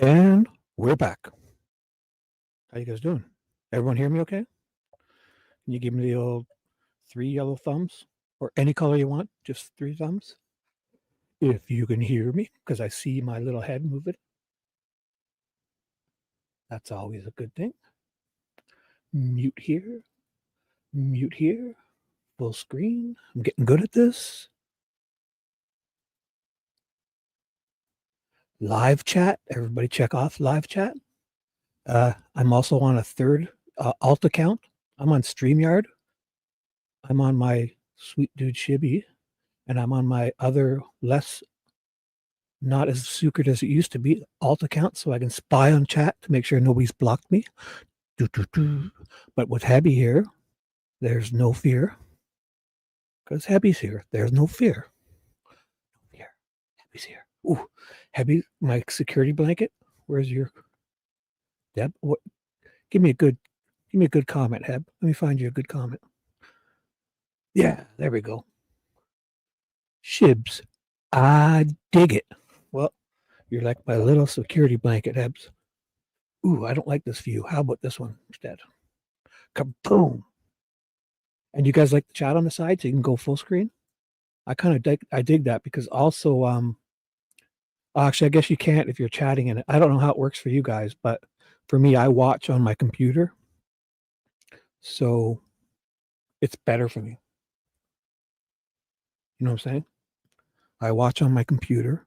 And we're back. How you guys doing? Everyone hear me okay? Can you give me the old 3 yellow thumbs? Or any color you want, just 3 thumbs? If you can hear me, because I see my little head moving. That's always a good thing. Mute here. Mute here. Full screen. I'm getting good at this. Live chat. Everybody check off live chat. I'm also on a third alt account. I'm on StreamYard. I'm on my sweet dude Shibby. And I'm on my other not as secret as it used to be alt account, so I can spy on chat to make sure nobody's blocked me. But with Hebby here, there's no fear. Because Hebby's here. There's no fear. No fear. Hebby's here. Ooh, Hebby, my security blanket. Where's your Deb? What? Give me a good comment, Heb. Let me find you a good comment. Yeah, there we go. Shibs. I dig it. Well, you're like my little security blanket, Hebs. Ooh, I don't like this view. How about this one instead? Kaboom. And you guys like the chat on the side so you can go full screen? I kind of dig that because also actually I guess you can't if you're chatting in it. I don't know how it works for you guys, but for me I watch on my computer. So it's better for me. You know what I'm saying? I watch on my computer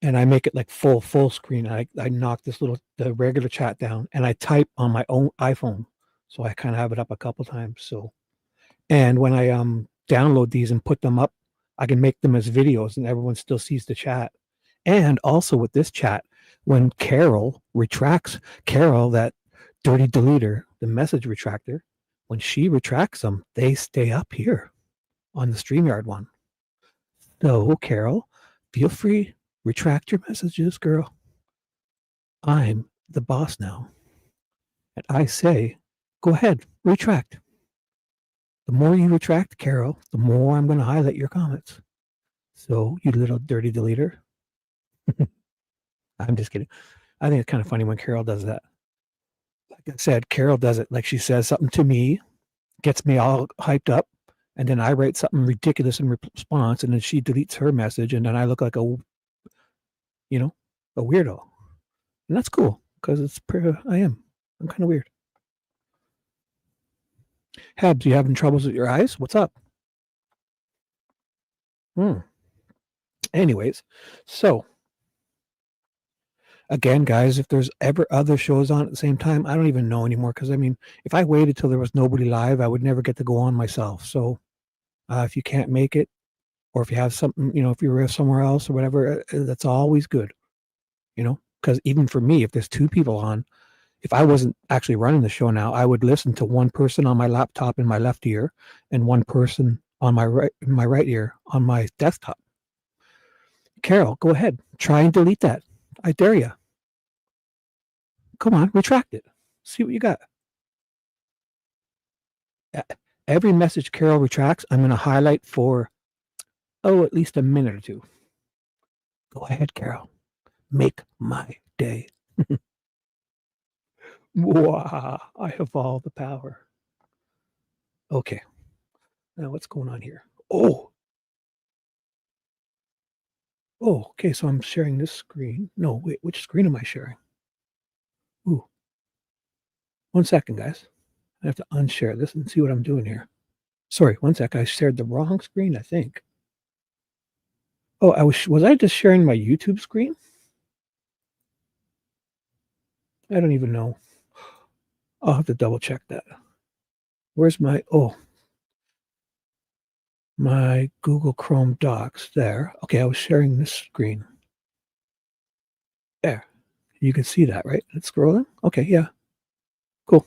and I make it like full screen. I knock the regular chat down and I type on my own iPhone. So I kind of have it up a couple times. So, and when I download these and put them up, I can make them as videos and everyone still sees the chat. And also with this chat, when Carol retracts, that dirty deleter, the message retractor, when she retracts them, they stay up here on the StreamYard one. So Carol, feel free, retract your messages, girl. I'm the boss now. And I say, go ahead, retract. The more you retract, Carol, the more I'm going to highlight your comments. So, you little dirty deleter. I'm just kidding. I think it's kind of funny when Carol does that. Like I said, Carol does it like she says something to me, gets me all hyped up, and then I write something ridiculous in response, and then she deletes her message, and then I look like a weirdo. And that's cool, because I'm kind of weird. Habs, you having troubles with your eyes? What's up? Anyways, so again, guys, if there's ever other shows on at the same time, I don't even know anymore. Because I mean, if I waited till there was nobody live, I would never get to go on myself. So if you can't make it, or if you have something, if you're somewhere else or whatever, that's always good. Because even for me, if there's 2 people on, if I wasn't actually running the show now, I would listen to one person on my laptop in my left ear and one person on my right ear on my desktop. Carol, go ahead. Try and delete that. I dare you. Come on, retract it. See what you got. Every message Carol retracts, I'm going to highlight for, at least a minute or 2. Go ahead, Carol. Make my day. Wow, I have all the power. Okay. Now what's going on here? Oh, okay, so I'm sharing this screen. No, wait, which screen am I sharing? Ooh. 1 second, guys. I have to unshare this and see what I'm doing here. Sorry, 1 sec. I shared the wrong screen, I think. Oh, was I just sharing my YouTube screen? I don't even know. I'll have to double check that. Where's my my Google Chrome Docs there. Okay, I was sharing this screen. There. You can see that, right? It's scrolling? Okay, yeah. Cool.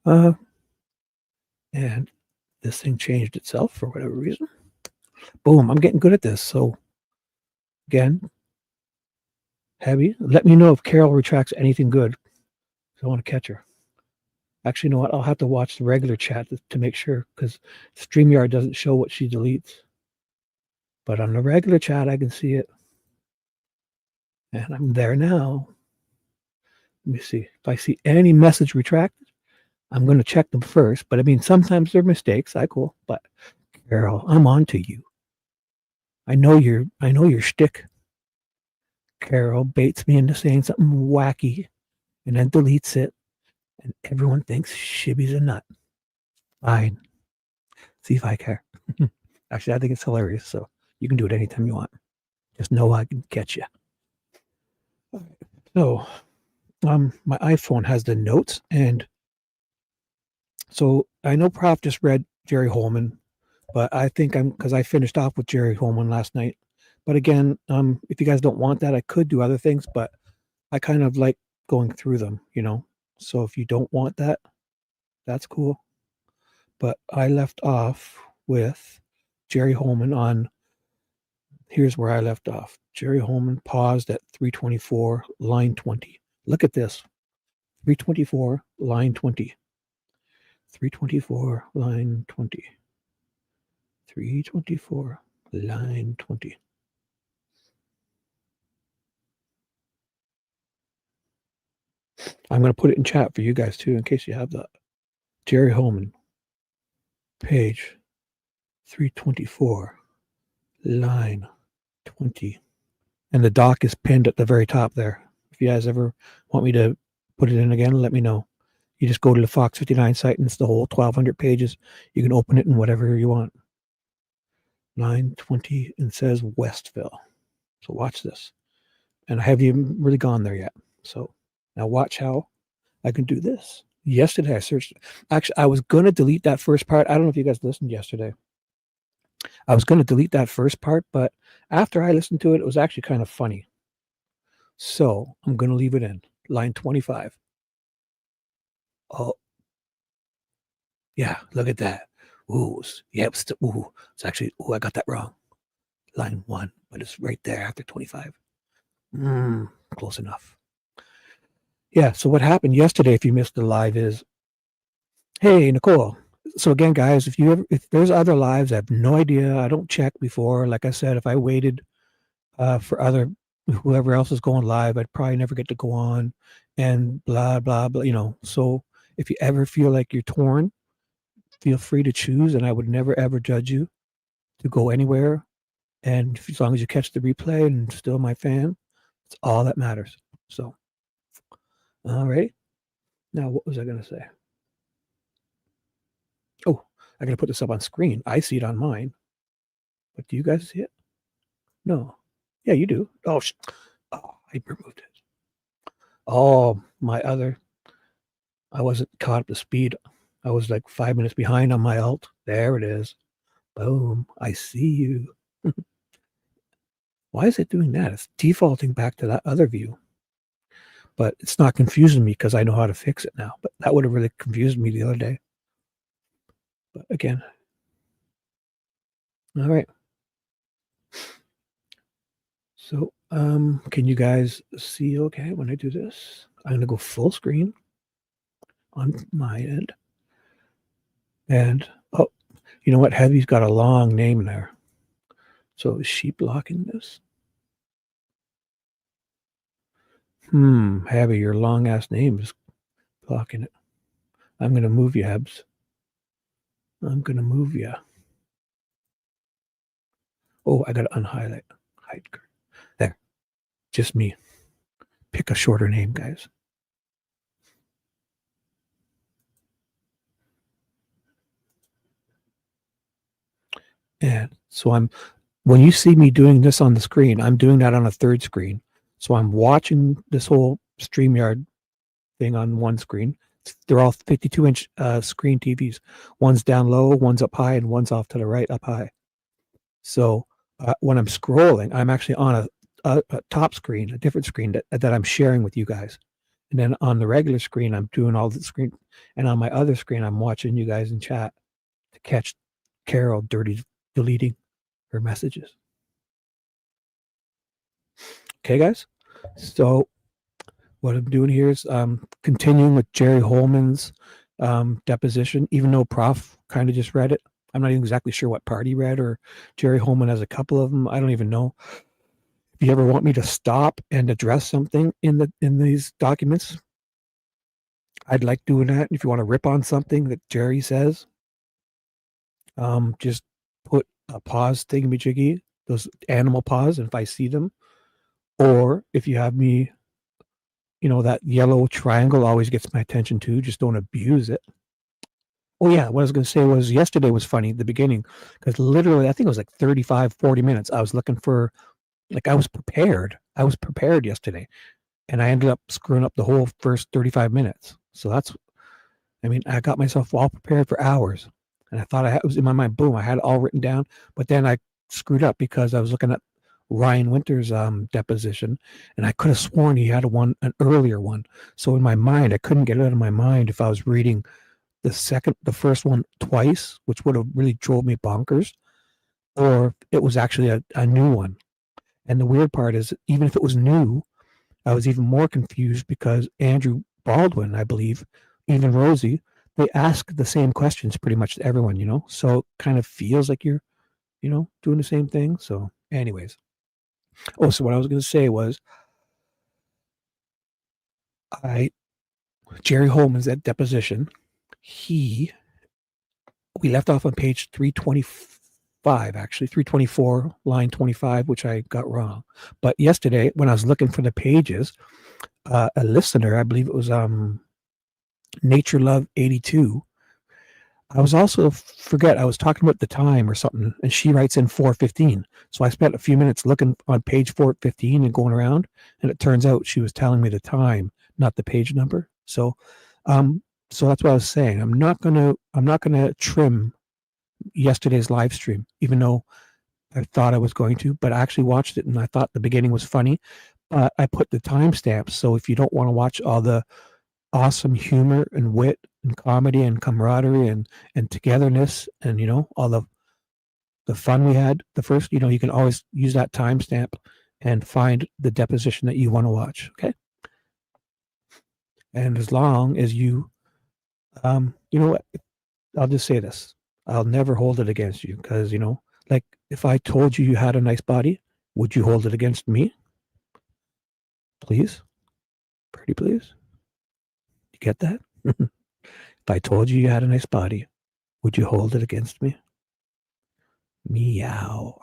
And this thing changed itself for whatever reason. Boom, I'm getting good at this. So again, Heavy, let me know if Carol retracts anything good. I want to catch her. Actually, you know what? I'll have to watch the regular chat to make sure, because StreamYard doesn't show what she deletes. But on the regular chat, I can see it. And I'm there now. Let me see. If I see any message retracted, I'm going to check them first. But I mean, sometimes they're mistakes. I cool. But Carol, I'm on to you. I know your shtick. Carol baits me into saying something wacky and then deletes it. And everyone thinks Shibby's a nut. Fine. See if I care. Actually, I think it's hilarious. So you can do it anytime you want. Just know I can catch you. So, my iPhone has the notes, and so I know Prof just read Jerry Holeman, but I think because I finished off with Jerry Holeman last night. But again, if you guys don't want that, I could do other things, but I kind of like going through them, So if you don't want that, that's cool. But I left off with Jerry Holeman on. Here's where I left off. Jerry Holeman paused at 324, line 20. Look at this. 324, line 20. 324, line 20. 324, line 20. I'm going to put it in chat for you guys too, in case you have that. Jerry Holeman, page 324, line 20. And the doc is pinned at the very top there. If you guys ever want me to put it in again, let me know. You just go to the Fox 59 site and it's the whole 1,200 pages. You can open it in whatever you want. Line 20, and says Westville. So watch this. And I haven't even really gone there yet. So now watch how I can do this. Yesterday I searched. Actually, I was going to delete that first part. I don't know if you guys listened yesterday. I was going to delete that first part, but after I listened to it, it was actually kind of funny. So I'm going to leave it in. Line 25. Oh, yeah, look at that. Ooh, yeah, it's actually, I got that wrong. Line 1, but it's right there after 25. Close enough. Yeah, so what happened yesterday, if you missed the live, is, hey, Nicole. So again, guys, if there's other lives, I have no idea. I don't check before. Like I said, if I waited for whoever else is going live, I'd probably never get to go on, and blah, blah, blah, So if you ever feel like you're torn, feel free to choose, and I would never, ever judge you to go anywhere. And as long as you catch the replay and still my fan, it's all that matters. So, all right. Now, what was I going to say? Oh, I got to put this up on screen. I see it on mine. But do you guys see it? No. Yeah, you do. Oh, I removed it. Oh, I wasn't caught up to speed. I was like 5 minutes behind on my alt. There it is. Boom. I see you. Why is it doing that? It's defaulting back to that other view. But it's not confusing me because I know how to fix it now. But that would have really confused me the other day. But again. All right. So, can you guys see okay when I do this? I'm going to go full screen on my end. And, oh, you know what? Heavy's got a long name there. So is she blocking this? Heavy, your long ass name is blocking it. I'm going to move you, Hebs. I'm going to move you. Oh, I got to unhighlight. Hide. There. Just me. Pick a shorter name, guys. And so when you see me doing this on the screen, I'm doing that on a third screen. So I'm watching this whole StreamYard thing on one screen. They're all 52-inch screen TVs. One's down low, one's up high, and one's off to the right, up high. So when I'm scrolling, I'm actually on a top screen, a different screen that I'm sharing with you guys. And then on the regular screen, I'm doing all the screen. And on my other screen, I'm watching you guys in chat to catch Carol deleting her messages. Okay, guys? So what I'm doing here is continuing with Jerry Holeman's deposition, even though Prof kind of just read it. I'm not even exactly sure what part he read, or Jerry Holeman has a couple of them. I don't even know. if you ever want me to stop and address something in these documents, I'd like doing that. If you want to rip on something that Jerry says, just put a pause thingamajiggy, those animal paws, and if I see them, or if you have me, that yellow triangle always gets my attention too. Just don't abuse it. Oh yeah, what I was going to say was yesterday was funny, the beginning, because literally I think it was like 35, 40 minutes. I was looking for, I was prepared. I was prepared yesterday, and I ended up screwing up the whole first 35 minutes. So I got myself all prepared for hours, and I thought it was in my mind, boom, I had it all written down, but then I screwed up because I was looking at Ryan Winter's deposition, and I could have sworn he had an earlier one. So in my mind, I couldn't get it out of my mind if I was reading the first one twice, which would have really drove me bonkers, or it was actually a new one. And the weird part is, even if it was new, I was even more confused because Andrew Baldwin, I believe, even Rosie, they ask the same questions pretty much to everyone, so it kind of feels like you're, doing the same thing. So anyways. Oh, so what I was going to say was, Jerry Holeman's at deposition. We left off on page 325, actually 324, line 25, which I got wrong. But yesterday, when I was looking for the pages, a listener, I believe it was Nature Love 82. I was also I was talking about the time or something, and she writes in 4:15. So I spent a few minutes looking on page 4:15 and going around, and it turns out she was telling me the time, not the page number. So, so that's what I was saying. I'm not gonna trim yesterday's live stream, even though I thought I was going to, but I actually watched it and I thought the beginning was funny. But I put the timestamps, so if you don't want to watch all the awesome humor and wit and comedy and camaraderie and togetherness and all the fun we had, the first, you can always use that timestamp and find the deposition that you want to watch. Okay. And as long as you what, I'll just say this, I'll never hold it against you, because like, if I told you had a nice body, would you hold it against me? Please, pretty please. You get that? If I told you had a nice body, would you hold it against me? Meow.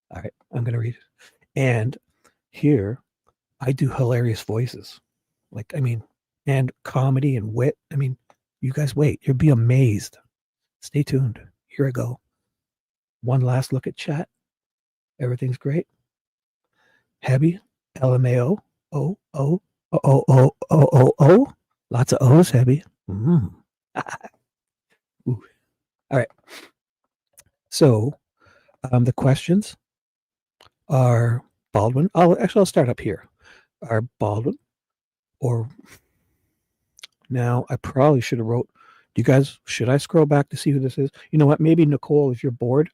All right, I'm going to read it. And here, I do hilarious voices. And comedy and wit. You guys wait. You'll be amazed. Stay tuned. Here I go. One last look at chat. Everything's great. Hebby, LMAO, O. Lots of O's, Hebby. All right. So the questions are Baldwin. I'll start up here. Are Baldwin, or now I probably should have wrote, do you guys, should I scroll back to see who this is? You know what? Maybe Nicole, if you're bored.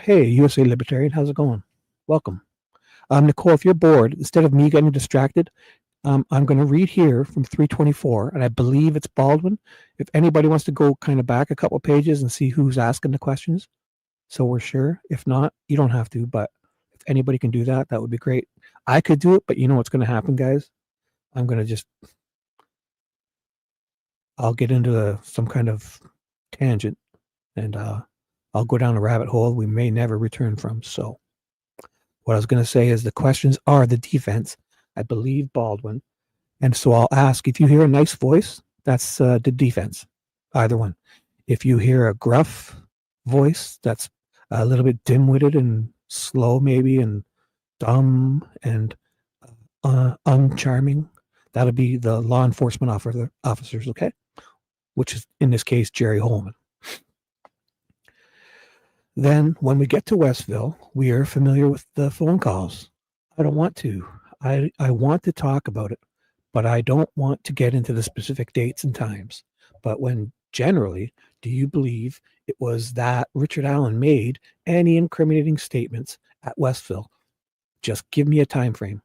Hey, USA Libertarian, how's it going? Welcome. Nicole, if you're bored, instead of me getting distracted, I'm going to read here from 324, and I believe it's Baldwin. If anybody wants to go kind of back a couple pages and see who's asking the questions, so we're sure. If not, you don't have to, but if anybody can do that, that would be great. I could do it, but you know what's going to happen, guys? I'm going to I'll get into some kind of tangent, and I'll go down a rabbit hole we may never return from. So what I was going to say is the questions are the defense. I believe Baldwin. And so I'll ask, if you hear a nice voice, that's the defense, either one. If you hear a gruff voice, that's a little bit dim-witted and slow maybe and dumb and uncharming, that'll be the law enforcement officers, okay? Which is, in this case, Jerry Holeman. Then when we get to Westville, we are familiar with the phone calls. I don't want to. I want to talk about it, but I don't want to get into the specific dates and times. But when generally, do you believe it was that Richard Allen made any incriminating statements at Westville? Just give me a time frame.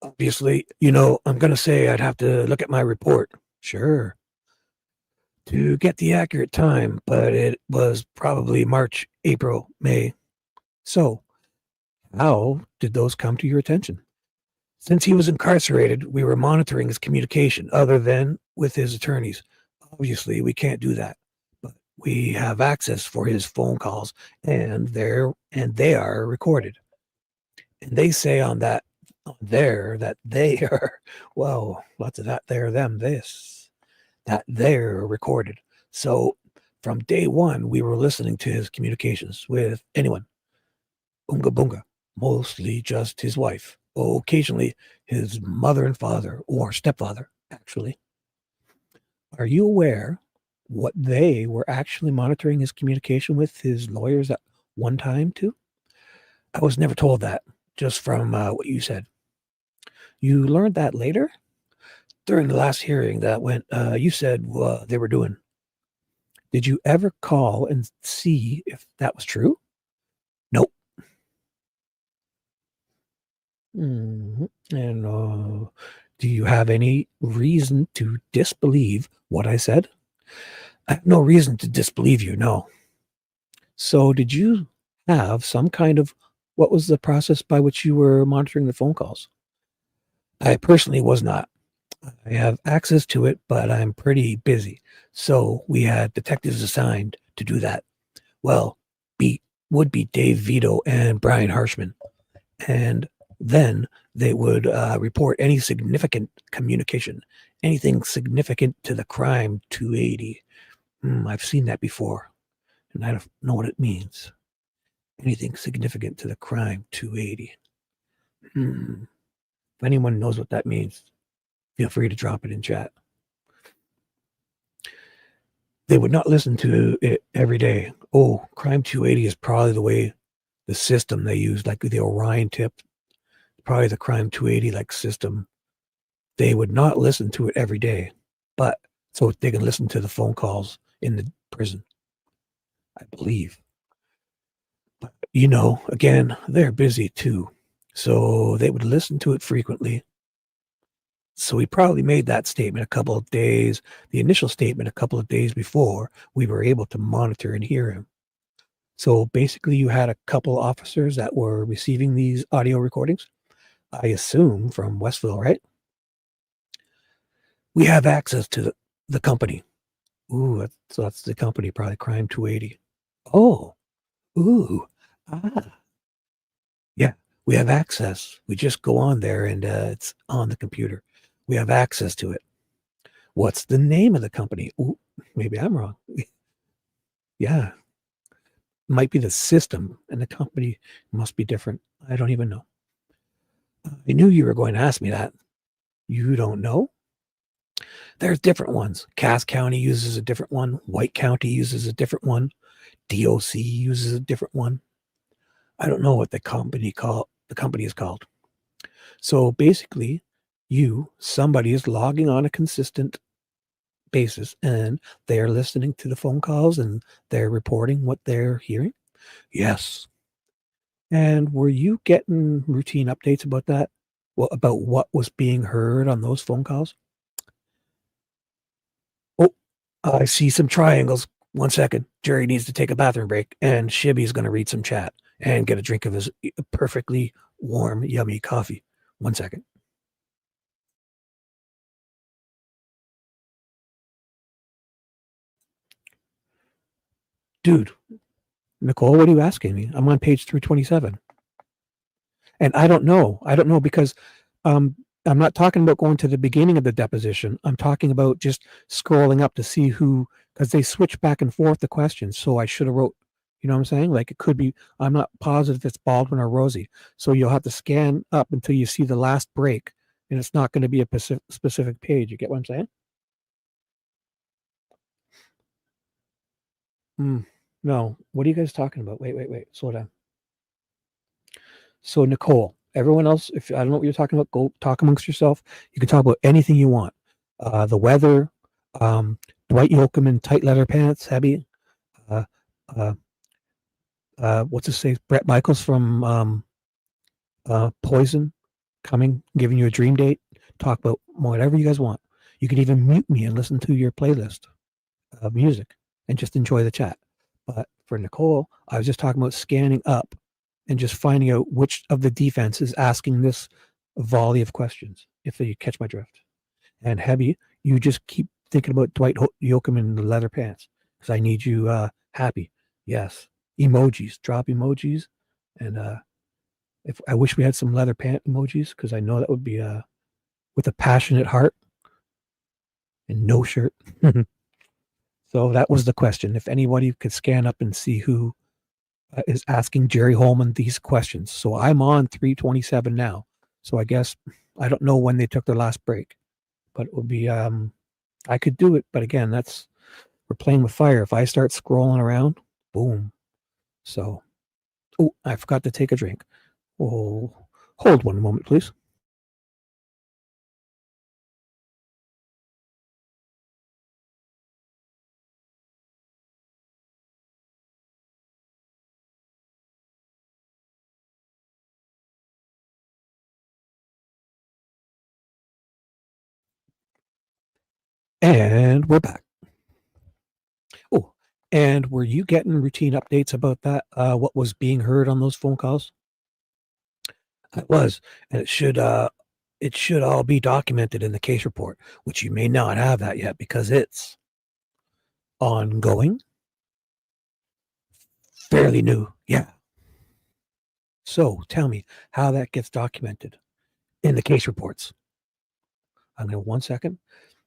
Obviously, I'm going to say I'd have to look at my report. Sure. To get the accurate time, but it was probably March, April, May. So, how did those come to your attention? Since he was incarcerated, we were monitoring his communication other than with his attorneys. Obviously, we can't do that, but we have access for his phone calls, and they are recorded. And they say on there that they are, well, lots of that, there, them, this, that they're recorded. So from day one, we were listening to his communications with anyone, Unga Bunga, mostly just his wife, occasionally his mother and father, or stepfather, actually. Are you aware what they were actually monitoring his communication with his lawyers at one time, too? I was never told that, just from what you said. You learned that later? During the last hearing that went, you said they were doing. Did you ever call and see if that was true? Nope. And do you have any reason to disbelieve what I said? I have no reason to disbelieve you, no. So did you have some kind of, what was the process by which you were monitoring the phone calls? I personally was not. I have access to it, but I'm pretty busy. So we had detectives assigned to do that. Well, would be Dave Vito and Brian Harshman. And then they would report any significant communication, anything significant to the crime 280. I've seen that before, and I don't know what it means. Anything significant to the crime 280. If anyone knows what that means, feel free to drop it in chat. They would not listen to it every day. Oh, crime 280 is probably the way the system they use, like the Orion tip, probably the crime 280 like system. They would not listen to it every day, but so they can listen to the phone calls in the prison, I believe. But, again, they're busy too. So they would listen to it frequently. So he probably made that statement a couple of days, the initial statement a couple of days before we were able to monitor and hear him. So basically, you had a couple officers that were receiving these audio recordings, I assume from Westville, right? We have access to the company. Ooh, that's the company, probably Crime 280. Oh, ooh, yeah, we have access. We just go on there and it's on the computer. We have access to it. What's the name of the company? Ooh, maybe I'm wrong. Yeah, might be the system, and the company must be different. I don't even know. I knew you were going to ask me that. You don't know? There's different ones. Cass County uses a different one. White County uses a different one. DOC uses a different one. I don't know what the company is called. So basically, somebody is logging on a consistent basis and they're listening to the phone calls and they're reporting what they're hearing. Yes. And were you getting routine updates about that? Well, about what was being heard on those phone calls? Oh, I see some triangles. 1 second. Jerry needs to take a bathroom break, and Shibby's going to read some chat and get a drink of his perfectly warm, yummy coffee. 1 second. Dude, Nicole, what are you asking me? I'm on page 327. And I don't know. Because I'm not talking about going to the beginning of the deposition. I'm talking about just scrolling up to see who, because they switch back and forth the questions. So I should have wrote, you know what I'm saying? Like it could be, I'm not positive if it's Baldwin or Rosie. So you'll have to scan up until you see the last break, and it's not going to be a specific page. You get what I'm saying? No. What are you guys talking about? Wait. Slow down. So Nicole, everyone else, if I don't know what you're talking about, go talk amongst yourself. You can talk about anything you want. The weather, Dwight Yoakam, tight leather pants, Abby. Uh, uh, what's his name? Brett Michaels from Poison, giving you a dream date. Talk about whatever you guys want. You can even mute me and listen to your playlist of music and just enjoy the chat. But for Nicole, I was just talking about scanning up and just finding out which of the defense is asking this volley of questions, if you catch my drift. And Hebby, you just keep thinking about Dwight Yoakam in the leather pants, because I need you happy. Yes. Emojis, drop emojis. And if I wish we had some leather pant emojis, because I know that would be with a passionate heart and no shirt. So that was the question. If anybody could scan up and see who is asking Jerry Holeman these questions. So I'm on 327 now. So I guess I don't know when they took their last break, but it would be I could do it, but again, we're playing with fire. If I start scrolling around, boom. So I forgot to take a drink. Oh, hold one moment, please. And we're back. Oh, and were you getting routine updates about that? What was being heard on those phone calls? It was, and it should all be documented in the case report, which you may not have that yet because it's ongoing, fairly new. Yeah. So tell me how that gets documented in the case reports. I'm going to 1 second.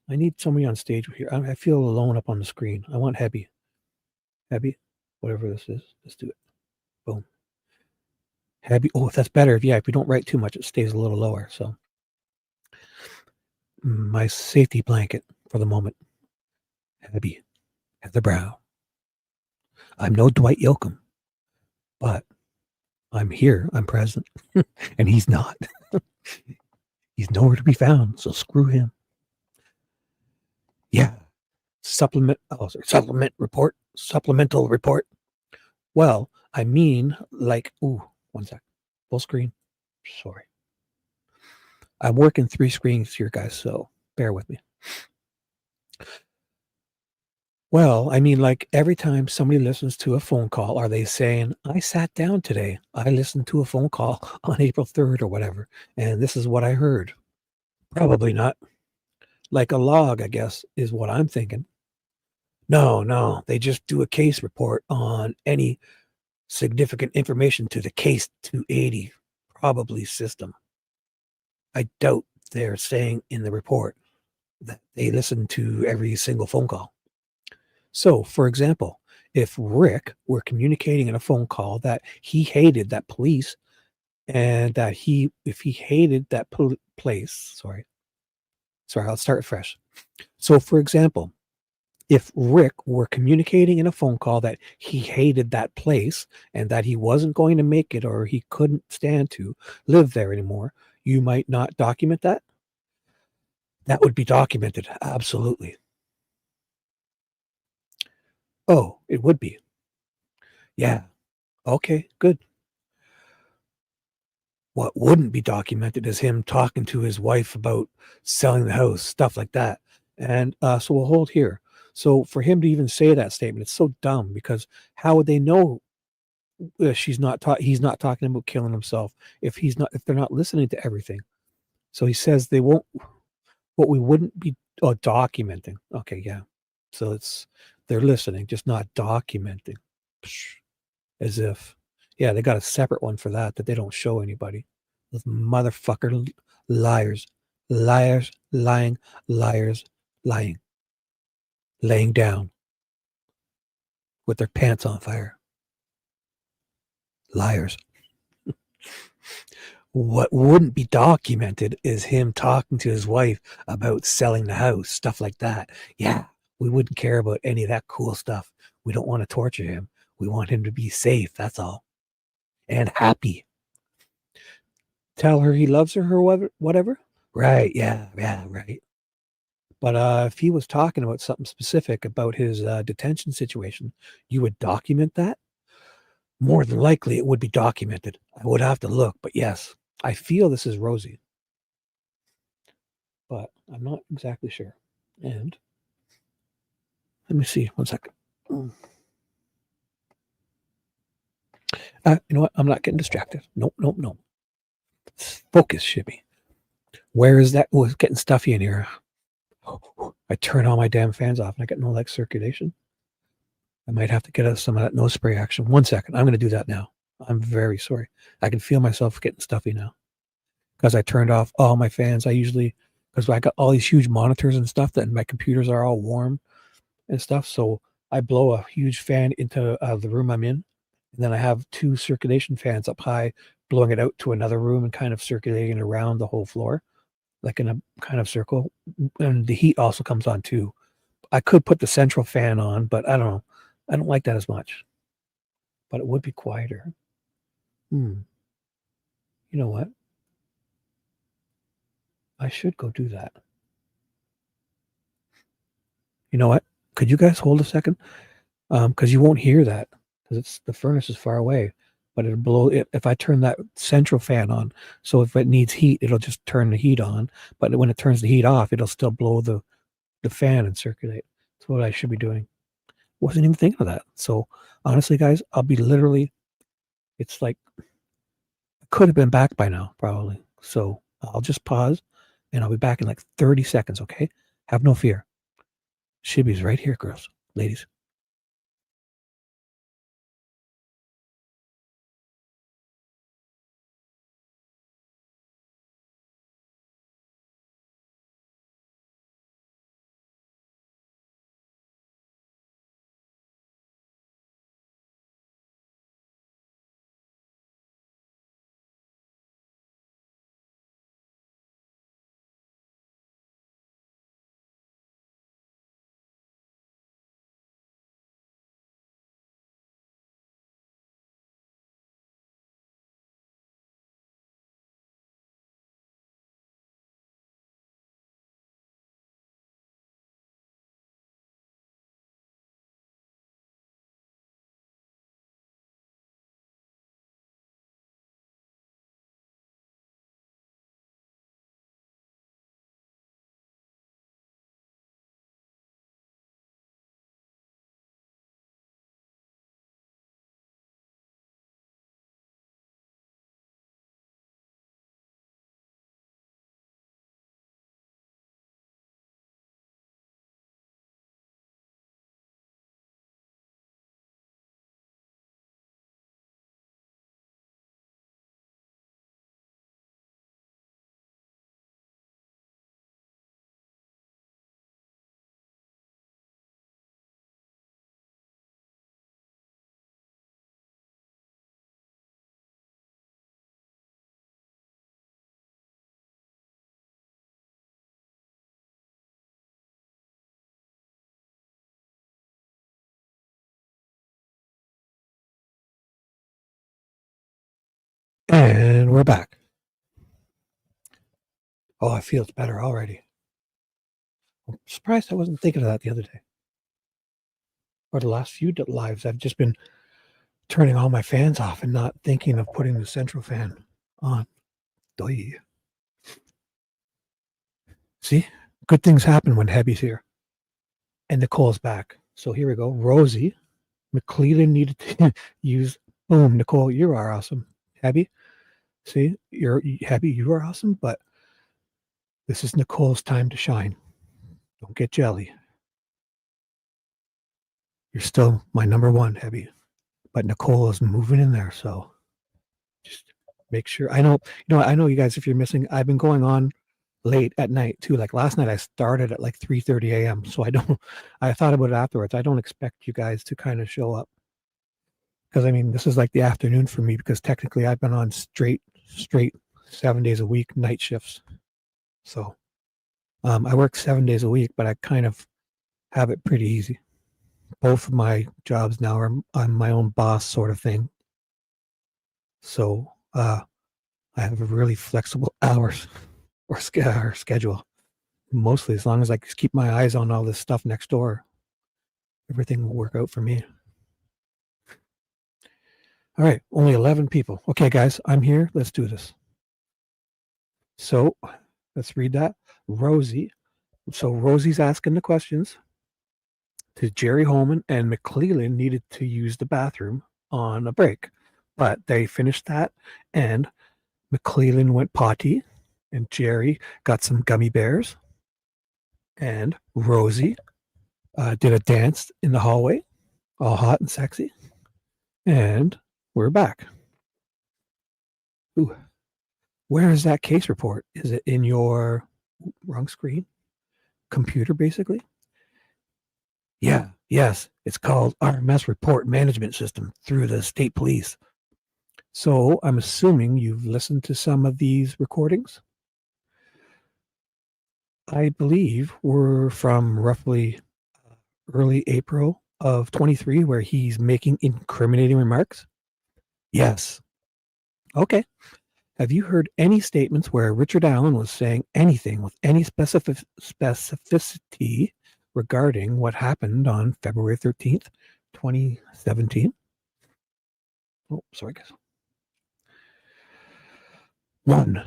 I need somebody on stage here. I feel alone up on the screen. I want Hebby. Hebby, whatever this is. Let's do it. Boom. Hebby. Oh, that's better. If we don't write too much, it stays a little lower. So my safety blanket for the moment. Hebby. Heather Brown. I'm no Dwight Yoakam, but I'm here. I'm present. And he's not. He's nowhere to be found. So screw him. Yeah. Supplemental report. Well, I mean, like, 1 sec. Full screen. Sorry. I'm working 3 screens here, guys, so bear with me. Well, I mean, like every time somebody listens to a phone call, are they saying, I sat down today, I listened to a phone call on April 3rd or whatever, and this is what I heard? Probably not. Like a log, I guess, is what I'm thinking. No, they just do a case report on any significant information to the case 280, probably system. I doubt they're saying in the report that they listen to every single phone call. So, for example, if Rick were communicating in a phone call that he hated that police and that if he hated that place, sorry, I'll start fresh. So, for example, if Rick were communicating in a phone call that he hated that place and that he wasn't going to make it or he couldn't stand to live there anymore, you might not document that. That would be documented. Absolutely. Oh, it would be. Yeah. Okay, good. What wouldn't be documented is him talking to his wife about selling the house, stuff like that. And so we'll hold here. So for him to even say that statement, it's so dumb because how would they know he's not talking about killing himself if they're not listening to everything? So he says they won't. What we wouldn't be documenting. Okay, yeah. So they're listening, just not documenting. As if, yeah, they got a separate one for that they don't show anybody. Those motherfucker liars, lying, liars, lying, laying down with their pants on fire. Liars. What wouldn't be documented is him talking to his wife about selling the house, stuff like that. Yeah, we wouldn't care about any of that cool stuff. We don't want to torture him. We want him to be safe, that's all. And happy. Tell her he loves her or whatever. Right, yeah, right. But if he was talking about something specific about his detention situation, you would document that? More than likely, it would be documented. I would have to look, but yes, I feel this is Rosie. But I'm not exactly sure. And let me see 1 second. You know what? I'm not getting distracted. Nope, nope, nope. Focus, Shibby. Where is that? Oh, it's getting stuffy in here. I turn all my damn fans off and I get no like circulation. I might have to get us some of that nose spray action. 1 second. I'm going to do that now. I'm very sorry. I can feel myself getting stuffy now because I turned off all my fans. I usually, because I got all these huge monitors and stuff that my computers are all warm and stuff. So I blow a huge fan into the room I'm in. And then I have 2 circulation fans up high, blowing it out to another room and kind of circulating around the whole floor, like in a kind of circle. And the heat also comes on too. I could put the central fan on, but I don't know. I don't like that as much. But it would be quieter. You know what? I should go do that. You know what? Could you guys hold a second? Because you won't hear that because it's the furnace is far away. But it'll blow it if I turn that central fan on. So if it needs heat, it'll just turn the heat on. But when it turns the heat off, it'll still blow the fan and circulate. That's what I should be doing. Wasn't even thinking of that. So honestly, guys, I'll be literally. It's like I could have been back by now, probably. So I'll just pause, and I'll be back in like 30 seconds. Okay, have no fear. Shibby's right here, girls, ladies. And we're back. Oh, I feel it's better already. I'm surprised I wasn't thinking of that the other day. Or the last few lives, I've just been turning all my fans off and not thinking of putting the central fan on. Doy. See, good things happen when Hebby's here. And Nicole's back. So here we go. Rosie McClellan needed to use. Boom, Nicole, you are awesome. Hebby, see, you're Hebby, you are awesome. But this is Nicole's time to shine. Don't get jelly. You're still my number one, Hebby. But Nicole is moving in there, so just make sure. I know, I know you guys. If you're missing, I've been going on late at night too. Like last night, I started at like 3:30 a.m. So I don't. I thought about it afterwards. I don't expect you guys to kind of show up because I mean this is like the afternoon for me because technically I've been on straight 7 days a week night shifts. So I work 7 days a week, but I kind of have it pretty easy. Both of my jobs now are I'm my own boss sort of thing. So I have a really flexible hours or schedule. Mostly as long as I keep my eyes on all this stuff next door, everything will work out for me. All right, only 11 people. Okay, guys, I'm here. Let's do this. So let's read that. Rosie. So Rosie's asking the questions to Jerry Holeman, and McClellan needed to use the bathroom on a break. But they finished that, and McClellan went potty, and Jerry got some gummy bears, and Rosie did a dance in the hallway, all hot and sexy, and we're back. Ooh. Where is that case report? Is it in your wrong screen? Computer, basically? Yeah, yes. It's called RMS Report Management System through the state police. So I'm assuming you've listened to some of these recordings. I believe we're from roughly early April of 23, where he's making incriminating remarks. Yes. Okay. Have you heard any statements where Richard Allen was saying anything with any specificity regarding what happened on February 13th, 2017? Oh, sorry, guys. 1.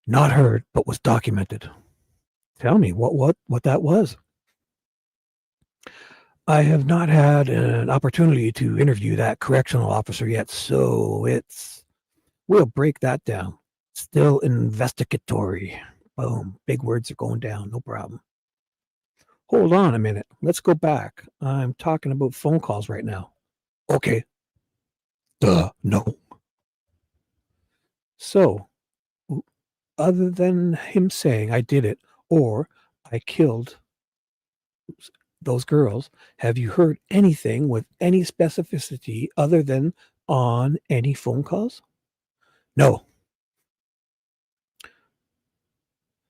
Not heard, but was documented. Tell me what that was. I have not had an opportunity to interview that correctional officer yet, so we'll break that down. Still investigatory. Boom. Big words are going down. No problem. Hold on a minute. Let's go back. I'm talking about phone calls right now. Okay. No. So, other than him saying I did it or I killed those girls, have you heard anything with any specificity other than on any phone calls? No.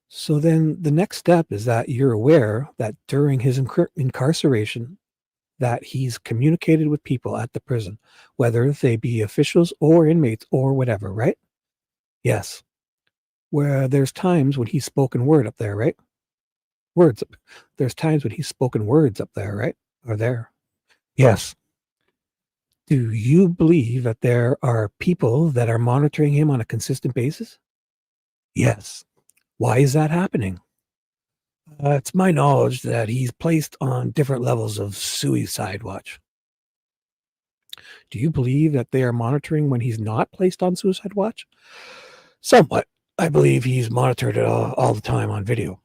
So then the next step is that you're aware that during his incarceration that he's communicated with people at the prison, whether they be officials or inmates or whatever, right? Yes. Where there's times when he's spoken word up there, right? Words. There's times when he's spoken words up there, right? Or there. Yes. Do you believe that there are people that are monitoring him on a consistent basis? Yes. Why is that happening? It's my knowledge that he's placed on different levels of suicide watch. Do you believe that they are monitoring when he's not placed on suicide watch? Somewhat. I believe he's monitored all the time on video.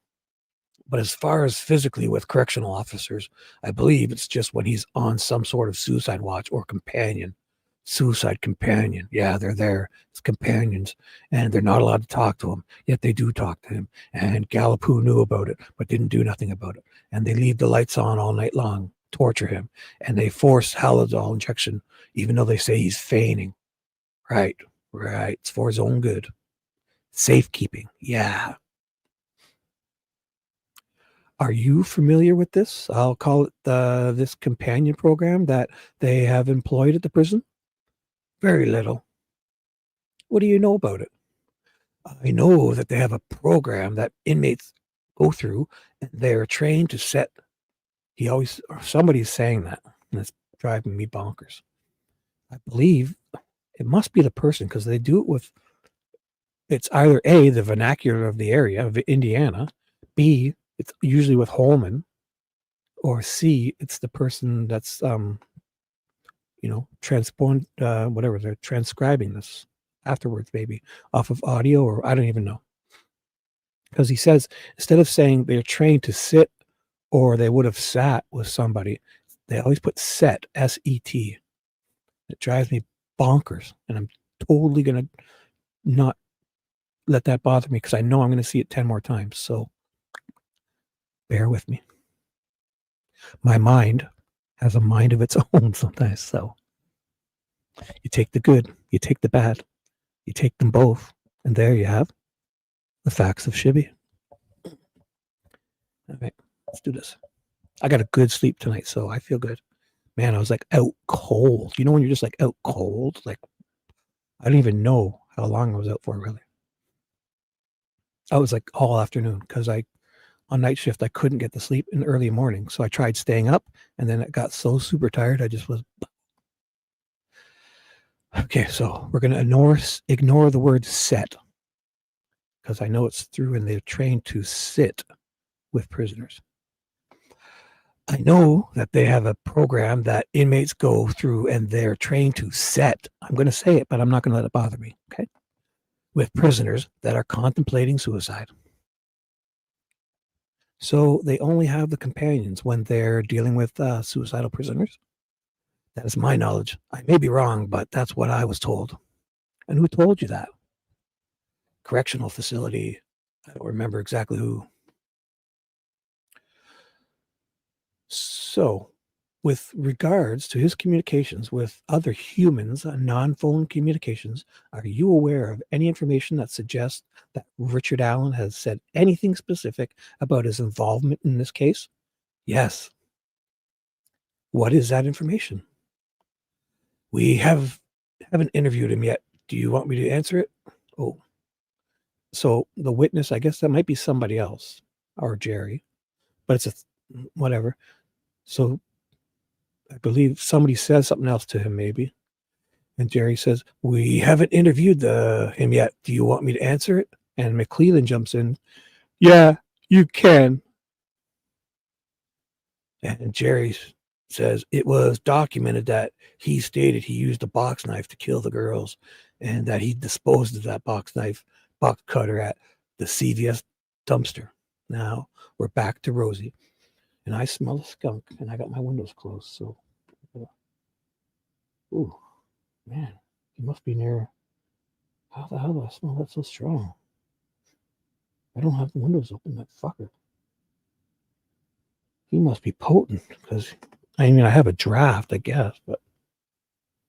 But as far as physically with correctional officers, I believe it's just when he's on some sort of suicide watch or companion. Suicide companion. Yeah, they're there. It's companions. And they're not allowed to talk to him. Yet they do talk to him. And Galapoo knew about it, but didn't do nothing about it. And they leave the lights on all night long, torture him. And they force Halidol injection, even though they say he's feigning. Right. It's for his own good. Safekeeping. Yeah. Are you familiar with this? I'll call it this companion program that they have employed at the prison. Very little. What do you know about it? I know that they have a program that inmates go through, and they're trained to set. Somebody's saying that, and it's driving me bonkers. I believe it must be the person because they do it with. It's either A, the vernacular of the area of Indiana, B, it's usually with Holeman, or C, it's the person that's whatever, they're transcribing this afterwards, maybe off of audio, or I don't even know. Because he says, instead of saying they're trained to sit or they would have sat with somebody, they always put set, S-E-T. It drives me bonkers, and I'm totally going to not let that bother me because I know I'm going to see it 10 more times. So bear with me. My mind has a mind of its own sometimes. So you take the good, you take the bad, you take them both, and there you have the facts of Shibby. All right, let's do this. I got a good sleep tonight, so I feel good. Man, I was like out cold. You know when you're just like out cold? Like, I don't even know how long I was out for, really. I was like all afternoon because on night shift, I couldn't get to sleep in the early morning. So I tried staying up, and then it got so super tired, I just was. Okay, so we're going to ignore the word set because I know it's through and they're trained to sit with prisoners. I know that they have a program that inmates go through and they're trained to set. I'm going to say it, but I'm not going to let it bother me. Okay. With prisoners that are contemplating suicide. So they only have the companions when they're dealing with suicidal prisoners. That is my knowledge. I may be wrong, but that's what I was told. And who told you that? Correctional facility. I don't remember exactly who. So, with regards to his communications with other humans, non-phone communications, are you aware of any information that suggests that Richard Allen has said anything specific about his involvement in this case? Yes. What is that information? We haven't interviewed him yet. Do you want me to answer it? Oh, so the witness, I guess that might be somebody else or Jerry, but it's whatever. So I believe somebody says something else to him, maybe. And Jerry says, we haven't interviewed him yet. Do you want me to answer it? And McClellan jumps in. Yeah, you can. And Jerry says, it was documented that he stated he used a box knife to kill the girls and that he disposed of that box cutter at the CVS dumpster. Now we're back to Rosie. And I smell a skunk and I got my windows closed. So, ooh, man, he must be near. How the hell do I smell that so strong? I don't have the windows open, that fucker. He must be potent because, I mean, I have a draft, I guess, but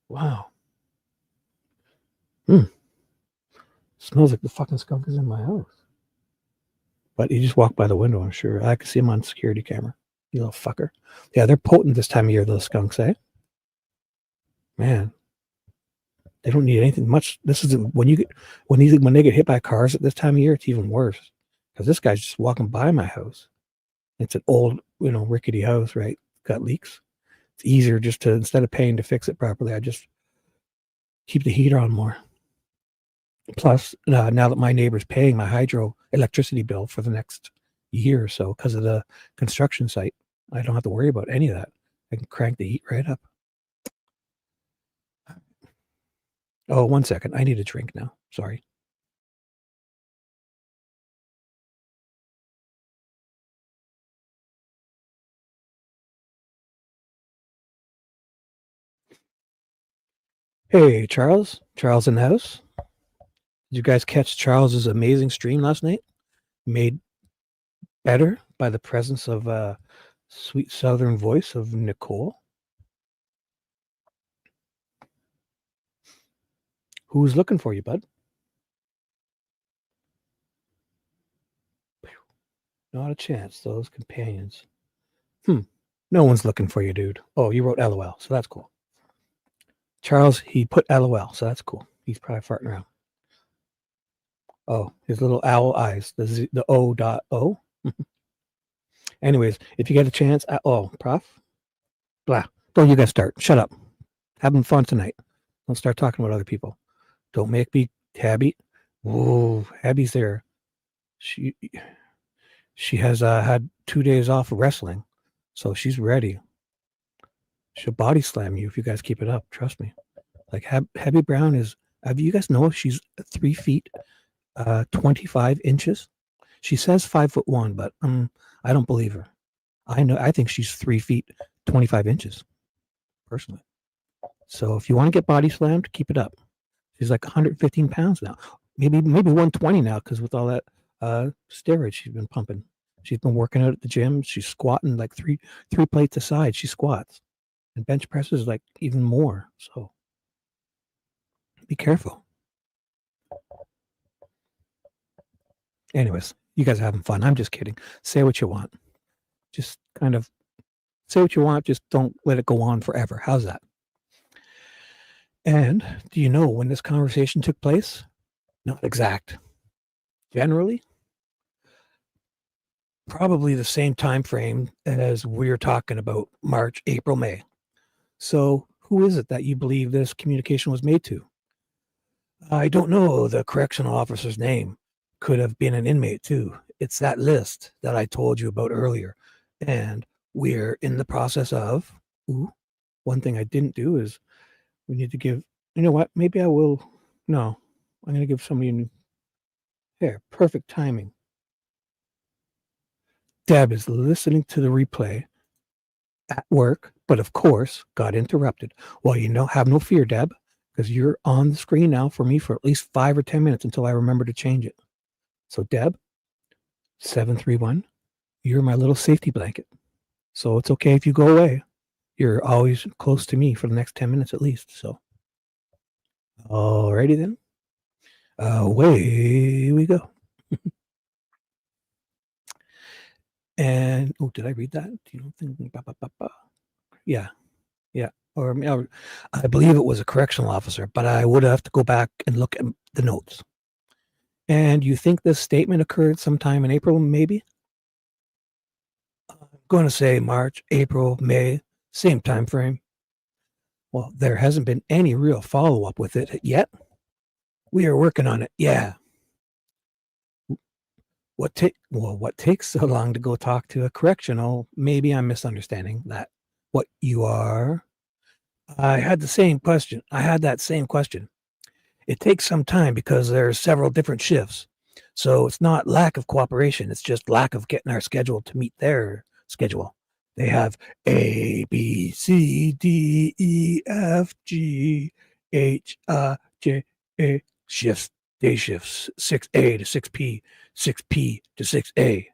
wow. Smells like the fucking skunk is in my house. But he just walked by the window, I'm sure. I could see him on security camera. You little fucker. Yeah, they're potent this time of year, those skunks, eh? Man. They don't need anything much. This is when they get hit by cars at this time of year, it's even worse. Because this guy's just walking by my house. It's an old, rickety house, right? Got leaks. It's easier just to, instead of paying to fix it properly, I just keep the heater on more. Plus, now that my neighbor's paying my hydro electricity bill for the next year or so because of the construction site, I don't have to worry about any of that. I can crank the heat right up. Oh, 1 second. I need a drink now. Sorry. Hey, Charles. Charles in the house. Did you guys catch Charles's amazing stream last night? Made better by the presence of sweet southern voice of Nicole. Who's looking for you, bud? Not a chance. Those companions. No one's looking for you, dude. Oh, you wrote LOL, so that's cool. Charles, he put LOL, so that's cool. He's probably farting around. Oh, his little owl eyes. The O.O. Anyways, if you get a chance, prof, blah. Don't you guys start. Shut up. Having fun tonight. Don't start talking about other people. Don't make me Abby. Oh, Abby's there. She has had 2 days off of wrestling, so she's ready. She'll body slam you if you guys keep it up. Trust me. Like Abby Brown is. Have you guys know she's 3 feet, 25 inches? She says 5'1", but I don't believe her. I think she's 3 feet, 25 inches, personally. So if you want to get body slammed, keep it up. She's like 115 pounds now, maybe 120 now, because with all that steroids she's been pumping. She's been working out at the gym. She's squatting like three plates a side. She squats, and bench presses like even more. So be careful. Anyways, you guys are having fun. I'm just kidding. Say what you want. Just kind of say what you want. Just don't let it go on forever. How's that? And do you know when this conversation took place? Not exact. Generally, probably the same time frame as we're talking about, March, April, May. So who is it that you believe this communication was made to? I don't know the correctional officer's name. Could have been an inmate too. It's that list that I told you about earlier. And we're in the process of, one thing I didn't do is we need to give, you know what, maybe I will, no, I'm going to give somebody a new, here, perfect timing. Deb is listening to the replay at work, but of course got interrupted. Well, have no fear, Deb, because you're on the screen now for me for at least 5 or 10 minutes until I remember to change it. So Deb, 731, you're my little safety blanket. So it's okay if you go away. You're always close to me for the next 10 minutes at least. So, alrighty then. Away we go. And, did I read that? Do you think? Yeah. Or I believe it was a correctional officer, but I would have to go back and look at the notes. And you think this statement occurred sometime in April, maybe? I'm going to say March, April, May, same time frame. Well, there hasn't been any real follow-up with it yet. We are working on it. Yeah. What takes so long to go talk to a correctional? Maybe I'm misunderstanding that. What you are? I had that same question. It takes some time because there are several different shifts. So it's not lack of cooperation. It's just lack of getting our schedule to meet their schedule. They have A, B, C, D, E, F, G, H, I, J, A shifts, day shifts, 6A to 6P, 6P to 6A.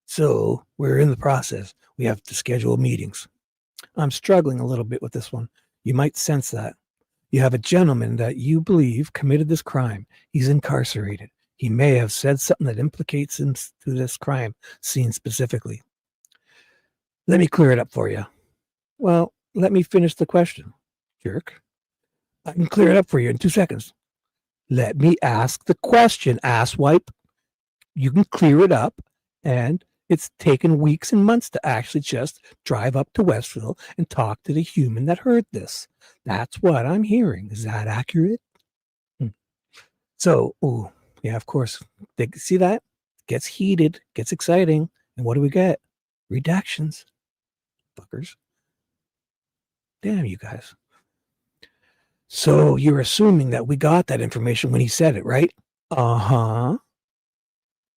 So we're in the process. We have to schedule meetings. I'm struggling a little bit with this one. You might sense that. You have a gentleman that you believe committed this crime. He's incarcerated. He may have said something that implicates him to this crime scene specifically. Let me clear it up for you. Well, let me finish the question, jerk. I can clear it up for you in 2 seconds. Let me ask the question, asswipe. You can clear it up, and it's taken weeks and months to actually just drive up to Westville and talk to the human that heard this. That's what I'm hearing. Is that accurate? So, yeah, of course. See that? Gets heated, gets exciting. And what do we get? Redactions. Fuckers. Damn, you guys. So you're assuming that we got that information when he said it, right? Uh-huh.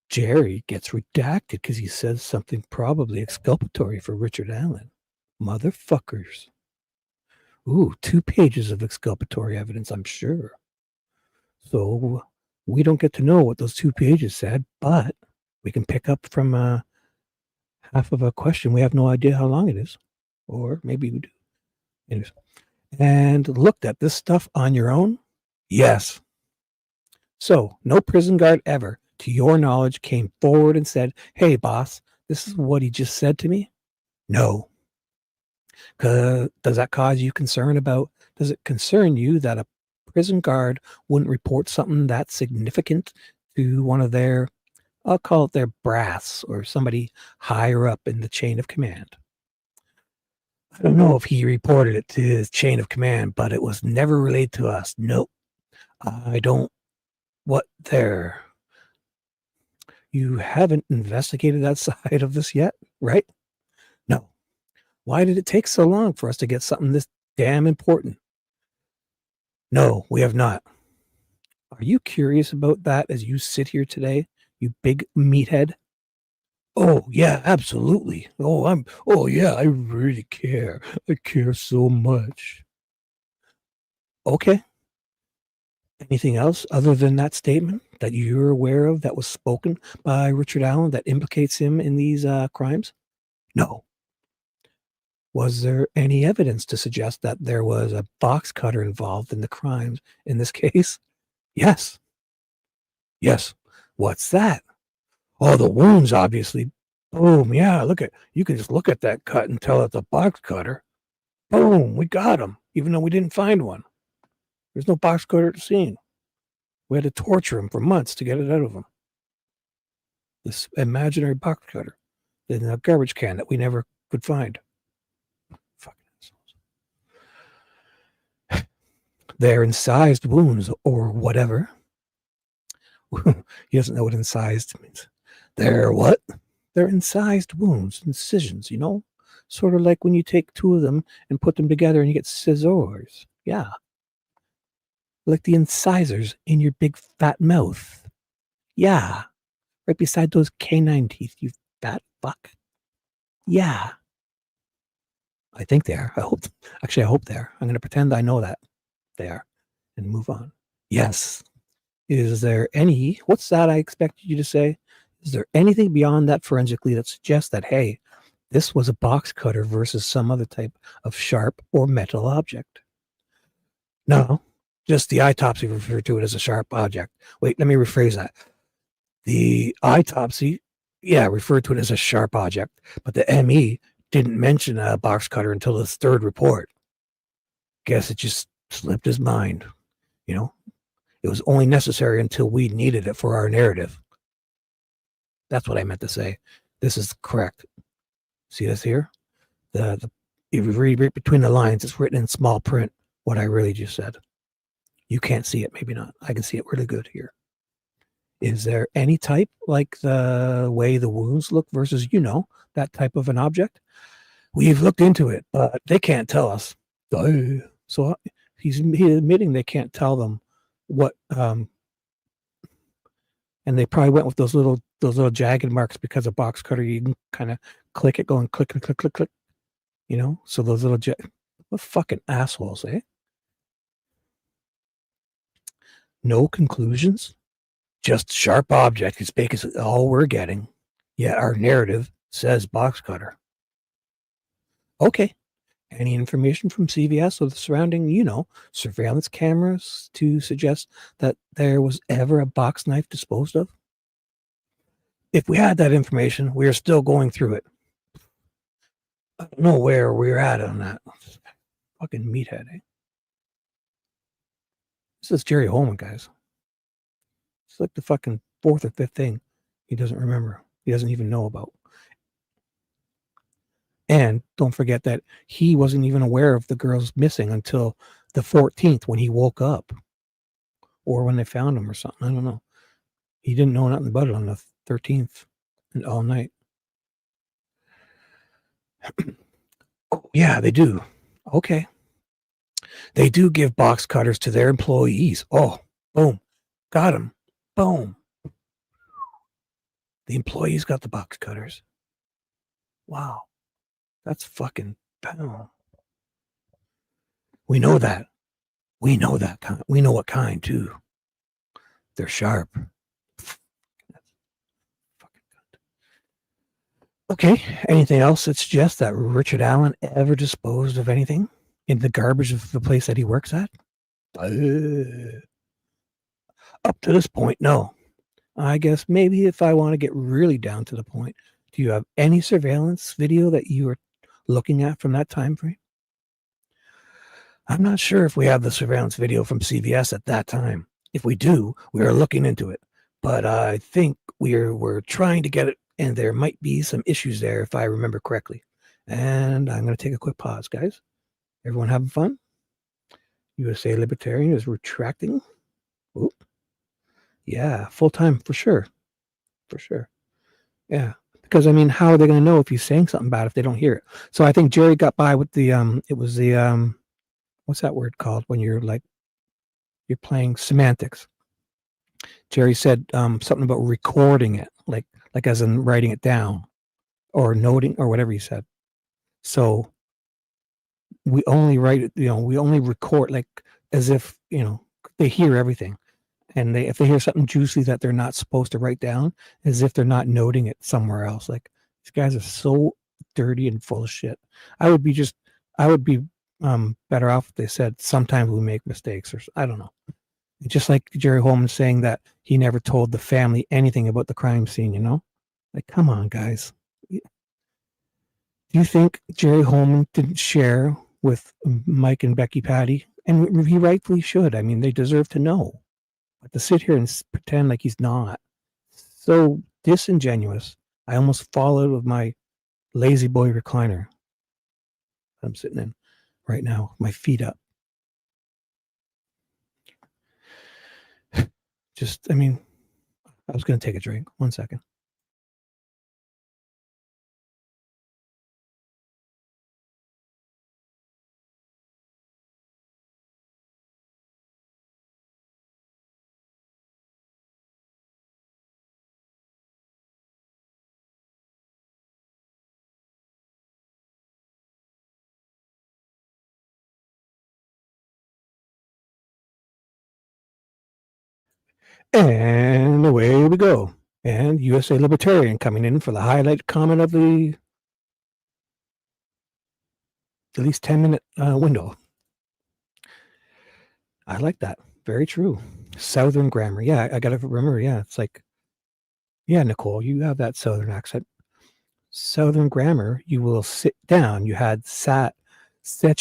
Jerry gets redacted because he says something probably exculpatory for Richard Allen. Motherfuckers. 2 pages of exculpatory evidence, I'm sure. So we don't get to know what those 2 pages said, but we can pick up from half of a question. We have no idea how long it is. Or maybe we do. Anyways. And looked at this stuff on your own? Yes. So no prison guard ever, to your knowledge, came forward and said, hey, boss, this is what he just said to me? No. Does that cause you concern does it concern you that a prison guard wouldn't report something that significant to one of their, I'll call it their brass or somebody higher up in the chain of command? I don't know if he reported it to his chain of command, but it was never relayed to us. Nope. I don't. What there? You haven't investigated that side of this yet, right? No. Why did it take so long for us to get something this damn important? No, we have not. Are you curious about that as you sit here today, you big meathead? Oh, yeah, absolutely. Oh, yeah, I really care. I care so much. Okay. Anything else other than that statement that you're aware of that was spoken by Richard Allen that implicates him in these crimes? No. Was there any evidence to suggest that there was a box cutter involved in the crimes in this case? Yes. Yes. What's that? Oh, the wounds, obviously. Boom. Yeah, you can just look at that cut and tell it's a box cutter. Boom. We got him, even though we didn't find one. There's no box cutter at the scene. We had to torture him for months to get it out of him. This imaginary box cutter in a garbage can that we never could find. Fucking assholes. They're incised wounds or whatever. He doesn't know what incised means. They're what? They're incised wounds, incisions, you know? Sort of like when you take two of them and put them together and you get scissors. Yeah. Like the incisors in your big fat mouth. Yeah. Right beside those canine teeth, you fat fuck. Yeah. I think they are. I hope. Actually, I hope they are. I'm going to pretend I know that they are and move on. Yes. Is there any, what's that I expected you to say? Is there anything beyond that forensically that suggests that, hey, this was a box cutter versus some other type of sharp or metal object? No, just the autopsy referred to it as a sharp object. Wait, let me rephrase that. The autopsy, yeah, referred to it as a sharp object, but the ME didn't mention a box cutter until the third report. Guess it just slipped his mind. You know, it was only necessary until we needed it for our narrative. That's what I meant to say. This is correct. See this here? If you read right between the lines, it's written in small print what I really just said. You can't see it, maybe not. I can see it really good here. Is there any type, like the way the wounds look versus, you know, that type of an object? We've looked into it, but they can't tell us. So he's admitting they can't tell them what, and they probably went with those little jagged marks because a box cutter, you can kind of click it, going click, click, click, click, click, you know? So those little, what fucking assholes, eh? No conclusions? Just sharp object is basically all we're getting. Yet our narrative says box cutter. Okay. Any information from CVS or the surrounding, you know, surveillance cameras to suggest that there was ever a box knife disposed of? If we had that information, we are still going through it. I don't know where we're at on that. Fucking meathead, eh? This is Jerry Holeman, guys. It's like the fucking fourth or fifth thing he doesn't remember. He doesn't even know about. And don't forget that he wasn't even aware of the girls missing until the 14th when he woke up or when they found him or something. I don't know. He didn't know nothing about it on the 13th and all night. Oh, yeah, they do. Okay. They do give box cutters to their employees. Oh, boom. Got him. Boom. The employees got the box cutters. Wow. That's fucking boom. We know that. We know that kind. We know what kind too. They're sharp. Okay. Anything else that suggests that Richard Allen ever disposed of anything in the garbage of the place that he works at? Up to this point, no. I guess maybe if I want to get really down to the point, do you have any surveillance video that you are looking at from that time frame? I'm not sure if we have the surveillance video from CVS at that time. If we do, we are looking into it. But I think we're trying to get it, and there might be some issues there if I remember correctly. And I'm going to take a quick pause, guys. Everyone having fun? USA Libertarian is retracting. Oop. Yeah, full time for sure. For sure. Yeah. Because I mean, how are they going to know if he's saying something bad if they don't hear it? So I think Jerry got by with the it was the what's that word called when you're playing semantics. Jerry said something about recording it, like as in writing it down or noting or whatever he said. So we only write it, we only record like as if, they hear everything. And if they hear something juicy that they're not supposed to write down, as if they're not noting it somewhere else. Like these guys are so dirty and full of shit. I would be better off if they said sometimes we make mistakes, or I don't know. Just like Jerry Holeman saying that he never told the family anything about the crime scene, like, come on, guys. Do you think Jerry Holeman didn't share with Mike and Becky Patty? And he rightfully should. I mean, they deserve to know. But to sit here and pretend like he's not, so disingenuous. I almost fall out of my lazy boy recliner I'm sitting in right now, my feet up. I was going to take a drink. 1 second. And away we go. And USA Libertarian coming in for the highlight comment of the at least 10-minute window. I like that. Very true. Southern grammar. Yeah, I got to remember. Yeah, it's like, yeah, Nicole, you have that Southern accent. Southern grammar, you will sit down. You had set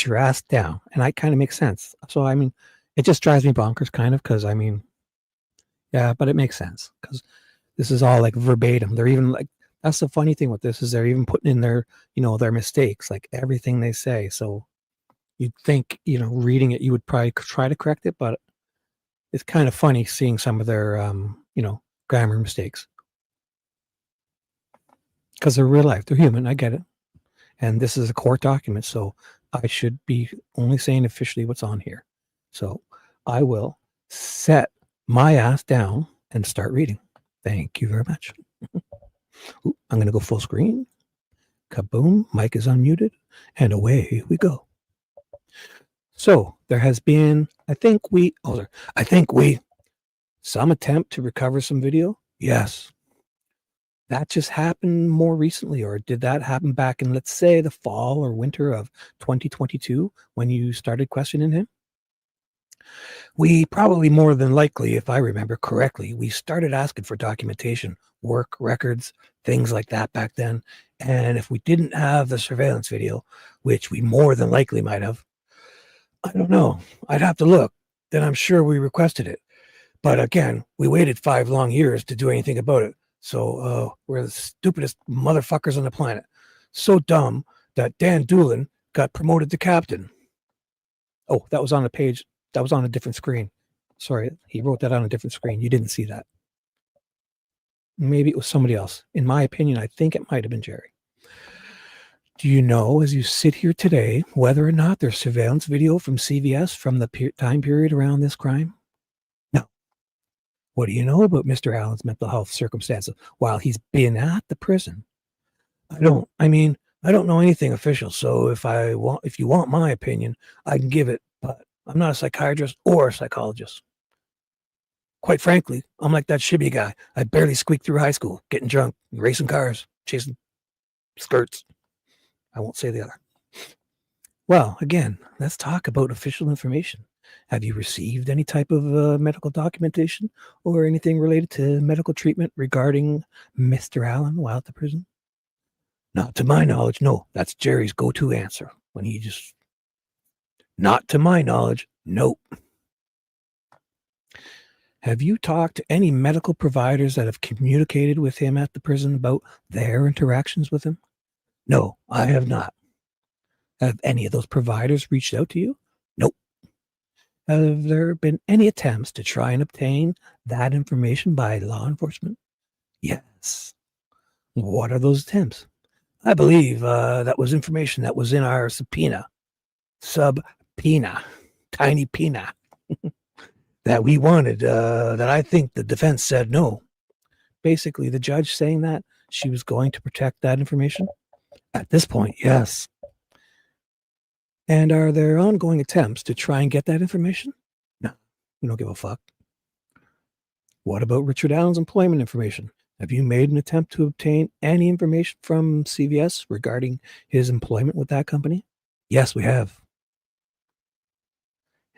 your ass down. And that kind of makes sense. So, I mean, it just drives me bonkers kind of because, I mean, yeah, but it makes sense because this is all like verbatim. They're even like, that's the funny thing with this is they're even putting in their, their mistakes, like everything they say. So you'd think, reading it, you would probably try to correct it, but it's kind of funny seeing some of their, grammar mistakes because they're real life. They're human. I get it. And this is a court document. So I should be only saying officially what's on here. So I will set my ass down and start reading. Thank you very much. Ooh, I'm going to go full screen. Kaboom. Mic is unmuted. And away we go. So there has been, some attempt to recover some video. Yes. That just happened more recently, or did that happen back in, let's say, the fall or winter of 2022 when you started questioning him? We probably more than likely, if I remember correctly, we started asking for documentation, work records, things like that back then. And if we didn't have the surveillance video, which we more than likely might have, I don't know. I'd have to look. Then I'm sure we requested it. But again, we waited 5 long years to do anything about it. So we're the stupidest motherfuckers on the planet. So dumb that Dan Doolin got promoted to captain. Oh, that was on a page. That was on a different screen. Sorry, he wrote that on a different screen. You didn't see that. Maybe it was somebody else. In my opinion, I think it might have been Jerry. Do you know, as you sit here today, whether or not there's surveillance video from CVS from the time period around this crime? No. What do you know about Mr. Allen's mental health circumstances while he's been at the prison? I don't know anything official. So if you want my opinion, I can give it, but I'm not a psychiatrist or a psychologist. Quite frankly, I'm like that Shibby guy. I barely squeaked through high school, getting drunk, racing cars, chasing skirts. I won't say the other. Well, again, let's talk about official information. Have you received any type of medical documentation or anything related to medical treatment regarding Mr. Allen while at the prison? Not to my knowledge. No, that's Jerry's go-to answer when he just, not to my knowledge. Nope. Have you talked to any medical providers that have communicated with him at the prison about their interactions with him? No, I have not. Have any of those providers reached out to you? Nope. Have there been any attempts to try and obtain that information by law enforcement? Yes. What are those attempts? I believe that was information that was in our subpoena, tiny peanut, that we wanted, that I think the defense said no. Basically, the judge saying that she was going to protect that information? At this point, yes. And are there ongoing attempts to try and get that information? No, we don't give a fuck. What about Richard Allen's employment information? Have you made an attempt to obtain any information from CVS regarding his employment with that company? Yes, we have.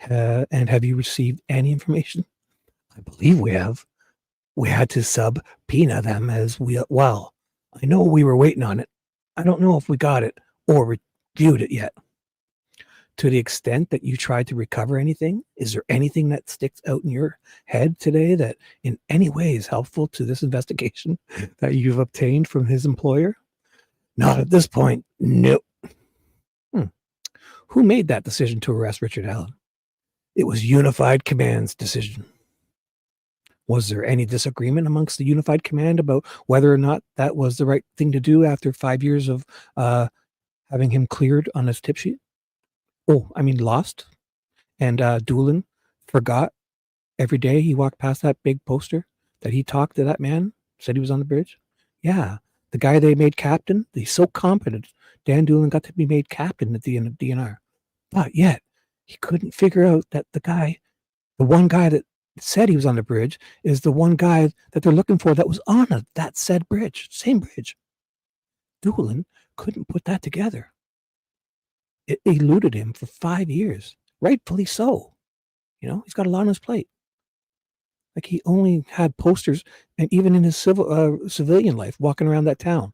And have you received any information? I believe we have. We had to subpoena them as well. I know we were waiting on it. I don't know if we got it or reviewed it yet. To the extent that you tried to recover anything, is there anything that sticks out in your head today that in any way is helpful to this investigation that you've obtained from his employer? Not at this point. Nope. Who made that decision to arrest Richard Allen? It was Unified Command's decision. Was there any disagreement amongst the Unified Command about whether or not that was the right thing to do after 5 years of having him cleared on his tip sheet? Lost. And Doolin forgot every day he walked past that big poster that he talked to that man, said he was on the bridge. Yeah, the guy they made captain, he's so competent. Dan Doolin got to be made captain at the end of DNR. But yet, he couldn't figure out that the one guy that said he was on the bridge is the one guy that they're looking for that was on that said bridge, same bridge. Doolin couldn't put that together. It eluded him for 5 years, rightfully so. He's got a lot on his plate. Like, he only had posters, and even in his civilian life, walking around that town,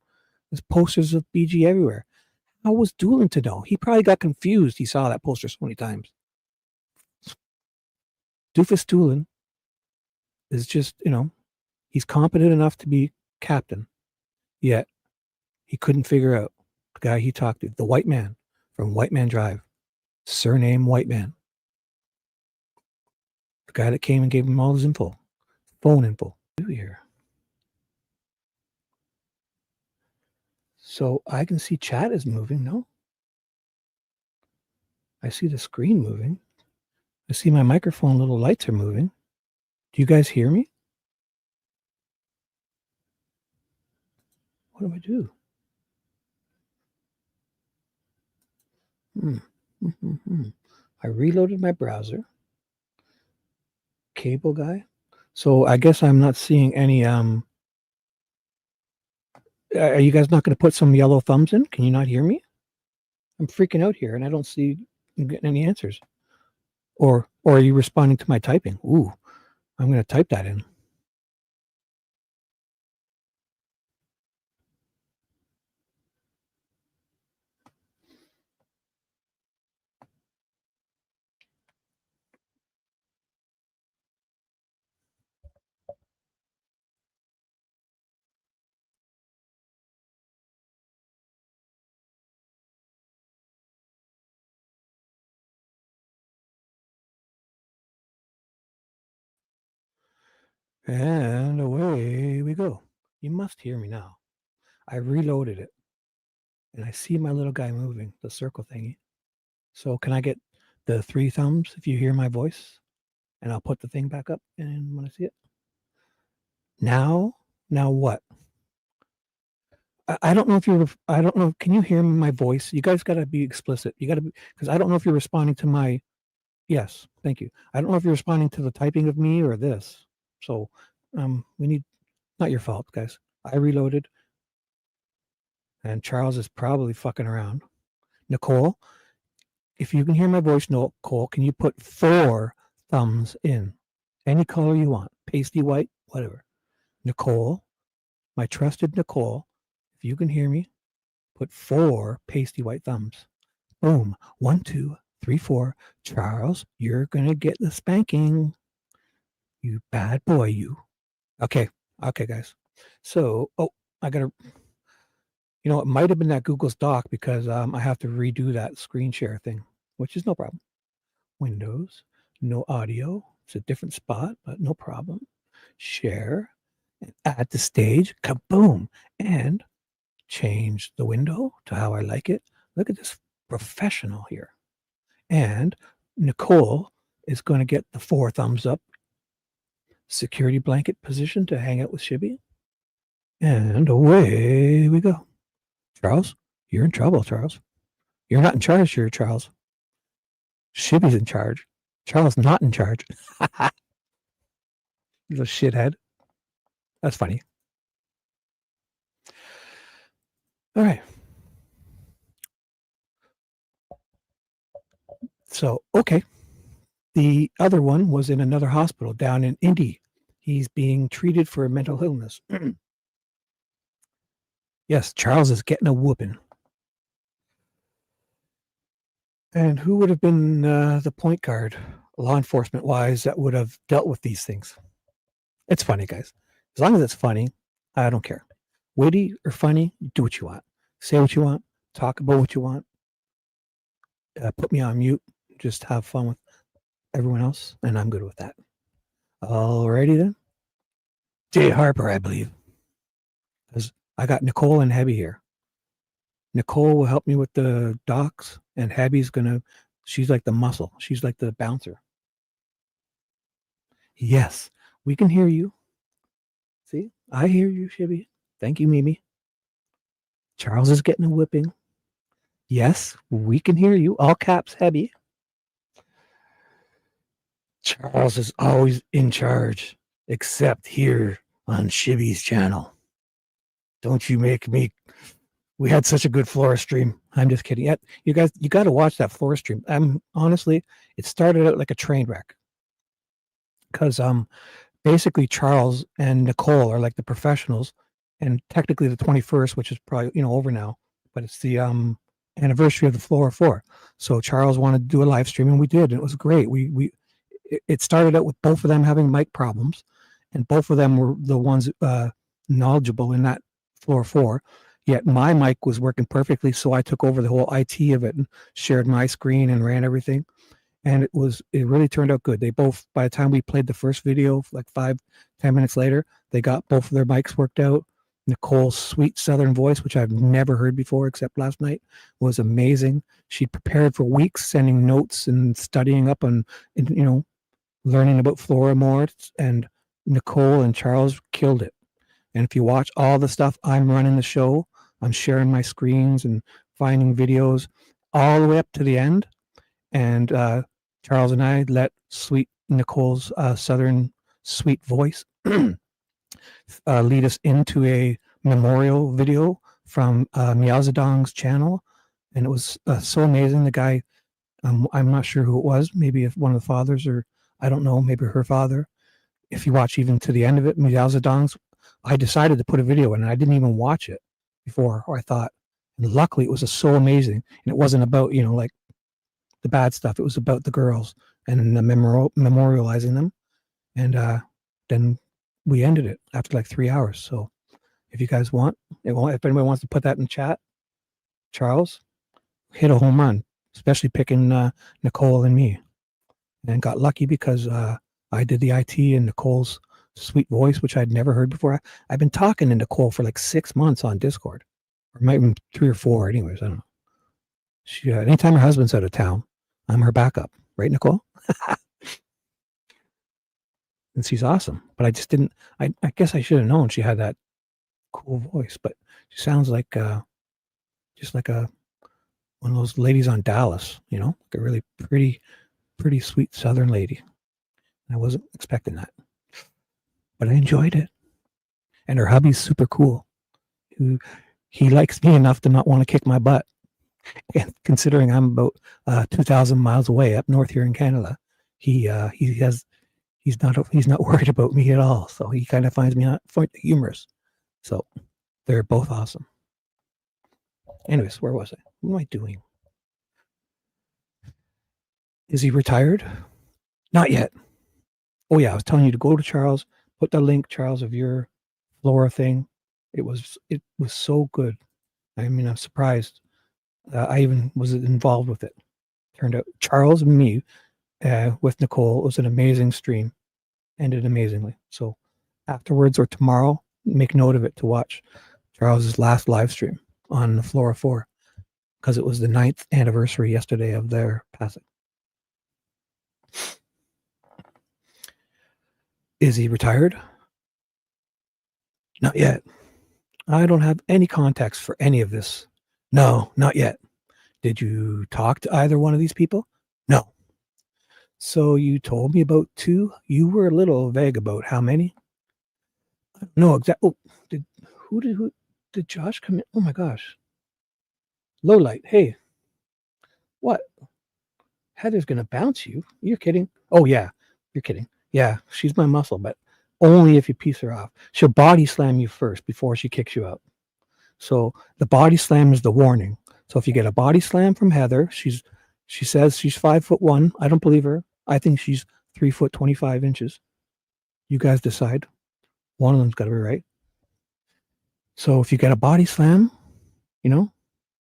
there's posters of BG everywhere. How was Doolin to know? He probably got confused. He saw that poster so many times. Doofus Doolin is just, he's competent enough to be captain, yet he couldn't figure out the guy he talked to, the white man from White Man Drive, surname White Man. The guy that came and gave him all his info, phone info. Here. So I can see chat is moving, no? I see the screen moving. I see my microphone little lights are moving. Do you guys hear me? What do I do? I reloaded my browser. Cable guy. So I guess I'm not seeing any are you guys not going to put some yellow thumbs in? Can you not hear me? I'm freaking out here and I don't see you getting any answers. Or are you responding to my typing? Ooh, I'm going to type that in. And away we go. You must hear me now. I reloaded it. And I see my little guy moving, the circle thingy. So can I get the 3 thumbs if you hear my voice? And I'll put the thing back up and when I see it. Now what? I don't know if you're, I don't know. Can you hear my voice? You guys got to be explicit. You got to be, because I don't know if you're responding to my, yes, thank you. I don't know if you're responding to the typing of me or this. So we need, not your fault, guys. I reloaded. And Charles is probably fucking around. Nicole, if you can hear my voice, Nicole, can you put 4 thumbs in? Any color you want. Pasty white, whatever. Nicole, my trusted Nicole, if you can hear me, put 4 pasty white thumbs. Boom. 1, 2, 3, 4. Charles, you're going to get the spanking. You bad boy, you. Okay, guys. So, I got to, it might have been that Google's Doc because I have to redo that screen share thing, which is no problem. Windows, no audio. It's a different spot, but no problem. Share, and add to stage, kaboom, and change the window to how I like it. Look at this professional here. And Nicole is going to get the 4 thumbs up security blanket position to hang out with Shibby. And away we go. Charles, you're in trouble, Charles. You're not in charge here, Charles. Shibby's in charge. Charles not in charge. He's a shithead. That's funny. All right. So, okay. The other one was in another hospital down in Indy. He's being treated for a mental illness. Yes, Charles is getting a whooping. And who would have been the point guard, law enforcement wise, that would have dealt with these things? It's funny, guys. As long as it's funny, I don't care. Witty or funny, do what you want. Say what you want. Talk about what you want. Put me on mute. Just have fun with everyone else, and I'm good with that. Alrighty then. Jay Harper, I believe. Because I got Nicole and Hebby here. Nicole will help me with the docs, and Hebby's she's like the muscle. She's like the bouncer. Yes, we can hear you. See, I hear you, Shibby. Thank you, Mimi. Charles is getting a whipping. Yes, we can hear you. All caps, Hebby. Charles is always in charge, except here on Shibby's channel. Don't you make me. We had such a good Flora stream. I'm just kidding. Yeah, you guys, you got to watch that Flora stream. Honestly, it started out like a train wreck because basically Charles and Nicole are like the professionals, and technically the 21st, which is probably over now, but it's the anniversary of the Flora 4. So Charles wanted to do a live stream, and we did, and it was great. It started out with both of them having mic problems, and both of them were the ones knowledgeable in that Flora 4. Yet my mic was working perfectly, so I took over the whole IT of it and shared my screen and ran everything. And it really turned out good. They both, by the time we played the first video, like 5-10 minutes later, they got both of their mics worked out. Nicole's sweet Southern voice, which I've never heard before except last night, was amazing. She prepared for weeks, sending notes and studying up on, learning about Flora more. And Nicole and Charles killed it. And if you watch all the stuff, I'm running the show. I'm sharing my screens and finding videos all the way up to the end. And Charles and I let sweet Nicole's Southern sweet voice lead us into a memorial video from Meow Zedong's channel. And it was so amazing. The guy, I'm not sure who it was, maybe if one of the fathers, or I don't know, maybe her father. If you watch even to the end of it, Meow Zedong's, I decided to put a video in, and I didn't even watch it before, or I thought. And luckily, it was so amazing. And it wasn't about, like the bad stuff. It was about the girls and the memorializing them. And then we ended it after like 3 hours. So if you guys want, if anybody wants to put that in chat, Charles hit a home run, especially picking Nicole and me. And got lucky because I did the IT and Nicole's sweet voice, which I'd never heard before. I've been talking to Nicole for like 6 months on Discord, or maybe 3 or 4 anyways. I don't know. She, anytime her husband's out of town, I'm her backup. Right, Nicole? And she's awesome. But I just didn't, I guess I should have known she had that cool voice, but she sounds like just like one of those ladies on Dallas, like a really pretty sweet Southern lady. I wasn't expecting that, but I enjoyed it. And her hubby's super cool. He likes me enough to not want to kick my butt. And considering I'm about 2,000 miles away up north here in Canada, he's not worried about me at all. So he kind of finds me humorous. So they're both awesome. Anyways, where was I? What am I doing? Is he retired? Not yet. Oh yeah, I was telling you to go to Charles, put the link, Charles, of your Flora thing. It was so good. I mean, I'm surprised. I even was involved with it. Turned out Charles and me with Nicole, it was an amazing stream. Ended amazingly. So afterwards or tomorrow, make note of it to watch Charles's last live stream on the Flora 4, because it was the 9th anniversary yesterday of their passing. Is he retired? Not yet. I don't have any context for any of this. No, not yet. Did you talk to either one of these people? No. So you told me about 2. You were a little vague about how many. I don't know exactly. Oh, did Josh come in? Oh my gosh. Lowlight. Hey, what? Heather's gonna bounce you. You're kidding. Oh yeah, you're kidding. Yeah, she's my muscle, but only if you piece her off. She'll body slam you first before she kicks you out. So the body slam is the warning. So if you get a body slam from Heather, she says she's 5'1". I don't believe her. I think she's 3'25". You guys decide. One of them's got to be right. So if you get a body slam,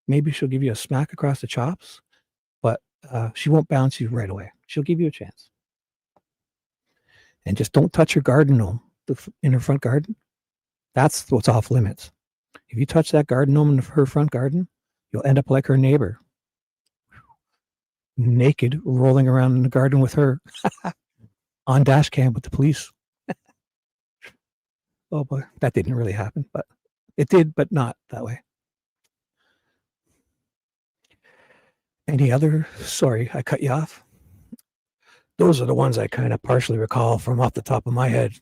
maybe she'll give you a smack across the chops, but she won't bounce you right away. She'll give you a chance. And just don't touch her garden gnome in her front garden. That's what's off limits. If you touch that garden gnome in her front garden, you'll end up like her neighbor, naked, rolling around in the garden with her on dash cam with the police. Oh boy, that didn't really happen, but it did, but not that way. Any other? Sorry, I cut you off. Those are the ones I kind of partially recall from off the top of my head.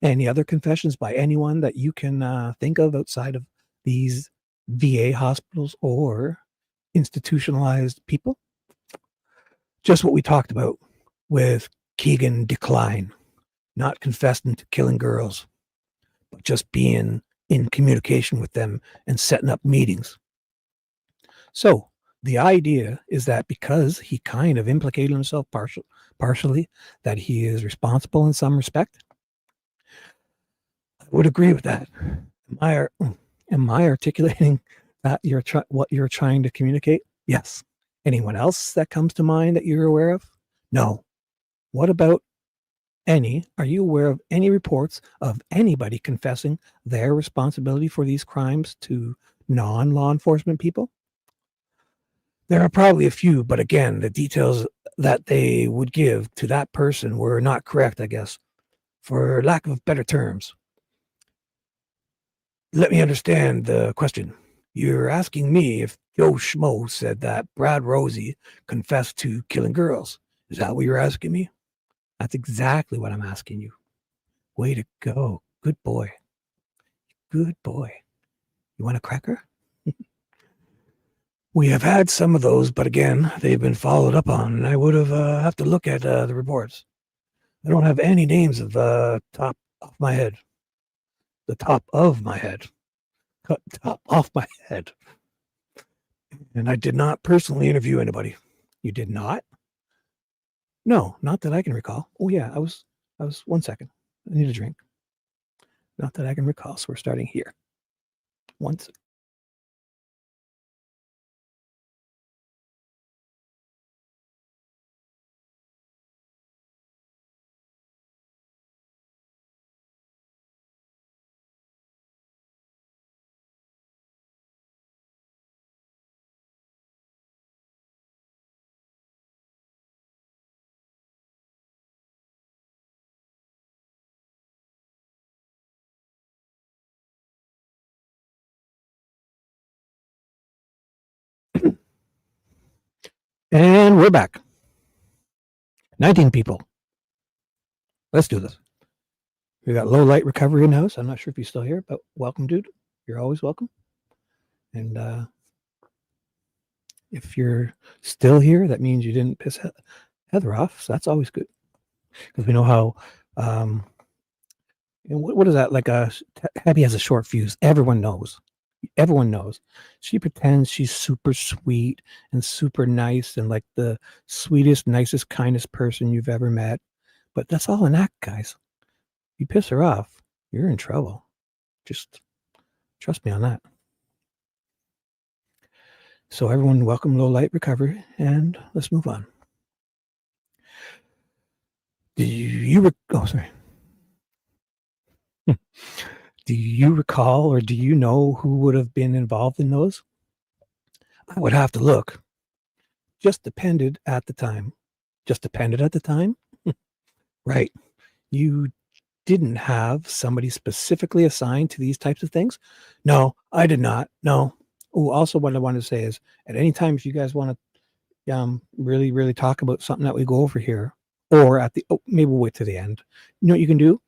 Any other confessions by anyone that you can think of outside of these VA hospitals or institutionalized people? Just what we talked about with Keegan Decline, not confessing to killing girls, but just being in communication with them and setting up meetings. So the idea is that because he kind of implicated himself partially, that he is responsible in some respect. I would agree with that. Am I articulating that what you're trying to communicate? Yes. Anyone else that comes to mind that you're aware of? No. What about are you aware of any reports of anybody confessing their responsibility for these crimes to non-law enforcement people? There are probably a few, but again, the details that they would give to that person were not correct, I guess, for lack of better terms. Let me understand the question. You're asking me if Joe Schmo said that Brad Rosie confessed to killing girls. Is that what you're asking me? That's exactly what I'm asking you. Way to go. Good boy. Good boy. You want a cracker? We have had some of those, but again, they've been followed up on, and I would have to look at the reports. I don't have any names of top off my head. The top of my head. Top off my head. And I did not personally interview anybody. You did not? No, not that I can recall. Oh yeah, I was 1 second. I need a drink. Not that I can recall. So we're starting here. Once. And we're back. 19 people. Let's do this. We got low light recovery in the house. I'm not sure if he's still here, but welcome, dude. You're always welcome. And if you're still here, that means you didn't piss Heather off. So that's always good. Because we know how what is that? Like Abby has a short fuse. Everyone knows. Everyone knows. She pretends she's super sweet and super nice and like the sweetest, nicest, kindest person you've ever met. But that's all an act, guys. You piss her off, you're in trouble. Just trust me on that. So everyone, welcome Low Light Recovery, and let's move on. Sorry. Do you recall or do you know who would have been involved in those? I would have to look. Just depended at the time. Just depended at the time? Right. You didn't have somebody specifically assigned to these types of things? No, I did not. No. Oh, also what I wanted to say is at any time, if you guys want to really, really talk about something that we go over here, or maybe we'll wait to the end. You know what you can do?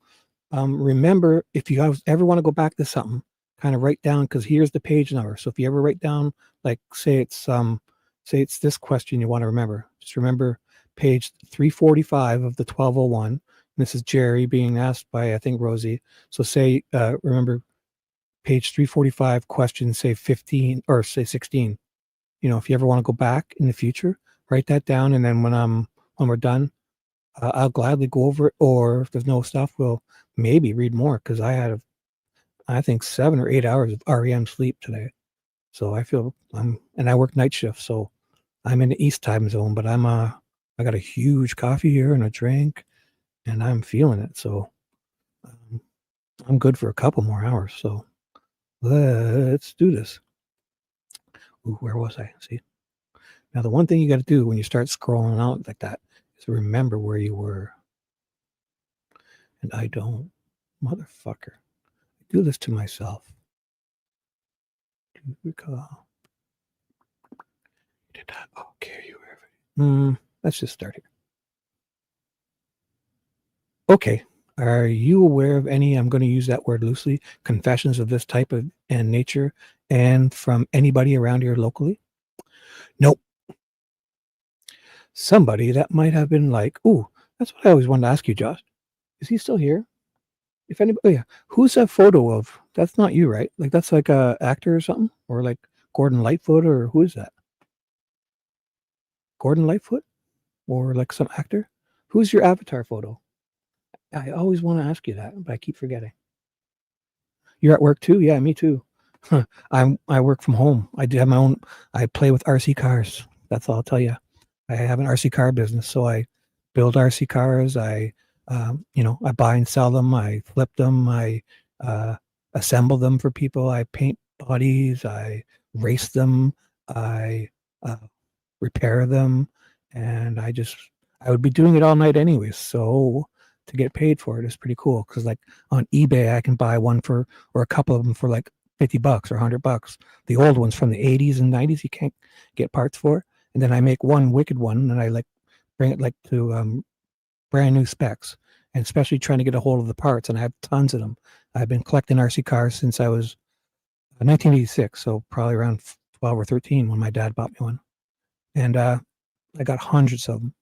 Remember, if you guys ever want to go back to something, kind of write down, because here's the page number. So if you ever write down, like say it's this question you want to remember, just remember page 345 of the 1201. This is Jerry being asked by, I think, Rosie. So say, remember page 345, question, say 15 or say 16. You know, if you ever want to go back in the future, write that down. And then when we're done, I'll gladly go over it. Or if there's no stuff, we'll maybe read more, because I think 7 or 8 hours of REM sleep today. So and I work night shift, so I'm in the East time zone, but I got a huge coffee here and a drink, and I'm feeling it. So I'm good for a couple more hours. So let's do this. Ooh, where was I? See, now the one thing you got to do when you start scrolling out like that is remember where you were. And I don't, motherfucker. I do this to myself. Do you recall? Did I? Okay, you were. Let's just start here. Okay. Are you aware of any, I'm going to use that word loosely, confessions of this type of and nature and from anybody around here locally? Nope. Somebody that might have been like, ooh, that's what I always wanted to ask you, Josh. Is he still here? If anybody, oh yeah, who's that photo of? That's not you, right? Like that's like a actor or something, or like Gordon Lightfoot, or who is that? Gordon Lightfoot, or like some actor? Who's your avatar photo? I always want to ask you that, but I keep forgetting. You're at work too? Yeah, me too. I work from home. I do have my own. I play with RC cars. That's all I'll tell you. I have an RC car business, so I build RC cars. I buy and sell them. I flip them. I uh, assemble them for people. I paint bodies. I race them. I uh, repair them, and I would be doing it all night anyways. So to get paid for it is pretty cool because like on eBay I can buy one for or a couple of them for like $50 or $100. The old ones from the 80s and 90s you can't get parts for, and then I make one wicked one and I like bring it like to brand new specs, and especially trying to get a hold of the parts. And I have tons of them. I've been collecting RC cars since I was 1986, so probably around 12 or 13 when my dad bought me one. And I got hundreds of them,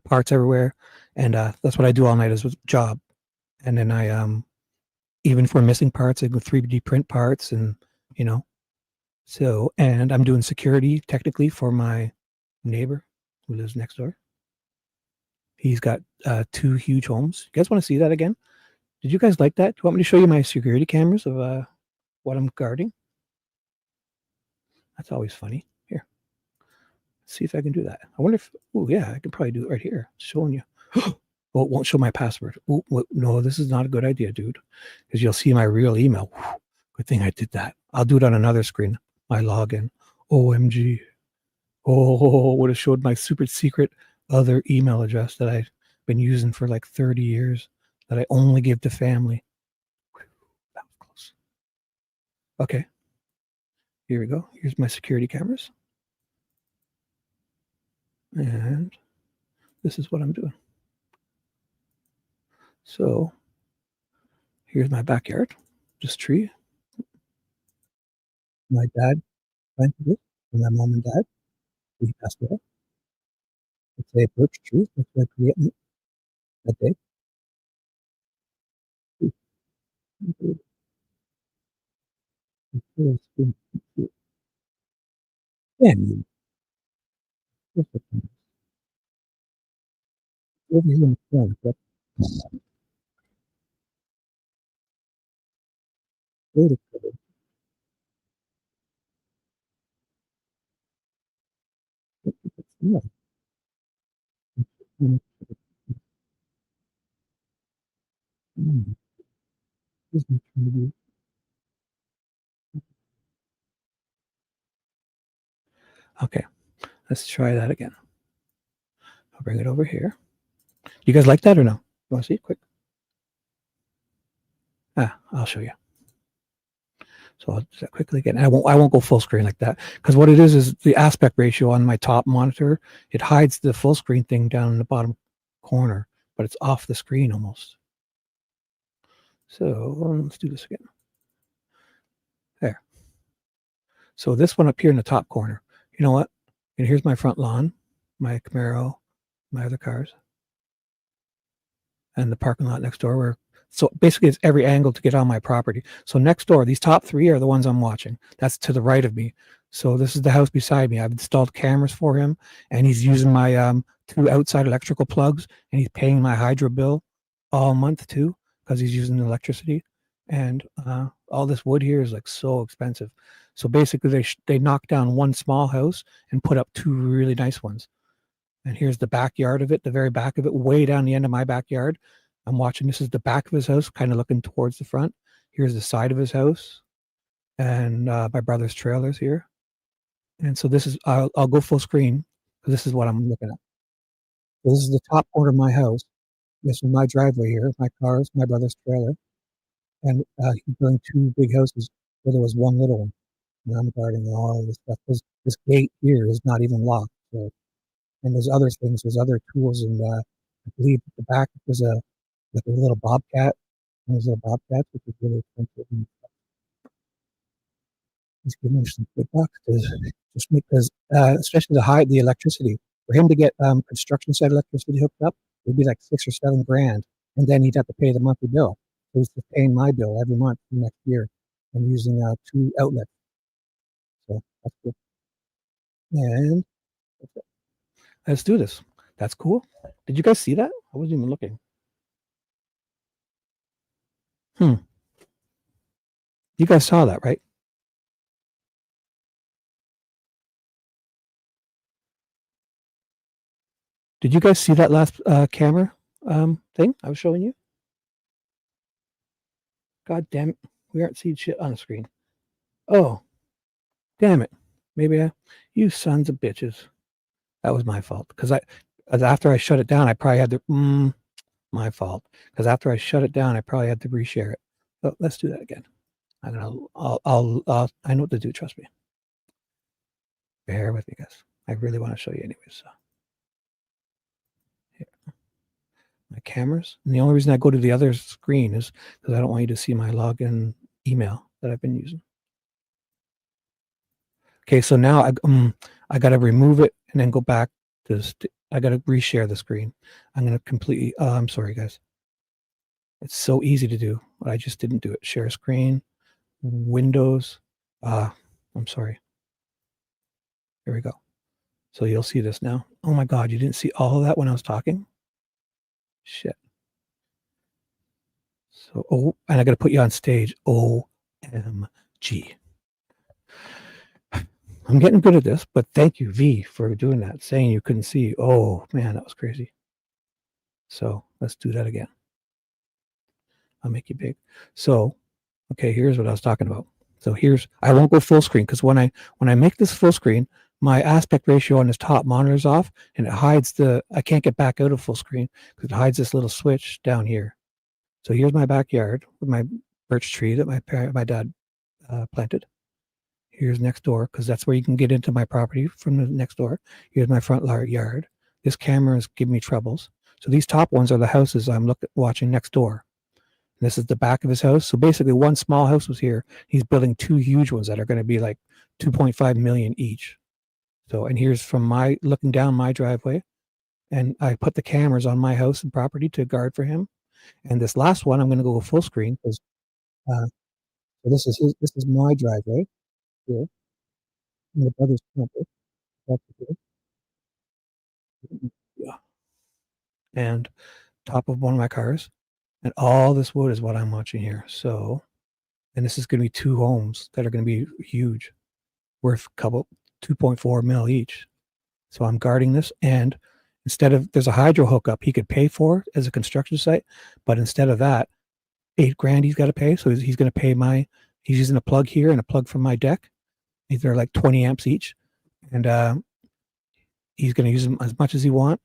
parts everywhere, and that's what I do all night as a job. And then I even for missing parts, I go 3D print parts, and you know, so and I'm doing security technically for my neighbor who lives next door. He's got 2 huge homes. You guys want to see that again? Did you guys like that? Do you want me to show you my security cameras of what I'm guarding? That's always funny. Here, see if I can do that. I wonder if, oh yeah, I can probably do it right here. It's showing you. Well, it won't show my password. Oh, no, this is not a good idea, dude, because you'll see my real email. Good thing I did that. I'll do it on another screen. My login. OMG. Oh, would have showed my super secret other email address that I've been using for like 30 years that I only give to family. That was close. Okay. Here we go. Here's my security cameras. And this is what I'm doing. So here's my backyard, just tree. My dad planted it, and my mom and dad, he passed away. It's a birch tree. That's what I created that day. And over here in the corner, but very good. Yeah. Mm, here's my tree. Okay, let's try that again. I'll bring it over here. You guys like that or no? You want to see? Quick. I'll show you. So I'll do that quickly again. I won't go full screen like that because what it is the aspect ratio on my top monitor. It hides the full screen thing down in the bottom corner, but it's off the screen almost. So let's do this again. There. So this one up here in the top corner. You know what? And here's my front lawn, my Camaro, my other cars, and the parking lot next door where so basically it's every angle to get on my property. So next door, these top 3 are the ones I'm watching. That's to the right of me. So this is the house beside me. I've installed cameras for him, and he's using my 2 outside electrical plugs, and he's paying my hydro bill all month too because he's using electricity. And all this wood here is like so expensive. So basically they knocked down one small house and put up 2 really nice ones. And here's the backyard of it, the very back of it, way down the end of my backyard. I'm watching. This is the back of his house, kind of looking towards the front. Here's the side of his house, and my brother's trailers here. And so this is, I'll go full screen because this is what I'm looking at. So this is the top corner of my house. This is my driveway here, my cars, my brother's trailer, and he's building 2 big houses where there was one little one. And I'm guarding all this stuff. This gate here is not even locked. So, and there's other things, there's other tools and I believe at the back there's a little bobcat. And those little bobcats, which is really expensive. And he's giving me some good bucks just because, especially the electricity. For him to get construction site electricity hooked up, it would be like $6 or $7 grand, and then he'd have to pay the monthly bill. So he's just paying my bill every month for next year, and using 2 outlets. So that's good. And let's do this. That's cool. Did you guys see that? I wasn't even looking. You guys saw that, right? Did you guys see that last camera thing I was showing you? God damn it. We aren't seeing shit on the screen. Oh, damn it. Maybe you sons of bitches. That was my fault. Because after I shut it down, I probably had to, my fault. Because after I shut it down, I probably had to reshare it. But let's do that again. I know what to do. Trust me. Bear with me, guys. I really want to show you anyways. So. Here. My cameras. And the only reason I go to the other screen is because I don't want you to see my login email that I've been using. Okay, so now I got to remove it and then go back to I got to reshare the screen. I'm going to completely, I'm sorry, guys. It's so easy to do, but I just didn't do it. Share screen, Windows. I'm sorry. Here we go. So you'll see this now. Oh my God, you didn't see all of that when I was talking? Shit. So, and I got to put you on stage. OMG. I'm getting good at this, but thank you, V, for doing that, saying you couldn't see. Oh, man, that was crazy. So let's do that again. I'll make you big. So, okay, here's what I was talking about. So I won't go full screen because when I make this full screen, my aspect ratio on this top monitor is off and it hides I can't get back out of full screen because it hides this little switch down here. So here's my backyard with my birch tree that my dad planted. Here's next door because that's where you can get into my property from the next door. Here's my front yard. This camera is giving me troubles. So these top ones are the houses I'm watching next door. And this is the back of his house. So basically one small house was here. He's building 2 huge ones that are going to be like 2.5 million each. So, and here's from looking down my driveway. And I put the cameras on my house and property to guard for him. And this last one, I'm going to go full screen because so this is my driveway here. My brother's campus. Yeah. And top of one of my cars. And all this wood is what I'm watching here. So, and this is going to be 2 homes that are going to be huge, worth a couple, 2.4 mil each. So I'm guarding this. And instead of, there's a hydro hookup he could pay for as a construction site. But instead of that, $8 grand he's got to pay. So he's going to pay he's using a plug here and a plug from my deck. They're like 20 amps each. And he's going to use them as much as he wants.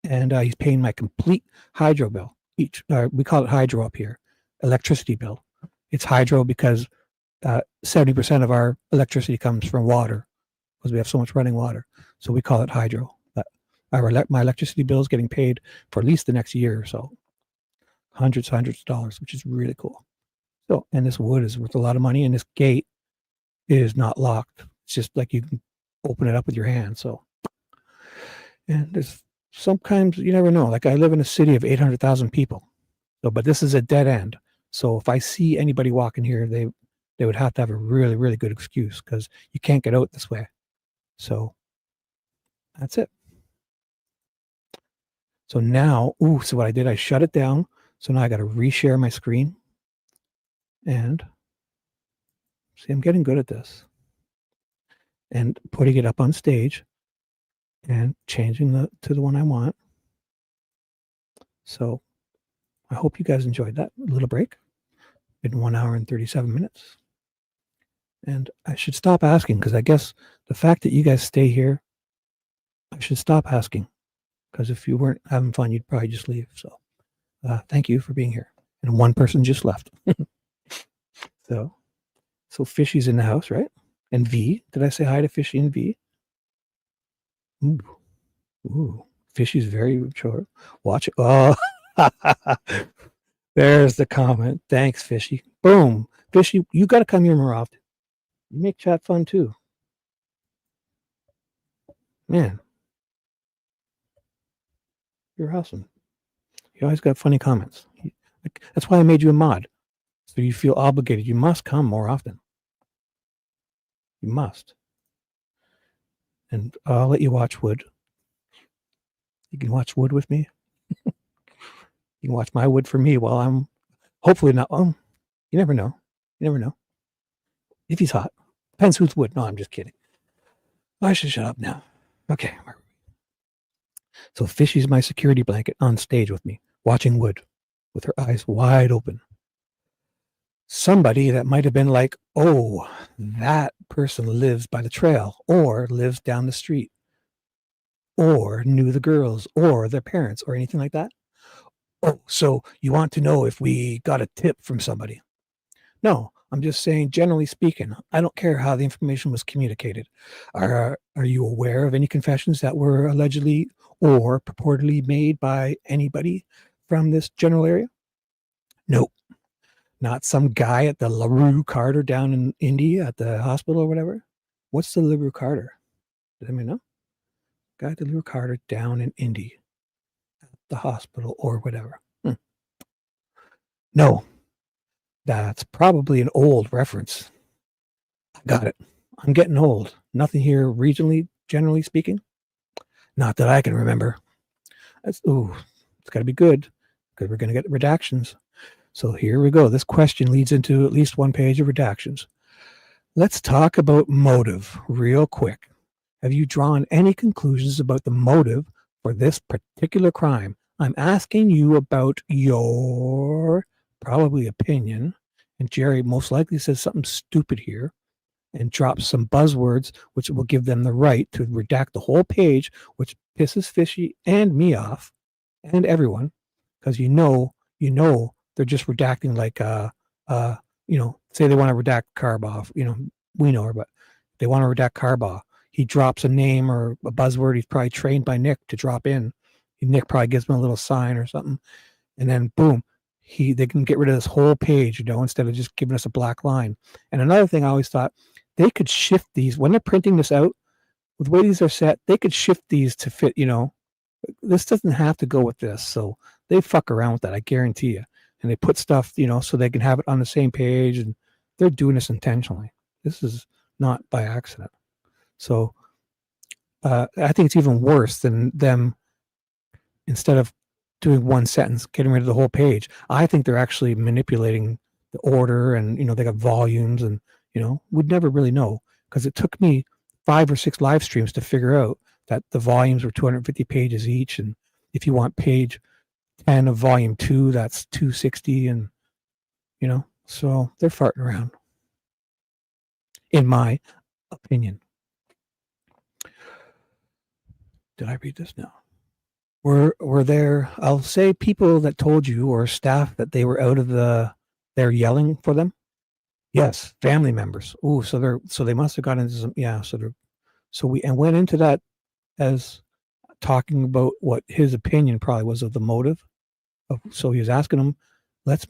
And he's paying my complete hydro bill each. We call it hydro up here, electricity bill. It's hydro because 70% of our electricity comes from water because we have so much running water. So we call it hydro. But my electricity bill is getting paid for at least the next year or so. Hundreds of dollars, which is really cool. So, and this wood is worth a lot of money, and this gate is not locked. It's just like you can open it up with your hand. So, and there's sometimes you never know. Like I live in a city of 800,000 people. So, but this is a dead end. So if I see anybody walking here, they would have to have a really, really good excuse because you can't get out this way. So that's it. So now, so what I did, I shut it down. So now I got to reshare my screen. And see, I'm getting good at this. And putting it up on stage and changing to the one I want. So I hope you guys enjoyed that little break. Been 1 hour and 37 minutes. And I should stop asking because I guess the fact that you guys stay here, I should stop asking because if you weren't having fun, you'd probably just leave. So thank you for being here. And one person just left. So Fishy's in the house, right? And V, did I say hi to Fishy and V? Ooh. Fishy's very mature. Watch it. Oh, there's the comment. Thanks, Fishy. Boom. Fishy, you got to come here more often. You make chat fun too. Man, you're awesome. You always got funny comments. That's why I made you a mod. So you feel obligated. You must come more often. You must. And I'll let you watch Wood. You can watch Wood with me. You can watch my Wood for me while I'm hopefully not. You never know. You never know. If he's hot. Depends who's Wood. No, I'm just kidding. I should shut up now. Okay. So Fishy's my security blanket on stage with me, watching Wood with her eyes wide open. Somebody that might have been like, oh, that person lives by the trail or lives down the street or knew the girls or their parents or anything like that. Oh, so you want to know if we got a tip from somebody? No, I'm just saying, generally speaking, I don't care how the information was communicated. Are you aware of any confessions that were allegedly or purportedly made by anybody from this general area? Nope. Not some guy at the LaRue Carter down in India at the hospital or whatever. What's the LaRue Carter? Does anybody know? Guy at the LaRue Carter down in India at the hospital or whatever. No, that's probably an old reference. I got it. I'm getting old. Nothing here regionally, generally speaking. Not that I can remember. It's got to be good because we're going to get redactions. So here we go. This question leads into at least one page of redactions. Let's talk about motive real quick. Have you drawn any conclusions about the motive for this particular crime? I'm asking you about your probably opinion. And Jerry most likely says something stupid here and drops some buzzwords, which will give them the right to redact the whole page, which pisses Fishy and me off and everyone, because you know they're just redacting like say they want to redact Carbaugh, we know her, but they want to redact Carbaugh. He drops a name or a buzzword he's probably trained by Nick to drop in. Nick probably gives him a little sign or something, and then boom, they can get rid of this whole page, instead of just giving us a black line. And another thing I always thought, they could shift these when they're printing this out with the way these are set. They could shift these to fit. This doesn't have to go with this, so they fuck around with that. I guarantee you. And they put stuff, so they can have it on the same page, and they're doing this intentionally. This is not by accident. So I think it's even worse than them, instead of doing one sentence, getting rid of the whole page. I think they're actually manipulating the order, and they got volumes, and we'd never really know, because it took me 5 or 6 live streams to figure out that the volumes were 250 pages each, and if you want page 10 of volume 2, that's 260, and so they're farting around, in my opinion. Did I read this? No. Were there, I'll say, people that told you or staff that they were out of they're yelling for them? Yes, family members. Oh, so they must have gotten into some, so we went into that as talking about what his opinion probably was of the motive. So he was asking them, let's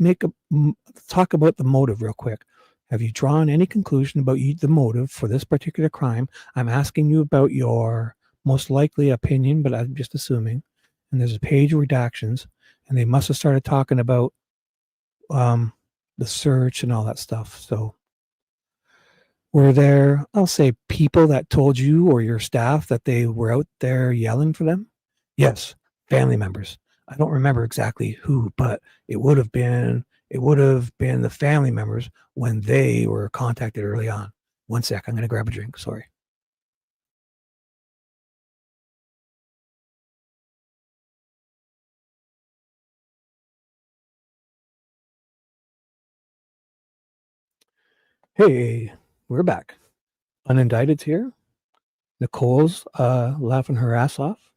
talk about the motive real quick. Have you drawn any conclusion about the motive for this particular crime? I'm asking you about your most likely opinion, but I'm just assuming. And there's a page of redactions, and they must have started talking about the search and all that stuff. So were there, I'll say, people that told you or your staff that they were out there yelling for them? Yes, family members. I don't remember exactly who, but it would have been the family members when they were contacted early on. One sec, I'm going to grab a drink. Sorry. Hey, we're back. Unindicted's here. Nicole's laughing her ass off.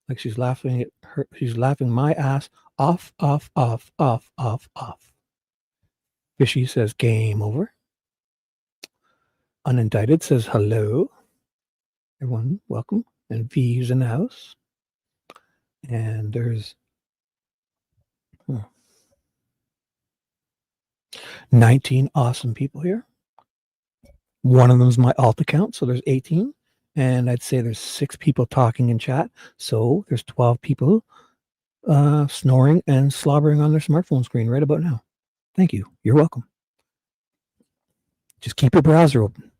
Like she's laughing my ass off. Fishy says game over. Unindicted says hello. Everyone, welcome. And V's in the house. And there's 19 awesome people here. One of them is my alt account, so there's 18. And I'd say there's 6 people talking in chat, so there's 12 people snoring and slobbering on their smartphone screen right about now. Thank you. You're welcome. Just keep your browser open.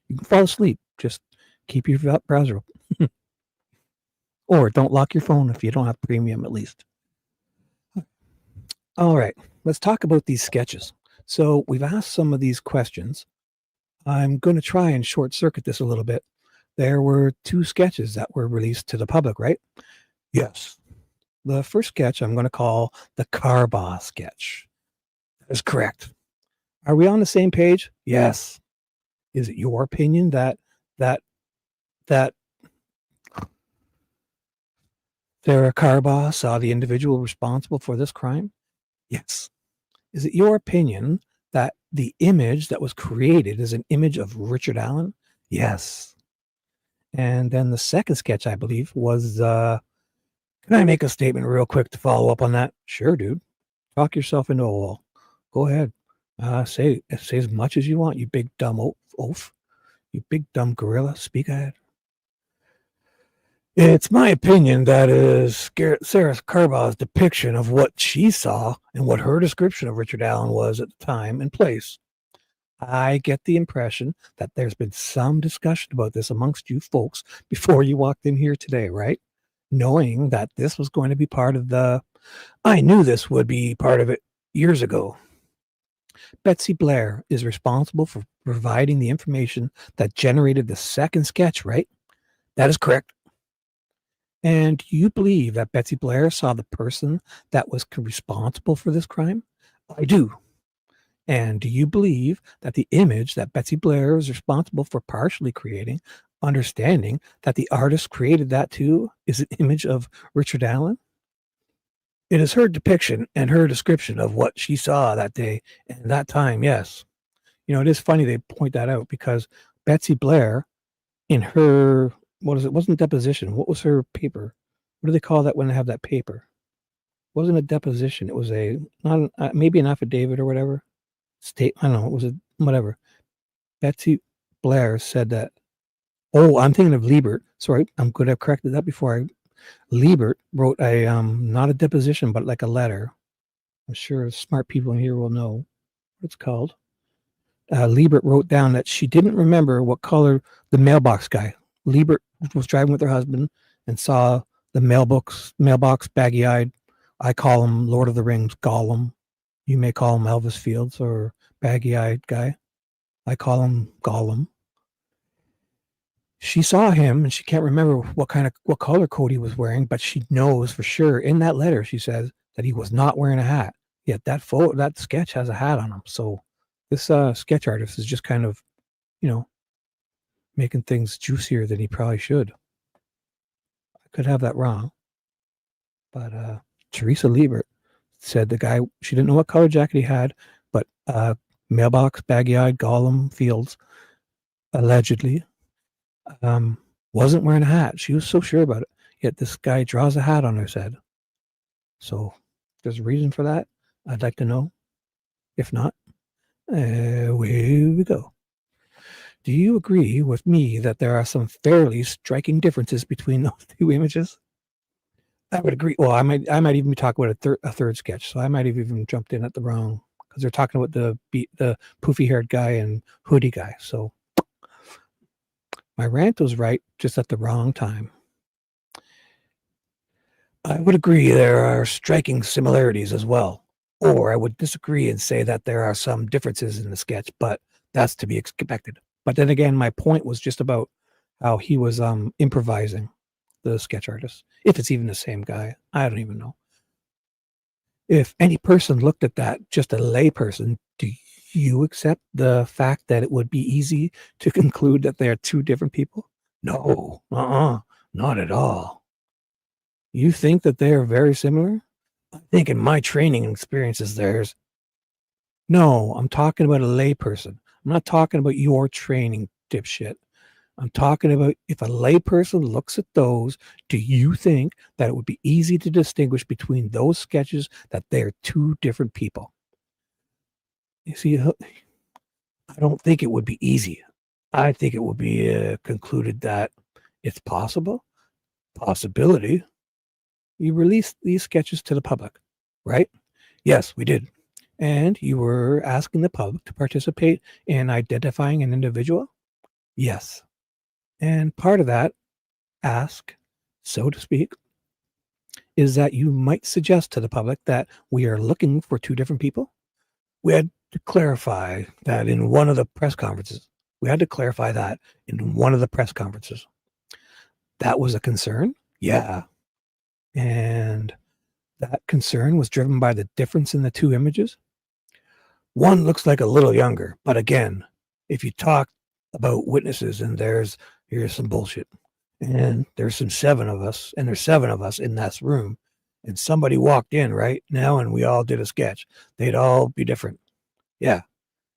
You can fall asleep. Just keep your browser open. Or don't lock your phone if you don't have premium, at least. All right, let's talk about these sketches. So we've asked some of these questions. I'm going to try and short circuit this a little bit. There were 2 sketches that were released to the public, right? Yes. The first sketch I'm going to call the car boss sketch. That is correct. Are we on the same page? Yes. Is it your opinion that Sarah Carbaugh saw the individual responsible for this crime? Yes. Is it your opinion that the image that was created is an image of Richard Allen? Yes. And then the second sketch, I believe, was, can I make a statement real quick to follow up on that? Sure, dude. Talk yourself into a wall. Go ahead. Say as much as you want, you big dumb oaf. You big dumb gorilla. Speak ahead. It's my opinion that is Sarah Carbaugh's depiction of what she saw and what her description of Richard Allen was at the time and place. I get the impression that there's been some discussion about this amongst you folks before you walked in here today, right? Knowing that this was going to be part of I knew this would be part of it years ago. Betsy Blair is responsible for providing the information that generated the second sketch, right? That is correct. And you believe that Betsy Blair saw the person that was responsible for this crime? I do. And do you believe that the image that Betsy Blair is responsible for partially creating, understanding that the artist created that too, is an image of Richard Allen? It is her depiction and her description of what she saw that day and that time, yes. You know, it is funny they point that out because Betsy Blair, in her, what is it? Wasn't deposition. What was her paper? What do they call that when they have that paper? It wasn't a deposition. It was maybe an affidavit or whatever. I don't know. It was whatever. Betsy Blair said that. Oh, I'm thinking of Liebert. Sorry, I'm good. I've corrected that before. Liebert wrote a not a deposition, but like a letter. I'm sure smart people in here will know what it's called. Liebert wrote down that she didn't remember what color the mailbox guy. Liebert was driving with her husband and saw the mailbox baggy-eyed. I call him Lord of the Rings Gollum. You may call him Elvis Fields or baggy-eyed guy. I call him Gollum. She saw him and she can't remember what color coat he was wearing, but she knows for sure in that letter she says that he was not wearing a hat. Yet that sketch has a hat on him. So this sketch artist is just kind of, making things juicier than he probably should. I could have that wrong. But Teresa Liebert said the guy, she didn't know what color jacket he had, but mailbox, baggy-eyed, Gollum Fields, allegedly, wasn't wearing a hat. She was so sure about it. Yet this guy draws a hat on her head. So there's a reason for that. I'd like to know. If not, away we go. Do you agree with me that there are some fairly striking differences between those 2 images? I would agree. Well, I might even be talking about a third sketch, so I might have even jumped in at the wrong, because they're talking about the poofy-haired guy and hoodie guy. So my rant was right, just at the wrong time. I would agree there are striking similarities as well, or I would disagree and say that there are some differences in the sketch, but that's to be expected. But then again, my point was just about how he was improvising, the sketch artist. If it's even the same guy, I don't even know. If any person looked at that, just a lay person, do you accept the fact that it would be easy to conclude that they are 2 different people? No, not at all. You think that they are very similar? I think in my training and experiences, there's. No, I'm talking about a lay person. I'm not talking about your training, dipshit. I'm talking about if a layperson looks at those, do you think that it would be easy to distinguish between those sketches that they're two different people? You see, I don't think it would be easy. I think it would be concluded that it's possible, possibility. You released these sketches to the public, right? Yes, we did. And you were asking the public to participate in identifying an individual? Yes. And part of that ask, so to speak, is that you might suggest to the public that we are looking for two different people. We had to clarify that in one of the press conferences. That was a concern? Yeah. And that concern was driven by the difference in the two images. One looks like a little younger, but again, if you talk about witnesses and here's some bullshit, and there's 7 of us in this room, and somebody walked in right now and we all did a sketch, they'd all be different. Yeah.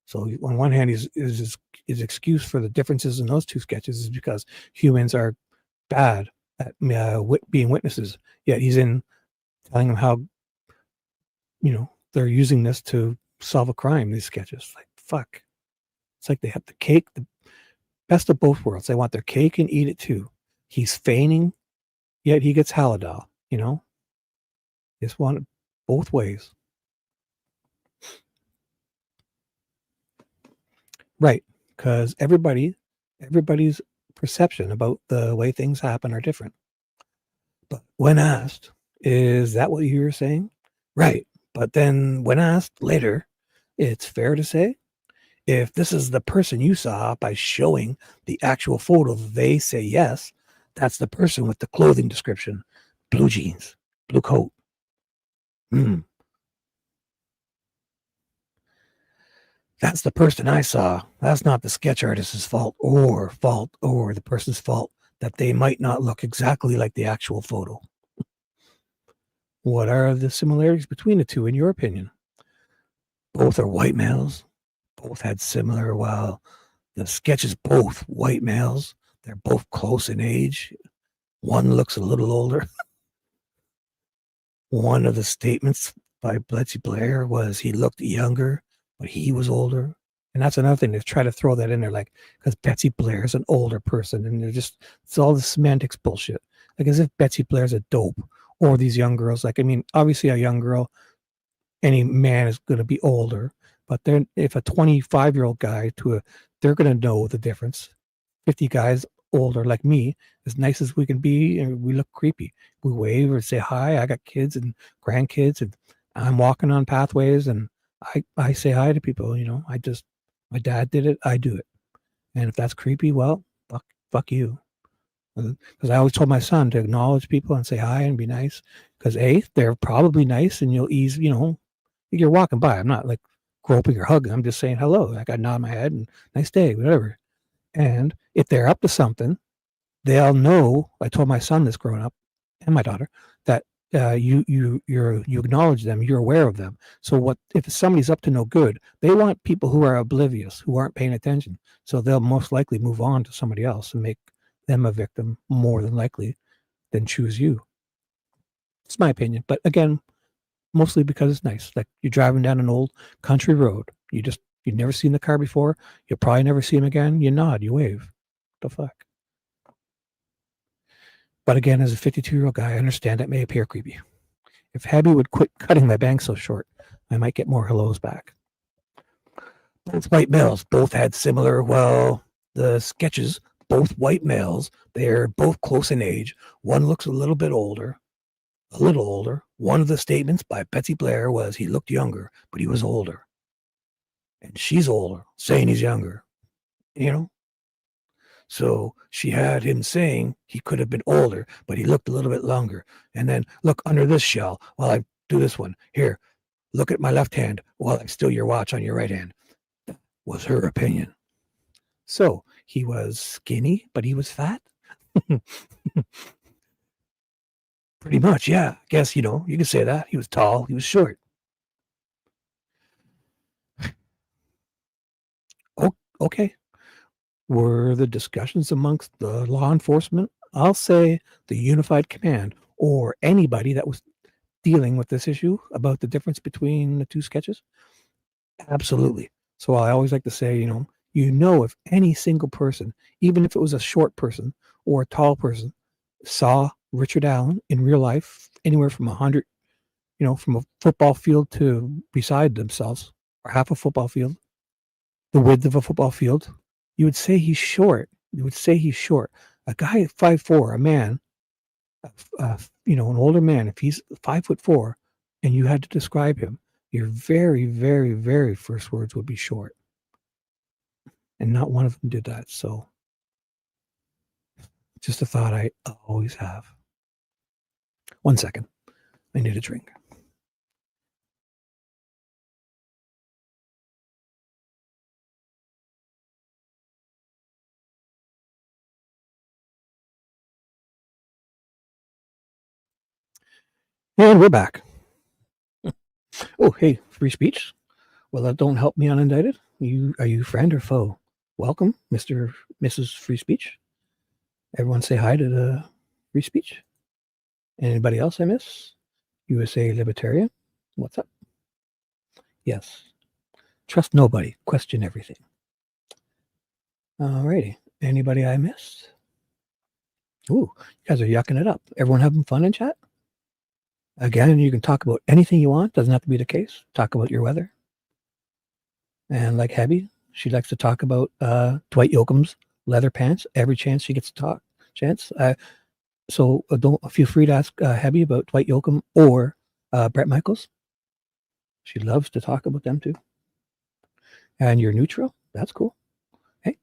So on one hand, his excuse for the differences in those two sketches is because humans are bad at being witnesses. Yet he's in telling them how, they're using this to solve a crime, these sketches. Like, fuck. It's like they have the cake, the best of both worlds. They want their cake and eat it too. He's feigning, yet he gets Halladal, Just want it both ways. Right. Because everybody's perception about the way things happen are different. But when asked, is that what you were saying? Right. But then when asked later, it's fair to say, if this is the person you saw by showing the actual photo, they say yes, that's the person with the clothing description, blue jeans, blue coat. That's the person I saw. That's not the sketch artist's fault or the person's fault that they might not look exactly like the actual photo. What are the similarities between the two, in your opinion? Both are white males. Both had similar, well, the sketches, both white males. They're both close in age. One looks a little older. One of the statements by Betsy Blair was he looked younger, but he was older. And that's another thing, to try to throw that in there, like, because Betsy Blair is an older person, and it's all the semantics bullshit. Like, as if Betsy Blair's a dope, or these young girls. Like, I mean, obviously a young girl, any man is going to be older, but then if a 25-year-old guy they're going to know the difference. 50 guys older like me, as nice as we can be, and we look creepy. We wave or say hi. I got kids and grandkids, and I'm walking on pathways, and I say hi to people. My dad did it. I do it. And if that's creepy, well, fuck you. Because I always told my son to acknowledge people and say hi and be nice. Because they're probably nice, and you'll ease. You're walking by. I'm not like groping or hugging. I'm just saying hello. Like, I nod my head and nice day, whatever. And if they're up to something, they'll know. I told my son this growing up, and my daughter, that you acknowledge them, you're aware of them. So if somebody's up to no good, they want people who are oblivious, who aren't paying attention. So they'll most likely move on to somebody else and make them a victim more than likely than choose you. It's my opinion, but again, mostly because it's nice. Like, you're driving down an old country road, you've never seen the car before, you'll probably never see him again. You nod, you wave. The fuck. But again, as a 52-year-old guy, I understand that may appear creepy. If Abby would quit cutting my bangs so short, I might get more hellos back. Both white males, both had similar, the sketches, both white males, they're both close in age. One looks a little older. One of the statements by Betsy Blair was he looked younger, but he was older. And she's older, saying he's younger. So she had him saying he could have been older, but he looked a little bit longer. And then, look under this shell while I do this one. Here, look at my left hand while I steal your watch on your right hand. That was her opinion. So he was skinny, but he was fat? Pretty much, yeah. I guess, you can say that. He was tall, he was short. Okay. were the discussions amongst the law enforcement, I'll say the unified command, or anybody that was dealing with this issue about the difference between the two sketches? Absolutely. So I always like to say, if any single person, even if it was a short person or a tall person, saw Richard Allen in real life, anywhere from 100, from a football field to beside themselves, or half a football field, the width of a football field, you would say he's short. You would say he's short. A guy at 5'4", a man, an older man, if he's 5'4", and you had to describe him, your very, very, very first words would be short. And not one of them did that. So just a thought I always have. 1 second. I need a drink. And we're back. Oh, hey, free speech. Well, that don't help me on Untitled. Are you friend or foe? Welcome, Mr. Mrs. Free Speech. Everyone say hi to the free speech. Anybody else I miss? USA Libertarian. What's up? Yes. Trust nobody. Question everything. Alrighty. Anybody I missed? Ooh, you guys are yucking it up. Everyone having fun in chat? Again, you can talk about anything you want. Doesn't have to be the case. Talk about your weather. And like Hebby, she likes to talk about Dwight Yoakam's leather pants every chance she gets to talk. So don't feel free to ask Hebby about Dwight Yoakam or Brett Michaels. She loves to talk about them too. And you're neutral. That's cool. Hey,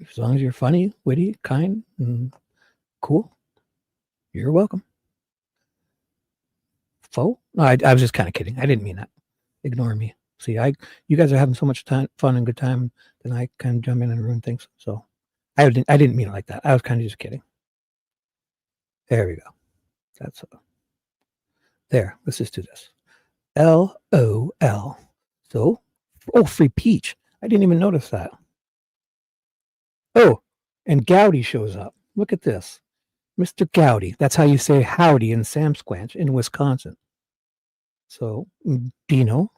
as long as you're funny, witty, kind, and cool, you're welcome. Foe? No, I was just kind of kidding. I didn't mean that. Ignore me. See, you guys are having so much fun and good time, then I kind of jump in and ruin things. So I didn't mean it like that. I was kind of just kidding. There we go. That's there. Let's just do this. LOL. So, free peach. I didn't even notice that. Oh, and Gowdy shows up. Look at this. Mr. Gowdy. That's how you say howdy in Samsquanch in Wisconsin. So, Dino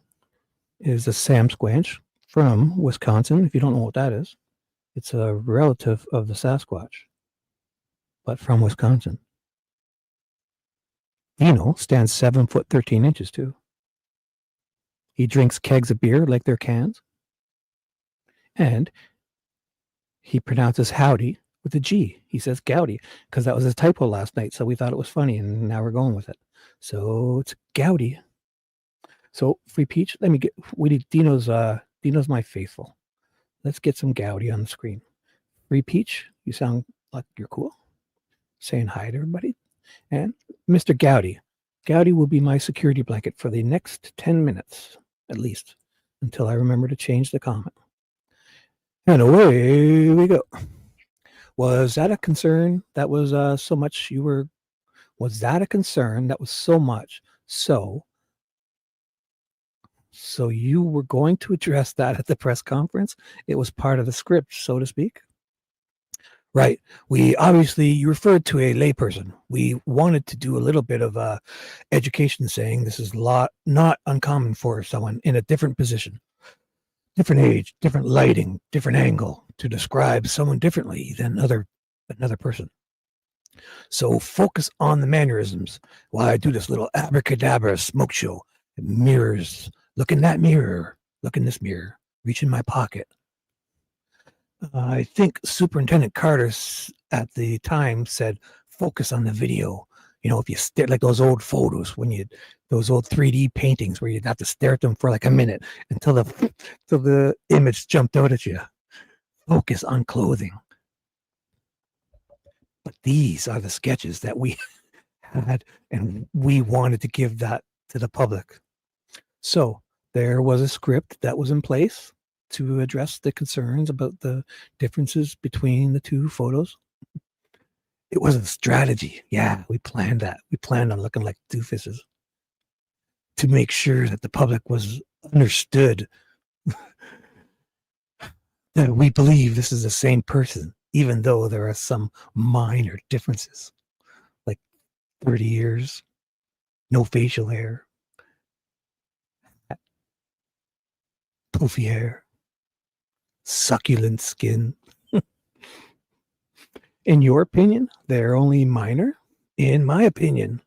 is a Samsquanch from Wisconsin. If you don't know what that is, it's a relative of the Sasquatch, but from Wisconsin. Dino stands 7'13" too. He drinks kegs of beer like they're cans. And he pronounces howdy with a G. He says Gowdy because that was a typo last night. So we thought it was funny and now we're going with it. So it's Gowdy. So free peach. Let me get Dino's my faithful. Let's get some Gowdy on the screen. Free peach. You sound like you're cool. Saying hi to everybody. And Mr. Gowdy. Gowdy will be my security blanket for the next 10 minutes, at least, until I remember to change the comment. And away we go. Was that a concern that was so much was that a concern that was so much so you were going to address that at the press conference? It was part of the script, so to speak? Right. You referred to a layperson. We wanted to do a little bit of education, saying this is not uncommon for someone in a different position, different age, different lighting, different angle to describe someone differently than another person. So focus on the mannerisms while I do this little abracadabra smoke show. Mirrors. Look in that mirror. Look in this mirror. Reach in my pocket. I think Superintendent Carter at the time said, focus on the video. If you stare like those old photos, those old 3D paintings where you'd have to stare at them for like a minute until the image jumped out at you. Focus on clothing. But these are the sketches that we had, and we wanted to give that to the public. So there was a script that was in place to address the concerns about the differences between the two photos. It was a strategy. Yeah, we planned that. We planned on looking like doofuses to make sure that the public was understood that we believe this is the same person, even though there are some minor differences, like 30 years, no facial hair, poofy hair, succulent skin. In your opinion, they're only minor? In my opinion,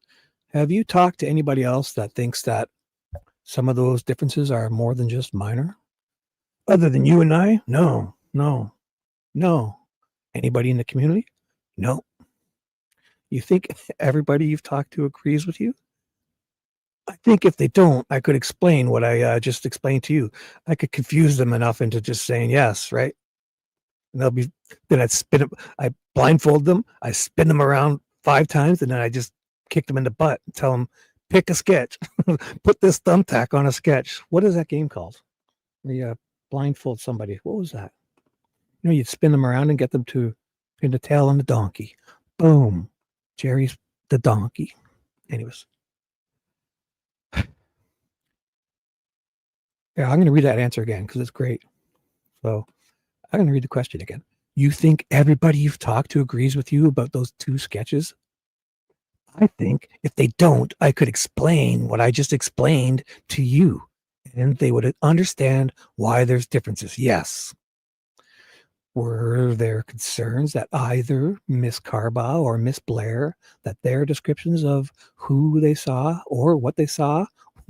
have you talked to anybody else that thinks that some of those differences are more than just minor? Other than you and I? No, no, no. Anybody in the community? No. You think everybody you've talked to agrees with you? I think if they don't, I could explain what I just explained to you. I could confuse them enough into just saying yes, right? And they'll be, then I'd spin them, I blindfold them, I spin them around 5 times, and then I just kick them in the butt and tell them, pick a sketch, put this thumbtack on a sketch. What is that game called? Where you blindfold somebody. What was that? You know, you'd spin them around and get them to pin the tail on the donkey. Boom. Jerry's the donkey. Anyways. Yeah, I'm going to read that answer again because it's great. So I'm going to read the question again. You think everybody you've talked to agrees with you about those 2 sketches? I think if they don't, I could explain what I just explained to you, and they would understand why there's differences. Yes. Were there concerns that either Miss Carbaugh or Miss Blair, that their descriptions of who they saw or what they saw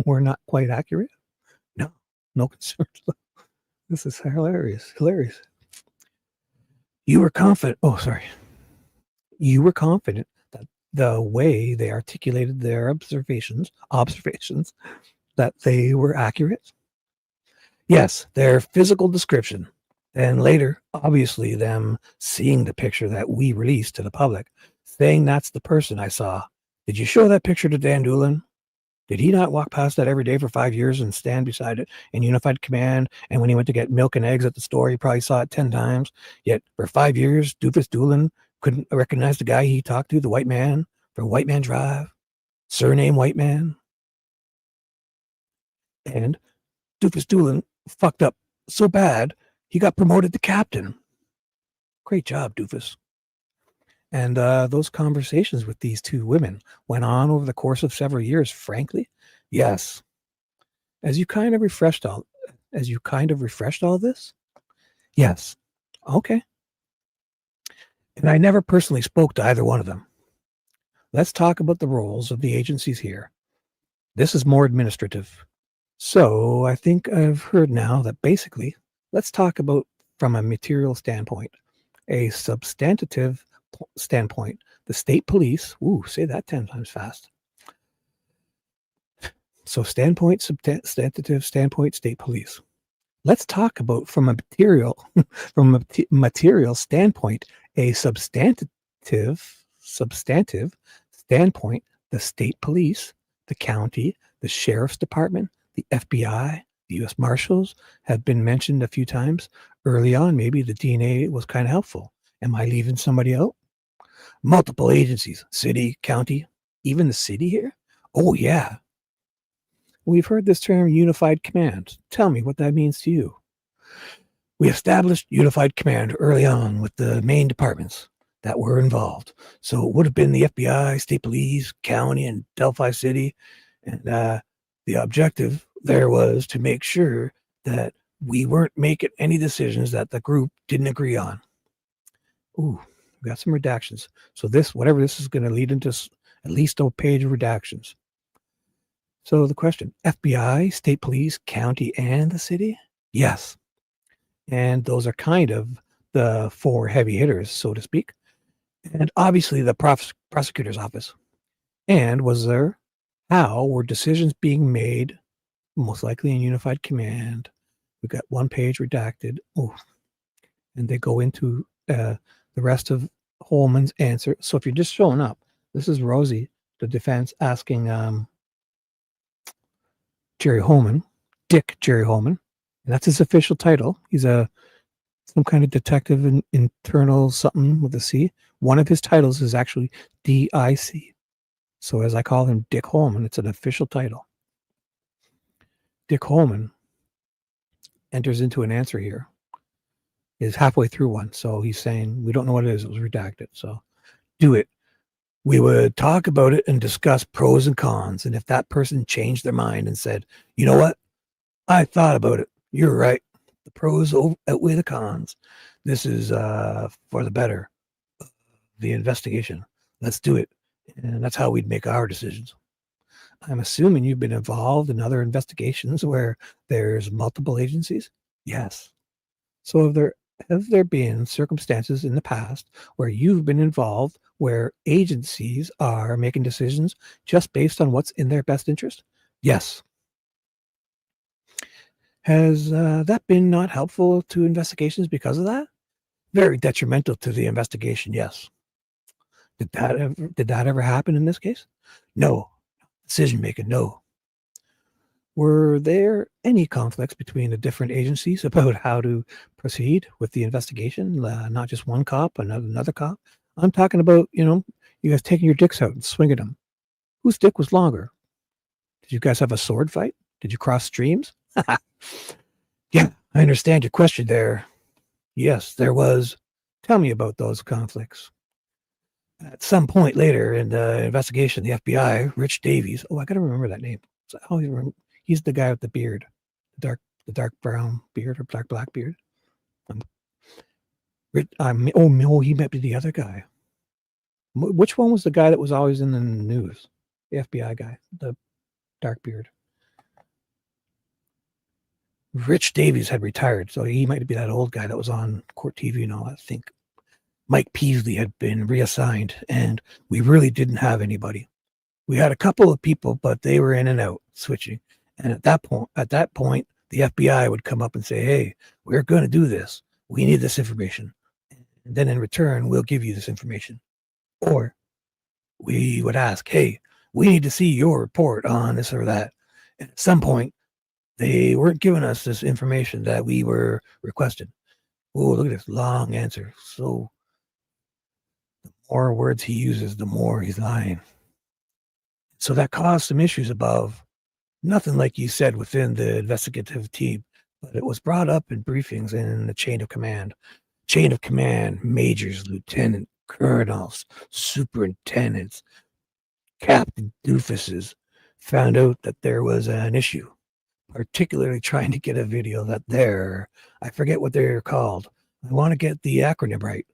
were not quite accurate? No, no concerns. This is hilarious. Hilarious. You were confident. Oh, sorry. You were confident that the way they articulated their observations, that they were accurate. Yes, their physical description. And later, obviously, them seeing the picture that we released to the public, saying that's the person I saw. Did you show that picture to Dan Doolin? Did he not walk past that every day for 5 years and stand beside it in unified command? And when he went to get milk and eggs at the store, he probably saw it 10 times. Yet for 5 years, Doofus Doolin couldn't recognize the guy he talked to, the white man, from White Man Drive, surname White Man. And Doofus Doolin fucked up so bad, he got promoted to captain. Great job, Doofus. And those conversations with these 2 women went on over the course of several years, frankly. Yes. As you kind of refreshed all this? Yes. Okay. And I never personally spoke to either one of them. Let's talk about the roles of the agencies here. This is more administrative. So I think I've heard now that basically, let's talk about from a material standpoint, a substantive standpoint, the state police. Ooh, say that 10 times fast. So standpoint, substantive standpoint, state police. Let's talk about from a material standpoint, a substantive standpoint, the state police, the county, the sheriff's department, the FBI, the U.S. Marshals have been mentioned a few times. Early on, maybe the DNA was kind of helpful. Am I leaving somebody out? Multiple agencies, city, county, even the city here? Oh, yeah. We've heard this term unified command. Tell me what that means to you. We established unified command early on with the main departments that were involved. So it would have been the FBI, state police, county, and Delphi City. And the objective there was to make sure that we weren't making any decisions that the group didn't agree on. Ooh, we got some redactions. So this, whatever this is going to lead into at least a page of redactions. So the question, FBI, state police, county, and the city? Yes. And those are kind of the 4 heavy hitters, so to speak. And obviously the prosecutor's office. And how were decisions being made, most likely in unified command? We've got 1 page redacted. Oh, and they go into the rest of Holeman's answer. So if you're just showing up, this is Rosie, the defense, asking Jerry Holeman, Dick Jerry Holeman, and that's his official title. He's some kind of detective in internal something with a C. One of his titles is actually DIC. So as I call him Dick Holeman, it's an official title. Dick Holeman enters into an answer here. is halfway through one. So he's saying, we don't know what it is. It was redacted. So do it. We would talk about it and discuss pros and cons. And if that person changed their mind and said, you know what? I thought about it. You're right. The pros outweigh the cons. This is for the better. The investigation. Let's do it. And that's how we'd make our decisions. I'm assuming you've been involved in other investigations where there's multiple agencies? Yes. So have there been circumstances in the past where you've been involved where agencies are making decisions just based on what's in their best interest? Yes. Has that been not helpful to investigations because of that? Very detrimental to the investigation, yes. Did that ever happen in this case? No. Decision making, no. Were there any conflicts between the different agencies about how to proceed with the investigation? Not just one cop, another cop. I'm talking about, you guys taking your dicks out and swinging them. Whose dick was longer? Did you guys have a sword fight? Did you cross streams? Yeah, I understand your question there. Yes, there was. Tell me about those conflicts. At some point later in the investigation, the FBI, Rich Davies. Oh, I got to remember that name. He's the guy with the beard, the dark brown beard or dark black beard. He might be the other guy. Which one was the guy that was always in the news? The FBI guy, the dark beard. Rich Davies had retired, so he might be that old guy that was on court TV and all that. I think Mike Peasley had been reassigned, and we really didn't have anybody. We had a couple of people, but they were in and out, switching. And at that point, the FBI would come up and say, "Hey, we're going to do this. We need this information. And then in return, we'll give you this information." Or we would ask, "Hey, we need to see your report on this or that." And at some point, they weren't giving us this information that we were requesting. Oh, look at this long answer. So the more words he uses, the more he's lying. So that caused some issues above. Nothing like you said within the investigative team, but it was brought up in briefings and in the chain of command. Chain of command, majors, lieutenant, colonels, superintendents, captain doofuses found out that there was an issue, particularly trying to get a video that I forget what they're called. I want to get the acronym right.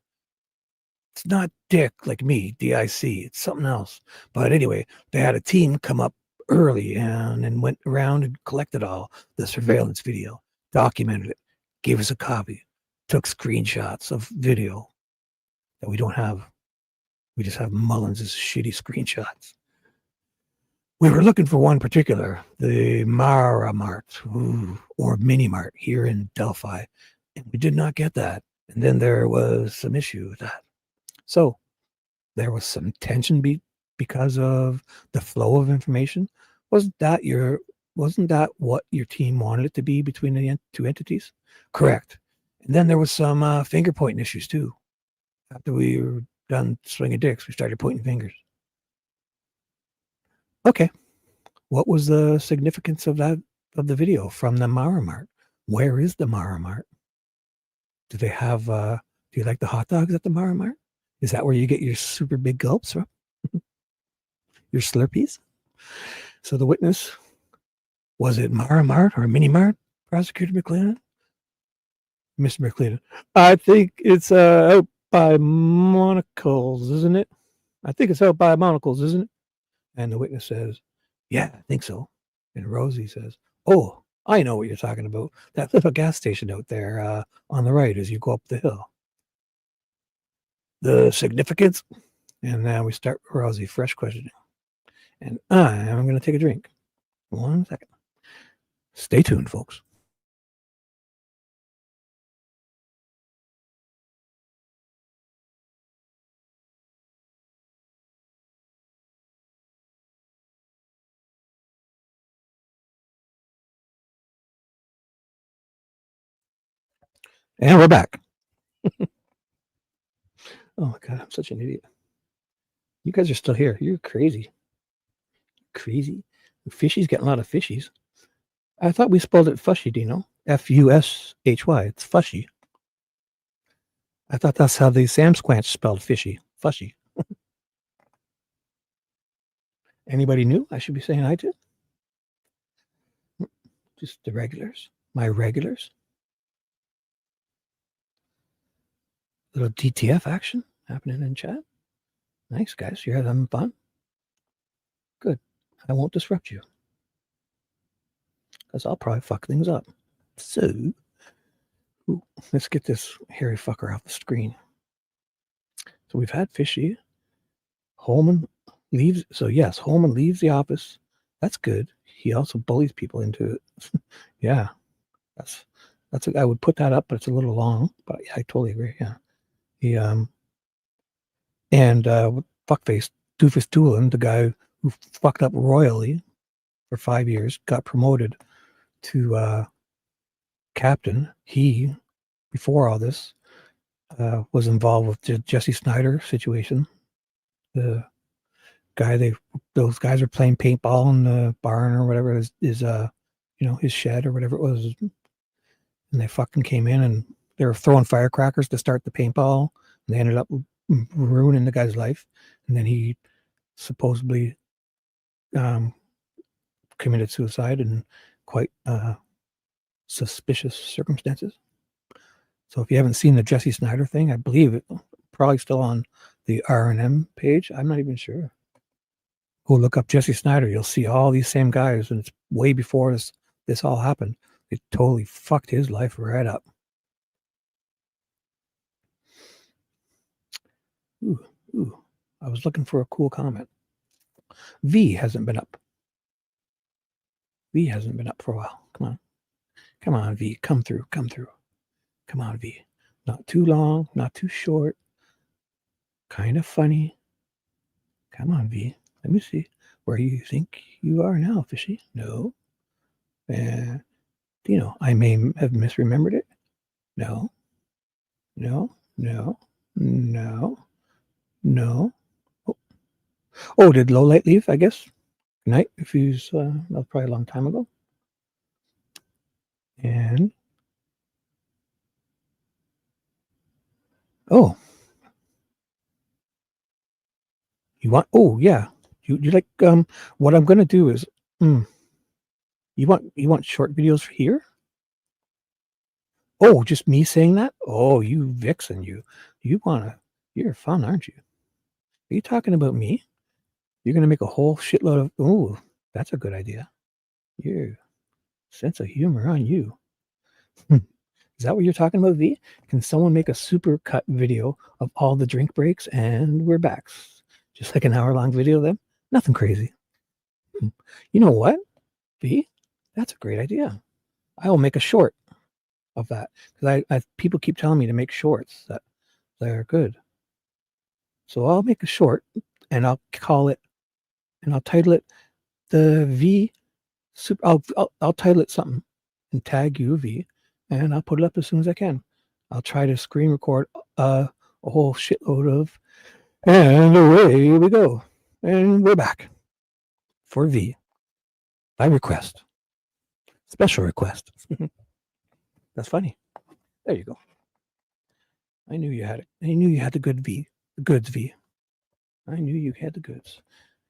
It's not Dick like me, DIC. It's something else. But anyway, they had a team come up early and went around and collected all the surveillance video, documented it, gave us a copy, took screenshots of video that we don't have. We just have Mullins' shitty screenshots. We were looking for one particular, the Mara Mart or Mini Mart here in Delphi, and we did not get that. And then there was some issue with that. So there was some tension because of the flow of information. Wasn't that what your team wanted it to be between the two entities? Correct. And then there was some finger pointing issues too. After we were done swinging dicks, we started pointing fingers. Okay. What was the significance of the video from the Mara Mart? Where is the Mara Mart? Do they have do you like the hot dogs at the Mara Mart? Is that where you get your super big gulps from? Your Slurpees? So the witness, was it Mara Mart or Mini Mart, Prosecutor McLennan? Mr. McLennan, I think it's out by Monocles, isn't it? I think it's out by Monocles, isn't it? And the witness says, yeah, I think so. And Rosie says, oh, I know what you're talking about. That little gas station out there on the right as you go up the hill. The significance? And now we start Rosie, fresh questioning. And I'm going to take a drink. 1 second. Stay tuned, folks. And we're back. Oh my God, I'm such an idiot. You guys are still here. You're crazy. Crazy. Fishy's getting a lot of fishies. I thought we spelled it Fushy, Dino. Fushy. It's Fushy. I thought that's how the Sam Squanch spelled fishy. Fushy. Anybody new I should be saying hi to? Just the regulars. My regulars. Little DTF action happening in chat. Nice, guys. You're having fun? Good. I won't disrupt you. Because I'll probably fuck things up. So, let's get this hairy fucker off the screen. So we've had Fishy. Holeman leaves. So yes, Holeman leaves the office. That's good. He also bullies people into it. Yeah, that's. I would put that up, but it's a little long. But yeah, I totally agree. Yeah, he and fuckface doofus Doolin, the guy who fucked up royally for 5 years, got promoted to captain. He, before all this, was involved with the Jesse Snyder situation. The guy those guys were playing paintball in the barn or whatever is his shed or whatever it was, and they fucking came in and they were throwing firecrackers to start the paintball, and they ended up ruining the guy's life, and then he supposedly committed suicide in quite suspicious circumstances. So if you haven't seen the Jesse Snyder thing, I believe it probably still on the R&M page. I'm not even sure. Go look up Jesse Snyder. You'll see all these same guys, and it's way before this all happened. It totally fucked his life right up. Ooh. I was looking for a cool comment. V hasn't been up. V hasn't been up for a while. Come on, V. Come through. Come on, V. Not too long, not too short. Kind of funny. Come on, V. Let me see where you think you are now, Fishy. No. I may have misremembered it. No. Oh, did Lowlight leave, I guess? Good night, if he's, that was probably a long time ago. And, oh. You want, oh, yeah. You like, what I'm going to do is, you want short videos here? Oh, just me saying that? Oh, you vixen, you're fun, aren't you? Are you talking about me? You're going to make a whole shitload of, oh, that's a good idea. Your sense of humor on you. Is that what you're talking about, V? Can someone make a super cut video of all the drink breaks? And we're back. Just like an hour-long video of them? Nothing crazy. You know what, V? That's a great idea. I will make a short of that. Because people keep telling me to make shorts that are good. So I'll make a short, and I'll title it the V. I'll title it something and tag you, V, and I'll put it up as soon as I can. I'll try to screen record a whole shitload of, and away we go. And we're back for V. By request. Special request. That's funny. There you go. I knew you had it. I knew you had the good V. The goods, V. I knew you had the goods.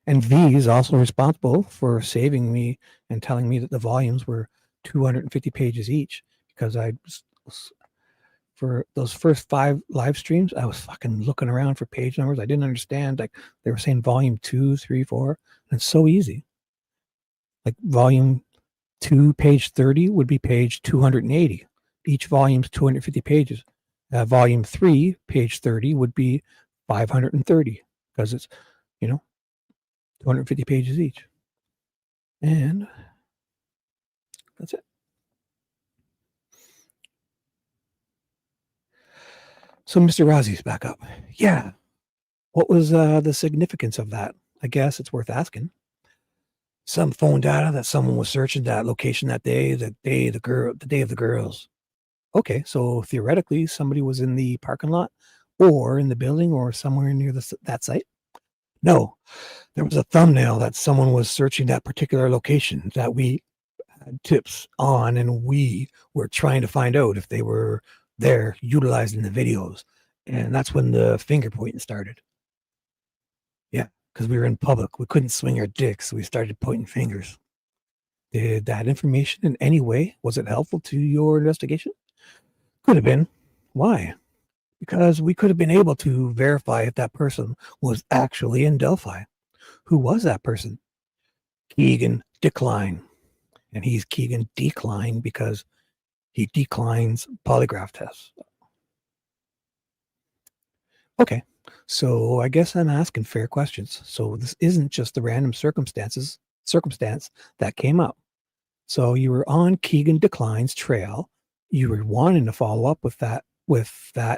And V is also responsible for saving me and telling me that the volumes were 250 pages each, because for those first 5 live streams, I was fucking looking around for page numbers. I didn't understand. Like, they were saying volume 2, 3, 4. And it's so easy. Like, volume 2, page 30 would be page 280. Each volume's 250 pages. Volume 3, page 30 would be 530, because it's, 250 pages each. And that's it. So Mr. Razi's back up. Yeah. What was the significance of that? I guess it's worth asking. Some phone data that someone was searching that location that day, the day of the girls. Okay, so theoretically, somebody was in the parking lot or in the building or somewhere near that site. No, there was a thumbnail that someone was searching that particular location that we had tips on, and we were trying to find out if they were there utilizing the videos. And that's when the finger pointing started. Yeah, because we were in public. We couldn't swing our dicks, so we started pointing fingers. Did that information in any way, was it helpful to your investigation? Could have been. Why? Because we could have been able to verify if that person was actually in Delphi. Who was that person? Keegan Decline. And he's Keegan Decline because he declines polygraph tests. Okay, so I guess I'm asking fair questions. So this isn't just the random circumstance that came up. So you were on Keegan Decline's trail. You were wanting to follow up with that,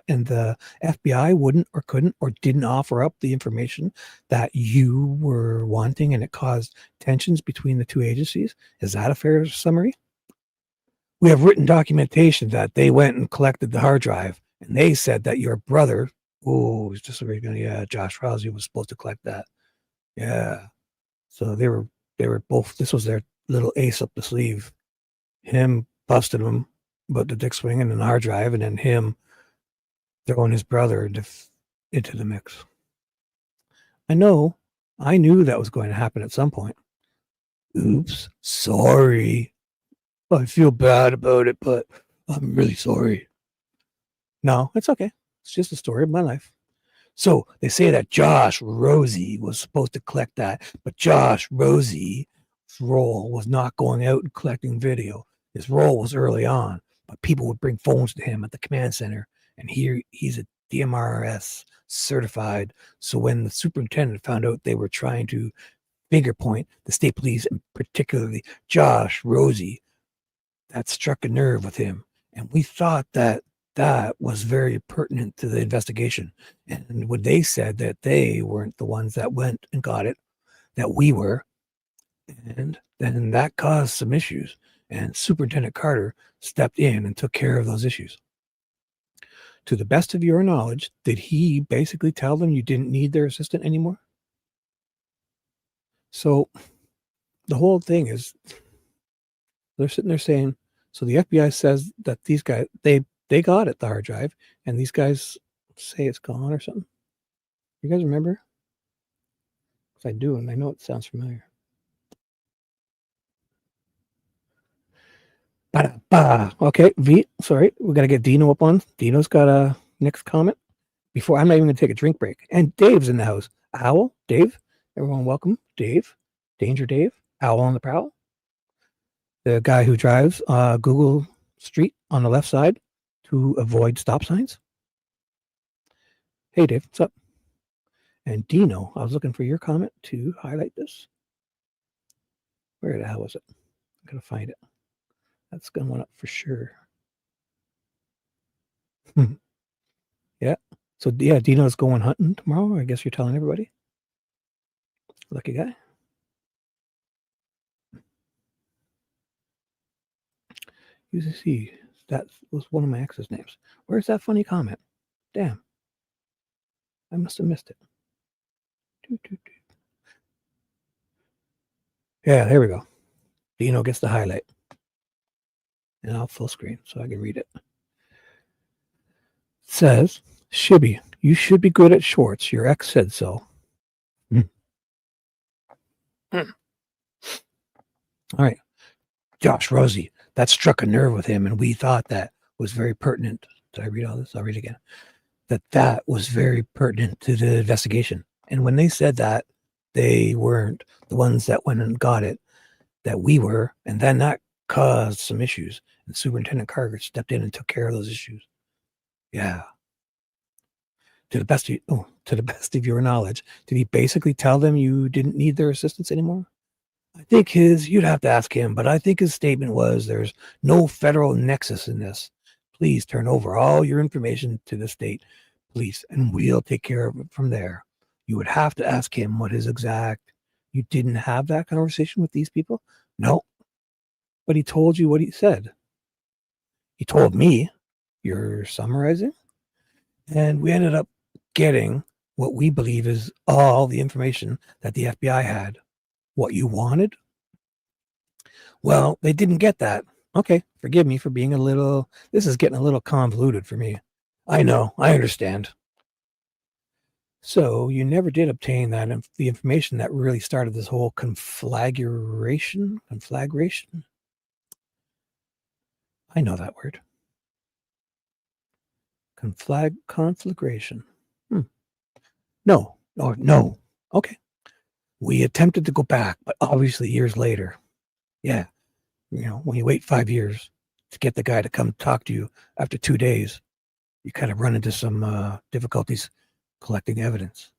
and the FBI wouldn't or couldn't or didn't offer up the information that you were wanting, and it caused tensions between the two agencies. Is that a fair summary? We have written documentation that they went and collected the hard drive, and they said that your brother, Josh Rousey was supposed to collect that. Yeah. So they were both, this was their little ace up the sleeve. Him busted him, but the dick swinging and the hard drive, and then him throwing his brother into the mix. I knew that was going to happen at some point. Oops, sorry. I feel bad about it, but I'm really sorry. No, it's okay. It's just a story of my life. So they say that Josh Rosie was supposed to collect that, but Josh Rosie's role was not going out and collecting video. His role was early on, but people would bring phones to him at the command center, and he's a DMRS certified. So when the superintendent found out they were trying to finger point the state police, and particularly Josh Rosie, that struck a nerve with him. And we thought that was very pertinent to the investigation. And when they said that they weren't the ones that went and got it, that we were, and then that caused some issues. And Superintendent Carter stepped in and took care of those issues. To the best of your knowledge, did he basically tell them you didn't need their assistant anymore? So the whole thing is, they're sitting there saying, so the FBI says that these guys, they got it, the hard drive, and these guys say it's gone or something. You guys remember? Because I do, and I know it sounds familiar. Okay, V, sorry, we got to get Dino up on. Dino's got a next comment. Before, I'm not even going to take a drink break. And Dave's in the house. Owl, Dave, everyone welcome. Dave, Danger Dave, Owl on the prowl. The guy who drives Google Street on the left side to avoid stop signs. Hey, Dave, what's up? And Dino, I was looking for your comment to highlight this. Where the hell was it? I'm going to find it. That's going up for sure. Yeah. So, yeah, Dino's going hunting tomorrow. I guess you're telling everybody. Lucky guy. UCC. That was one of my ex's names. Where's that funny comment? Damn. I must have missed it. Yeah, there we go. Dino gets the highlight. And I'll full screen so I can read it. It says, Shibby, you should be good at shorts. Your ex said so. All right. Josh Rosie, that struck a nerve with him, and we thought that was very pertinent. Did I read all this? I'll read it again. That was very pertinent to the investigation. And when they said that they weren't the ones that went and got it, that we were, and then that caused some issues. And Superintendent Carter stepped in and took care of those issues. Yeah. To the best of your knowledge, did he basically tell them you didn't need their assistance anymore? I think you'd have to ask him, but I think his statement was there's no federal nexus in this. Please turn over all your information to the state police and we'll take care of it from there. You would have to ask him what his exact, you didn't have that conversation with these people? No. But he told you what he said. He told me, you're summarizing? And we ended up getting what we believe is all the information that the FBI had. What you wanted? Well, they didn't get that. Okay, forgive me for being this is getting a little convoluted for me. I know. I understand. So you never did obtain the information that really started this whole conflagration? Conflagration? I know that word. Conflagration. No. Oh, no. Okay. We attempted to go back, but obviously years later. Yeah. When you wait 5 years to get the guy to come talk to you after 2 days, you kind of run into some difficulties collecting evidence,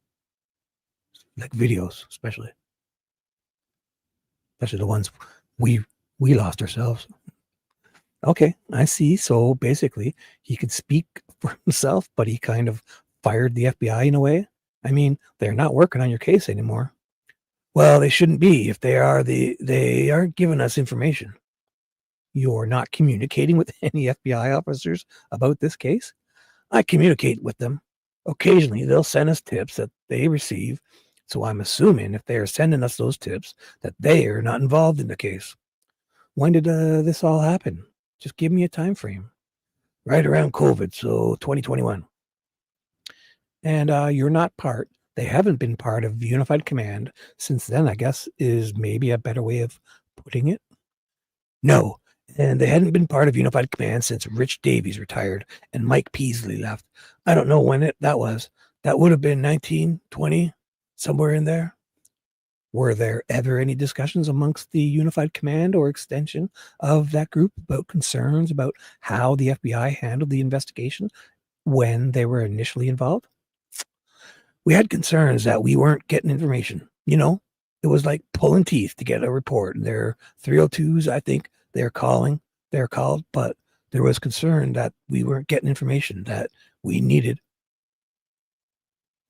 like videos, especially the ones we lost ourselves. Okay, I see. So basically, he could speak for himself, but he kind of fired the FBI in a way. I mean, they're not working on your case anymore. Well, they shouldn't be. If they aren't giving us information. You're not communicating with any FBI officers about this case? I communicate with them. Occasionally, they'll send us tips that they receive. So I'm assuming if they are sending us those tips, that they are not involved in the case. When did this all happen? Just give me a time frame. Right around COVID, so 2021. And you're not part. They haven't been part of Unified Command since then, I guess, is maybe a better way of putting it. No, and they hadn't been part of Unified Command since Rich Davies retired and Mike Peasley left. I don't know when that was. That would have been 1920, somewhere in there. Were there ever any discussions amongst the Unified Command or extension of that group about concerns about how the FBI handled the investigation when they were initially involved? We had concerns that we weren't getting information. It was like pulling teeth to get a report. They're 302s, I think they're called, but there was concern that we weren't getting information that we needed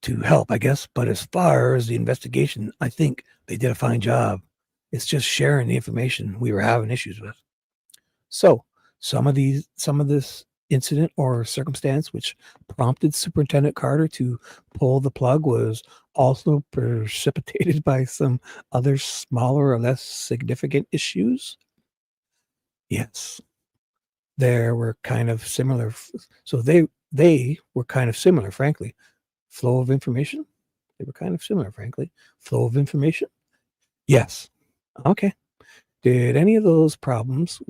to help, I guess. But as far as the investigation, I think they did a fine job. It's just sharing the information we were having issues with. So some of this incident or circumstance which prompted Superintendent Carter to pull the plug was also precipitated by some other smaller or less significant issues. Yes, there were kind of similar. So they were kind of similar, frankly. Flow of information. They were kind of similar, frankly. Flow of information. Yes. Okay. Were any of those problems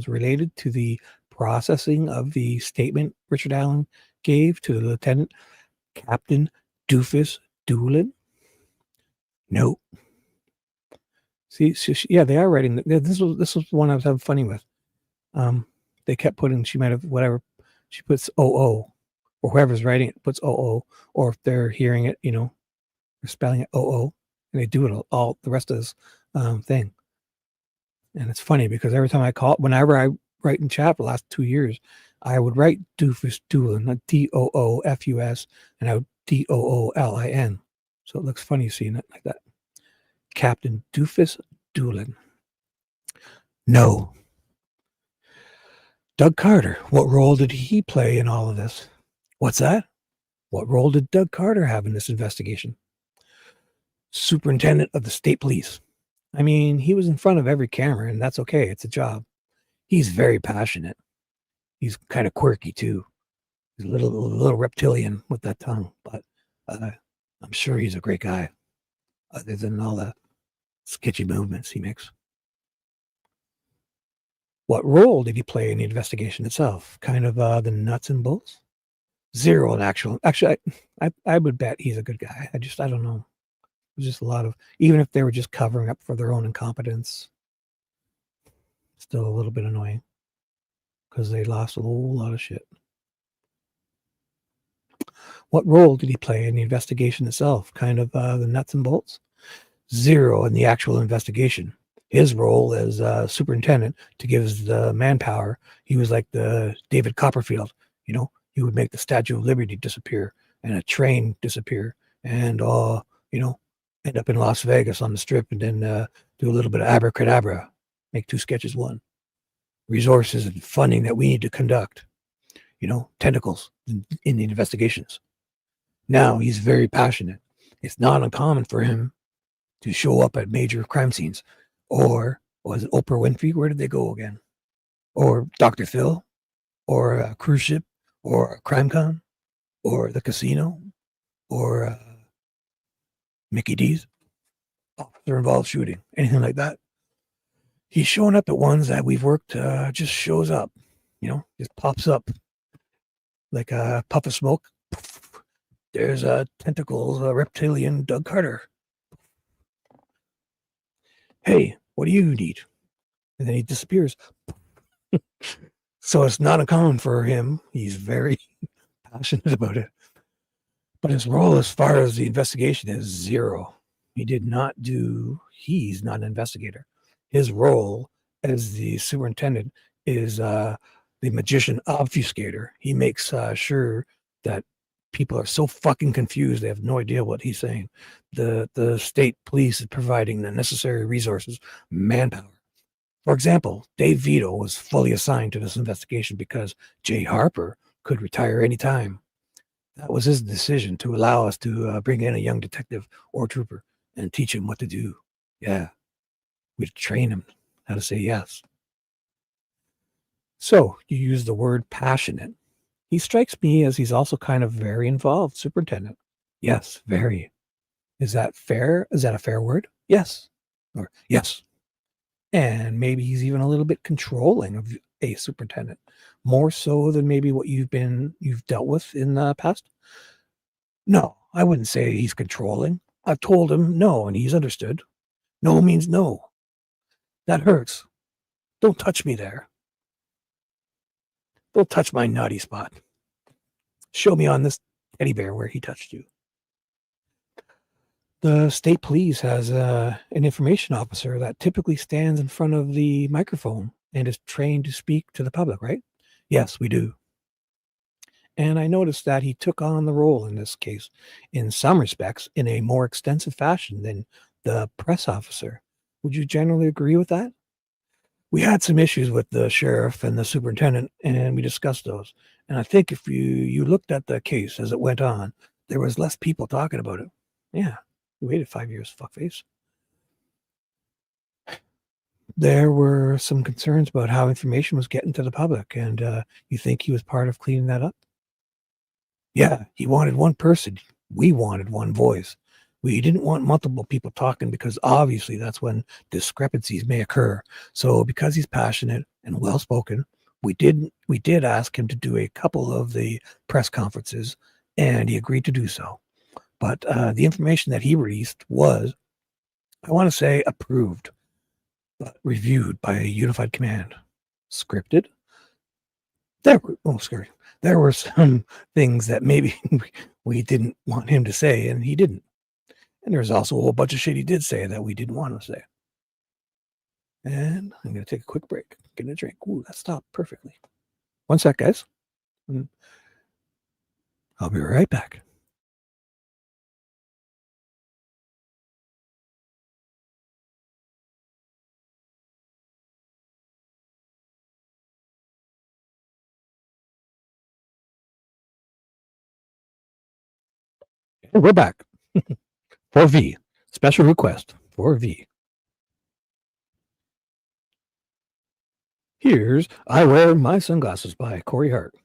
related to the processing of the statement Richard Allen gave to Lieutenant Captain Doofus Doolin? No. See, yeah, they are writing. This was the one I was having funny with. They kept putting. She might have whatever. She puts OO, or whoever's writing it puts OO, or if they're hearing it, they're spelling it OO, and they do it all the rest of this thing. And it's funny because every time whenever I write in chat for the last 2 years, I would write Doofus Doolin, not DOOFUS, and I would DOOLIN. So it looks funny seeing it like that. Captain Doofus Doolin. No. Doug Carter, what role did he play in all of this? What's that? What role did Doug Carter have in this investigation? Superintendent of the State Police. I mean, he was in front of every camera, and that's okay. It's a job. He's very passionate. He's kind of quirky, too. He's a little reptilian with that tongue, but I'm sure he's a great guy, other than all the sketchy movements he makes. What role did he play in the investigation itself? Kind of the nuts and bolts? Zero in actually, I would bet he's a good guy. I don't know. There's just a lot of, even if they were just covering up for their own incompetence, still a little bit annoying because they lost a whole lot of shit. What role did he play in the investigation itself? Kind of the nuts and bolts? Zero in the actual investigation. His role as superintendent to give the manpower, he was like the David Copperfield. He would make the Statue of Liberty disappear and a train disappear and, end up in Las Vegas on the Strip and then do a little bit of abracadabra, make 2 sketches 1. Resources and funding that we need to conduct, tentacles in the investigations. Now he's very passionate. It's not uncommon for him to show up at major crime scenes. Or was it Oprah Winfrey? Where did they go again? Or Dr. Phil? Or a cruise ship? or CrimeCon, or the casino, or Mickey D's, officer involved shooting, anything like that. He's showing up at ones that we've worked, just shows up, just pops up like a puff of smoke. There's a tentacles, a reptilian Doug Carter. Hey, what do you need? And then he disappears. So it's not uncommon for him. He's very passionate about it. But his role as far as the investigation is zero. He's not an investigator. His role as the superintendent is the magician obfuscator. He makes sure that people are so fucking confused they have no idea what he's saying. The state police is providing the necessary resources, manpower. For example, Dave Vito was fully assigned to this investigation because Jay Harper could retire anytime. That was his decision to allow us to bring in a young detective or trooper and teach him what to do. Yeah, we'd train him how to say yes. So you use the word passionate. He strikes me as he's also kind of very involved, superintendent. Yes, very. Is that fair? Is that a fair word? Yes. Or yes. And maybe he's even a little bit controlling of a superintendent, more so than maybe what you've dealt with in the past. No, I wouldn't say he's controlling. I've told him no, and he's understood. No means no. That hurts. Don't touch me there. Don't touch my naughty spot. Show me on this teddy bear where he touched you. The state police has an information officer that typically stands in front of the microphone and is trained to speak to the public, right? Yes, we do. And I noticed that he took on the role in this case, in some respects, in a more extensive fashion than the press officer. Would you generally agree with that? We had some issues with the sheriff and the superintendent, and we discussed those. And I think if you looked at the case as it went on, there was less people talking about it. Yeah. We waited 5 years, fuckface. There were some concerns about how information was getting to the public, and you think he was part of cleaning that up? Yeah, he wanted one person. We wanted one voice. We didn't want multiple people talking because obviously that's when discrepancies may occur. So because he's passionate and well-spoken, we did ask him to do a couple of the press conferences, and he agreed to do so. But the information that he released was, I want to say, approved, but reviewed by a unified command. Scripted? There were some things that maybe we didn't want him to say, and he didn't. And there's also a whole bunch of shit he did say that we didn't want to say. And I'm going to take a quick break, get a drink. Ooh, that stopped perfectly. One sec, guys. I'll be right back. We're back. 4V. Special request. 4V. Here's I Wear My Sunglasses by Corey Hart.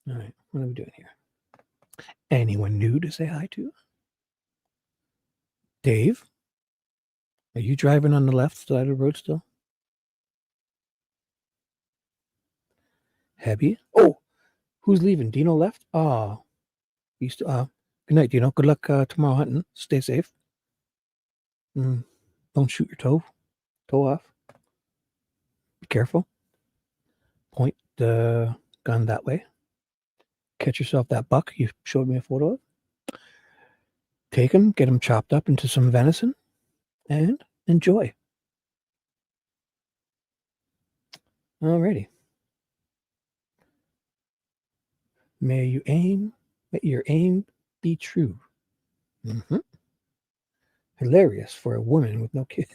All right. What are we doing here? Anyone new to say hi to? Dave? Are you driving on the left side of the road still? Hebby? Oh, who's leaving? Dino left? Oh, good night, Dino. Good luck tomorrow hunting. Stay safe. Don't shoot your toe off. Be careful. Point the gun that way. Catch yourself that buck you showed me a photo of. Take him, get him chopped up into some venison, and enjoy. Alrighty. May your aim be true. Hilarious for a woman with no kids.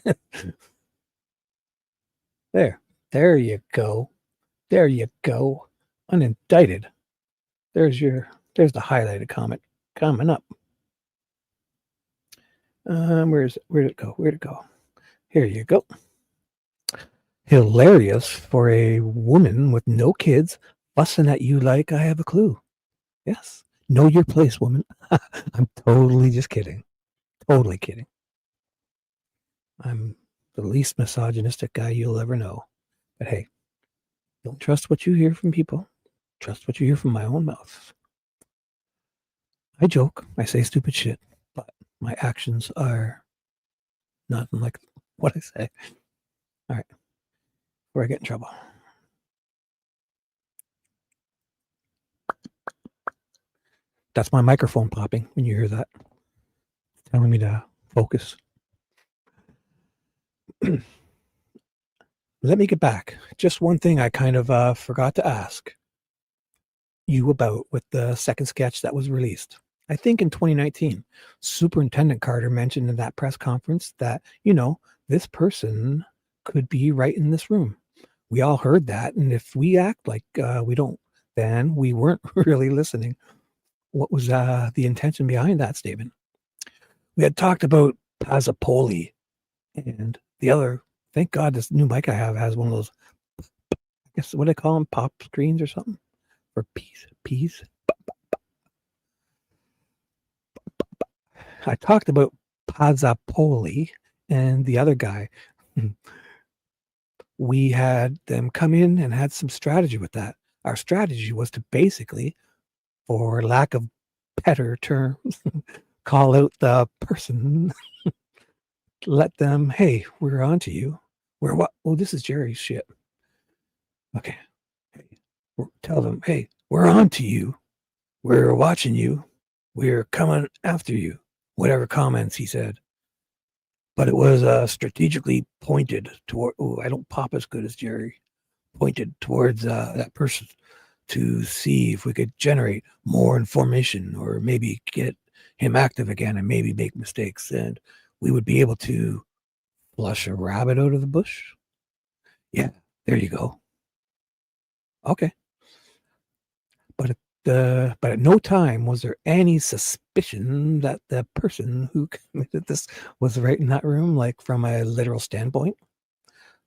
There you go. There you go. Unindicted. There's the highlighted comment coming up. Where'd it go? Here you go. Hilarious for a woman with no kids fussing at you like I have a clue. Yes. Know your place, woman. I'm totally just kidding. Totally kidding. I'm the least misogynistic guy you'll ever know. But hey, don't trust what you hear from people. Trust what you hear from my own mouth. I joke, I say stupid shit, but my actions are nothing like what I say. All right, before I get in trouble. That's my microphone popping when you hear that. It's telling me to focus. Let me get back. Just one thing I kind of forgot to ask you about with the second sketch that was released. I think in 2019, Superintendent Carter mentioned in that press conference that, this person could be right in this room. We all heard that. And if we act like we don't, then we weren't really listening. What was the intention behind that statement? We had talked about Pasapoli and the other. Thank God this new mic I have has one of those, I guess, what do they call them? Pop screens or something? Or peas? I talked about Pasapoli and the other guy. We had them come in and had some strategy with that. Our strategy was to basically, for lack of better terms, call out the person, let them, hey, we're on to you. We're what? Oh, this is Jerry's shit. Okay. Tell them, hey, we're on to you. We're watching you. We're coming after you. Whatever comments he said. But it was strategically pointed toward, I don't pop as good as Jerry, pointed towards that person to see if we could generate more information or maybe get him active again and maybe make mistakes. And we would be able to flush a rabbit out of the bush. Yeah, there you go. Okay. But at no time was there any suspicion that the person who committed this was right in that room, like from a literal standpoint.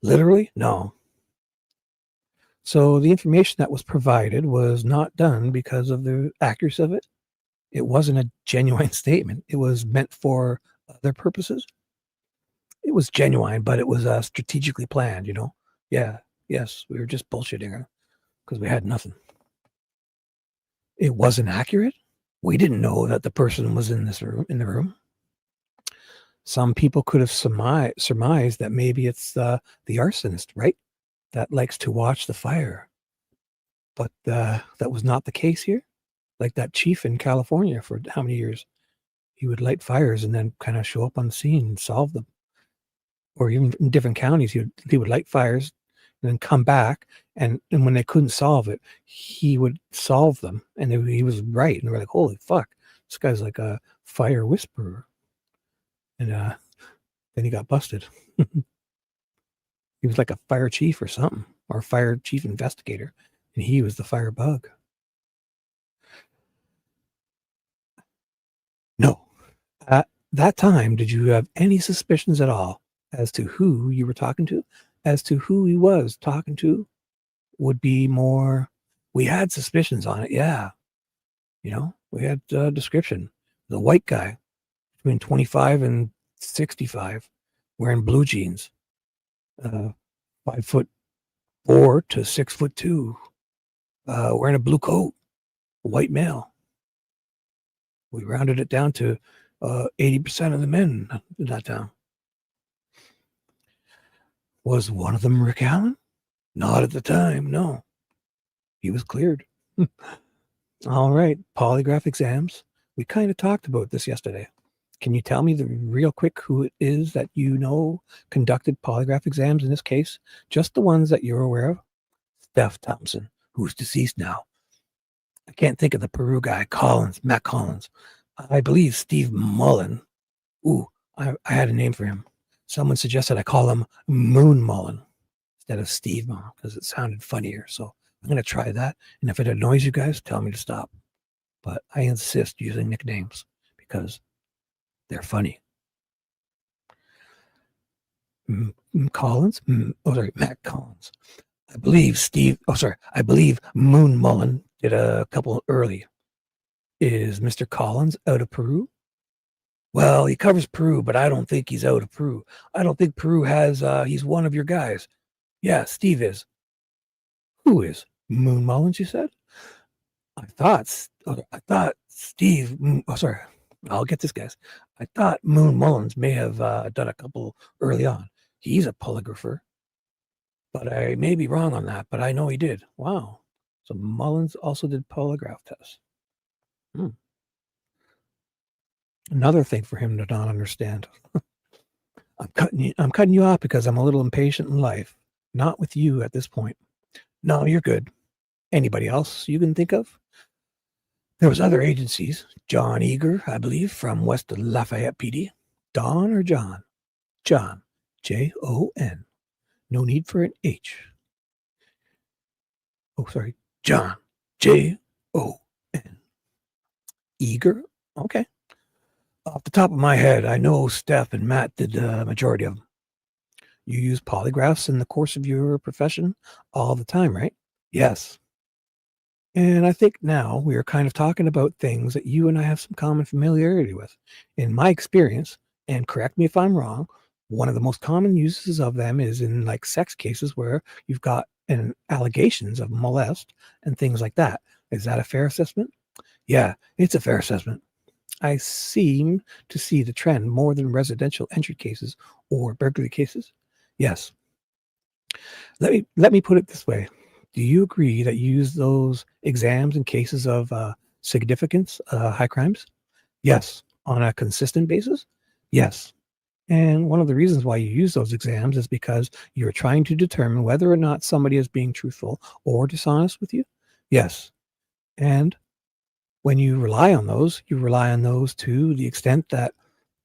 Literally, no. So the information that was provided was not done because of the accuracy of it. It wasn't a genuine statement. It was meant for other purposes. It was genuine, but it was strategically planned, Yeah, yes, we were just bullshitting her because we had nothing. It wasn't accurate. We didn't know that the person was in the room. Some people could have surmised that maybe it's the arsonist, right? That likes to watch the fire. But that was not the case here. Like that chief in California for how many years? He would light fires and then kind of show up on the scene and solve them. Or even in different counties, he would light fires and then come back. And when they couldn't solve it, he would solve them. And he was right. And we're like, holy fuck, this guy's like a fire whisperer. And then he got busted. He was like a fire chief or something, or fire chief investigator. And he was the fire bug. No. At that time, did you have any suspicions at all as to who you were talking to? As to who he was talking to would be more, we had suspicions on it, yeah. We had a description. The white guy between 25 and 65 wearing blue jeans, 5'4" to 6'2", wearing a blue coat, a white male. We rounded it down to 80% of the men in that town. Was one of them Rick Allen? Not at the time, no. He was cleared. All right, polygraph exams. We kind of talked about this yesterday. Can you tell me real quick who it is that conducted polygraph exams in this case? Just the ones that you're aware of? Steph Thompson, who's deceased now. I can't think of the Peru guy, Matt Collins. I believe Steve Mullen. Ooh, I had a name for him. Someone suggested I call him Moon Mullen instead of Steve Mullen because it sounded funnier. So I'm going to try that. And if it annoys you guys, tell me to stop. But I insist using nicknames because they're funny. Matt Collins. I believe Moon Mullen did a couple early. Is Mr. Collins out of Peru? Well, he covers Peru, but I don't think he's out of Peru. I don't think Peru has, he's one of your guys. Yeah, Steve is. Who is? Moon Mullins, you said? I thought Steve, I'll get this, guys. I thought Moon Mullins may have done a couple early on. He's a polygrapher, but I may be wrong on that, but I know he did. Wow. So Mullins also did polygraph tests. Another thing for him to not understand. I'm cutting you off because I'm a little impatient in life. Not with you at this point. No, you're good. Anybody else you can think of? There was other agencies. John Eager, I believe, from West Lafayette PD. Don or John? John. Jon. No need for an H. Oh, sorry. John. Jon. Eager? Okay. Off the top of my head, I know Steph and Matt did the majority of them. You use polygraphs in the course of your profession all the time, right? Yes. And I think now we are kind of talking about things that you and I have some common familiarity with. In my experience, and correct me if I'm wrong, one of the most common uses of them is in like sex cases where you've got allegations of molest and things like that. Is that a fair assessment? Yeah, it's a fair assessment. I seem to see the trend more than residential entry cases or burglary cases. Yes. Let me put it this way. Do you agree that you use those exams in cases of significance, high crimes? Yes. On a consistent basis? Yes. And one of the reasons why you use those exams is because you're trying to determine whether or not somebody is being truthful or dishonest with you? Yes. And when you rely on those, you rely on those to the extent that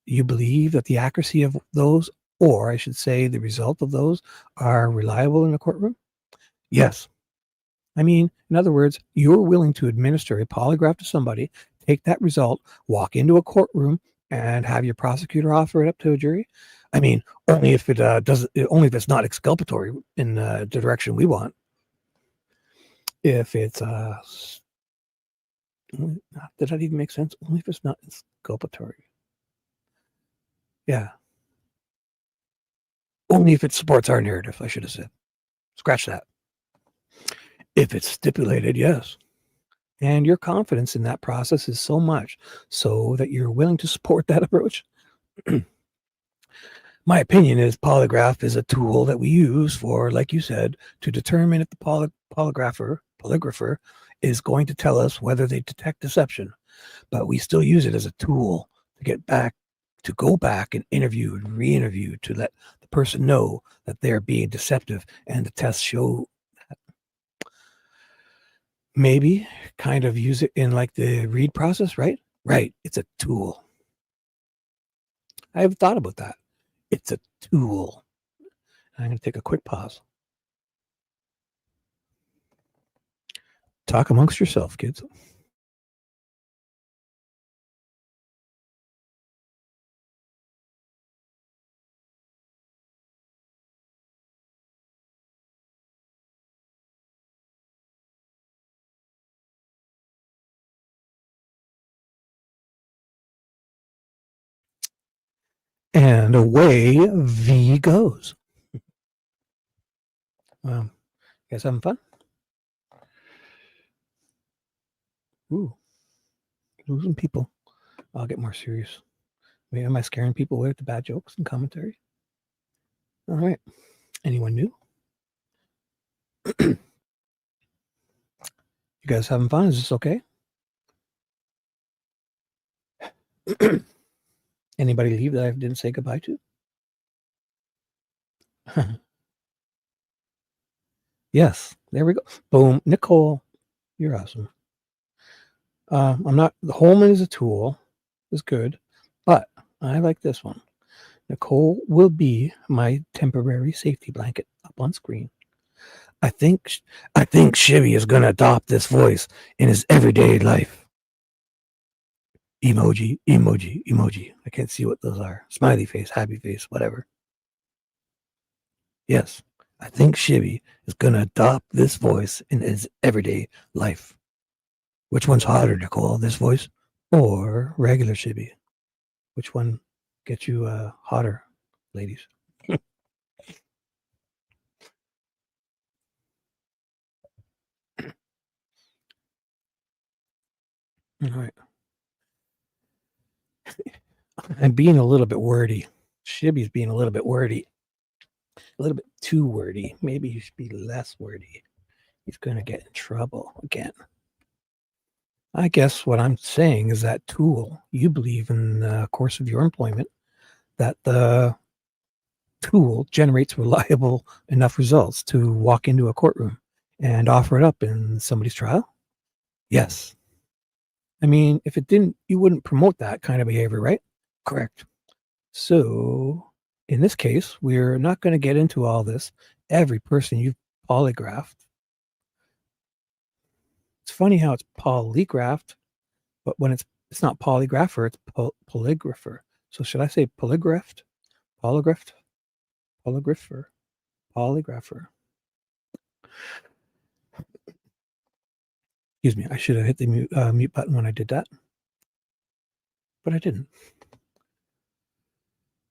you believe that the accuracy of those, or I should say the result of those, are reliable in a courtroom? Yes. I mean, in other words, you're willing to administer a polygraph to somebody, take that result, walk into a courtroom, and have your prosecutor offer it up to a jury? I mean, only if it only if it's not exculpatory in the direction we want. If it's did that even make sense? Only if it's not exculpatory. Yeah. Only if it supports our narrative, I should have said. Scratch that. If it's stipulated, yes. And your confidence in that process is so much so that you're willing to support that approach. My opinion is polygraph is a tool that we use for, like you said, to determine if the polygrapher is going to tell us whether they detect deception. But we still use it as a tool to go back and interview and re-interview to let the person know that they're being deceptive, and the tests show that. Maybe kind of use it in like the read process, right? Right. It's a tool. I have thought about that. It's a tool. I'm going to take a quick pause. Talk amongst yourself, kids. And away V goes. You guys having fun? Ooh, losing people. I'll get more serious. Wait, am I scaring people away with the bad jokes and commentary? All right. Anyone new? You guys having fun? Is this okay? Anybody leave that I didn't say goodbye to? Yes, there we go. Boom. Nicole, you're awesome. The Holeman is a tool, is good, but I like this one. Nicole will be my temporary safety blanket up on screen. I think Shibby is going to adopt this voice in his everyday life. Emoji. I can't see what those are. Smiley face, happy face, whatever. Yes, I think Shibby is going to adopt this voice in his everyday life. Which one's hotter, Nicole, this voice or regular Shibby? Which one gets you hotter, ladies? All right. I'm being a little bit wordy. Shibby's being a little bit wordy. A little bit too wordy. Maybe he should be less wordy. He's going to get in trouble again. I guess what I'm saying is that tool, you believe in the course of your employment that the tool generates reliable enough results to walk into a courtroom and offer it up in somebody's trial? Yes. I mean, if it didn't, you wouldn't promote that kind of behavior, right? Correct. So in this case, we're not going to get into all this. Every person you've polygraphed. It's funny how it's polygraphed, but when it's not polygrapher, it's polygrapher. So should I say polygraphed? Polygraphed? Polygrapher? Polygrapher. Excuse me. I should have hit the mute button when I did that, but I didn't.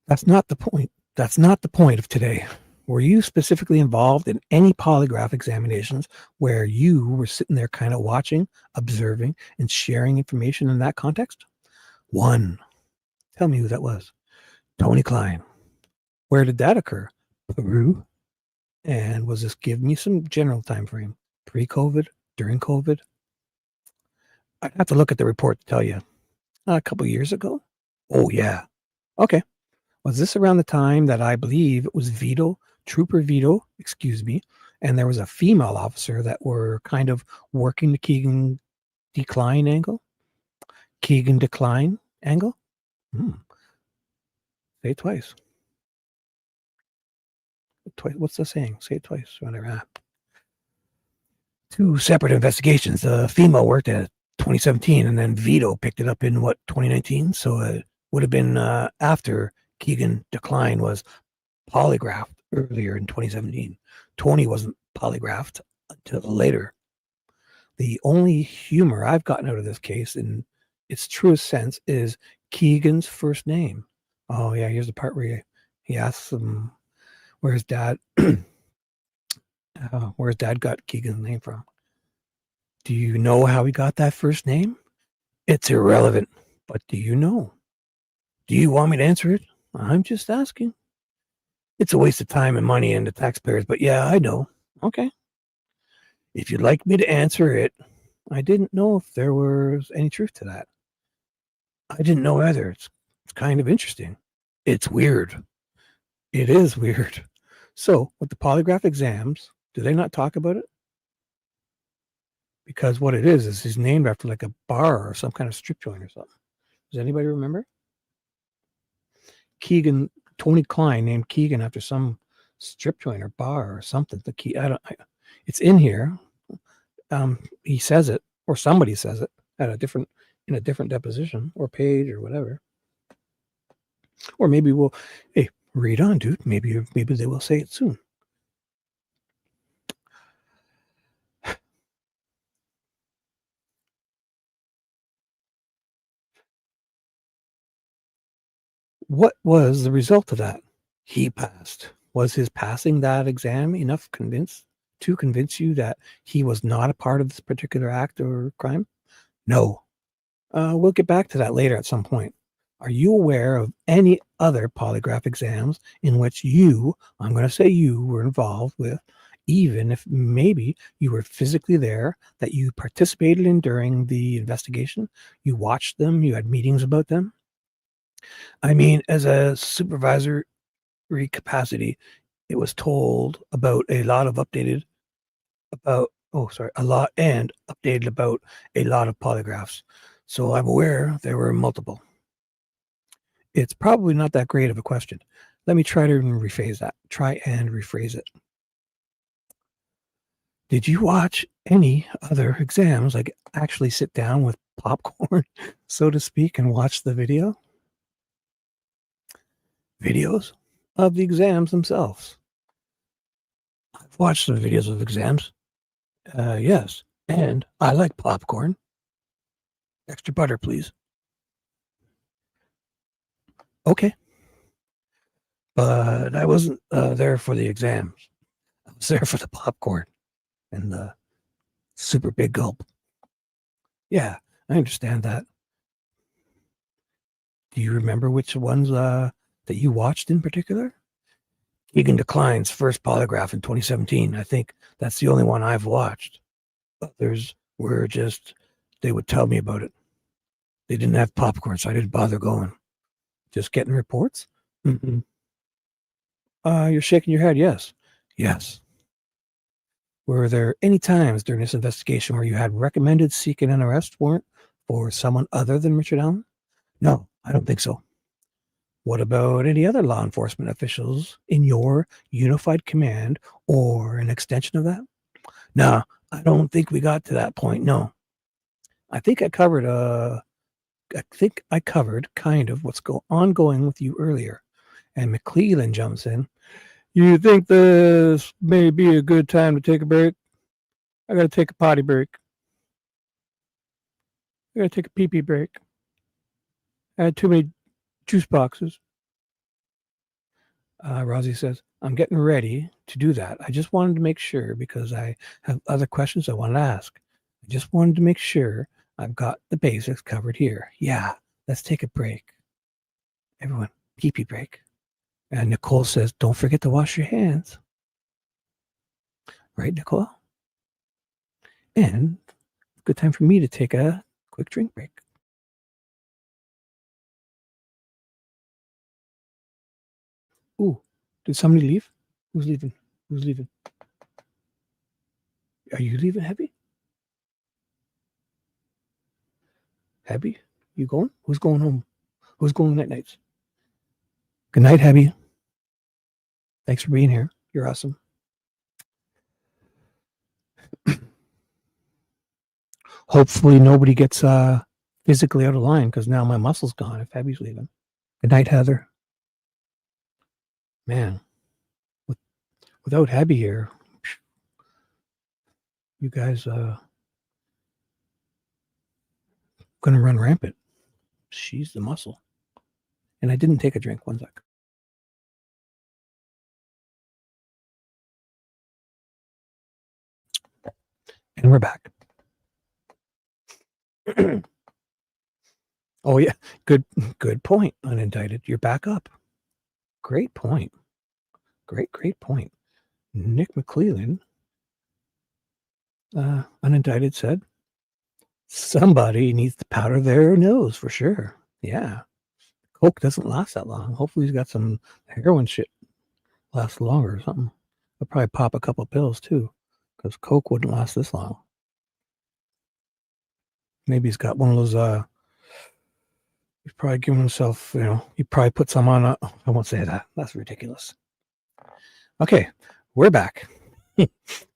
That's not the point. That's not the point of today. Were you specifically involved in any polygraph examinations where you were sitting there kind of watching, observing, and sharing information in that context? One. Tell me who that was. Tony Klein. Where did that occur? Peru. And was this, give me some general time frame? Pre-COVID? During COVID? I'd have to look at the report to tell you. A couple years ago? Oh, yeah. Okay. Was this around the time that I believe it was Trooper Vito, excuse me, and there was a female officer that were kind of working the Keegan decline angle? Keegan decline angle? Say it twice. What's the saying? Say it twice. Whatever. Two separate investigations. The female worked at 2017, and then Vito picked it up in 2019. So it would have been after Keegan decline was polygraphed earlier in 2017. Tony wasn't polygraphed until later. The only humor I've gotten out of this case in its truest sense is Keegan's first name. Oh yeah, here's the part where he asks him, where's dad? Where's dad got Keegan's name from? Do you know how he got that first name? It's irrelevant, but do you know? Do you want me to answer it? I'm just asking. It's a waste of time and money and the taxpayers, but yeah, I know. Okay. If you'd like me to answer it, I didn't know if there was any truth to that. I didn't know either. It's kind of interesting. It's weird. It is weird. So, with the polygraph exams, do they not talk about it? Because what it is he's named after like a bar or some kind of strip joint or something. Does anybody remember? Tony Klein named Keegan after some strip joint or bar or something. It's in here. He says it, or somebody says it in a different deposition or page or whatever. Or maybe hey, read on, dude. Maybe they will say it soon. What was the result of that? He passed. Was his passing that exam enough to convince you that he was not a part of this particular act or crime? No. We'll get back to that later at some point. Are you aware of any other polygraph exams in which I'm going to say you were involved with, even if maybe you were physically there, that you participated in during the investigation? You watched them, you had meetings about them? I mean, as a supervisory capacity, it was told about a lot and updated about a lot of polygraphs. So I'm aware there were multiple. It's probably not that great of a question. Let me try and rephrase it. Did you watch any other exams, like actually sit down with popcorn, so to speak, and watch the videos of the exams themselves? watched some videos of exams. Yes. And I like popcorn. Extra butter, please. Okay. But I wasn't there for the exams. I was there for the popcorn and the super big gulp. Yeah, I understand that. Do you remember which ones that you watched in particular? Keegan Decline's first polygraph in 2017. I think that's the only one I've watched. Others were just, they would tell me about it. They didn't have popcorn, so I didn't bother going. Just getting reports? Mm-hmm. You're shaking your head. Yes. Yes. Were there any times during this investigation where you had recommended seeking an arrest warrant for someone other than Richard Allen? No, I don't think so. What about any other law enforcement officials in your unified command or an extension of that? No, I don't think we got to that point. No. I think I covered kind of what's ongoing with you earlier. And McClellan jumps in. You think this may be a good time to take a break? I got to take a potty break. I got to take a pee-pee break. I had too many juice boxes. Rosie says, I'm getting ready to do that. I just wanted to make sure because I have other questions I wanted to ask. I just wanted to make sure I've got the basics covered here. Yeah, let's take a break. Everyone, pee-pee break. And Nicole says, don't forget to wash your hands. Right, Nicole? And good time for me to take a quick drink break. Ooh, did somebody leave? Who's leaving? Who's leaving? Are you leaving, Hebby? Hebby? You going? Who's going home? Who's going night nights? Good night, Hebby. Thanks for being here. You're awesome. Hopefully nobody gets physically out of line because now my muscle's gone if Hebby's leaving. Good night, Heather. Man, without Hebby here, you guys gonna run rampant. She's the muscle. And I didn't take a drink. 1 sec. And we're back. Oh yeah, good point. Unindicted, you're back up. Great point. Great point. Nick McClellan, unindicted, said somebody needs to powder their nose for sure. Yeah, coke doesn't last that long. Hopefully he's got some heroin shit lasts longer or something. I'll probably pop a couple pills too, because coke wouldn't last this long. Maybe he's got one of those. He's probably giving himself, he probably put some on. I won't say that. That's ridiculous. Okay, we're back.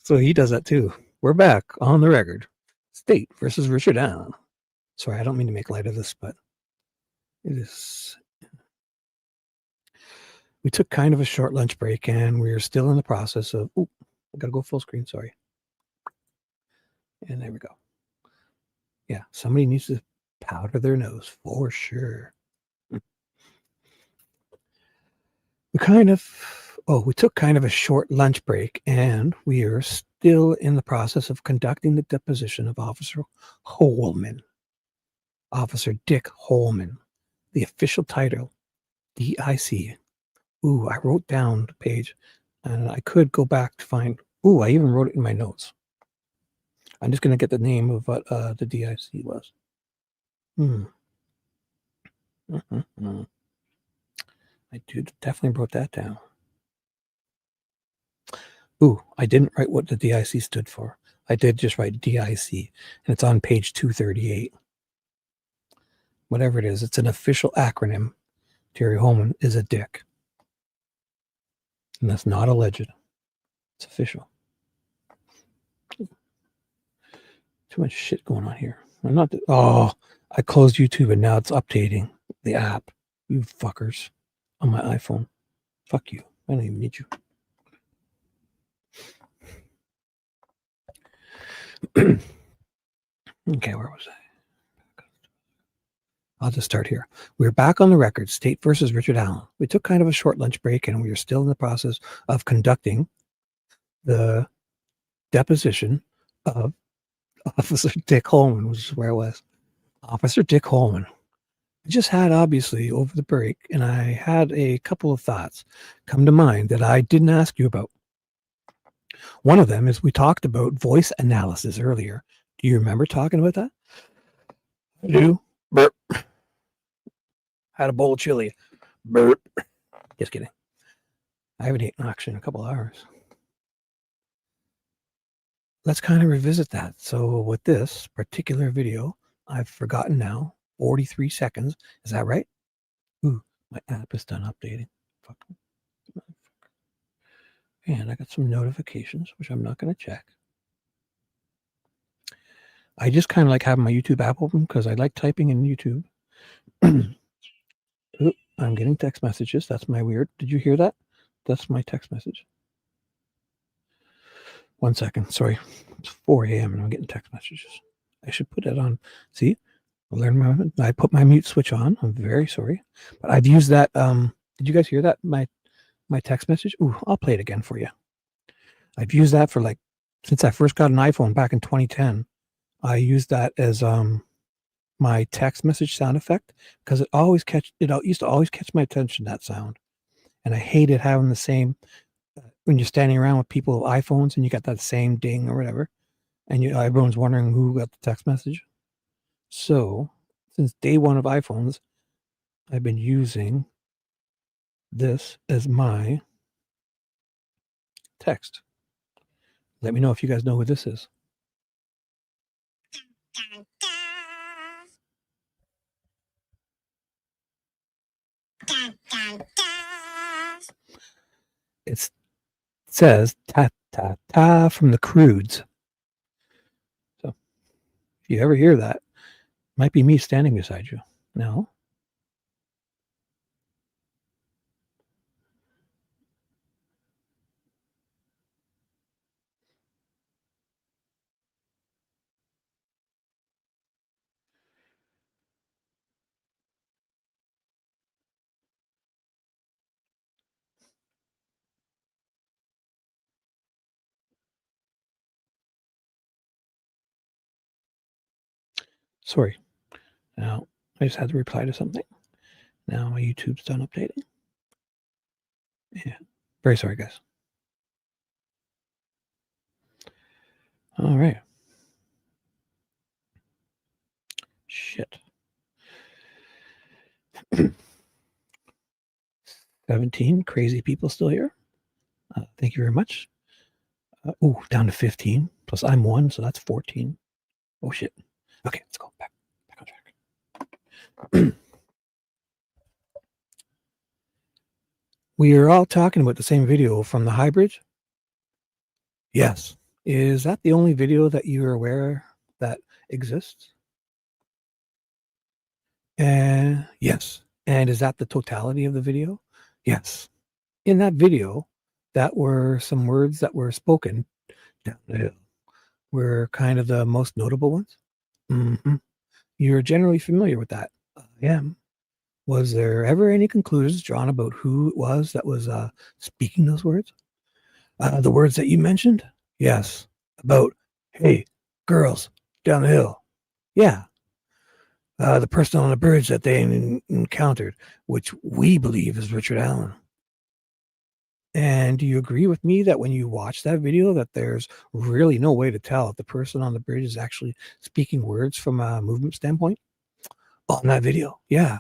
So he does that too. We're back on the record. State versus Richard Allen. Sorry, I don't mean to make light of this, but it is. We took kind of a short lunch break and we're still in the process of, I got to go full screen, sorry. And there we go. Yeah, somebody needs to powder their nose for sure. We took kind of a short lunch break and we are still in the process of conducting the deposition of Officer Holeman. Officer Dick Holeman, the official title, DIC. I wrote down the page and I could go back to find, I even wrote it in my notes. I'm just going to get the name of what the DIC was. I definitely wrote that down. I didn't write what the DIC stood for. I did just write DIC, and it's on page 238. Whatever it is, it's an official acronym. Terry Holeman is a dick. And that's not alleged. It's official. Too much shit going on here. I closed YouTube and now it's updating the app. You fuckers. On my iPhone. Fuck you. I don't even need you. Okay, where was I? I'll just start here. We're back on the record, State versus Richard Allen. We took kind of a short lunch break, and we are still in the process of conducting the deposition of Officer Dick Holeman, which is where it was. Officer Dick Holeman. I just had, obviously, over the break, and I had a couple of thoughts come to mind that I didn't ask you about. One of them is we talked about voice analysis earlier. Do you remember talking about that? I do. Burp. Had a bowl of chili. Burp. Just kidding. I haven't eaten actually in a couple of hours. Let's kind of revisit that. So with this particular video, I've forgotten now, 43 seconds. Is that right? Ooh, my app is done updating. Fuck. And I got some notifications, which I'm not going to check. I just kind of like having my YouTube app open because I like typing in YouTube. Ooh, I'm getting text messages. That's my weird. Did you hear that? That's my text message. 1 second. Sorry. It's 4 a.m. and I'm getting text messages. I should put it on. See? I put my mute switch on. I'm very sorry. But I've used that. Did you guys hear that? My text message? Ooh, I'll play it again for you. I've used that for since I first got an iPhone back in 2010. I used that as my text message sound effect because it used to always catch my attention, that sound. And I hated having the same when you're standing around with people with iPhones and you got that same ding or whatever, and everyone's wondering who got the text message. So since day one of iPhones, I've been using this as my text. Let me know if you guys know who this is. It says ta ta ta from the Croods. So if you ever hear that, it might be me standing beside you. No. Sorry. Now, I just had to reply to something. Now my YouTube's done updating. Yeah. Very sorry, guys. All right. Shit. 17 crazy people still here. Thank you very much. Down to 15. Plus I'm 1, so that's 14. Oh, shit. Okay, let's go back on track. We are all talking about the same video from the high bridge? Yes. Is that the only video that you are aware that exists? Yes. And is that the totality of the video? Yes. In that video, that were some words that were spoken down the hill. Were kind of the most notable ones. Mm-hmm. You're generally familiar with that. I am. Was there ever any conclusions drawn about who it was that was speaking those words? The words that you mentioned? Yes. About, hey, girls, down the hill. Yeah. The person on the bridge that they encountered, which we believe is Richard Allen. And do you agree with me that when you watch that video that there's really no way to tell if the person on the bridge is actually speaking words from a movement standpoint? On that video. Yeah,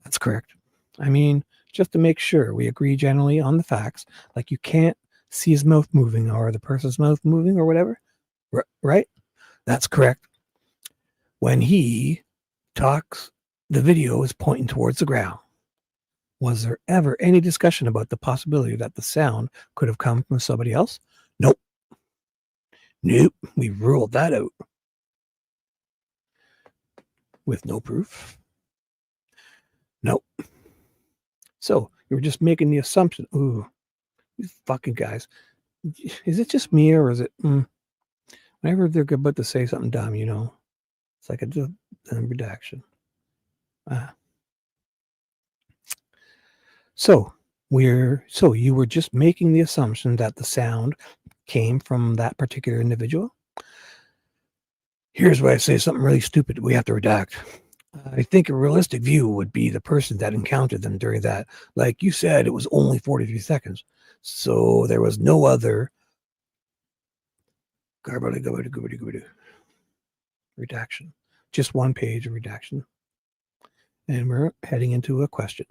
that's correct. I mean, just to make sure we agree generally on the facts, like you can't see his mouth moving or the person's mouth moving or whatever, right? That's correct. When he talks, the video is pointing towards the ground. Was there ever any discussion about the possibility that the sound could have come from somebody else? Nope. Nope. We ruled that out. With no proof? Nope. So you were just making the assumption. Ooh, these fucking guys. Is it just me or is it? When Whenever they're about to say something dumb, it's like a redaction. So you were just making the assumption that the sound came from that particular individual? Here's where I say something really stupid we have to redact. I think a realistic view would be the person that encountered them during that. Like you said, it was only 43 seconds. So there was no other redaction. Just one page of redaction. And we're heading into a question.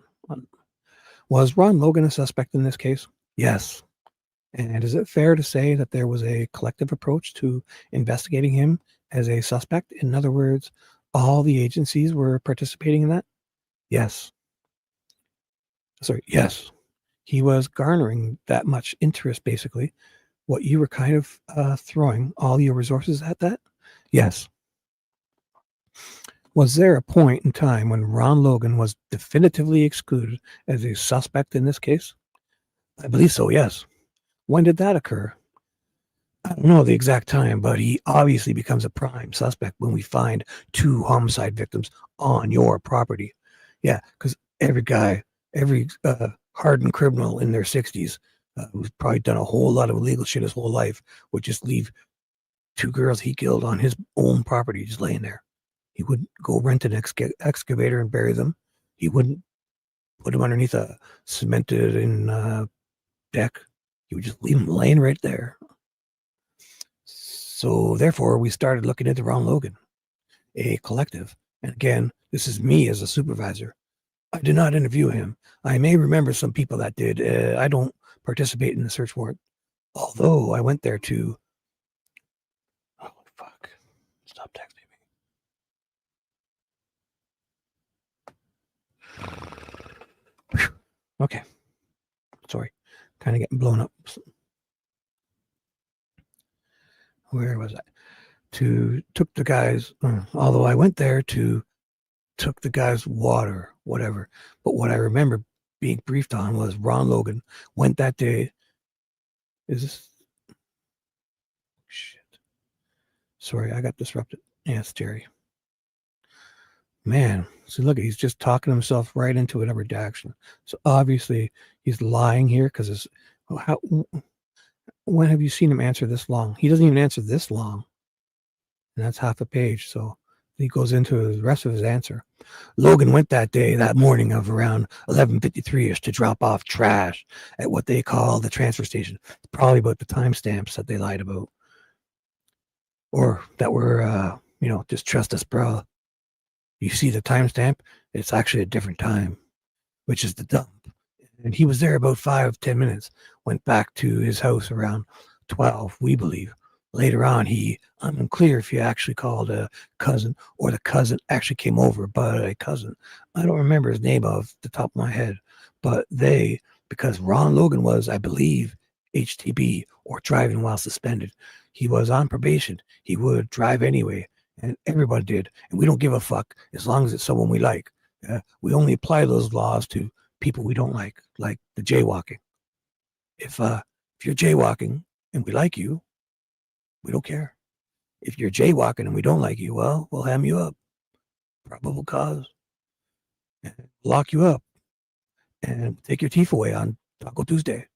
Was Ron Logan a suspect in this case? Yes. And is it fair to say that there was a collective approach to investigating him as a suspect? In other words, all the agencies were participating in that? Yes. Yes. He was garnering that much interest, basically. What you were kind of throwing all your resources at that? Yes. Was there a point in time when Ron Logan was definitively excluded as a suspect in this case? I believe so, yes. When did that occur? I don't know the exact time, but he obviously becomes a prime suspect when we find 2 homicide victims on your property. Yeah, because every hardened criminal in their 60s who's probably done a whole lot of illegal shit his whole life would just leave 2 girls he killed on his own property just laying there. He wouldn't go rent an excavator and bury them. He wouldn't put them underneath a cemented in deck. He would just leave them laying right there. So therefore, we started looking into Ron Logan, a collective. And again, this is me as a supervisor. I did not interview him. I may remember some people that did. I don't participate in the search warrant. Although I went there to... Oh, fuck. Stop texting me. Okay. Sorry. Kind of getting blown up. Where was I? Took the guys, although I went there took the guys water, whatever. But what I remember being briefed on was Ron Logan went that day. Is this? Shit. Sorry, I got disrupted. Yeah, it's Jerry. Man, so look, he's just talking himself right into a redaction. So obviously he's lying here because it's when have you seen him answer this long? He doesn't even answer this long. And that's half a page. So he goes into the rest of his answer. Logan went that morning of around 11:53ish to drop off trash at what they call the transfer station. It's probably about the timestamps that they lied about. Or that were, just trust us, bro. You see the timestamp? It's actually a different time, which is the dump. And he was there about 5-10 minutes, went back to his house around 12, we believe. Later on, I'm unclear if he actually called a cousin or the cousin actually came over, but a cousin. I don't remember his name off the top of my head, but because Ron Logan was, I believe, HTB or driving while suspended. He was on probation. He would drive anyway, and everybody did. And we don't give a fuck as long as it's someone we like. We only apply those laws to people we don't like the jaywalking. If you're jaywalking and we like you, we don't care. If you're jaywalking and we don't like you, well, we'll ham you up. Probable cause. Lock you up. And take your teeth away on Taco Tuesday.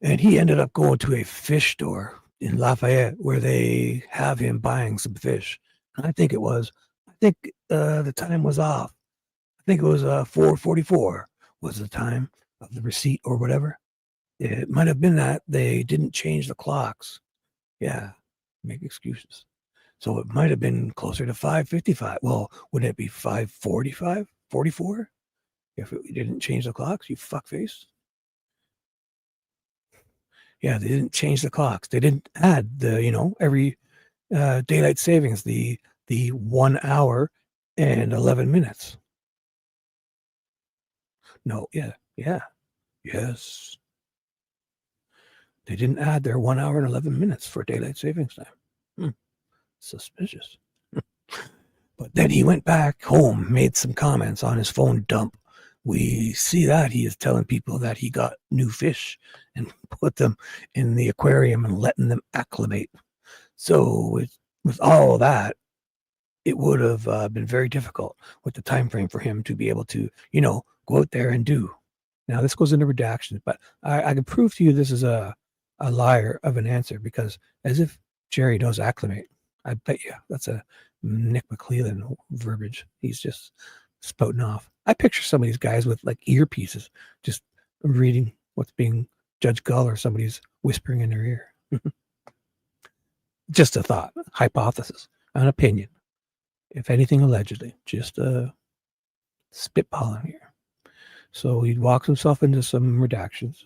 And he ended up going to a fish store in Lafayette where they have him buying some fish. And I think the time was off. I think it was 4:44 was the time of the receipt or whatever. It might have been that they didn't change the clocks. Yeah, make excuses. So it might have been closer to 5:55. Well, wouldn't it be 5:45, 44? If it didn't change the clocks, you fuckface. Yeah, they didn't change the clocks. They didn't add every daylight savings, the 1 hour and 11 minutes. No, yeah, yes. They didn't add their 1 hour and 11 minutes for daylight savings time. Suspicious. But then he went back home, made some comments on his phone dump we see that he is telling people that he got new fish and put them in the aquarium and letting them acclimate. So with all of that, it would have been very difficult with the time frame for him to be able to, go out there and do. Now this goes into redactions, but I can prove to you this is a liar of an answer, because as if Jerry knows acclimate. I bet you that's a Nick McClellan verbiage. He's just spouting off. I picture some of these guys with like earpieces, just reading what's being Judge Gull or somebody's whispering in their ear. Just a thought, hypothesis, an opinion. If anything, allegedly, just spitballing here. So he walks himself into some redactions.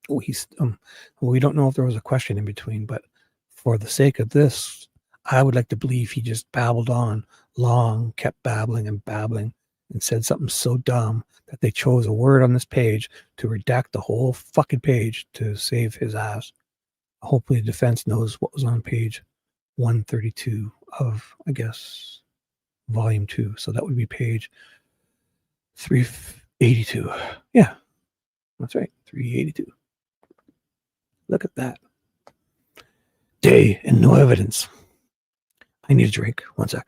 We don't know if there was a question in between, but for the sake of this, I would like to believe he just babbled on long, kept babbling and babbling, and said something so dumb that they chose a word on this page to redact the whole fucking page to save his ass. Hopefully the defense knows what was on page 132 of, I guess, volume 2. So that would be page 382. Yeah, that's right, 382. Look at that. Day and no evidence. I need a drink. One sec.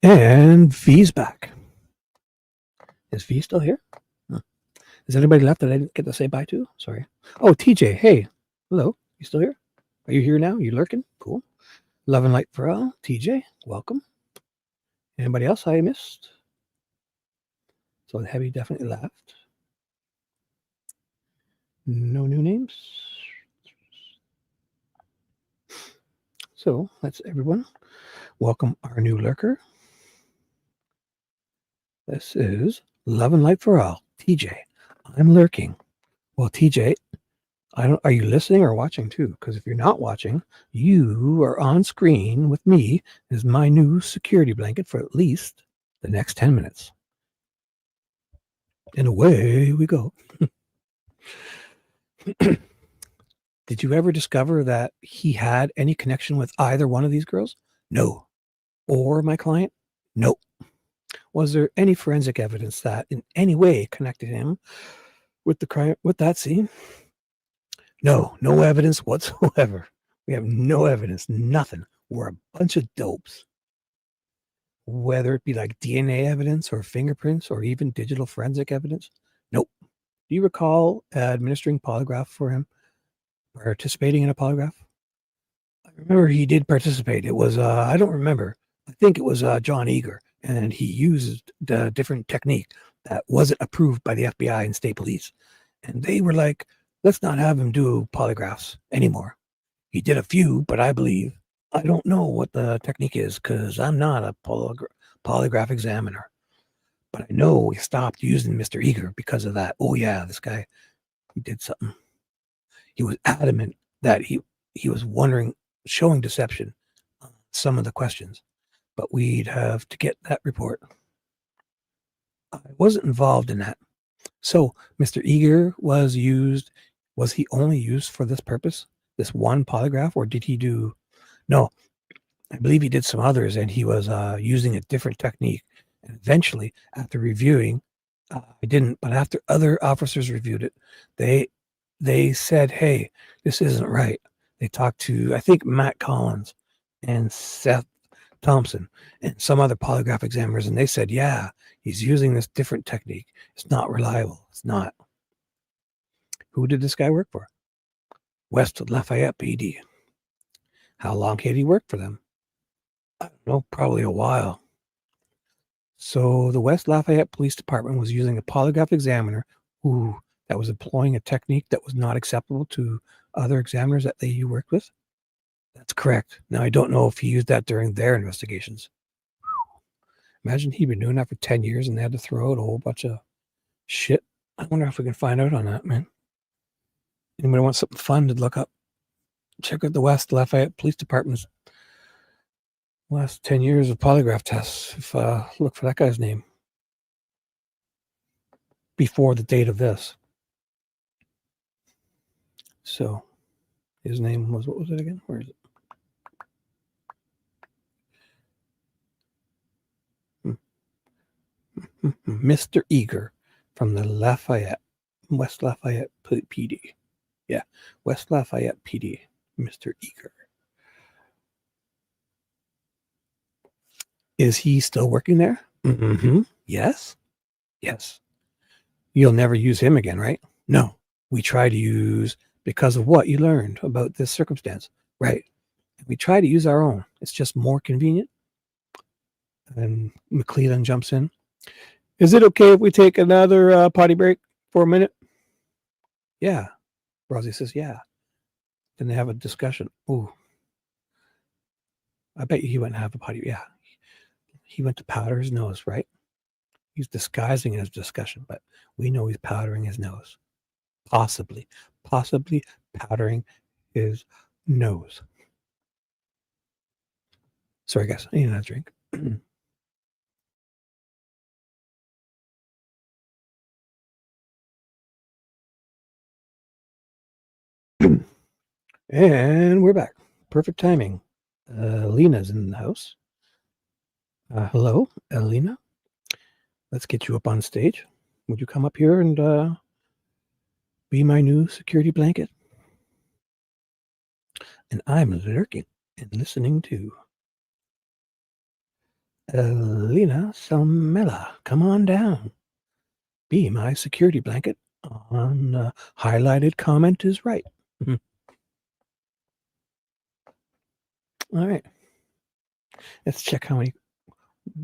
And V's back. Is V still here? Huh. Is anybody left that I didn't get to say bye to? Sorry. Oh, TJ. Hey. Hello. You still here? Are you here now? You lurking? Cool. Love and light for all. TJ, welcome. Anybody else I missed? So Heavy definitely left. No new names. So that's everyone. Welcome our new lurker. This is Love and Light for All. TJ, I'm lurking. Well, TJ, are you listening or watching too? Because if you're not watching, you are on screen with me as my new security blanket for at least the next 10 minutes. And away we go. Did you ever discover that he had any connection with either one of these girls? No. Or my client? Nope. Was there any forensic evidence that in any way connected him with the crime, with that scene? No evidence whatsoever. We have no evidence, nothing. We're a bunch of dopes. Whether it be like DNA evidence or fingerprints or even digital forensic evidence? Nope. Do you recall administering polygraph for him? Participating in a polygraph? I remember he did participate. It was, I don't remember. I think it was John Eager, and he used a different technique that wasn't approved by the FBI and state police. And they were like, let's not have him do polygraphs anymore. He did a few, but I don't know what the technique is because I'm not a polygraph examiner. But I know we stopped using Mr. Eager because of that. Oh yeah, this guy, he did something. He was adamant that he was showing deception on some of the questions. But we'd have to get that report. I wasn't involved in that. So Mr. Eager was he only used for this purpose, this one polygraph, or did he do, no, I believe he did some others and he was using a different technique. And eventually, after reviewing, I didn't, but after other officers reviewed it, they said, hey, this isn't right. They talked to, I think, Matt Collins and Seth Thompson and some other polygraph examiners, and they said, yeah, he's using this different technique. It's not reliable. It's not. Who did this guy work for? West Lafayette PD. How long had he worked for them? I don't know, probably a while. So the West Lafayette Police Department was using a polygraph examiner that was employing a technique that was not acceptable to other examiners that you worked with? That's correct. Now, I don't know if he used that during their investigations. Imagine he'd been doing that for 10 years and they had to throw out a whole bunch of shit. I wonder if we can find out on that, man. Anybody want something fun to look up? Check out the West Lafayette Police Department's last 10 years of polygraph tests. Look for that guy's name before the date of this. So his name was, what was it again? Where is it? Mr. Eager from the West Lafayette PD. Yeah, West Lafayette PD, Mr. Eager. Is he still working there? Mm-hmm. Yes. Yes. You'll never use him again, right? No. We try to use because of what you learned about this circumstance. Right. We try to use our own. It's just more convenient. And McClellan jumps in. Is it okay if we take another potty break for a minute? Yeah. Rosie says, yeah. Then they have a discussion. Ooh. I bet you he went and have a potty. Yeah. He went to powder his nose, right? He's disguising his discussion, but we know he's powdering his nose. Possibly powdering his nose. Sorry, guys. I need another drink. And we're back. Perfect timing. Lena's in the house. Hello, Alina. Let's get you up on stage. Would you come up here and be my new security blanket? And I'm lurking and listening too. Alina Salmela, come on down. Be my security blanket on highlighted comment is right. All right. Let's check how many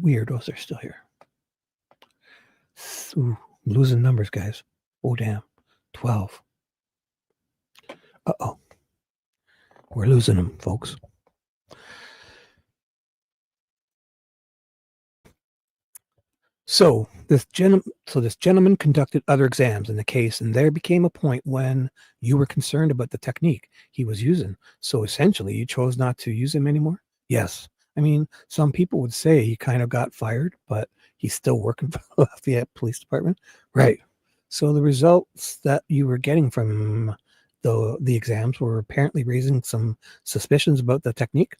weirdos are still here. Ooh, losing numbers, guys. Oh, damn. 12. Uh-oh. We're losing them, folks. So this gentleman conducted other exams in the case, and there became a point when you were concerned about the technique he was using. So essentially, you chose not to use him anymore? Yes. I mean, some people would say he kind of got fired, but he's still working for the Lafayette Police Department. Right. So the results that you were getting from the exams were apparently raising some suspicions about the technique.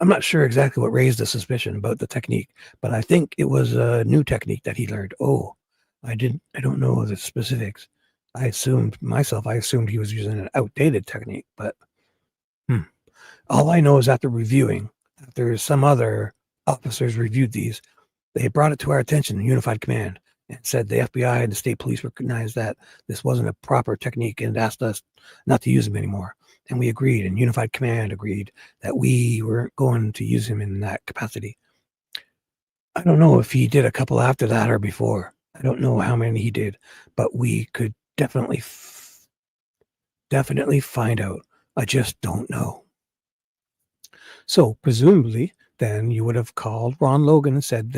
I'm not sure exactly what raised the suspicion about the technique, but I think it was a new technique that he learned. Oh, I don't know the specifics. I assumed he was using an outdated technique, but all I know is after some other officers reviewed these, they brought it to our attention in Unified Command and said the FBI and the state police recognized that this wasn't a proper technique and asked us not to use them anymore. And we agreed, and Unified Command agreed that we weren't going to use him in that capacity. I don't know if he did a couple after that or before. I don't know how many he did, but we could definitely find out. I just don't know. So presumably, then you would have called Ron Logan and said,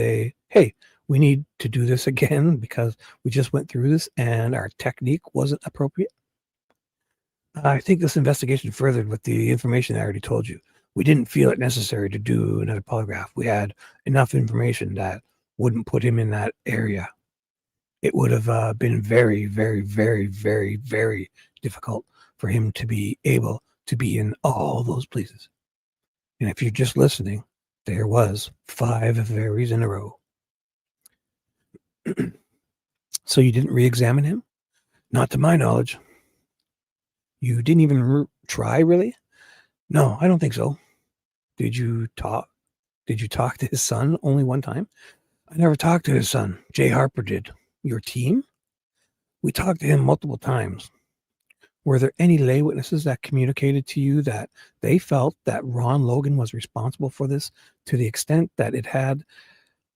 hey, we need to do this again because we just went through this and our technique wasn't appropriate. I think this investigation furthered with the information I already told you. We didn't feel it necessary to do another polygraph. We had enough information that wouldn't put him in that area. It would have been very, very, very, very, very difficult for him to be able to be in all those places. And if you're just listening, there was 5 varies in a row. So you didn't re-examine him? Not to my knowledge. You didn't even try, really? No, I don't think so. Did you talk to his son only one time? I never talked to his son. Jay Harper did. Your team? We talked to him multiple times. Were there any lay witnesses that communicated to you that they felt that Ron Logan was responsible for this to the extent that it had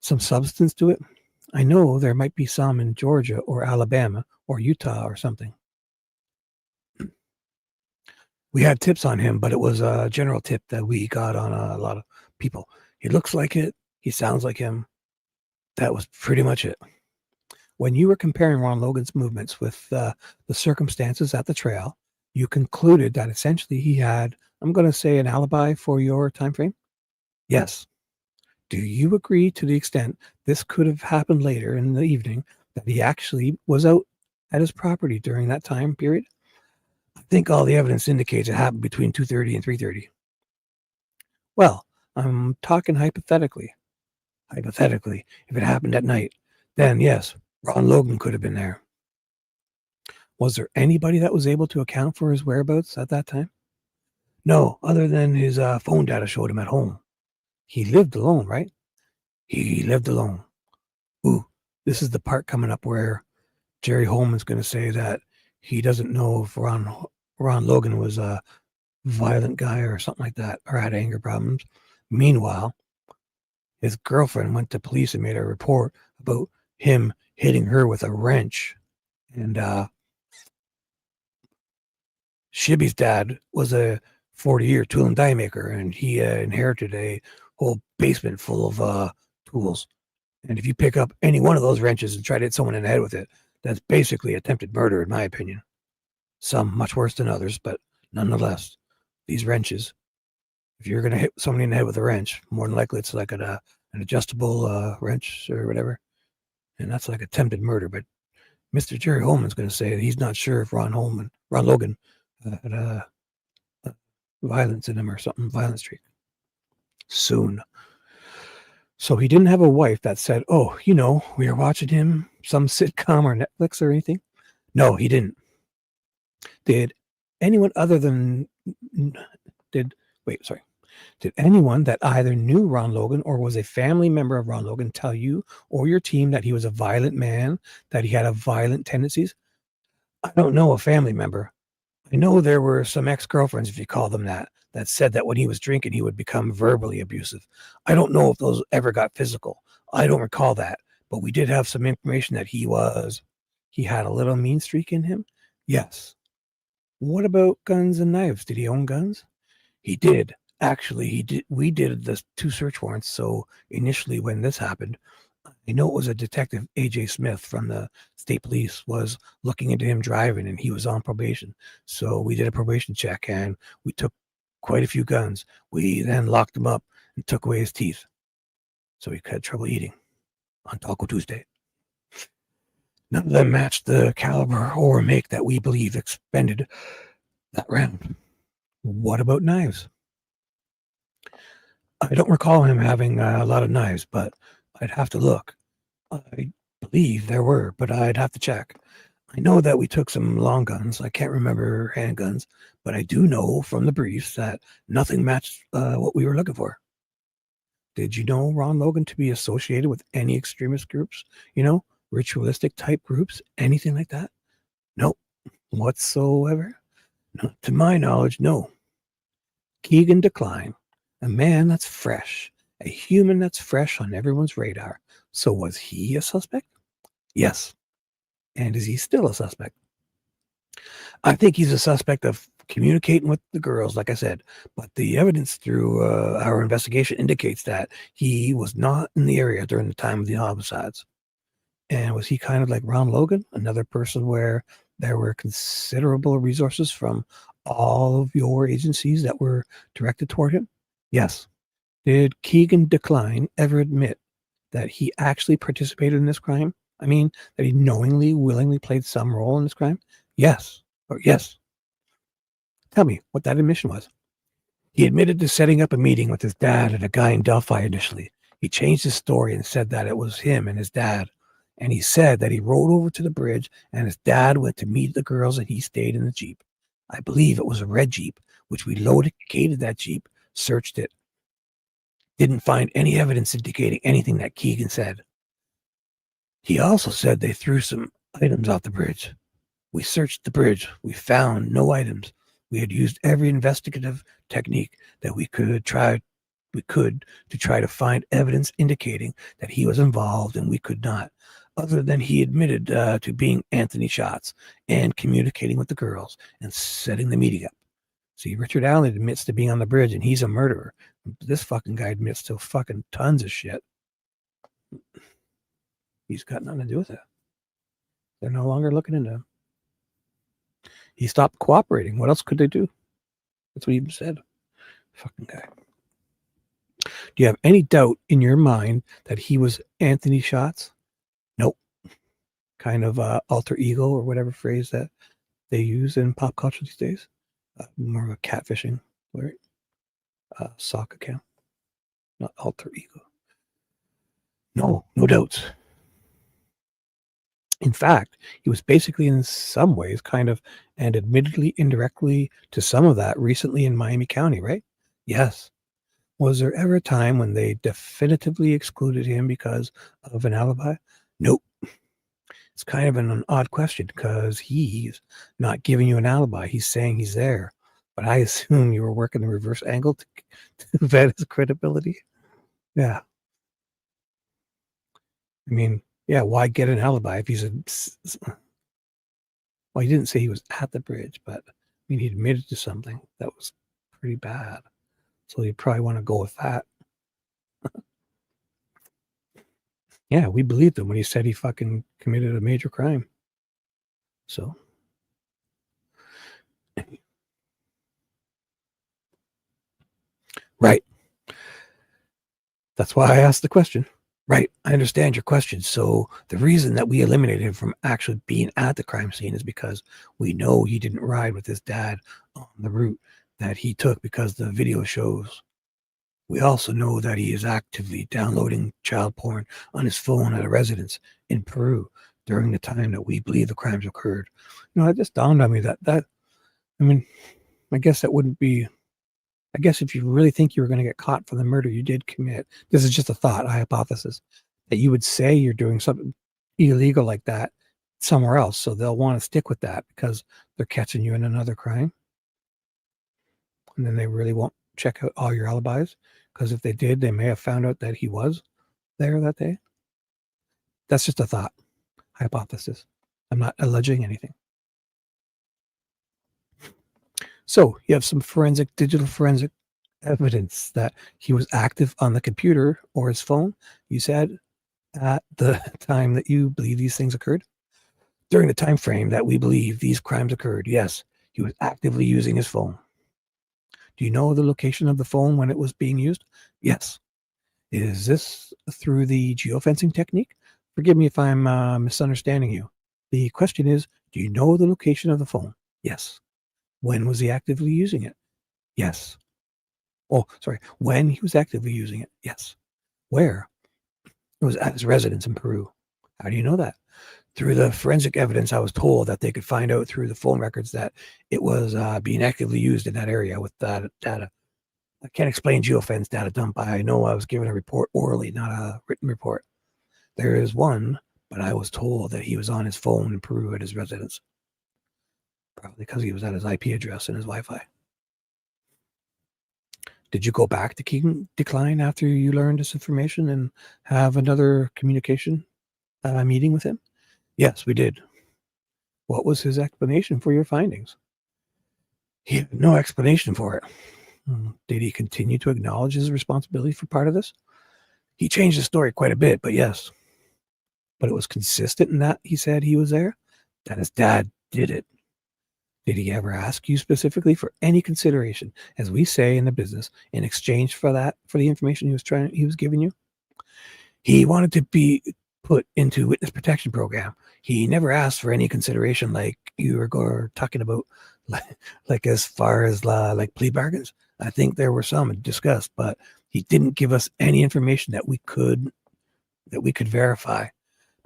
some substance to it? I know there might be some in Georgia or Alabama or Utah or something. We had tips on him, but it was a general tip that we got on a lot of people. He looks like it. He sounds like him. That was pretty much it. When you were comparing Ron Logan's movements with the circumstances at the trail, you concluded that essentially he had, I'm going to say, an alibi for your time frame? Yes. Do you agree to the extent this could have happened later in the evening that he actually was out at his property during that time period? I think all the evidence indicates it happened between 2:30 and 3:30. Well, I'm talking hypothetically. Hypothetically, if it happened at night, then yes, Ron Logan could have been there. Was there anybody that was able to account for his whereabouts at that time? No, other than his phone data showed him at home. He lived alone, right? He lived alone. Ooh, this is the part coming up where Jerry Holeman's going to say that he doesn't know if Ron Logan was a violent guy or something like that, or had anger problems. Meanwhile, his girlfriend went to police and made a report about him hitting her with a wrench. And Shibby's dad was a 40-year tool and die maker, and he inherited a whole basement full of tools. And if you pick up any one of those wrenches and try to hit someone in the head with it, that's basically attempted murder, in my opinion. Some much worse than others, but nonetheless, these wrenches, if you're going to hit somebody in the head with a wrench, more than likely it's like an adjustable wrench or whatever. And that's like attempted murder. But Mr. Jerry Holeman's going to say that he's not sure if Ron Logan had violence in him or something, violent streak. Soon. So he didn't have a wife that said, oh, we were watching him, some sitcom or Netflix or anything. No, he didn't. Did anyone that either knew Ron Logan or was a family member of Ron Logan tell you or your team that he was a violent man, that he had a violent tendencies? I don't know a family member. I know there were some ex-girlfriends, if you call them that said that when he was drinking, he would become verbally abusive. I don't know if those ever got physical. I don't recall that, but we did have some information that he had a little mean streak in him. Yes. What about guns and knives? Did he own guns? He did. Actually, he did. We did the 2 search warrants. So initially when this happened, I know it was a detective, AJ Smith from the state police, was looking into him driving, and he was on probation. So we did a probation check and we took quite a few guns. We then locked him up and took away his teeth. So he had trouble eating on Taco Tuesday. None of them matched the caliber or make that we believe expended that round. What about knives? I don't recall him having a lot of knives, but I'd have to look. I believe there were, but I'd have to check. I know that we took some long guns. I can't remember handguns, but I do know from the briefs that nothing matched what we were looking for. Did you know Ron Logan to be associated with any extremist groups? Ritualistic type groups? Anything like that? Nope. Whatsoever? No, to my knowledge, no. Keegan Decline, a man that's fresh, a human that's fresh on everyone's radar. So was he a suspect? Yes. And is he still a suspect? I think he's a suspect of communicating with the girls, like I said, but the evidence through our investigation indicates that he was not in the area during the time of the homicides. And was he kind of like Ron Logan, another person where there were considerable resources from all of your agencies that were directed toward him? Yes. Did Keegan Decline ever admit that he actually participated in this crime? I mean, that he knowingly, willingly played some role in this crime? Yes. Or yes. Tell me what that admission was. He admitted to setting up a meeting with his dad and a guy in Delphi initially. He changed his story and said that it was him and his dad. And he said that he rode over to the bridge and his dad went to meet the girls and he stayed in the Jeep. I believe it was a red Jeep, which we located that Jeep, searched it. Didn't find any evidence indicating anything that Keegan said. He also said they threw some items off the bridge. We searched the bridge. We found no items. We had used every investigative technique that we could to try to find evidence indicating that he was involved, and we could not, other than he admitted to being Anthony Shots and communicating with the girls and setting the meeting up. See, Richard Allen admits to being on the bridge, and he's a murderer. This fucking guy admits to fucking tons of shit. He's got nothing to do with it. They're no longer looking into him. He stopped cooperating. What else could they do? That's what he even said. Fucking guy. Do you have any doubt in your mind that he was Anthony Shots? Nope. Kind of alter ego or whatever phrase that they use in pop culture these days. More of a catfishing, right? Sock account, not alter ego. No doubts. In fact, he was basically in some ways kind of, and admittedly indirectly to some of that recently in Miami County, right? Yes. Was there ever a time when they definitively excluded him because of an alibi? Nope. It's kind of an odd question because he's not giving you an alibi. He's saying he's there. But I assume you were working the reverse angle to vet his credibility. Yeah. I mean, yeah, why get an alibi if he's well, he didn't say he was at the bridge, but I mean, he admitted to something that was pretty bad. So you probably want to go with that. Yeah, we believed him when he said he fucking committed a major crime. So. Right. That's why I asked the question. Right. I understand your question. So the reason that we eliminated him from actually being at the crime scene is because we know he didn't ride with his dad on the route that he took because the video shows. We also know that he is actively downloading child porn on his phone at a residence in Peru during the time that we believe the crimes occurred. You know, it just dawned on me that I mean, I guess that wouldn't be, I guess if you really think you were going to get caught for the murder you did commit, this is just a thought, a hypothesis, that you would say you're doing something illegal like that somewhere else. So they'll want to stick with that because they're catching you in another crime. And then they really won't check out all your alibis. Because if they did, they may have found out that he was there that day. That's just a thought, hypothesis. I'm not alleging anything. So you have some digital forensic evidence that he was active on the computer or his phone, you said, at the time that you believe these things occurred? During the time frame that we believe these crimes occurred, yes, he was actively using his phone. Do you know the location of the phone when it was being used? Yes. Is this through the geofencing technique? Forgive me if I'm misunderstanding you. The question is, do you know the location of the phone? Yes. When was he actively using it? Yes. Oh, sorry. When he was actively using it? Yes. Where? It was at his residence in Peru. How do you know that? Through the forensic evidence, I was told that they could find out through the phone records that it was being actively used in that area with that data. I can't explain geofence data dump. I know I was given a report orally, not a written report. There is one, but I was told that he was on his phone in Peru at his residence. Probably because he was at his IP address and his Wi-Fi. Did you go back to Keegan Decline after you learned this information and have another communication meeting with him? Yes, we did. What was his explanation for your findings? He had no explanation for it. Did he continue to acknowledge his responsibility for part of this? He changed the story quite a bit, but yes. But it was consistent in that he said he was there, that his dad did it. Did he ever ask you specifically for any consideration, as we say in the business, in exchange for that, for the information he was giving you? He wanted to be put into witness protection program. He never asked for any consideration like you were talking about, like as far as like plea bargains. I think there were some discussed, but he didn't give us any information that we could verify.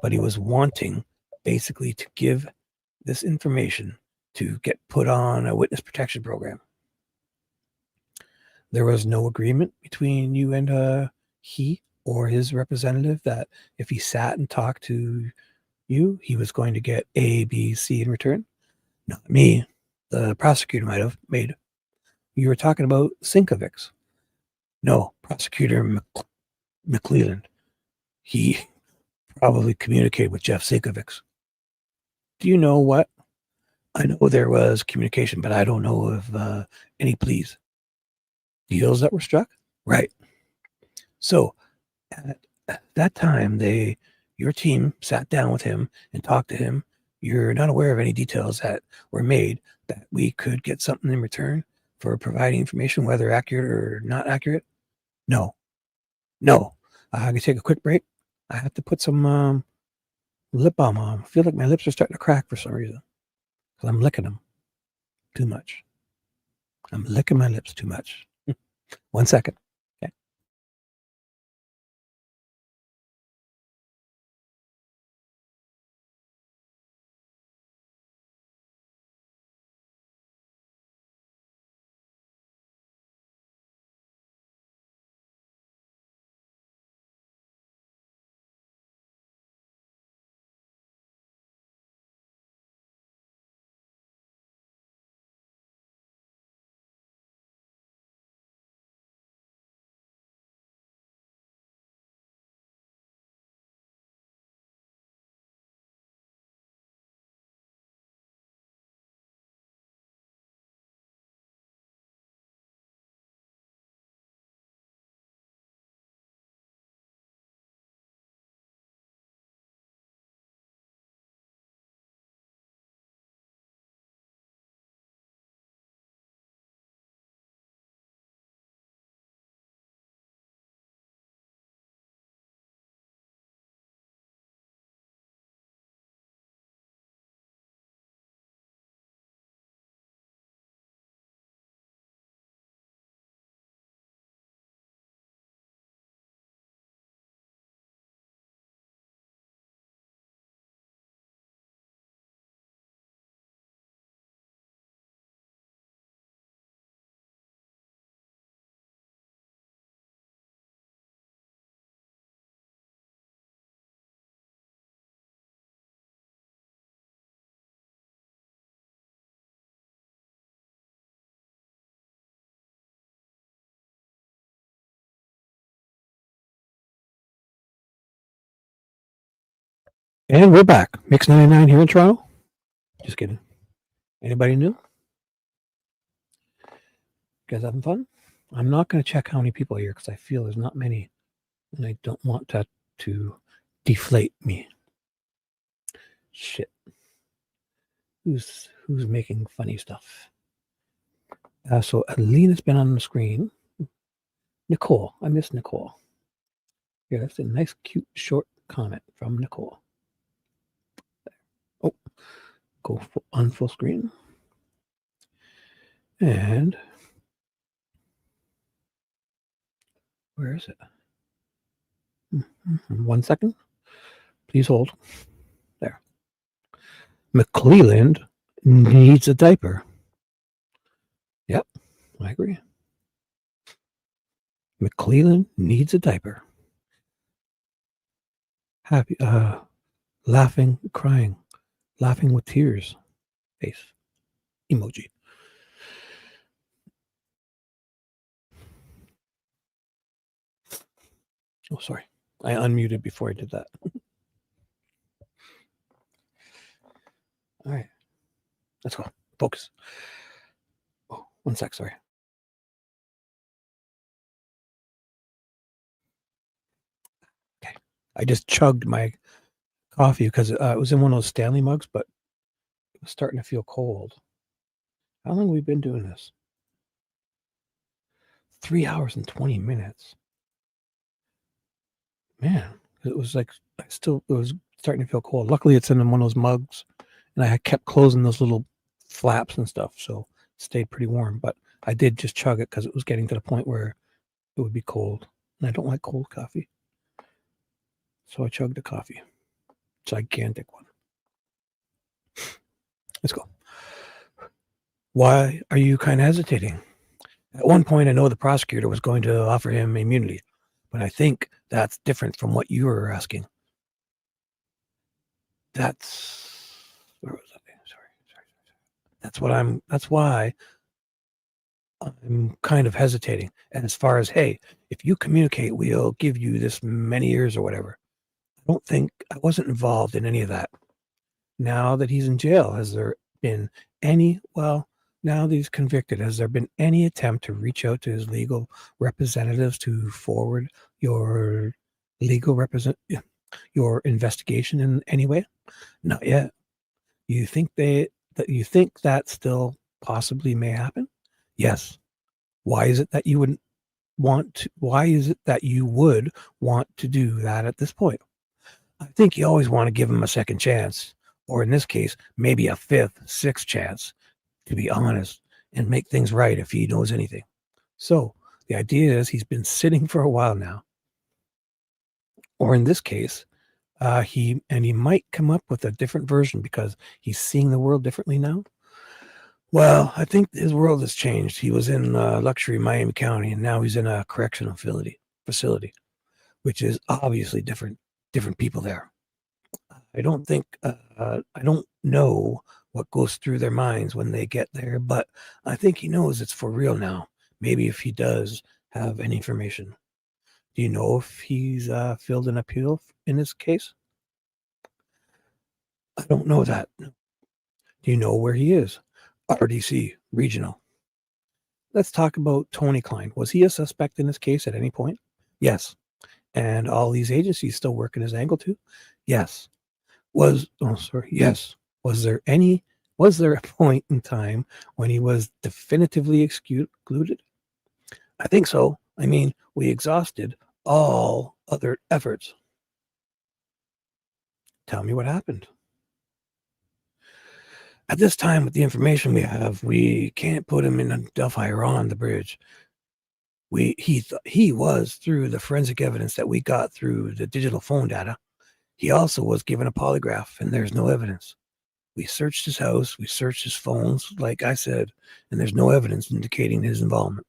But he was wanting basically to give this information to get put on a witness protection program. There was no agreement between you and he or his representative that if he sat and talked to you, he was going to get A, B, C in return? Not me. The prosecutor might have made. You were talking about Sinkovics. No, Prosecutor McClelland. He probably communicated with Jeff Sinkovics. Do you know what? I know there was communication, but I don't know of any pleas. Deals that were struck? Right. So at that time, your team sat down with him and talked to him you're not aware of any details that were made that we could get something in return for providing information, whether accurate or not accurate? No. I can take a quick break. I have to put some lip balm on. I feel like my lips are starting to crack for some reason because I'm licking them too much. I'm licking my lips too much. 1 second. Okay. And we're back. Mix 99 here in Toronto. Just kidding. Anybody new? You guys having fun? I'm not going to check how many people are here because I feel there's not many. And I don't want that to deflate me. Shit. Who's making funny stuff? So Alina's been on the screen. Nicole. I miss Nicole. Yeah, that's a nice, cute, short comment from Nicole. Oh, go on full screen. And where is it? 1 second. Please hold. There. McClelland needs a diaper. Yep, I agree. McClelland needs a diaper. Happy, laughing, crying, laughing with tears. Face emoji. Oh, sorry. I unmuted before I did that. All right. Let's go. Focus. Oh, 1 sec. Sorry. Okay. I just chugged my coffee because it was in one of those Stanley mugs, but it was starting to feel cold. How long have we been doing this? 3 hours and 20 minutes. Man, it was like it was starting to feel cold. Luckily, it's in one of those mugs, and I kept closing those little flaps and stuff, so it stayed pretty warm. But I did just chug it because it was getting to the point where it would be cold, and I don't like cold coffee. So I chugged the coffee. Gigantic one. Let's go. Why are you kind of hesitating? At one point, I know the prosecutor was going to offer him immunity, but I think that's different from what you were asking. That's where was I? Sorry. That's why I'm kind of hesitating. And as far as, hey, if you communicate, we'll give you this many years or whatever. I wasn't involved in any of that. Now that he's in jail, has there been now that he's convicted, has there been any attempt to reach out to his legal representatives to forward your your investigation in any way? Not yet. You think that still possibly may happen? Yes. Why is it that you would want to do that at this point? I think you always want to give him a second chance, or in this case, maybe a fifth, sixth chance, to be honest and make things right if he knows anything. So the idea is he's been sitting for a while now, or in this case, he might come up with a different version because he's seeing the world differently now. Well, I think his world has changed. He was in luxury Miami County, and now he's in a correctional facility, which is obviously different people there. I don't know what goes through their minds when they get there, but I think he knows it's for real now. Maybe if he does have any information. Do you know if he's filled an appeal in this case? I don't know that. Do you know where he is? RDC, regional. Let's talk about Tony Klein. Was he a suspect in this case at any point? Yes. And all these agencies still working his angle too? Yes. Yes. Was there a point in time when he was definitively excluded? I think so. I mean, we exhausted all other efforts. Tell me what happened. At this time, with the information we have, we can't put him in Delphi or on the bridge. He was through the forensic evidence that we got through the digital phone data. He also was given a polygraph, and there's no evidence. We searched his house, we searched his phones, like I said, and there's no evidence indicating his involvement.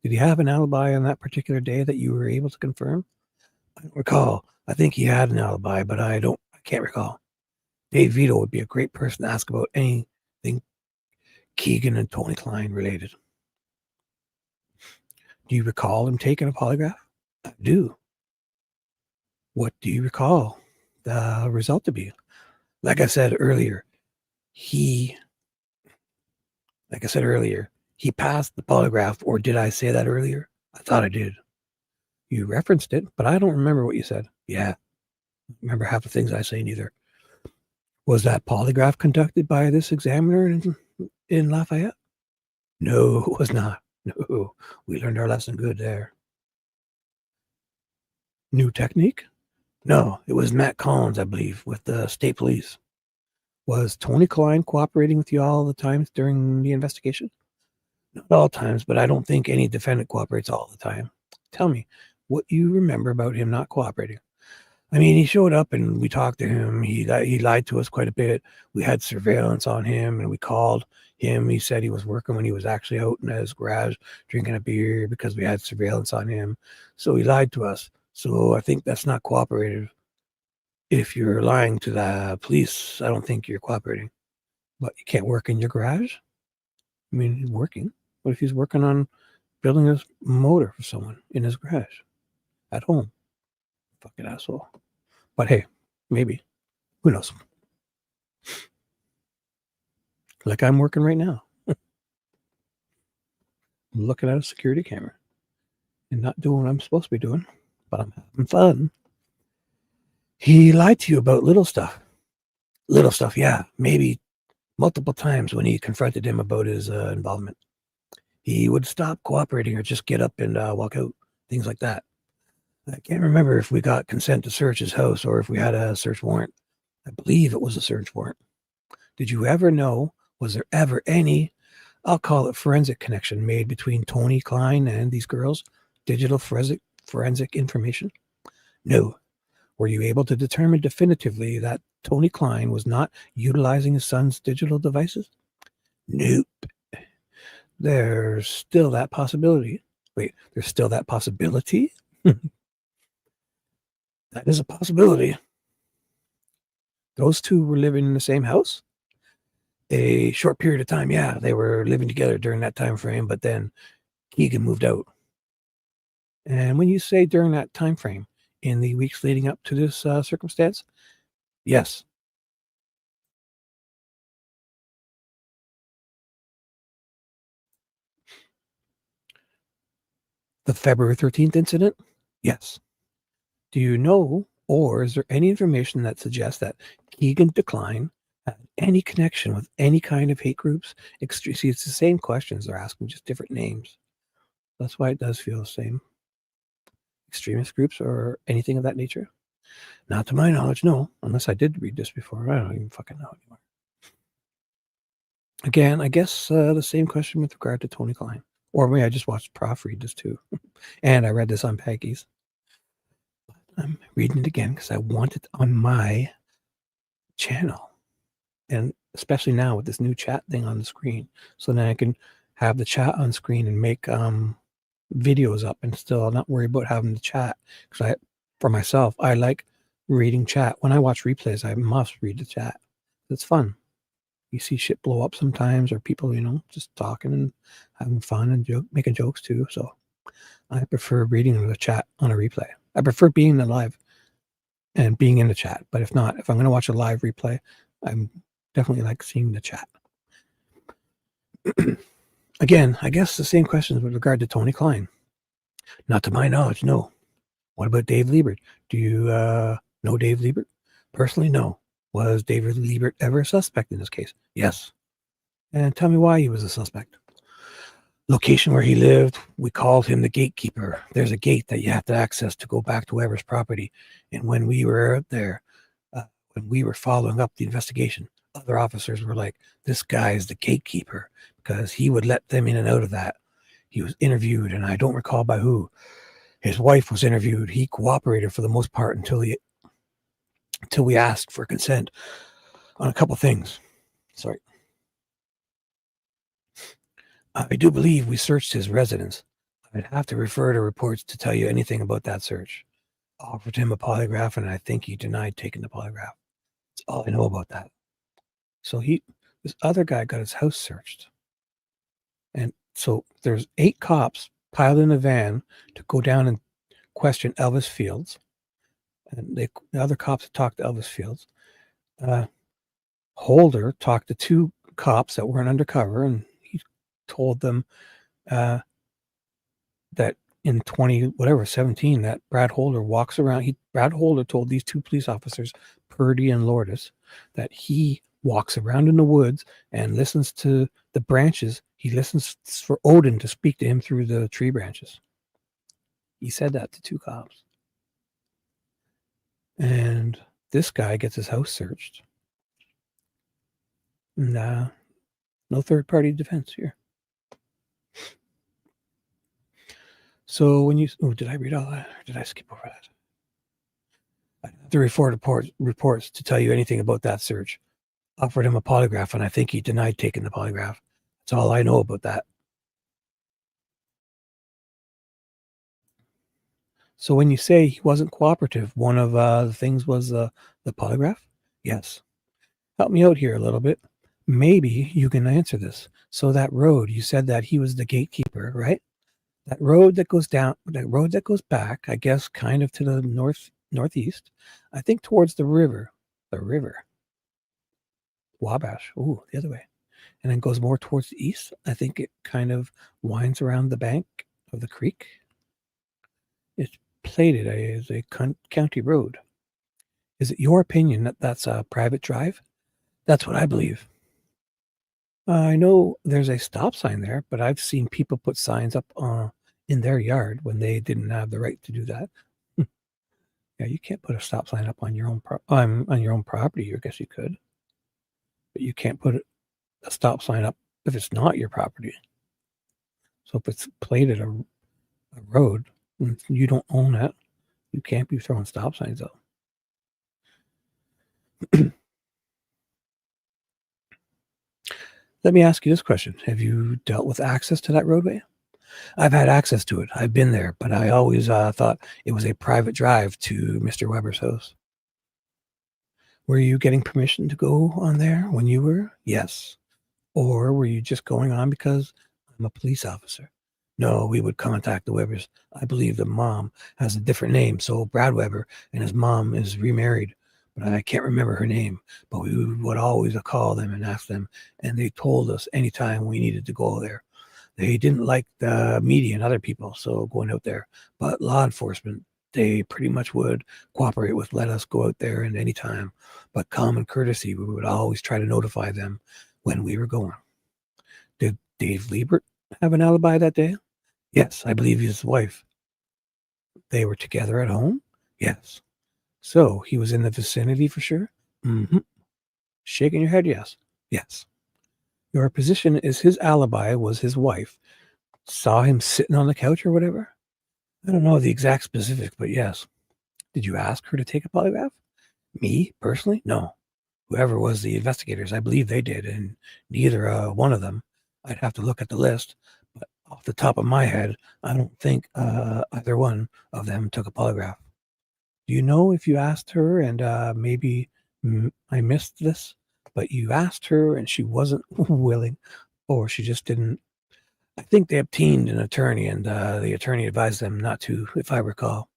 Did he have an alibi on that particular day that you were able to confirm? I don't recall. I think he had an alibi, but I can't recall. Dave Vito would be a great person to ask about anything Keegan and Tony Klein related. Do you recall him taking a polygraph? I do. What do you recall the result to be? Like I said earlier, he passed the polygraph, or did I say that earlier? I thought I did. You referenced it, but I don't remember what you said. Yeah, I remember half the things I say neither. Was that polygraph conducted by this examiner in Lafayette? No, it was not. No, we learned our lesson good there. New technique? No, it was Matt Collins, I believe, with the state police. Was Tony Klein cooperating with you all the times during the investigation? Not all times, but I don't think any defendant cooperates all the time. Tell me what you remember about him not cooperating. I mean, he showed up and we talked to him. He lied to us quite a bit. We had surveillance on him and we called him. He said he was working when he was actually out in his garage drinking a beer because we had surveillance on him. So he lied to us. So I think that's not cooperative. If you're lying to the police, I don't think you're cooperating. But you can't work in your garage? I mean, he's working. What if he's working on building his motor for someone in his garage at home? Fucking asshole. But hey, maybe. Who knows? Like I'm working right now. I'm looking at a security camera and not doing what I'm supposed to be doing, but I'm having fun. He lied to you about little stuff. Little stuff, yeah. Maybe multiple times when he confronted him about his involvement. He would stop cooperating or just get up and walk out. Things like that. I can't remember if we got consent to search his house or if we had a search warrant. I believe it was a search warrant. Did you ever know, was there ever any, I'll call it forensic connection made between Tony Klein and these girls? Digital forensic information? No. Were you able to determine definitively that Tony Klein was not utilizing his son's digital devices? Nope. There's still that possibility. Wait, there's still that possibility? That is a possibility. Those two were living in the same house? A short period of time, yeah. They were living together during that time frame, but then Keegan moved out. And when you say during that time frame, in the weeks leading up to this circumstance? Yes. The February 13th incident? Yes. Do you know, or is there any information that suggests that Keegan Klein had any connection with any kind of hate groups. See, it's the same questions they're asking, just different names. That's why it does feel the same. Extremist groups or anything of that nature? Not to my knowledge, no. Unless I did read this before. I don't even fucking know anymore. Again, I guess the same question with regard to Tony Klein. Or maybe I just watched Prof read this too. And I read this on Peggy's. I'm reading it again because I want it on my channel. And especially now with this new chat thing on the screen. So then I can have the chat on screen and make videos up and still not worry about having the chat. Because for myself, I like reading chat. When I watch replays, I must read the chat. It's fun. You see shit blow up sometimes, or people, just talking and having fun and making jokes too. So I prefer reading the chat on a replay. I prefer being live and being in the chat. But if not, if I'm going to watch a live replay, I'm definitely like seeing the chat. Again, I guess the same questions with regard to Tony Klein. Not to my knowledge, no. What about Dave Liebert? Do you know Dave Liebert? Personally, no. Was David Liebert ever a suspect in this case? Yes. And tell me why he was a suspect. Location where he lived, we called him the gatekeeper. There's a gate that you have to access to go back to Weber's property. And when we were out there, when we were following up the investigation, other officers were like, this guy is the gatekeeper because he would let them in and out of that. He was interviewed, and I don't recall by who. His wife was interviewed. He cooperated for the most part until we asked for consent on a couple things. Sorry. I do believe we searched his residence. I'd have to refer to reports to tell you anything about that search. Offered him a polygraph, and I think he denied taking the polygraph. That's all I know about that. So this other guy got his house searched. And so there's 8 cops piled in a van to go down and question Elvis Fields. And the other cops talked to Elvis Fields. Holder talked to 2 cops that weren't undercover, and he told them that in 17, that Brad Holder walks around. Brad Holder told these 2 police officers, Purdy and Lourdes, that he walks around in the woods and listens to the branches. He listens for Odin to speak to him through the tree branches. He said that to 2 cops. And this guy gets his house searched. And no third-party defense here. So when did I read all that? Or did I skip over that? I have to refer to reports to tell you anything about that search. Offered him a polygraph, and I think he denied taking the polygraph. That's all I know about that. So when you say he wasn't cooperative, one of the things was the polygraph? Yes. Help me out here a little bit. Maybe you can answer this. So that road, you said that he was the gatekeeper, right? That road that goes back, I guess, kind of to the northeast, I think towards the river. Wabash. Ooh, the other way. And then goes more towards the east. I think it kind of winds around the bank of the creek. It's plated as a county road. Is it your opinion that that's a private drive? That's what I believe. I know there's a stop sign there, but I've seen people put signs up in their yard when they didn't have the right to do that. Yeah, you can't put a stop sign up on your own property. I guess you could, but you can't put a stop sign up if it's not your property. So if it's plated a road and you don't own it, you can't be throwing stop signs up. Let me ask you this question. Have you dealt with access to that roadway? I've had access to it. I've been there, but I always thought it was a private drive to Mr. Weber's house. Were you getting permission to go on there when you were? Yes. Or were you just going on because I'm a police officer? No, we would contact the Webers. I believe the mom has a different name, so Brad Weber and his mom is remarried. But I can't remember her name. But we would always call them and ask them, and they told us anytime we needed to go there. They didn't like the media and other people, so going out there. But law enforcement they pretty much would cooperate with let us go out there at any time. But common courtesy, we would always try to notify them when we were going. Did Dave Liebert have an alibi that day? Yes, I believe his wife. They were together at home? Yes. So he was in the vicinity for sure? Mm-hmm. Shaking your head, yes. Yes. Your position is his alibi was his wife. Saw him sitting on the couch or whatever? I don't know the exact specifics, but yes. Did you ask her to take a polygraph? Me, personally? No. Whoever was the investigators, I believe they did, and neither one of them. I'd have to look at the list, but off the top of my head, I don't think either one of them took a polygraph. Do you know if you asked her and maybe I missed this, but you asked her and she wasn't willing, or she just didn't? I think they obtained an attorney, and the attorney advised them not to, if I recall.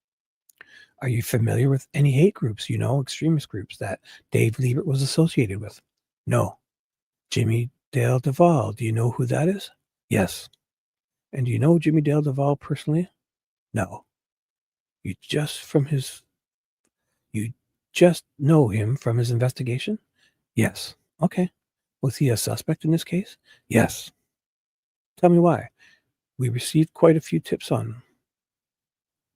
Are you familiar with any hate groups, extremist groups that Dave Liebert was associated with? No. Jimmy Dale Duvall, do you know who that is? Yes. And do you know Jimmy Dale Duvall personally? No. You just know him from his investigation? Yes. Okay. Was he a suspect in this case? Yes. Tell me why. We received quite a few tips on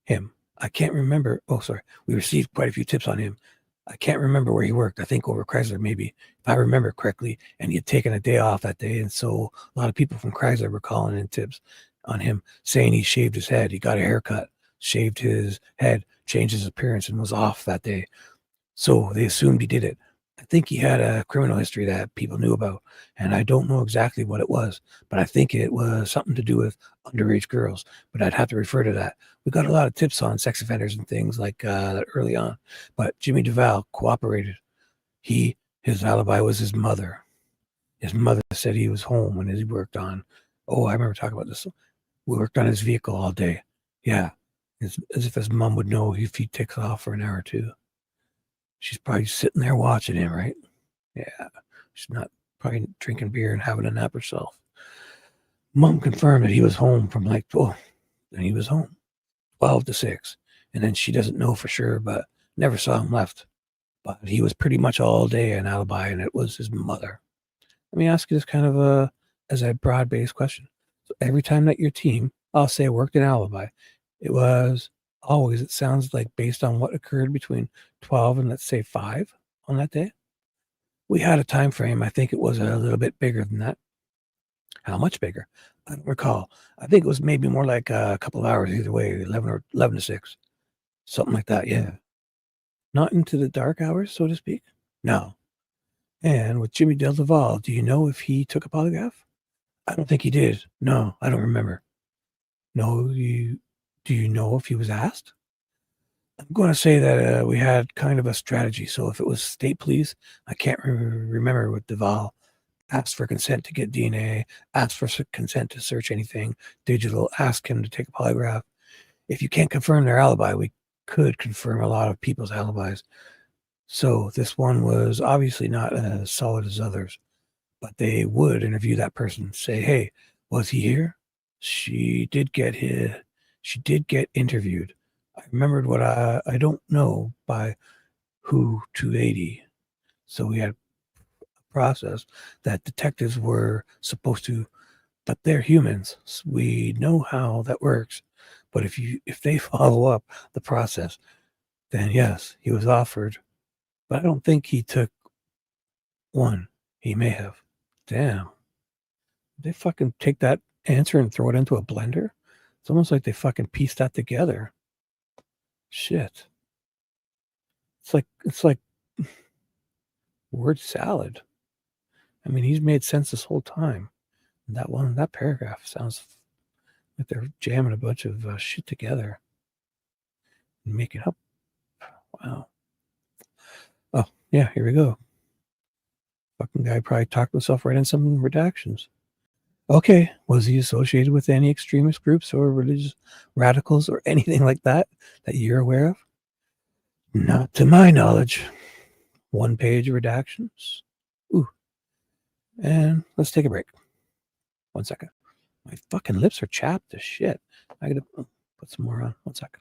him. I can't remember. Oh, sorry. We received quite a few tips on him. I can't remember where he worked. I think over Chrysler, maybe, if I remember correctly. And he had taken a day off that day. And so a lot of people from Chrysler were calling in tips on him, saying he shaved his head. He got a haircut, shaved his head, changed his appearance, and was off that day. So they assumed he did it. I think he had a criminal history that people knew about, and I don't know exactly what it was, but I think it was something to do with underage girls, but I'd have to refer to that. We got a lot of tips on sex offenders and things like that early on, but Jimmy Duval cooperated. His alibi was his mother. His mother said he was home when he worked on, I remember talking about this. We worked on his vehicle all day. Yeah, as if his mom would know if he takes off for an hour or two. She's probably sitting there watching him, right? Yeah. She's not probably drinking beer and having a nap herself. Mom confirmed that he was home from and he was home 12 to 6. And then she doesn't know for sure, but never saw him left. But he was pretty much all day an alibi, and it was his mother. Let me ask you this kind of as a broad-based question. So every time that your team, I'll say, worked an alibi, it was always, it sounds like, based on what occurred between 12 and let's say 5 on that day. We had a time frame. I think it was a little bit bigger than that. How much bigger? I don't recall. I think it was maybe more like a couple of hours either way, 11 to 6, something like that. Yeah. Not into the dark hours, so to speak. No. And with Jimmy Del Duval, do you know if he took a polygraph? I don't think he did. No, I don't remember. No, do you know if he was asked? I'm going to say that we had kind of a strategy. So if it was state police, I can't remember with Duval, asked for consent to get DNA, asked for consent to search anything digital, asked him to take a polygraph. If you can't confirm their alibi, we could confirm a lot of people's alibis. So this one was obviously not as solid as others, but they would interview that person, say, hey, was he here? She did get interviewed. I remembered what I don't know by who 280. So we had a process that detectives were supposed to, but they're humans. So we know how that works. But if they follow up the process, then yes, he was offered. But I don't think he took one. He may have. Damn. They fucking take that answer and throw it into a blender? It's almost like they fucking pieced that together. Shit. It's like word salad. I mean, he's made sense this whole time. That paragraph sounds like they're jamming a bunch of shit together and making up. Wow. Oh, yeah, here we go. Fucking guy probably talked himself right in some redactions. Okay, was he associated with any extremist groups or religious radicals or anything like that you're aware of? Not to my knowledge. 1-page redactions. Ooh. And let's take a break. 1 second. My fucking lips are chapped as shit. I gotta put some more on. 1 second.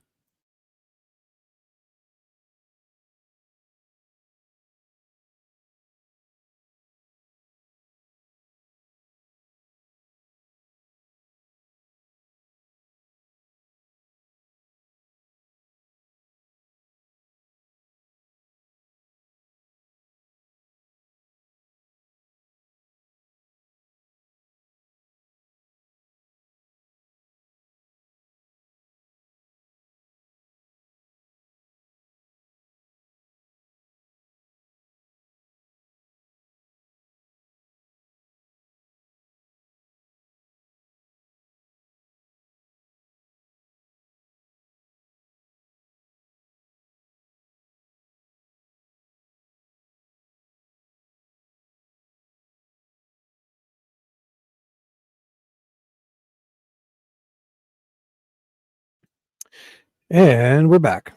And we're back.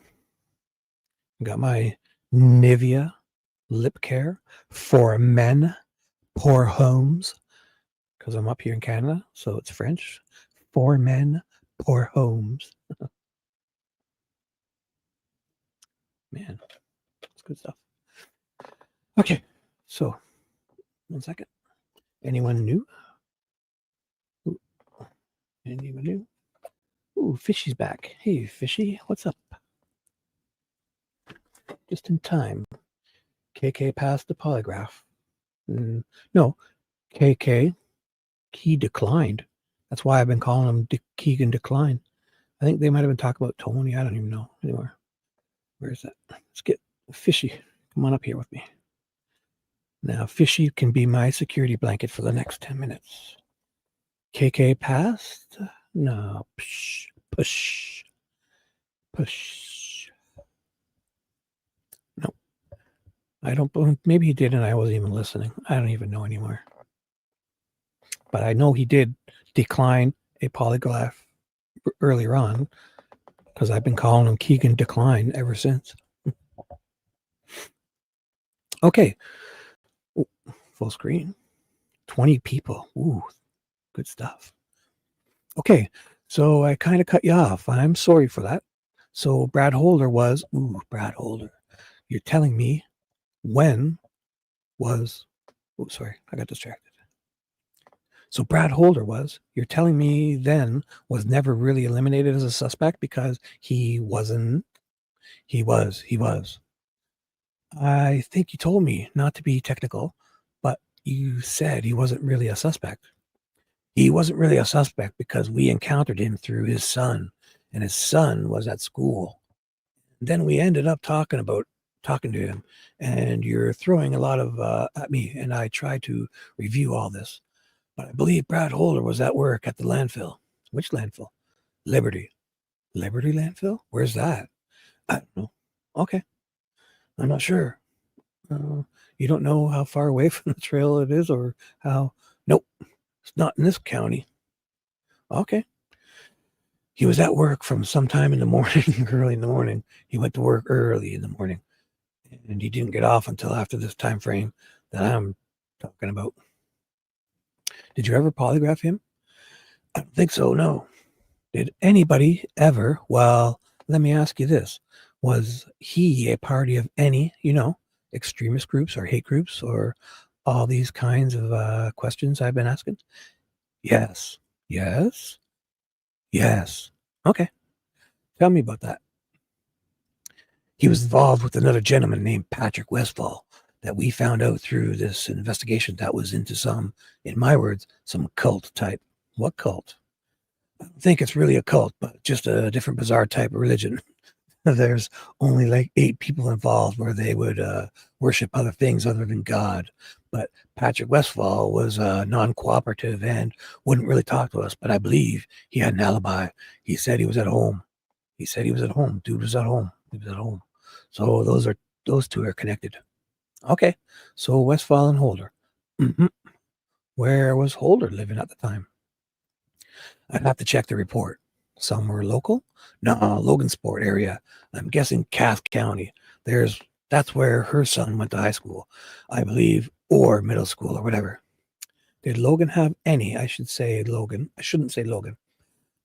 Got my Nivea lip care for men, pour homes, because I'm up here in Canada, so it's French. For men, pour homes. Man, it's good stuff. Okay, so 1 second. Anyone new? Ooh, anyone new? Ooh, Fishy's back. Hey, Fishy, what's up? Just in time. KK passed the polygraph. No, KK, he declined. That's why I've been calling him Keegan Decline. I think they might have been talking about Tony. I don't even know anymore. Where is that? Let's get Fishy. Come on up here with me. Now, Fishy can be my security blanket for the next 10 minutes. KK passed? No. Push. Push. Push. No. I don't. Maybe he did and I wasn't even listening. I don't even know anymore. But I know he did decline a polygraph earlier on because I've been calling him Keegan Decline ever since. Okay. Ooh, full screen. 20 people. Ooh, good stuff. Okay, so I kind of cut you off. I'm sorry for that. So Brad Holder was, Brad Holder. You're telling me when was, sorry, I got distracted. So Brad Holder was, you're telling me then was never really eliminated as a suspect because he wasn't, he was. I think you told me not to be technical, but you said he wasn't really a suspect. He wasn't really a suspect because we encountered him through his son, and his son was at school. Then we ended up talking to him, and you're throwing a lot of at me, and I tried to review all this. But I believe Brad Holder was at work at the landfill. Which landfill? Liberty. Liberty landfill? Where's that? I don't know. Okay. I'm not sure. You don't know how far away from the trail it is or how? Nope. It's not in this county. Okay. He was at work from sometime in the morning, early in the morning. He went to work early in the morning, and he didn't get off until after this time frame that I'm talking about. Did you ever polygraph him? I don't think so, no. Did anybody ever? Well, let me ask you this. Was he a party of any, extremist groups or hate groups or all these kinds of questions I've been asking? Yes. Yes. Yes. Okay. Tell me about that. He was involved with another gentleman named Patrick Westfall that we found out through this investigation that was into some, in my words, some cult type. What cult? I don't think it's really a cult, but just a different bizarre type of religion. There's only like 8 people involved where they would worship other things other than God. But Patrick Westfall was non-cooperative and wouldn't really talk to us. But I believe he had an alibi. He said he was at home. Dude was at home. He was at home. So those two are connected. Okay. So Westfall and Holder. Mm-hmm. Where was Holder living at the time? I'd have to check the report. Somewhere local? No, Logansport area. I'm guessing Cass County. That's where her son went to high school, I believe, or middle school or whatever. Did Logan have any? I should say Logan. I shouldn't say Logan.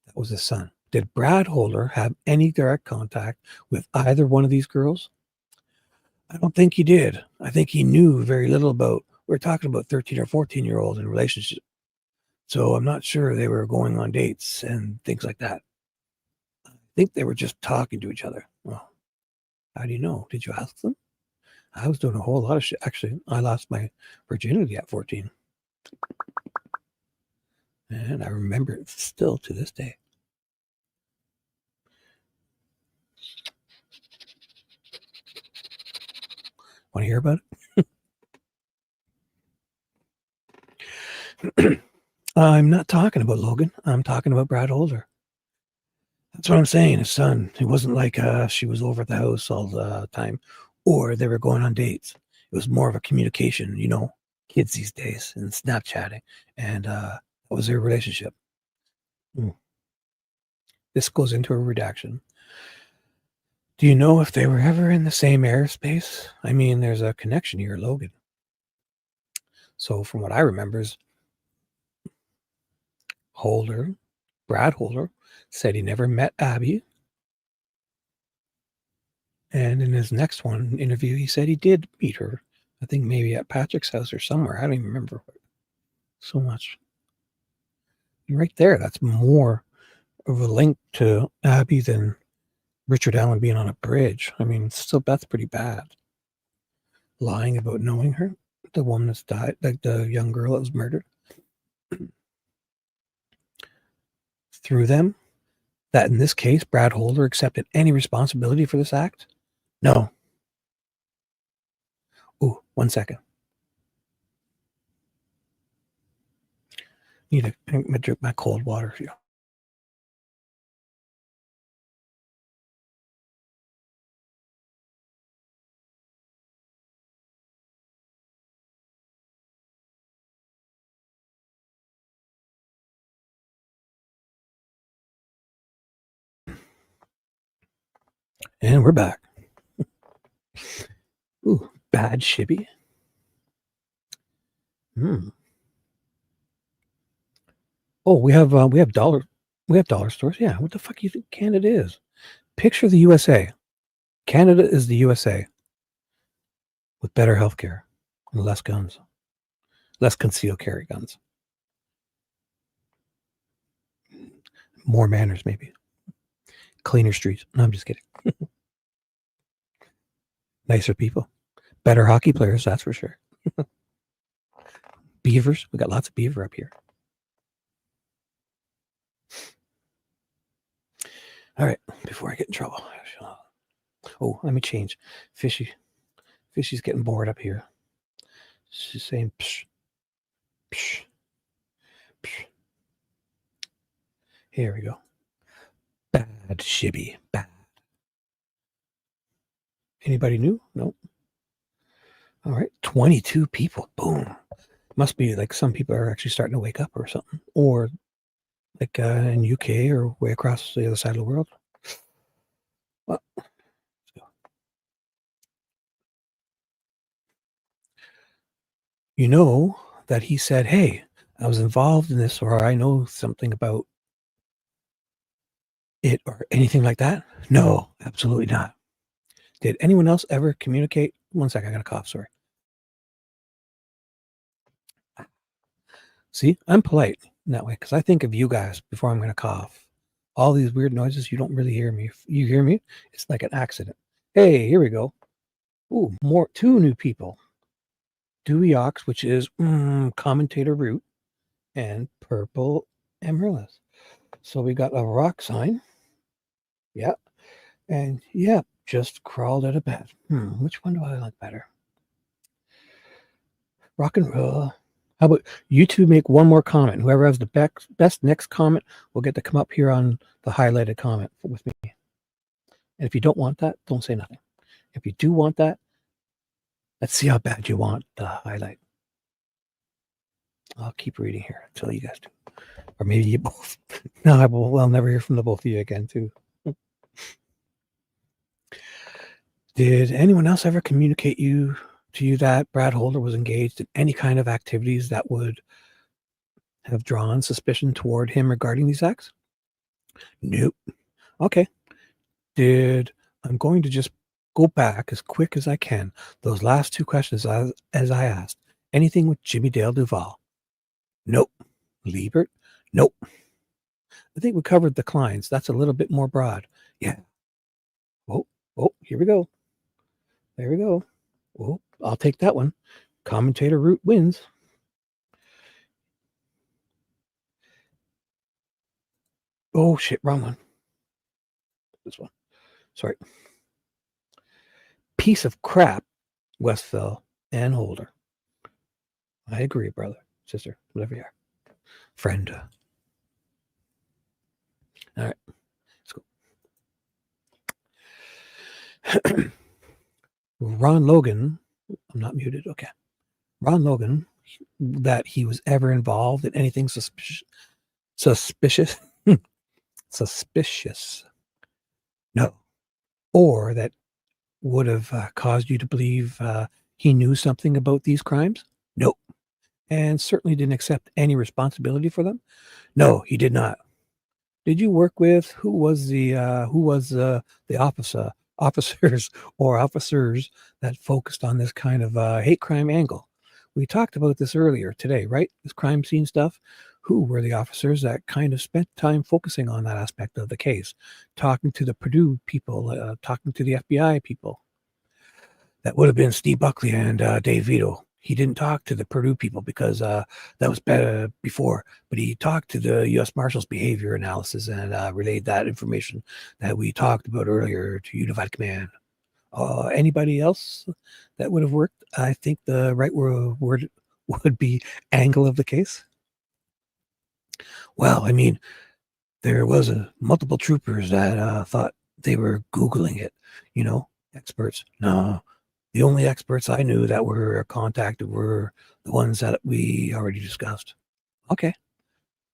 That was his son. Did Brad Holder have any direct contact with either one of these girls? I don't think he did. I think he knew very little about, we're talking about 13 or 14-year-olds in relationships. So I'm not sure they were going on dates and things like that. I think they were just talking to each other. Well, how do you know? Did you ask them? I was doing a whole lot of shit. Actually, I lost my virginity at 14. And I remember it still to this day. Want to hear about it? I'm not talking about Logan. I'm talking about Brad Holder. That's what I'm saying. His son. It wasn't like she was over at the house all the time or they were going on dates. It was more of a communication, kids these days and Snapchatting. And that was their relationship. This goes into a redaction. Do you know if they were ever in the same airspace? I mean, there's a connection here, Logan. So from what I remember is Brad Holder, said he never met Abby. And in his next interview, he said he did meet her. I think maybe at Patrick's house or somewhere. I don't even remember so much. And right there, that's more of a link to Abby than Richard Allen being on a bridge. I mean, still, that's pretty bad. Lying about knowing her, the woman that's died, like the young girl that was murdered. Through them, that in this case, Brad Holder accepted any responsibility for this act? No. Ooh, 1 second. Need to drink my cold water here. And we're back. Ooh, bad Shibby. Oh, we have dollar stores. Yeah, what the fuck do you think Canada is? Picture the USA. Canada is the USA with better healthcare and less guns, less concealed carry guns, more manners, maybe cleaner streets. No, I'm just kidding. Nicer people, better hockey players, that's for sure. Beavers, we got lots of beaver up here. All right, before I get in trouble. Oh, let me change. Fishy's getting bored up here. She's saying psh, psh, psh. Here we go. Bad Shibby, bad. Anybody new? Nope. All right, 22 people. Boom. Must be like some people are actually starting to wake up or something, or like in UK or way across the other side of the world. Well, you know that he said, "Hey, I was involved in this, or I know something about it, or anything like that." No, absolutely not. Did anyone else ever communicate? 1 second, I got a cough. Sorry. See, I'm polite in that way because I think of you guys before I'm going to cough. All these weird noises, you don't really hear me. If you hear me, it's like an accident. Hey, here we go. Ooh, two new people. Dewey Ox, which is commentator root, and purple amaryllis. So we got a rock sign. Yeah. And yeah, just crawled out of bed. Which one do I like better? Rock and roll. How about you two make one more comment? Whoever has the best next comment will get to come up here on the highlighted comment with me. And if you don't want that, don't say nothing. If you do want that, let's see how bad you want the highlight. I'll keep reading here until you guys do. Or maybe you both. No, I'll never hear from the both of you again, too. Did anyone else ever communicate to you that Brad Holder was engaged in any kind of activities that would have drawn suspicion toward him regarding these acts? Nope. Okay. I'm going to just go back as quick as I can. Those last two questions as I asked. Anything with Jimmy Dale Duvall? Nope. Liebert? Nope. I think we covered the clients. That's a little bit more broad. Yeah. Oh, here we go. There we go. Oh, I'll take that one. Commentator root wins. Oh, shit. Wrong one. This one. Sorry. Piece of crap, Westville and Holder. I agree, brother, sister, whatever you are. Friend. All right. Let's go. Ron Logan. I'm not muted. Okay. Ron Logan, that he was ever involved in anything suspicious. Suspicious. No. or that would have caused you to believe he knew something about these crimes? Nope. And certainly didn't accept any responsibility for them? No, he did not. Did you work with who was the officers or officers that focused on this kind of hate crime angle? We talked about this earlier today, right? This crime scene stuff. Who were the officers that kind of spent time focusing on that aspect of the case, talking to the Purdue people, talking to the FBI people? That would have been Steve Buckley and Dave Vito. He didn't talk to the Purdue people because that was better before, but he talked to the U.S. Marshals behavior analysis and relayed that information that we talked about earlier to Unified Command. Anybody else that would have worked? I think the right word would be angle of the case. Well, I mean, there was multiple troopers that thought they were Googling it, experts. No, the only experts I knew that were contacted were the ones that we already discussed. Okay.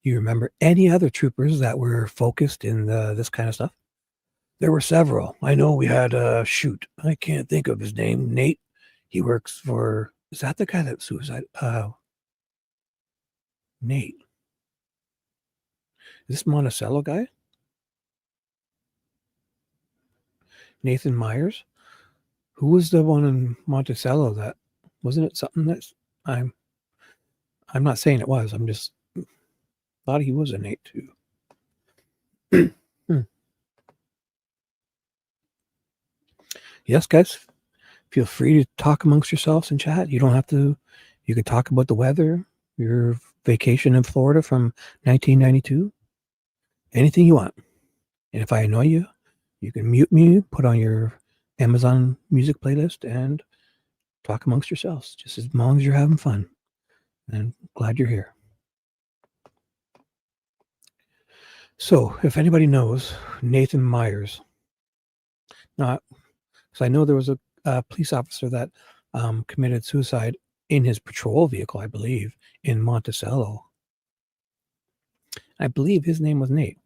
You remember any other troopers that were focused in this kind of stuff? There were several. I know we had I can't think of his name. Nate. He works for, is that the guy that suicide? Nate. Is this Monticello guy? Nathan Myers? Who was the one in Monticello that, wasn't it something that's, I'm not saying it was, I'm just thought he was a Nate too. Yes, guys, feel free to talk amongst yourselves and chat. You don't have to, you can talk about the weather, your vacation in Florida from 1992, anything you want. And if I annoy you, you can mute me, put on your Amazon music playlist, and talk amongst yourselves, just as long as you're having fun. And glad you're here. So, if anybody knows Nathan Myers, because I know there was a police officer that committed suicide in his patrol vehicle, I believe, in Monticello. I believe his name was Nate.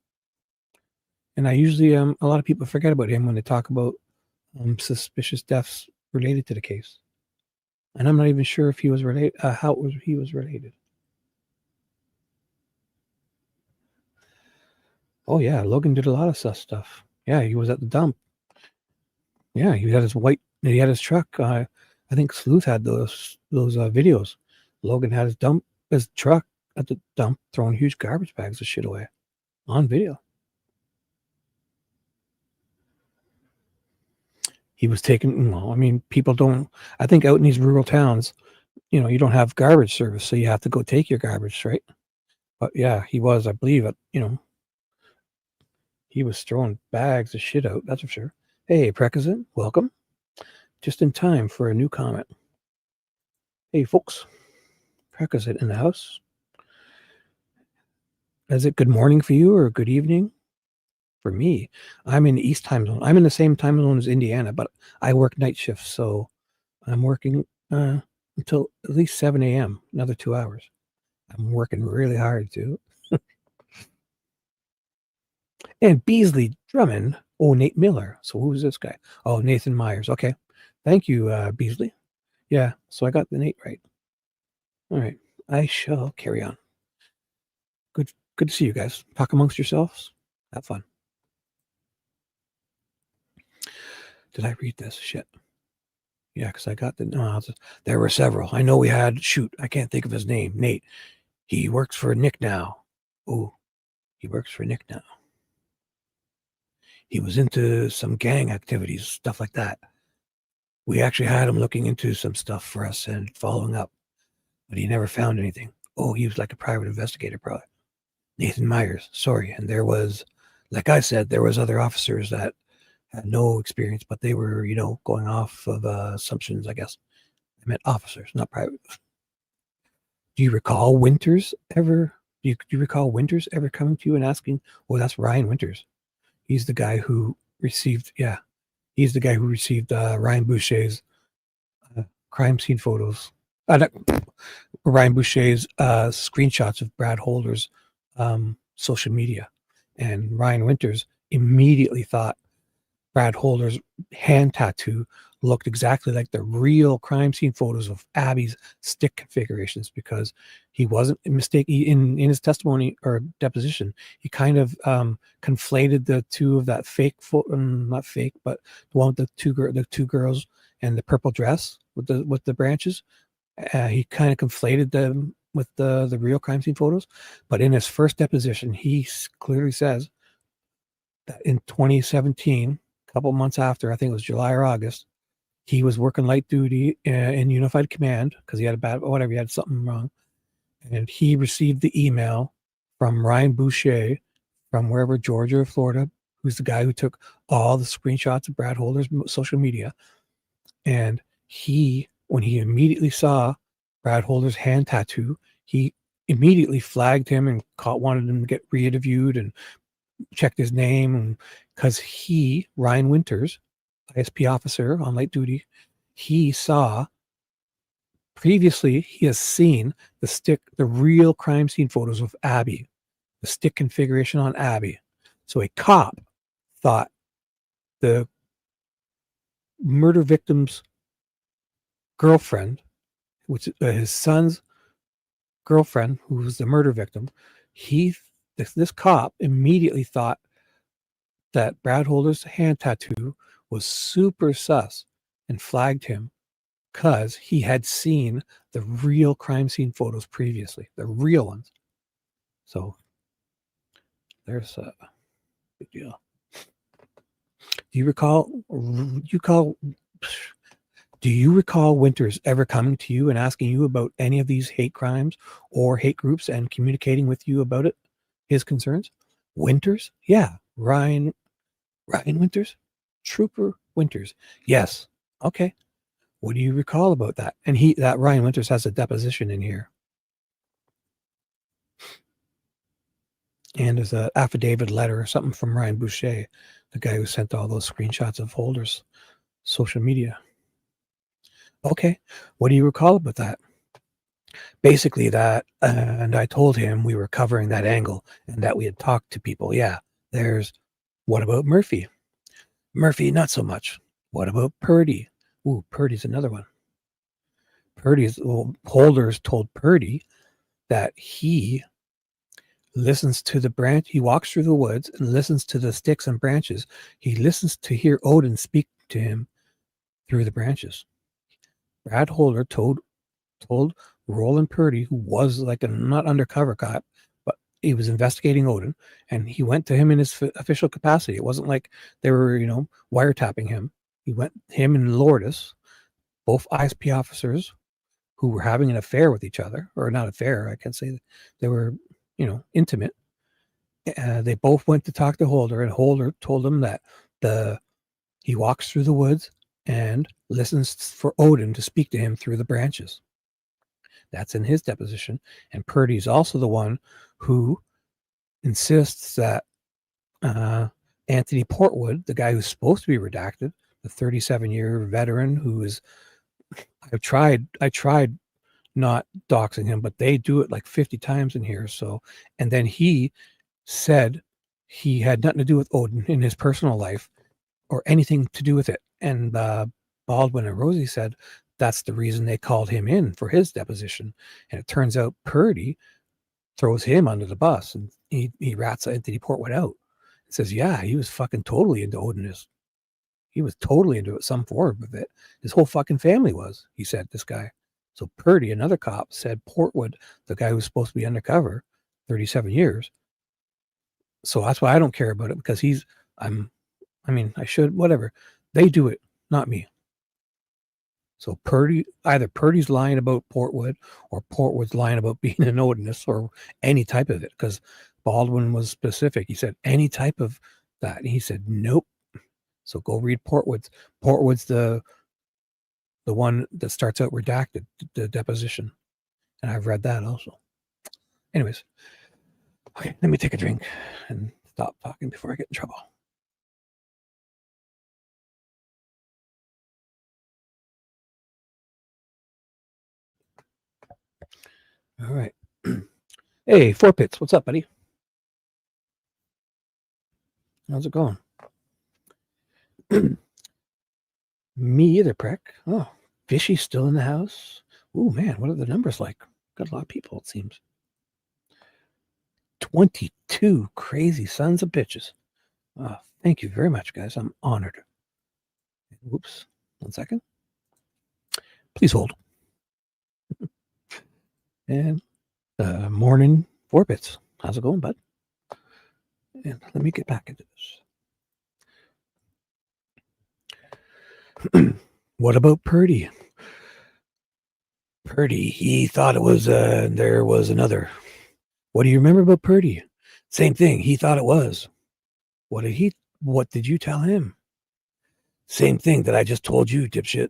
And I usually, a lot of people forget about him when they talk about suspicious deaths related to the case. And I'm not even sure if he was related, he was related. Oh yeah, Logan did a lot of sus stuff. Yeah, he was at the dump. Yeah, he had his truck. I think Sleuth had those videos. Logan had his truck at the dump, throwing huge garbage bags of shit away on video. He was taking, I mean, people don't, I think out in these rural towns, you don't have garbage service, so you have to go take your garbage, right? But yeah, he was, I believe, he was throwing bags of shit out, that's for sure. Hey, Precazin, welcome. Just in time for a new comment. Hey, folks, Precazin in the house. Is it good morning for you or good evening? For me, I'm in the East time zone. I'm in the same time zone as Indiana, but I work night shifts, so I'm working until at least 7 a.m., another 2 hours. I'm working really hard, too. And Beasley Drummond. Oh, Nate Miller. So who's this guy? Oh, Nathan Myers. Okay. Thank you, Beasley. Yeah, so I got the Nate right. All right. I shall carry on. Good to see you guys. Talk amongst yourselves. Have fun. Did I read this? Shit. Yeah, because I got there were several. I know we had, I can't think of his name. Nate. He works for Nick now. Oh, he works for Nick now. He was into some gang activities, stuff like that. We actually had him looking into some stuff for us and following up, but he never found anything. Oh, he was like a private investigator, probably. Nathan Myers, sorry. And there was, like I said, there was other officers that had no experience, but they were, going off of assumptions, I guess. I meant officers, not private. Do you recall Winters ever? Do you recall Winters ever coming to you and asking? Oh, that's Ryan Winters. He's the guy who received. Yeah, he's the guy who received Ryan Boucher's crime scene photos. Ryan Boucher's screenshots of Brad Holder's social media, and Ryan Winters immediately thought Brad Holder's hand tattoo looked exactly like the real crime scene photos of Abby's stick configurations, because he wasn't mistaken in his testimony or deposition. He kind of conflated the two of that fake not fake, but the one with the two girls and the purple dress with the branches. He kind of conflated them with the real crime scene photos. But in his first deposition, he clearly says that in 2017, a couple months after, I think it was July or August, he was working light duty in Unified Command because he had he had something wrong. And he received the email from Ryan Boucher from wherever, Georgia or Florida, who's the guy who took all the screenshots of Brad Holder's social media. And when he immediately saw Brad Holder's hand tattoo, he immediately flagged him and wanted him to get re-interviewed and checked his name. Because Ryan Winters, ISP officer on light duty, he has seen the real crime scene photos of Abby, the stick configuration on Abby. So a cop thought the murder victim's girlfriend, which his son's girlfriend, who was the murder victim, this cop immediately thought that Brad Holder's hand tattoo was super sus and flagged him because he had seen the real crime scene photos previously, the real ones. So there's a big deal. Do you recall Winters ever coming to you and asking you about any of these hate crimes or hate groups and communicating with you about it, his concerns? Winters? Yeah. Ryan Winters? Trooper Winters. Yes. Okay. What do you recall about that? And that Ryan Winters has a deposition in here. And there's an affidavit letter or something from Ryan Boucher, the guy who sent all those screenshots of Holder's social media. Okay. What do you recall about that? Basically that, and I told him we were covering that angle and that we had talked to people. Yeah. What about Murphy? Murphy, not so much. What about Purdy? Ooh, Purdy's another one. Holder's told Purdy that he listens to the branch. He walks through the woods and listens to the sticks and branches. He listens to hear Odin speak to him through the branches. Brad Holder told Roland Purdy, who was like a not undercover cop, but he was investigating Odin, and he went to him in his official capacity. It wasn't like they were, wiretapping him. Him and Lourdes, both ISP officers who were having an affair with each other, or not affair, I can't say they were, intimate. They both went to talk to Holder, and Holder told them that he walks through the woods and listens for Odin to speak to him through the branches. That's in his deposition. And Purdy's also the one who insists that Anthony Portwood, the guy who's supposed to be redacted, the 37-year veteran who is, I tried not doxing him, but they do it like 50 times in here. So, and then he said he had nothing to do with Odin in his personal life or anything to do with it. And Baldwin and Rosie said that's the reason they called him in for his deposition. And it turns out Purdy throws him under the bus, and he rats Anthony Portwood out. He says, yeah, he was fucking totally into Odinism. He was totally into it, some form of it. His whole fucking family was, he said, this guy. So Purdy, another cop, said Portwood, the guy who's supposed to be undercover, 37 years. So that's why I don't care about it, because I should, whatever. They do it, not me. So either Purdy's lying about Portwood or Portwood's lying about being an Odinist or any type of it, because Baldwin was specific. He said any type of that. And he said, nope. So go read Portwood's. Portwood's the one that starts out redacted, the deposition. And I've read that also. Anyways, okay, let me take a drink and stop talking before I get in trouble. All right. Hey, Four Pits, what's up, buddy? How's it going? Me either, Prick. Oh, Fishy's still in the house. Oh, man, what are the numbers like? Got a lot of people, it seems. 22 crazy sons of bitches. Thank you very much, guys. I'm honored. Whoops. 1 second. Please hold. And morning 4-bits. How's it going, bud? And let me get back into this. What about Purdy? Purdy, he thought it was, there was another. What do you remember about Purdy? Same thing. He thought it was. What did you tell him? Same thing that I just told you, dipshit.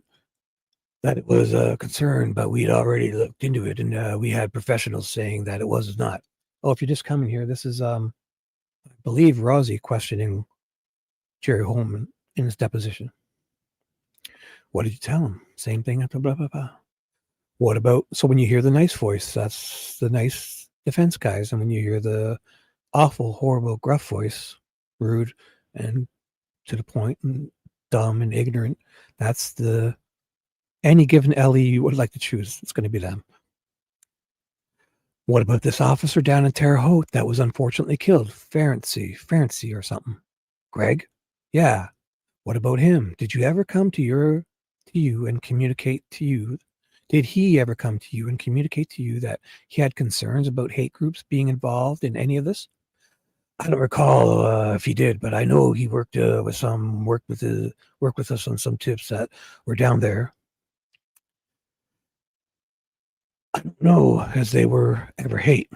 That it was a concern, but we'd already looked into it, and we had professionals saying that it was not. Oh, if you're just coming here, this is, I believe, Rosie questioning Jerry Holeman in his deposition. What did you tell him? Same thing after blah, blah, blah. What about, so when you hear the nice voice, that's the nice defense guys, and when you hear the awful, horrible, gruff voice, rude and to the point and dumb and ignorant, that's the any given LE you would like to choose. It's going to be them. What about this officer down in Terre Haute that was unfortunately killed? Ferenczi or something. Greg? Yeah. What about him? Did you ever come to you and communicate to you? Did he ever come to you and communicate to you that he had concerns about hate groups being involved in any of this? I don't recall if he did, but I know he worked with us on some tips that were down there. I don't know as they were ever hate.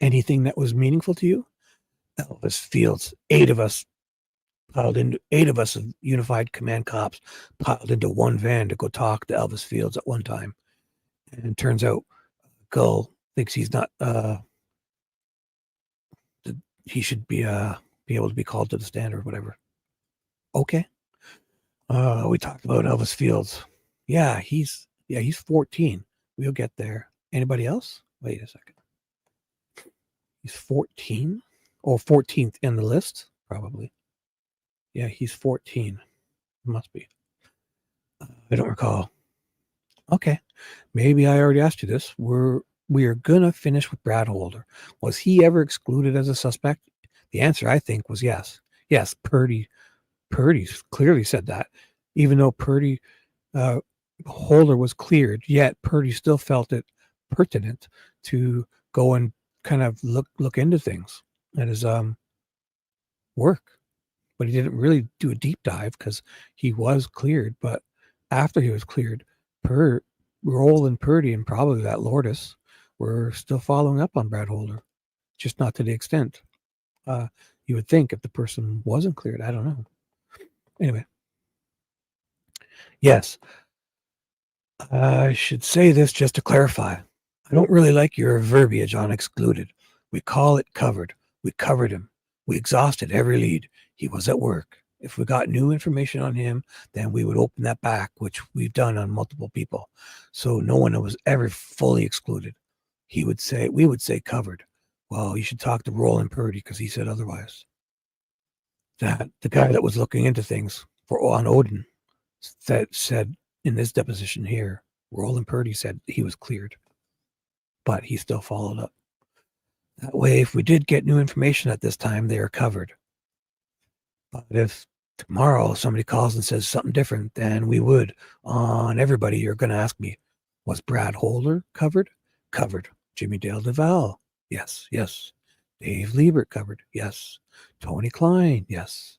Anything that was meaningful to you? Elvis Fields, 8 of us of unified command cops piled into one van to go talk to Elvis Fields at one time. And it turns out Gull thinks he's not, he should be able to be called to the stand or whatever. Okay. We talked about Elvis Fields. Yeah, he's 14. We'll get there. Anybody else? Wait a second. He's 14? Oh, 14th in the list, probably. Yeah, he's 14. Must be. I don't recall. Okay. Maybe I already asked you this. We are gonna finish with Brad Holder. Was he ever excluded as a suspect? The answer, I think, was yes. Yes, Purdy clearly said that. Even though Holder was cleared, yet Purdy still felt it pertinent to go and kind of look into things at his work. But he didn't really do a deep dive because he was cleared. But after he was cleared, Roll and Purdy and probably that Lourdes were still following up on Brad Holder, just not to the extent you would think if the person wasn't cleared. I don't know. Anyway, yes, I should say this just to clarify. I don't really like your verbiage on excluded. We call it covered. We covered him. We exhausted every lead. He was at work. If we got new information on him, then we would open that back, which we've done on multiple people. So no one was ever fully excluded. We would say covered. Well, you should talk to Roland Purdy because he said otherwise. That the guy that was looking into things on Odin said in this deposition here, Roland Purdy said he was cleared, but he still followed up. That way, if we did get new information at this time, they are covered. But if tomorrow somebody calls and says something different, then we would. On everybody, you're going to ask me, was Brad Holder covered? Covered. Jimmy Dale Duval? Yes, yes. Dave Liebert covered? Yes. Tony Klein? Yes.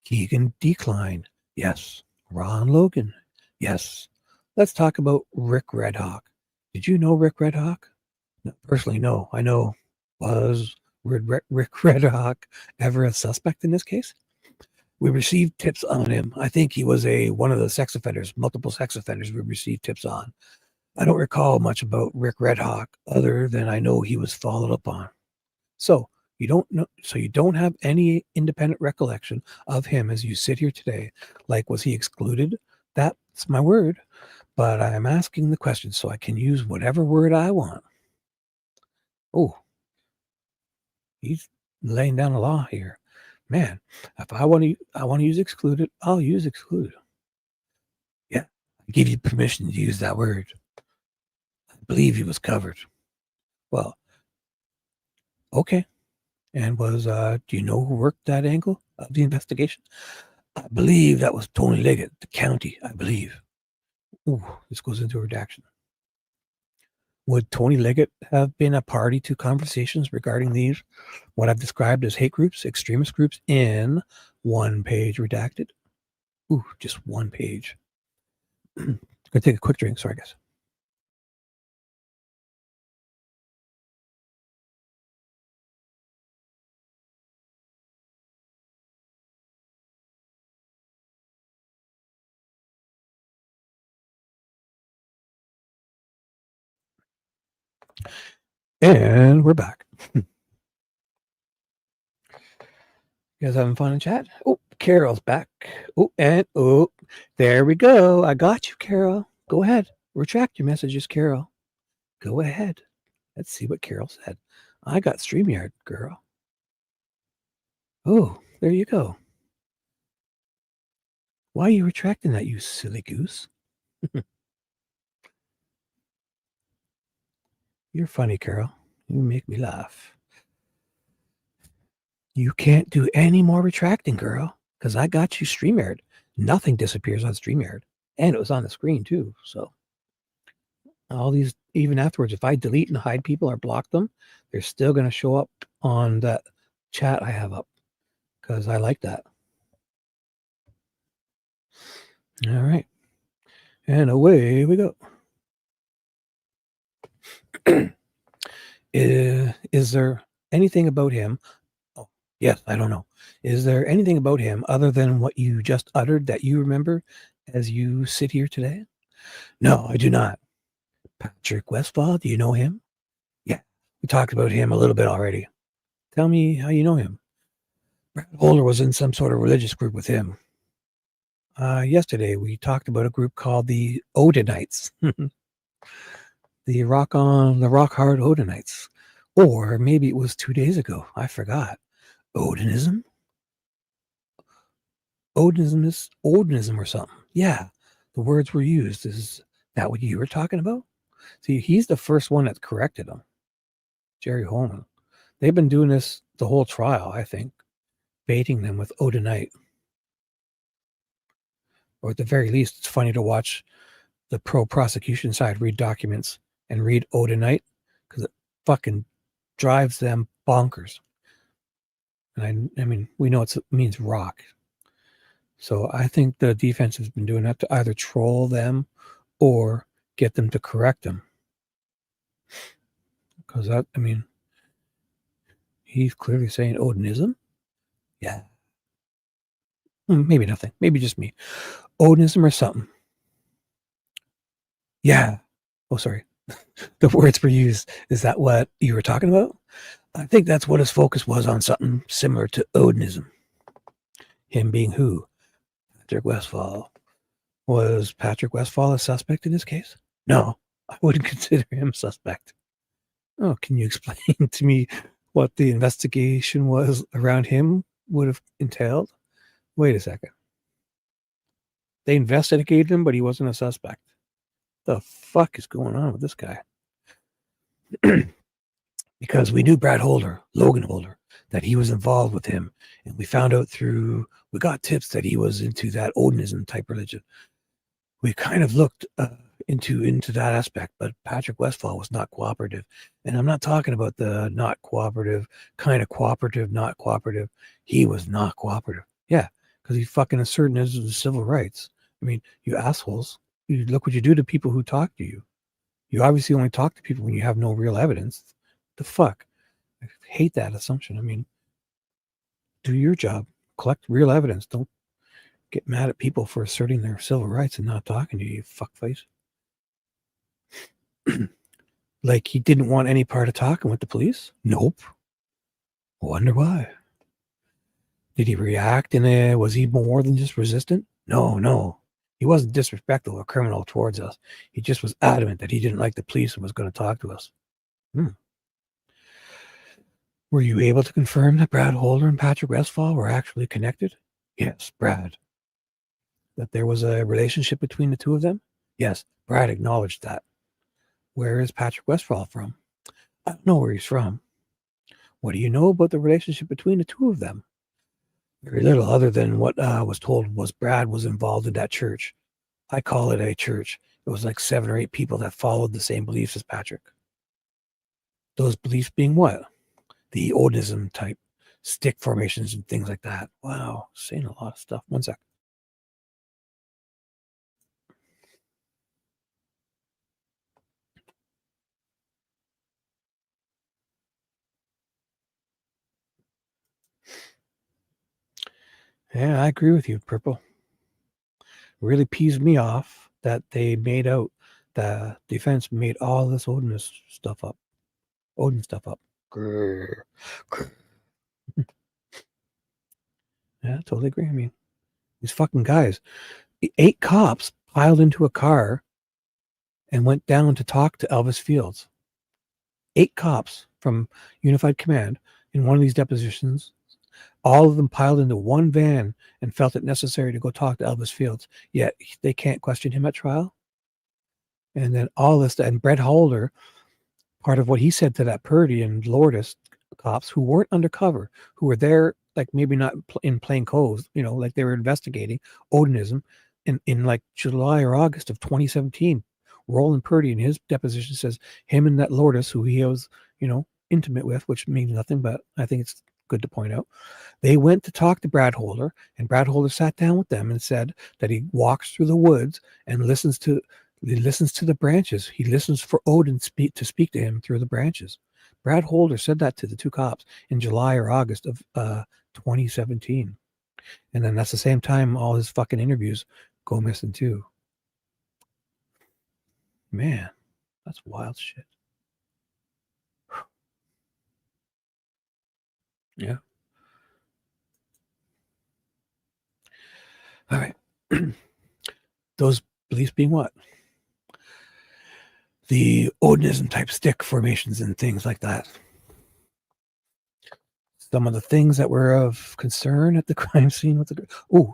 Keegan Decline? Yes. Ron Logan? Yes. Let's talk about Rick Redhawk. Did you know Rick Redhawk? No, personally, no. I know. Was Rick Redhawk ever a suspect in this case? We received tips on him. I think he was one of the sex offenders, multiple sex offenders we received tips on. I don't recall much about Rick Redhawk other than I know he was followed up on. So you don't have any independent recollection of him as you sit here today. Like, was he excluded? That's my word. But I'm asking the question so I can use whatever word I want. Oh, he's laying down a law here. Man, if I want to use excluded, I'll use excluded. Yeah, I give you permission to use that word. I believe he was covered. Well, okay. And do you know who worked that angle of the investigation? I believe that was Tony Liggett, the county, I believe. Ooh, this goes into redaction. Would Tony Liggett have been a party to conversations regarding these, what I've described as hate groups, extremist groups, in one page redacted? Ooh, just one page. Gonna take a quick drink, sorry guys. And we're back. You guys having fun in chat? Oh, Carol's back. Oh, there we go. I got you, Carol. Go ahead. Retract your messages, Carol. Go ahead. Let's see what Carol said. I got StreamYard, girl. Oh, there you go. Why are you retracting that, you silly goose? You're funny, Carol. You make me laugh. You can't do any more retracting, girl, because I got you StreamYard. Nothing disappears on StreamYard. And it was on the screen, too. So all these, even afterwards, if I delete and hide people or block them, they're still going to show up on that chat I have up because I like that. All right. And away we go. Is there anything about him? Oh, yes, I don't know. Is there anything about him other than what you just uttered that you remember as you sit here today? No, I do not. Patrick Westfall, do you know him? Yeah, we talked about him a little bit already. Tell me how you know him. Brad Holder was in some sort of religious group with him. Yesterday, we talked about a group called the Odinites. the rock hard Odinites. Or maybe it was 2 days ago. I forgot. Odinism? Odinism or something. Yeah, the words were used. Is that what you were talking about? See, he's the first one that corrected him. Jerry Holeman. They've been doing this the whole trial, I think, baiting them with Odinite. Or at the very least, it's funny to watch the pro-prosecution side read documents and read Odinite because it fucking drives them bonkers. And I mean, we know it means rock. So I think the defense has been doing that to either troll them or get them to correct them. Because that, I mean, he's clearly saying Odinism. Yeah. Maybe nothing. Maybe just me. Odinism or something. Yeah. Oh, sorry. The words were used. Is that what you were talking about? I think that's what his focus was on, something similar to Odinism. Him being who? Patrick Westfall. Was Patrick Westfall a suspect in this case? No, I wouldn't consider him a suspect. Oh, can you explain to me what the investigation was around him would have entailed? Wait a second. They investigated him, but he wasn't a suspect. The fuck is going on with this guy? Because we knew Logan Holder, that he was involved with him. And we found out we got tips that he was into that Odinism type religion. We kind of looked into that aspect, but Patrick Westfall was not cooperative. And I'm not talking about the not cooperative, kind of cooperative, not cooperative. He was not cooperative. Yeah, because he fucking asserting his civil rights. I mean, you assholes, you look what you do to people who talk to you. You obviously only talk to people when you have no real evidence. The fuck? I hate that assumption. I mean, do your job. Collect real evidence. Don't get mad at people for asserting their civil rights and not talking to you, you fuckface. Like he didn't want any part of talking with the police? Nope. Wonder why. Did he react and was he more than just resistant? No. He wasn't disrespectful or criminal towards us. He just was adamant that he didn't like the police and was going to talk to us. Were you able to confirm that Brad Holder and Patrick Westfall were actually connected? Yes, Brad. That there was a relationship between the two of them? Yes, Brad acknowledged that. Where is Patrick Westfall from? I don't know where he's from. What do you know about the relationship between the two of them? Very little, other than what was told was Brad was involved in that church. I call it a church. It was like 7 or 8 people that followed the same beliefs as Patrick. Those beliefs being what? The Odinism type, stick formations and things like that. Wow, saying a lot of stuff. One sec. Yeah, I agree with you, Purple. Really pees me off that they made out the defense made all this Odin stuff up. Grr. Grr. Yeah, totally agree. I mean, these fucking guys, 8 cops piled into a car and went down to talk to Elvis Fields. 8 cops from Unified Command in one of these depositions. All of them piled into one van and felt it necessary to go talk to Elvis Fields. Yet they can't question him at trial. And then all this, and Brett Holder, part of what he said to that Purdy and Lourdes cops who weren't undercover, who were there, like maybe not in plain clothes, like they were investigating Odinism in like July or August of 2017. Roland Purdy in his deposition says him and that Lourdes, who he was, intimate with, which means nothing, but I think it's good to point out. They went to talk to Brad Holder, and Brad Holder sat down with them and said that he walks through the woods and listens to the branches. He listens for Odin to speak to him through the branches. Brad Holder said that to the 2 cops in July or August of 2017. And then that's the same time all his fucking interviews go missing too. Man, that's wild shit. Yeah. All right. Those beliefs being what? The Odinism type stick formations and things like that. Some of the things that were of concern at the crime scene with the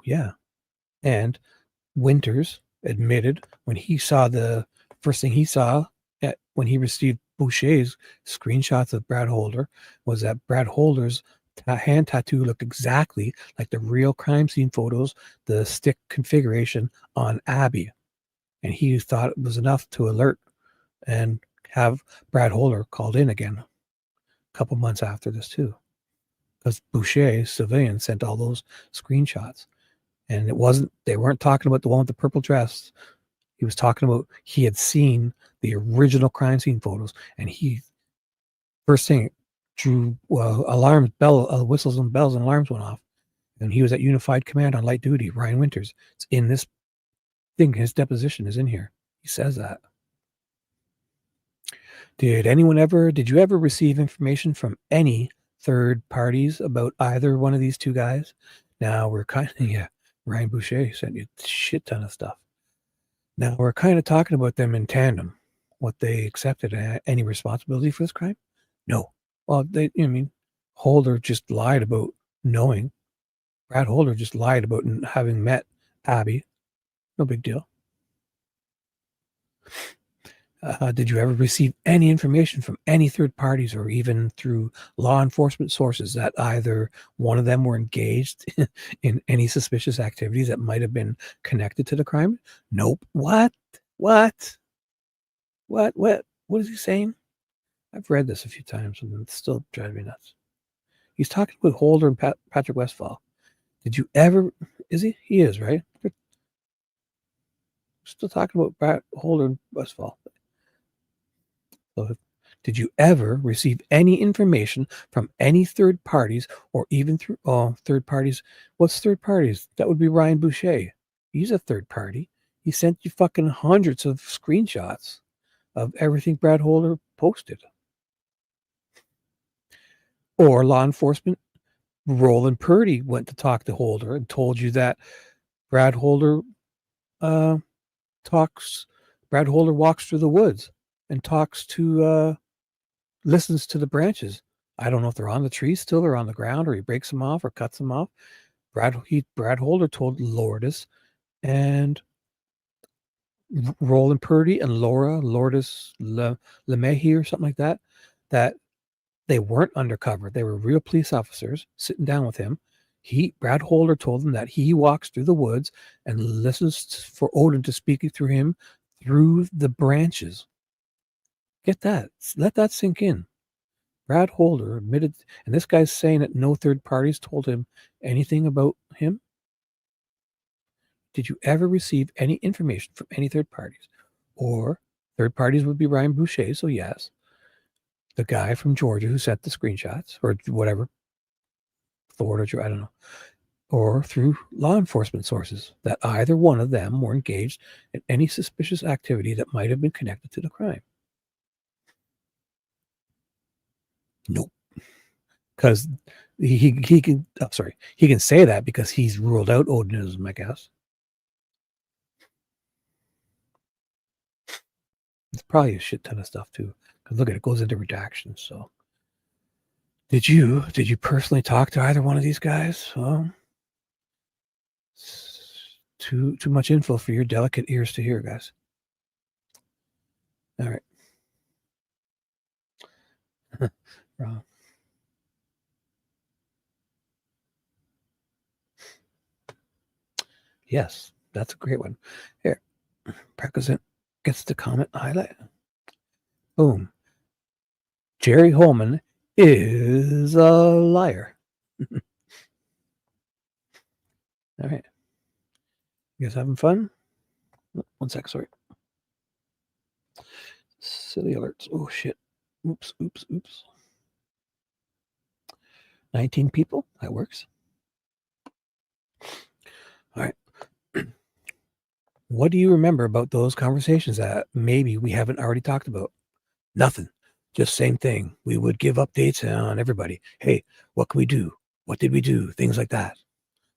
yeah. And Winters admitted when he saw the first thing he saw when he received Boucher's screenshots of Brad Holder was that Brad Holder's hand tattoo looked exactly like the real crime scene photos, the stick configuration on Abby. And he thought it was enough to alert and have Brad Holder called in again a couple months after this too. Because Boucher, civilian, sent all those screenshots. And they weren't talking about the one with the purple dress. He was talking about he had seen the original crime scene photos, and he first thing drew whistles and bells and alarms went off. And he was at Unified Command on light duty. Ryan Winters. It's in this thing. His deposition is in here. He says that. Did you ever receive information from any third parties about either one of these 2 guys? Now we're kind of, Ryan Boucher sent you a shit ton of stuff. Now we're kind of talking about them in tandem. What they accepted any responsibility for this crime? No. Well, Holder just lied about knowing. Brad Holder just lied about having met Abby. No big deal. Did you ever receive any information from any third parties or even through law enforcement sources that either one of them were engaged in any suspicious activities that might have been connected to the crime? Nope. What is he saying? I've read this a few times and it's still driving me nuts. He's talking with Holder and Patrick Westfall. Did you ever, is he? He is, right? We're still talking about Holder and Westfall. So did you ever receive any information from any third parties or even through third parties? What's third parties? That would be Ryan Boucher. He's a third party. He sent you fucking hundreds of screenshots of everything Brad Holder posted. Or law enforcement. Roland Purdy went to talk to Holder and told you that Brad Holder Brad Holder walks through the woods and listens to the branches I don't know if they're on the tree still or on the ground, or he breaks them off or cuts them off. Brad Holder told Lourdes and Roland Purdy and Lourdes LeMahieu or something like that, that they weren't undercover. They were real police officers sitting down with him. Brad Holder told them that he walks through the woods and listens for Odin to speak through him through the branches. Get that. Let that sink in. Brad Holder admitted, and this guy's saying that no third parties told him anything about him. Did you ever receive any information from any third parties? Or third parties would be Ryan Boucher, so yes. The guy from Georgia who sent the screenshots, or whatever, Florida, I don't know, or through law enforcement sources, that either one of them were engaged in any suspicious activity that might have been connected to the crime. Nope. Because he can, he can say that because he's ruled out Odinism, I guess. It's probably a shit ton of stuff too. Because look at it, goes into redactions. So, did you personally talk to either one of these guys? Well, too much info for your delicate ears to hear, guys. All right. Wrong. Yes, that's a great one. Here, President gets the comment highlight. Boom. Jerry Holeman is a liar. All right. You guys having fun? One sec, sorry. Silly alerts. Oh, shit. Oops. 19 people. That works. All right. What do you remember about those conversations that maybe we haven't already talked about? Nothing. Just same thing. We would give updates on everybody. Hey, what can we do? What did we do? Things like that.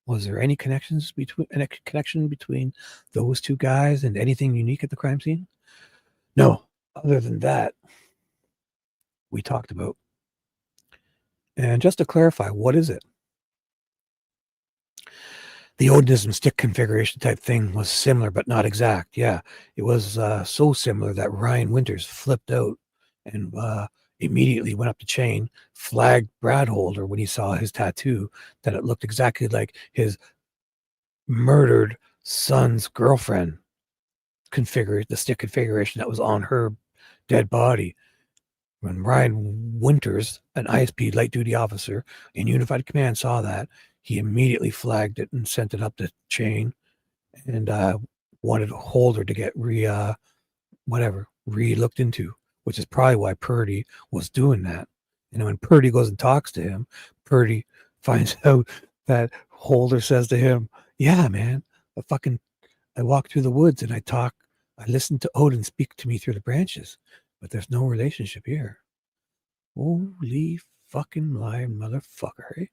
Was there any connection between those two guys and anything unique at the crime scene? No. Other than that, we talked about. And just to clarify, what is it? The Odinism stick configuration type thing was similar, but not exact. Yeah, it was so similar that Ryan Winters flipped out and immediately went up the chain, flagged Brad Holder when he saw his tattoo, that it looked exactly like his murdered son's girlfriend configured the stick configuration that was on her dead body. When Ryan Winters, an ISP light duty officer in Unified Command, saw that, he immediately flagged it and sent it up the chain and wanted Holder to get re-looked into, which is probably why Purdy was doing that. And when Purdy goes and talks to him, Purdy finds out that Holder says to him, yeah, man, I walk through the woods and I listen to Odin speak to me through the branches, but there's no relationship here. Holy fucking lying motherfucker, eh?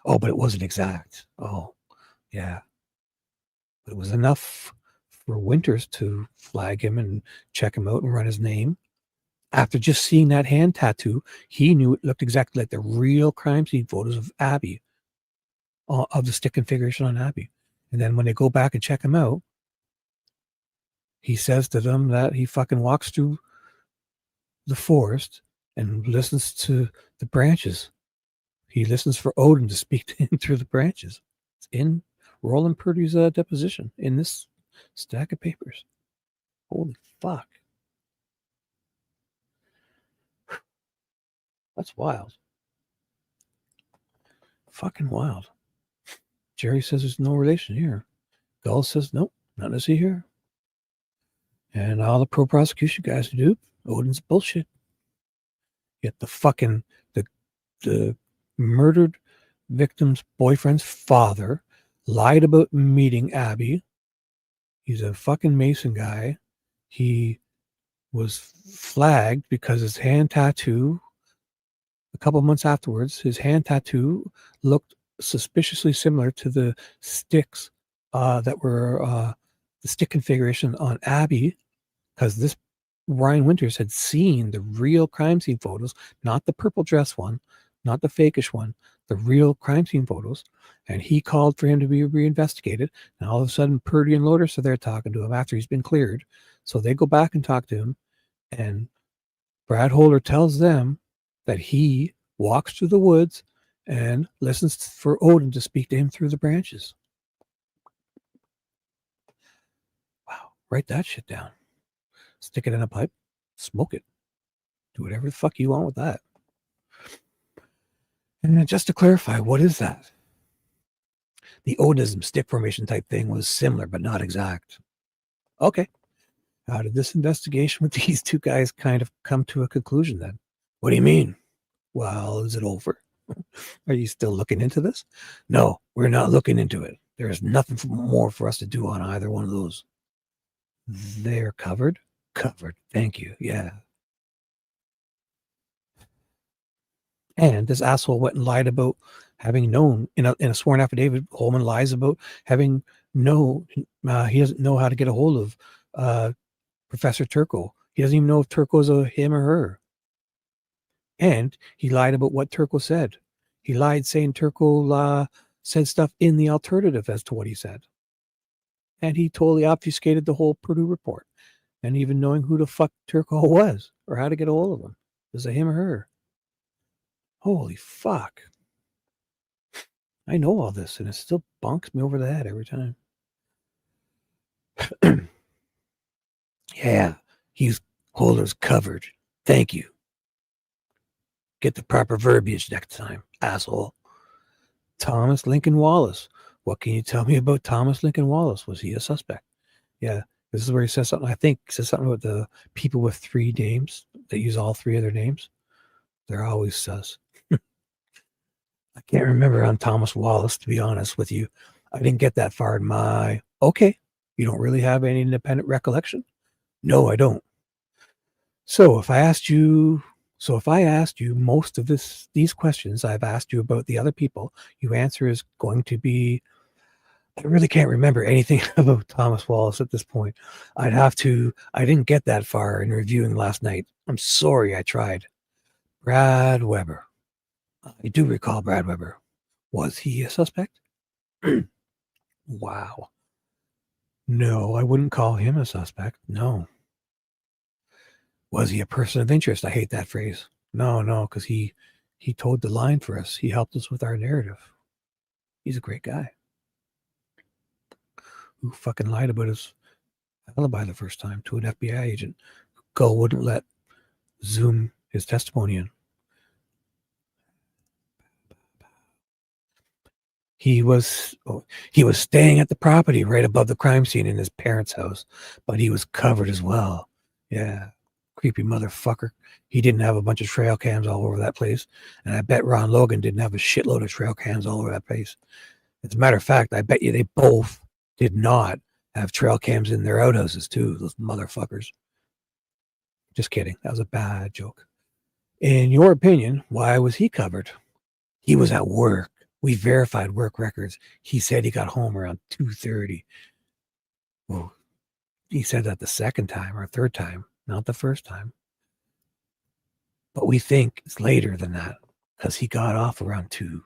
Oh, but it wasn't exact. Oh, yeah. But it was enough for Winters to flag him and check him out and run his name. After just seeing that hand tattoo, he knew it looked exactly like the real crime scene photos of Abby, of the stick configuration on Abby. And then when they go back and check him out, he says to them that he fucking walks through the forest and listens to the branches. He listens for Odin to speak to him through the branches. It's in Roland Purdy's deposition in this stack of papers. Holy fuck. That's wild. Fucking wild. Jerry says there's no relation here. Gull says, nope, not to see here. And all the pro prosecution guys do, Odin's bullshit. Yet the murdered victim's boyfriend's father lied about meeting Abby. He's a fucking Mason guy. He was flagged because his hand tattoo, a couple of months afterwards, his hand tattoo looked suspiciously similar to the sticks that were the stick configuration on Abby, because this Ryan Winters had seen the real crime scene photos, not the purple dress one, not the fakish one, the real crime scene photos. And he called for him to be reinvestigated. And all of a sudden, Purdy and Lotus are there talking to him after he's been cleared. So they go back and talk to him. And Brad Holder tells them that he walks through the woods and listens for Odin to speak to him through the branches. Wow, write that shit down. Stick it in a pipe, smoke it. Do whatever the fuck you want with that. And then just to clarify, what is that? The Odinism stick formation type thing was similar, but not exact. Okay. How did this investigation with these two guys kind of come to a conclusion then? What do you mean? Well, is it over? Are you still looking into this? No, we're not looking into it. There is nothing more for us to do on either one of those. They're covered? Covered. Thank you. Yeah. And this asshole went and lied about having known in a sworn affidavit. Holeman lies about having known he doesn't know how to get a hold of Professor Turco. He doesn't even know if Turco's a him or her. And he lied about what Turco said. He lied saying Turco said stuff in the alternative as to what he said. And he totally obfuscated the whole Purdue report. And even knowing who the fuck Turco was or how to get a hold of him. Is it him or her? Holy fuck. I know all this and it still bonks me over the head every time. Yeah, he's Holder's covered. Thank you. Get the proper verbiage next time, asshole. Thomas Lincoln Wallace. What can you tell me about Thomas Lincoln Wallace? Was he a suspect? Yeah, this is where he says something. I think he says something about the people with three names that use all three of their names. They're always sus. I can't remember on Thomas Wallace, to be honest with you. I didn't get that far in my... Okay, you don't really have any independent recollection? No, I don't. So if I asked you most of these questions I've asked you about the other people, your answer is going to be, I really can't remember anything about Thomas Wallace at this point. I didn't get that far in reviewing last night. I'm sorry I tried. Brad Weber. I do recall Brad Weber. Was he a suspect? Wow. No, I wouldn't call him a suspect. No. Was he a person of interest? I hate that phrase. No, because he towed the line for us. He helped us with our narrative. He's a great guy. Who fucking lied about his alibi the first time to an FBI agent. Gull wouldn't let Zoom his testimony in. He was staying at the property right above the crime scene in his parents' house, but he was covered as well. Yeah, creepy motherfucker. He didn't have a bunch of trail cams all over that place, and I bet Ron Logan didn't have a shitload of trail cams all over that place. As a matter of fact, I bet you they both did not have trail cams in their outhouses too, those motherfuckers. Just kidding. That was a bad joke. In your opinion, why was he covered? He was at work. We verified work records. He said he got home around 2:30. Well, he said that the second time or third time, not the first time. But we think it's later than that because he got off around 2.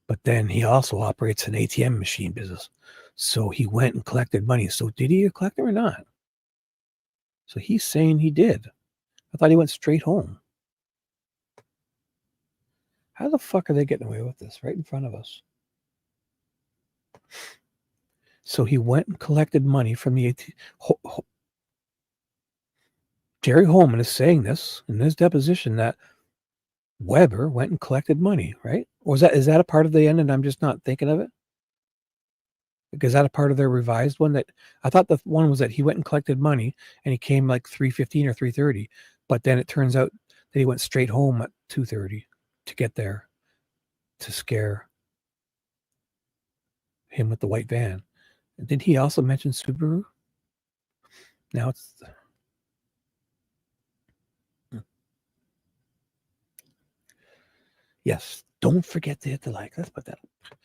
But then he also operates an ATM machine business. So he went and collected money. So did he collect it or not? So he's saying he did. I thought he went straight home. How the fuck are they getting away with this right in front of us? So he went and collected money from the ATM. Jerry Holeman is saying this in his deposition that Weber went and collected money, right? Or is that a part of the end and I'm just not thinking of it? Is that a part of their revised one? That I thought the one was that he went and collected money and he came like 3:15 or 3:30, but then it turns out that he went straight home at 2:30 to get there to scare him with the white van. And did he also mention Subaru? Now it's... Yes, don't forget to hit the like. Let's put that up.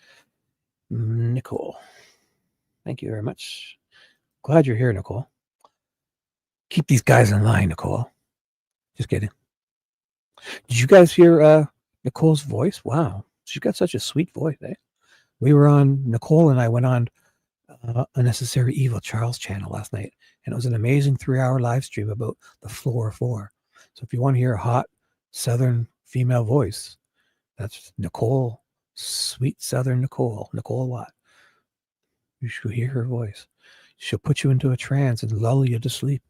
Nicole. Thank you very much. Glad you're here, Nicole. Keep these guys in line, Nicole. Just kidding. Did you guys hear Nicole's voice? Wow. She's got such a sweet voice, eh? We were on, Nicole and I went on Unnecessary Evil Charles channel last night, and it was an amazing 3-hour live stream about the floor 4. So if you want to hear a hot Southern female voice, that's Nicole, sweet Southern Nicole Watt. You should hear her voice. She'll put you into a trance and lull you to sleep.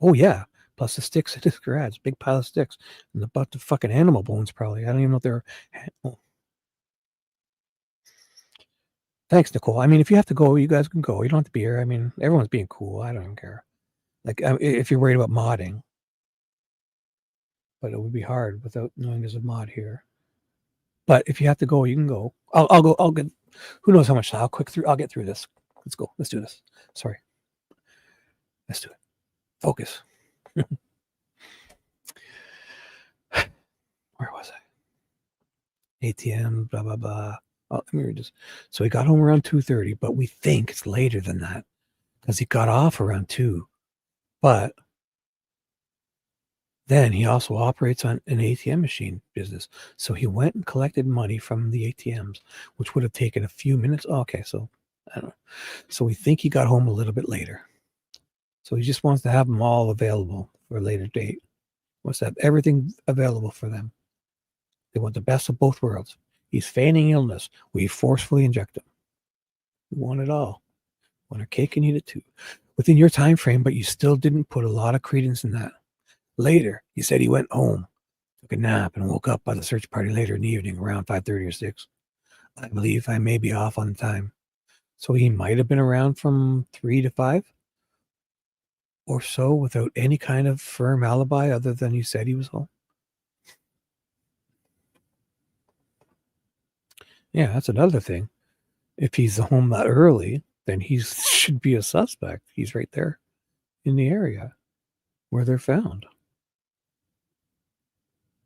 Oh yeah, plus the sticks in his garage, big pile of sticks, and a bunch of fucking animal bones probably. I don't even know if they're. Oh. Thanks, Nicole. I mean, if you have to go, you guys can go. You don't have to be here. I mean, everyone's being cool. I don't even care. Like, if you're worried about modding, but it would be hard without knowing there's a mod here. But if you have to go, you can go. I'll go. I'll get. Who knows how much? I'll get through this. Let's go. Let's do this. Sorry. Let's do it. Focus. Where was I? ATM. Blah blah blah. Oh, let me read this. So he got home around 2:30, but we think it's later than that because he got off around 2. But then he also operates on an ATM machine business. So he went and collected money from the ATMs, which would have taken a few minutes. Oh, okay, so I don't know. So we think he got home a little bit later. So he just wants to have them all available for a later date. Wants to have everything available for them. They want the best of both worlds. He's feigning illness. We forcefully inject him. We want it all. Want our cake and eat it too. Within your time frame, but you still didn't put a lot of credence in that. Later, he said he went home, took a nap, and woke up by the search party later in the evening around 5:30 or 6. I believe I may be off on time. So he might have been around from 3 to 5 or so without any kind of firm alibi other than he said he was home. Yeah, that's another thing. If he's home that early, then he should be a suspect. He's right there in the area where they're found.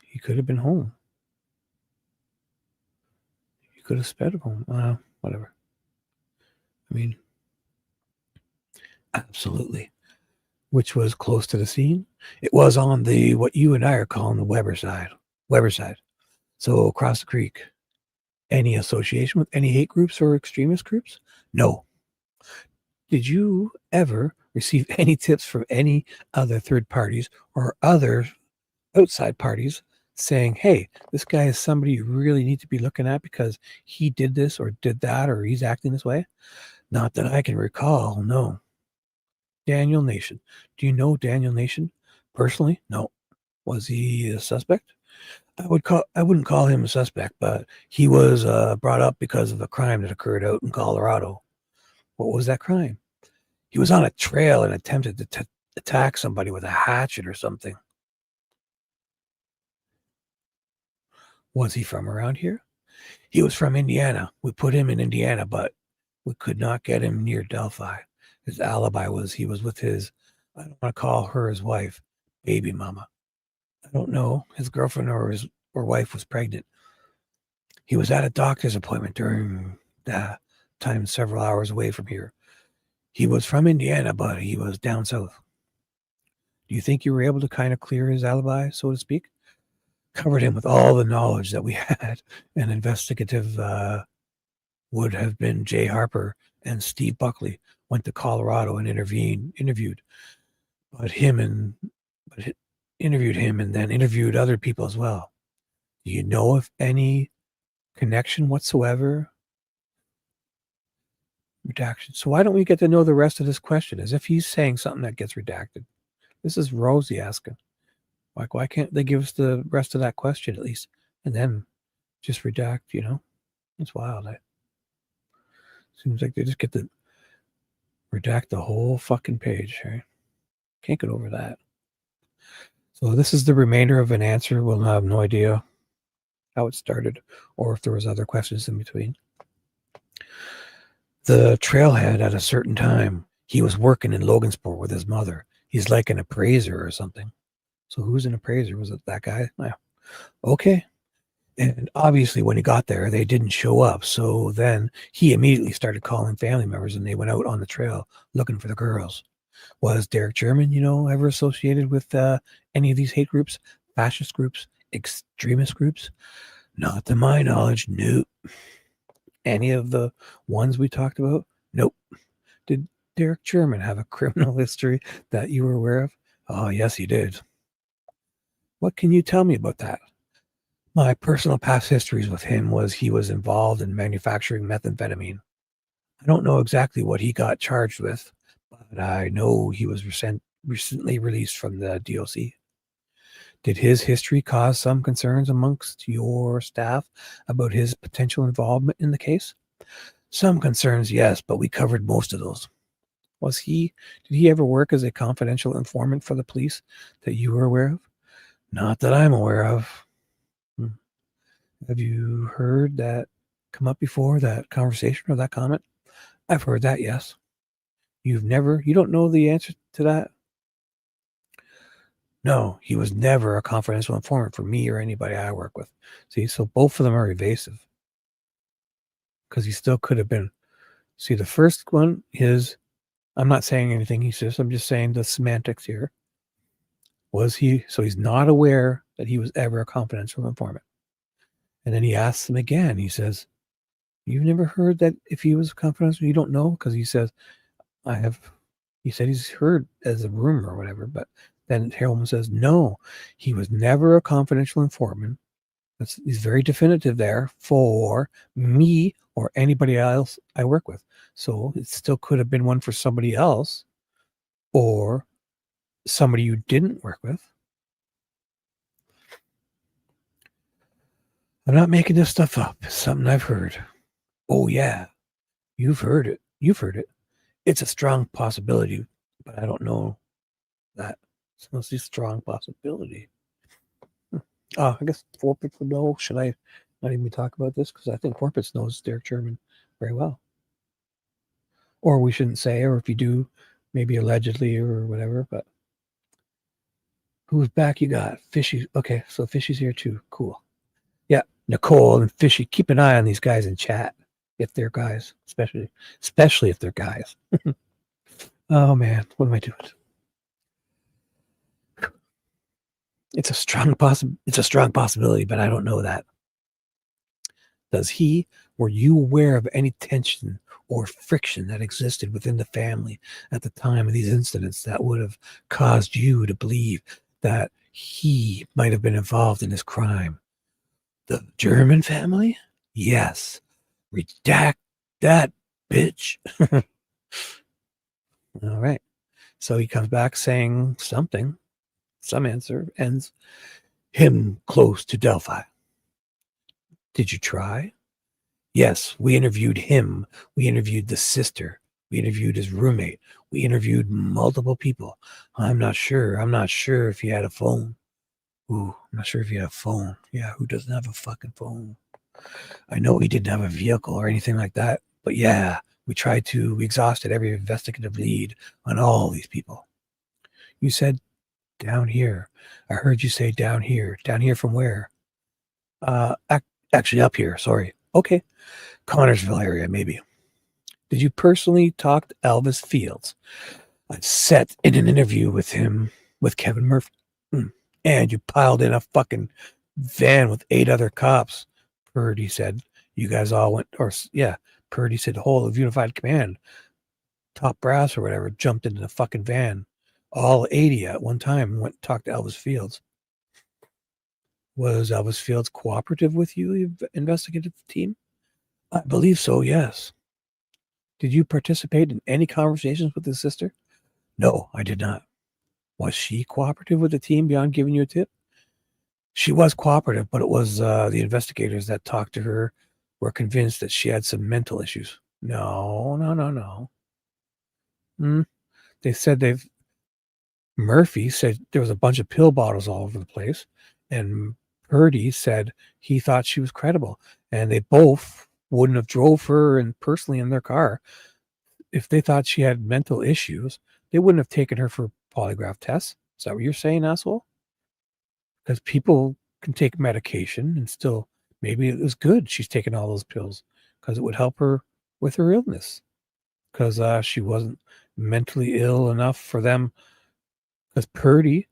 He could have been home. He could have sped home. Whatever. I mean, absolutely. Which was close to the scene. It was on the, what you and I are calling the Weber side. So across the creek. Any association with any hate groups or extremist groups? No. Did you ever receive any tips from any other third parties or other outside parties saying, hey, this guy is somebody you really need to be looking at because he did this or did that or he's acting this way? Not that I can recall, no. Daniel Nation. Do you know Daniel Nation personally? No. Was he a suspect? I wouldn't call him a suspect, but he was brought up because of a crime that occurred out in Colorado. What was that crime? He was on a trail and attempted to attack somebody with a hatchet or something. Was he from around here? He was from Indiana. We put him in Indiana, but we could not get him near Delphi. His alibi was he was with his, I don't want to call her his wife, baby mama. I don't know. His girlfriend or wife was pregnant. He was at a doctor's appointment during that time, several hours away from here. He was from Indiana, but he was down south. Do you think you were able to kind of clear his alibi, so to speak? Covered him with all the knowledge that we had. An investigative would have been Jay Harper and Steve Buckley went to Colorado and interviewed interviewed him and then interviewed other people as well. Do you know if any connection whatsoever? Redaction. So why don't we get to know the rest of this question as if he's saying something that gets redacted? This is Rosie asking. Like, why can't they give us the rest of that question at least and then just redact, you know? It's wild. Seems like they just get to redact the whole fucking page, right? Can't get over that. So this is the remainder of an answer. We'll have no idea how it started or if there was other questions in between. The trailhead at a certain time, he was working in Logansport with his mother. He's like an appraiser or something. So who's an appraiser? Was it that guy? Yeah. Okay. And obviously when he got there, they didn't show up. So then he immediately started calling family members and they went out on the trail looking for the girls. Was Derek German, ever associated with any of these hate groups, fascist groups, extremist groups? Not to my knowledge, nope. Any of the ones we talked about? Nope. Did Derek German have a criminal history that you were aware of? Oh, yes, he did. What can you tell me about that? My personal past histories with him was he was involved in manufacturing methamphetamine. I don't know exactly what he got charged with, but I know he was recently released from the DOC. Did his history cause some concerns amongst your staff about his potential involvement in the case? Some concerns, yes, but we covered most of those. Did he ever work as a confidential informant for the police that you were aware of? Not that I'm aware of. Have you heard that come up before, that conversation or that comment? I've heard that, yes. You don't know the answer to that? No, he was never a confidential informant for me or anybody I work with. See, so both of them are evasive. Because he still could have been. See, the first one is, I'm not saying anything he says, I'm just saying the semantics here. So he's not aware that he was ever a confidential informant. And then he asks him again, he says, you've never heard that if he was confidential, you don't know? Because he says, he said he's heard as a rumor or whatever, but then Holeman says, no, he was never a confidential informant. He's very definitive there for me or anybody else I work with. So it still could have been one for somebody else or somebody you didn't work with. I'm not making this stuff up. It's something I've heard. Oh, yeah. You've heard it. It's a strong possibility, but I don't know that. So it's a strong possibility. I guess Forpits would know. Should I not even talk about this? Because I think Forpits knows Derek German very well. Or we shouldn't say, or if you do, maybe allegedly or whatever. But who's back you got? Fishy. Okay, so Fishy's here too. Cool. Yeah, Nicole and Fishy. Keep an eye on these guys in chat if they're guys, especially if they're guys. Oh man, what am I doing? It's a strong possibility, but I don't know that. Were you aware of any tension or friction that existed within the family at the time of these incidents that would have caused you to believe that he might have been involved in this crime? The German family? Yes. Redact that bitch. All right. So he comes back saying something. Some answer ends him close to Delphi. Did you try? Yes, we interviewed him. We interviewed the sister. We interviewed his roommate. We interviewed multiple people. I'm not sure if he had a phone. Ooh, I'm not sure if he had a phone. Yeah, who doesn't have a fucking phone? I know he didn't have a vehicle or anything like that. But yeah, we exhausted every investigative lead on all these people. You said down here. I heard you say down here. Down here from where? Actually up here, sorry. Okay. Connorsville area, maybe. Did you personally talk to Elvis Fields? I sat in an interview with him, with Kevin Murphy. And you piled in a fucking van with 8 other cops. Purdy said, you guys all went, Purdy said, the whole of Unified Command, top brass or whatever, jumped into the fucking van. All 80 at one time went and talked to Elvis Fields. Was Elvis Fields cooperative with you, investigative team? I believe so, yes. Did you participate in any conversations with his sister? No, I did not. Was she cooperative with the team beyond giving you a tip? She was cooperative, but it was the investigators that talked to her were convinced that she had some mental issues. No. They said Murphy said there was a bunch of pill bottles all over the place, and Purdy said he thought she was credible, and they both wouldn't have drove her and personally in their car if they thought she had mental issues. They wouldn't have taken her for polygraph tests. Is that what you're saying, asshole? Because people can take medication and still, maybe it was good she's taking all those pills because it would help her with her illness. Because she wasn't mentally ill enough for them, because Purdy,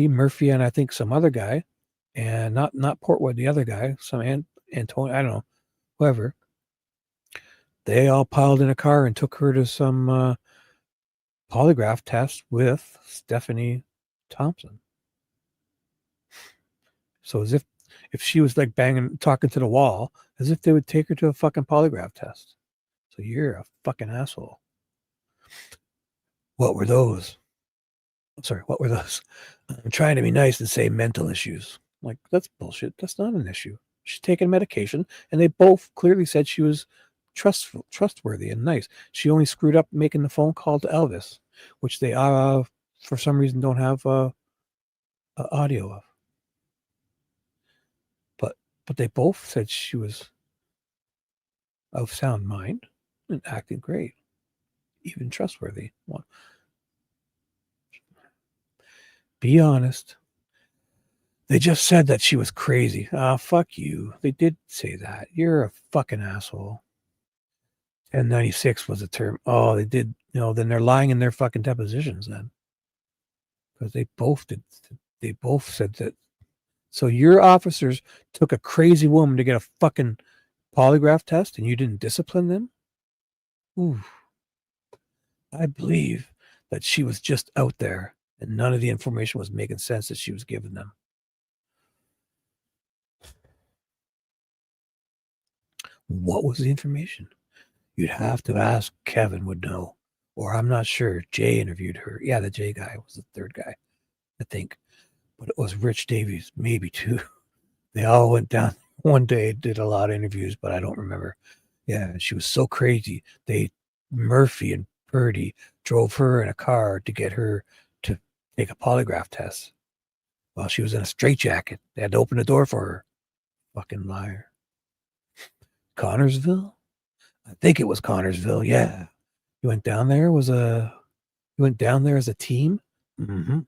Murphy, and I think some other guy, and not Portwood, the other guy, some Antonio, I don't know, whoever, they all piled in a car and took her to some polygraph test with Stephanie Thompson. So as if she was like talking to the wall, as if they would take her to a fucking polygraph test. So you're a fucking asshole. What were those? I'm sorry, what were those? I'm trying to be nice and say mental issues. Like, that's bullshit. That's not an issue. She's taking medication, and they both clearly said she was trustworthy and nice. She only screwed up making the phone call to Elvis, which they for some reason don't have audio of. But they both said she was of sound mind and acting great, even trustworthy. Well, be honest. They just said that she was crazy. Fuck you. They did say that. You're a fucking asshole. 1096 was a term. Oh, they did. Then they're lying in their fucking depositions then. Because they both did. They both said that. So your officers took a crazy woman to get a fucking polygraph test and you didn't discipline them? Ooh. I believe that she was just out there and none of the information was making sense that she was giving them. What was the information? You'd have to ask. Kevin would know. Or I'm not sure. Jay interviewed her. Yeah, the Jay guy was the third guy, I think. But it was Rich Davies, maybe too. They all went down one day, did a lot of interviews, but I don't remember. Yeah, she was so crazy. Murphy and Purdy drove her in a car to get her to take a polygraph test while she was in a straitjacket. They had to open the door for her. Fucking liar. Connorsville? I think it was Connorsville, yeah. You went down there as a team? Mm-hmm.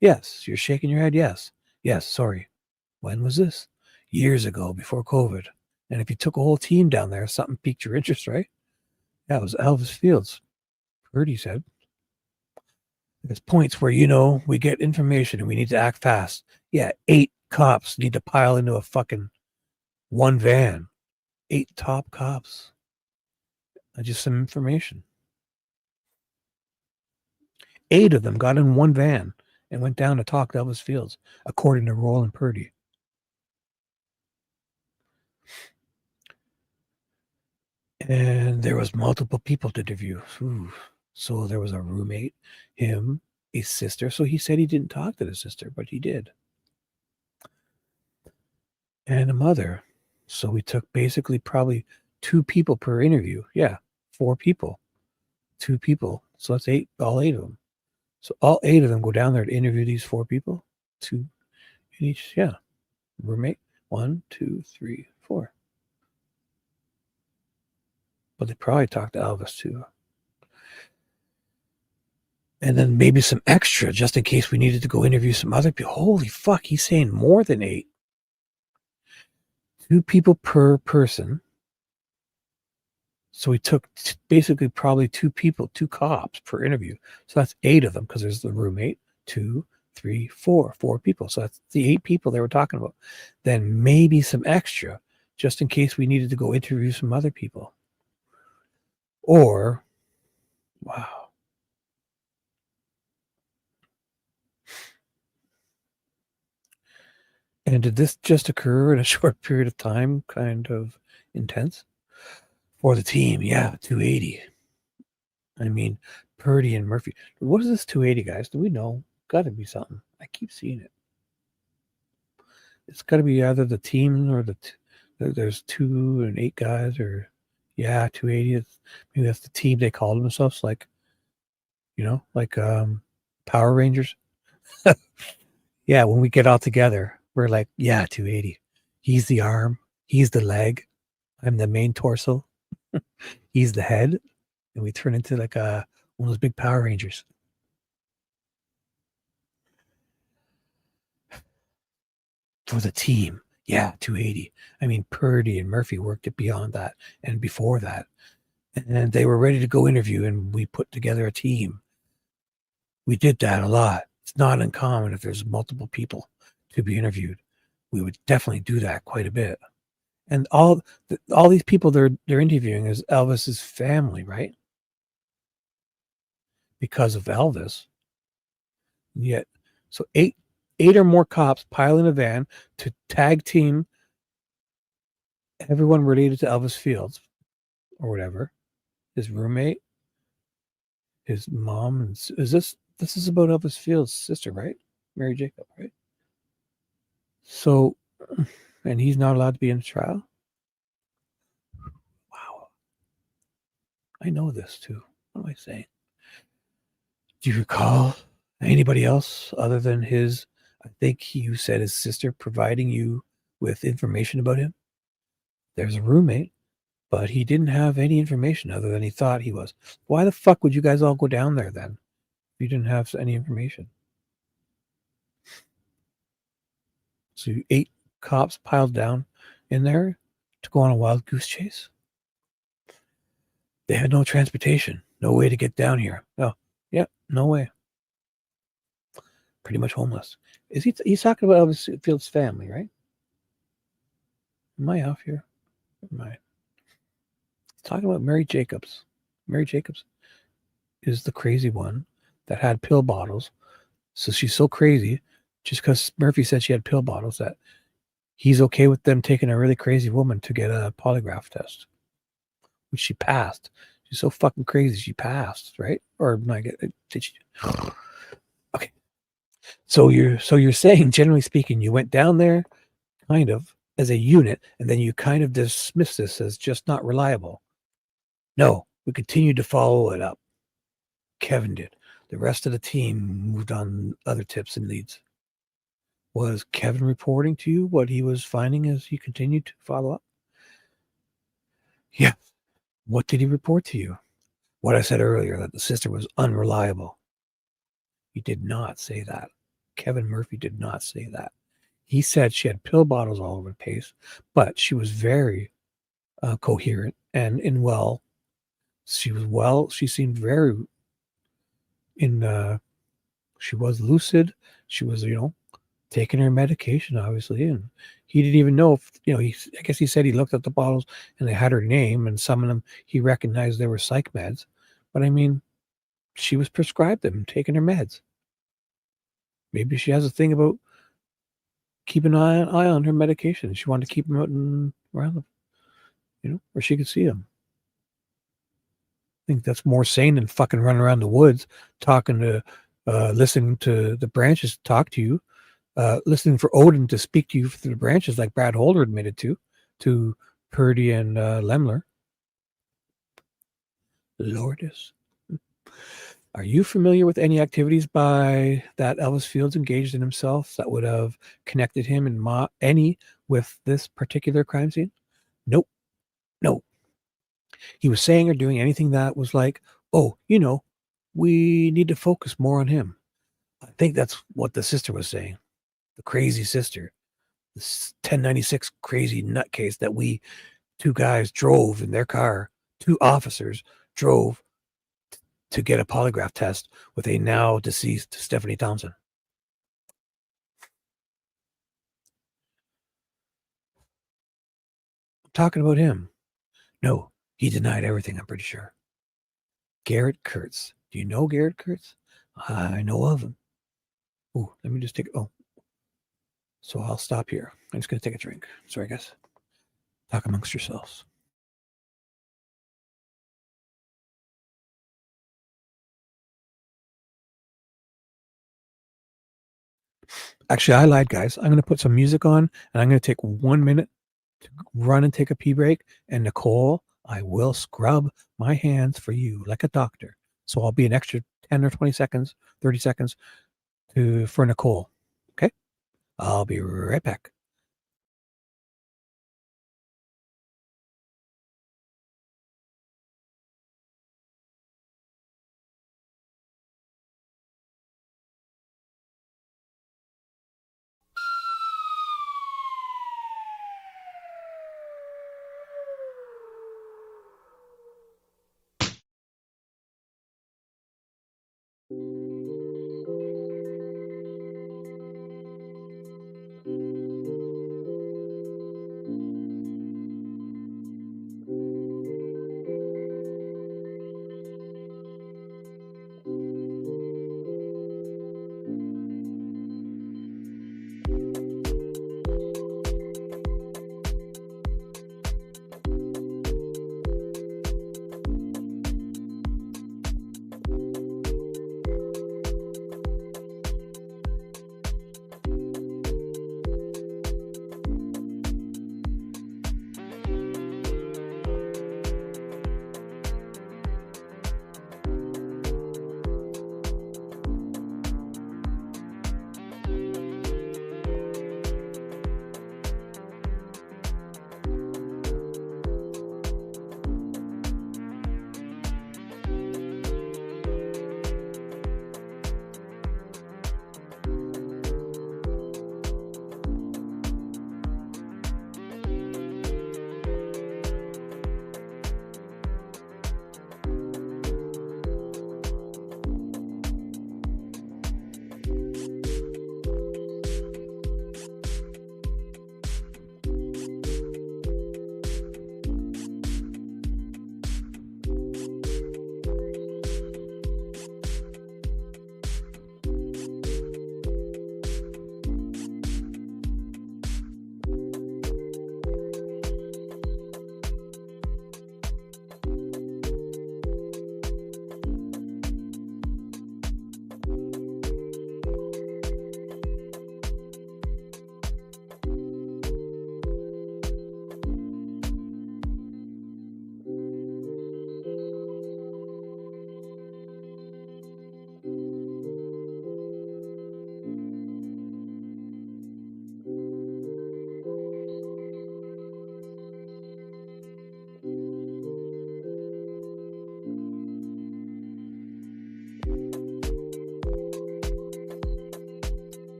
Yes, you're shaking your head, yes. Yes, sorry. When was this? Years ago, before COVID. And if you took a whole team down there, something piqued your interest, right? Yeah, it was Elvis Fields. Purdy said. There's points where, we get information and we need to act fast. Yeah, 8 cops need to pile into a fucking one van. 8 top cops. Just some information. 8 of them got in one van and went down to talk to Elvis Fields, according to Roland Purdy. And there was multiple people to interview. Ooh. So there was a roommate, him, a sister. So he said he didn't talk to the sister, but he did. And a mother. So we took basically probably 2 people per interview. Yeah, 4 people. 2 people. So that's 8, all 8 of them. So all 8 of them go down there to interview these 4 people. 2 in each, yeah. Roommate, 1, 2, 3, 4. But they probably talked to Elvis too. And then maybe some extra just in case we needed to go interview some other people. Holy fuck, he's saying more than 8. 2 people per person. So we took basically probably 2 people, 2 cops per interview. So that's 8 of them because there's the roommate, 2, 3, 4 people. So that's the 8 people they were talking about. Then maybe some extra just in case we needed to go interview some other people. Or, wow. And did this just occur in a short period of time, kind of intense? For the team, yeah, 280. I mean, Purdy and Murphy. What is this 280, guys? Do we know? Got to be something. I keep seeing it. It's got to be either the team or there's 2 and 8 guys, or yeah, 280. Maybe that's the team they call themselves, like Power Rangers. Yeah, when we get all together, we're like, yeah, 280. He's the arm. He's the leg. I'm the main torso. He's the head. And we turn into like one of those big Power Rangers. For the team, yeah, 280. I mean, Purdy and Murphy worked it beyond that and before that. and they were ready to go interview, and we put together a team. We did that a lot. It's not uncommon if there's multiple people to be interviewed. We would definitely do that quite a bit. And all these people they're interviewing is Elvis's family, right? Because of Elvis. Yet, so eight or more cops pile in a van to tag team everyone related to Elvis Fields or whatever, his roommate, his mom, and is this is about Elvis Fields' sister, right? Mary Jacob, right? So, and he's not allowed to be in trial. Wow, I know this too. What am I saying? Do you recall anybody else other than his? I think you said his sister providing you with information about him. There's a roommate, but he didn't have any information other than he thought he was. Why the fuck would you guys all go down there then? If you didn't have any information. So 8 cops piled down in there to go on a wild goose chase. They had no transportation, no way to get down here. Oh, yeah, no way. Pretty much homeless. He's talking about Elvis Fields' family, right? Am I off here? Am I? He's talking about Mary Jacobs. Mary Jacobs is the crazy one that had pill bottles. So she's so crazy just because Murphy said she had pill bottles that he's okay with them taking a really crazy woman to get a polygraph test, which she passed. She's so fucking crazy she passed, right? Or no, did she? Okay. So you're saying, generally speaking, you went down there kind of as a unit, and then you kind of dismiss this as just not reliable. No, we continued to follow it up. Kevin did. The rest of the team moved on other tips and leads. Was Kevin reporting to you what he was finding as he continued to follow up? Yeah. What did he report to you? What I said earlier, that the sister was unreliable. He did not say that. Kevin Murphy did not say that. He said she had pill bottles all over the place, but she was very coherent and in well. She was well. She seemed very in. She was lucid. She was, taking her medication, obviously, and he didn't even know if, I guess he said he looked at the bottles and they had her name, and some of them he recognized they were psych meds. But I mean, she was prescribed them, taking her meds. Maybe she has a thing about keeping an eye on her medication. She wanted to keep them out and around them, where she could see them. I think that's more sane than fucking running around the woods talking to, listening to the branches talk to you, listening for Odin to speak to you through the branches, like Brad Holder admitted to Purdy and Lemler. Lordis. Are you familiar with any activities by that Elvis Fields engaged in himself that would have connected him in any with this particular crime scene? Nope. No. He was saying or doing anything that was like, oh, we need to focus more on him. I think that's what the sister was saying. The crazy sister. This 1096 crazy nutcase that we 2 guys drove in their car. 2 officers drove to get a polygraph test with a now deceased Stephanie Thompson. I'm talking about him. No, he denied everything, I'm pretty sure. Garrett Kurtz. Do you know Garrett Kurtz? I know of him. Oh, let me just take. Oh, so I'll stop here. I'm just going to take a drink. Sorry, guys. Talk amongst yourselves. Actually, I lied, guys. I'm going to put some music on, and I'm going to take 1 minute to run and take a pee break. And Nicole, I will scrub my hands for you like a doctor. So I'll be an extra 10 or 20 seconds, 30 seconds for Nicole. Okay? I'll be right back.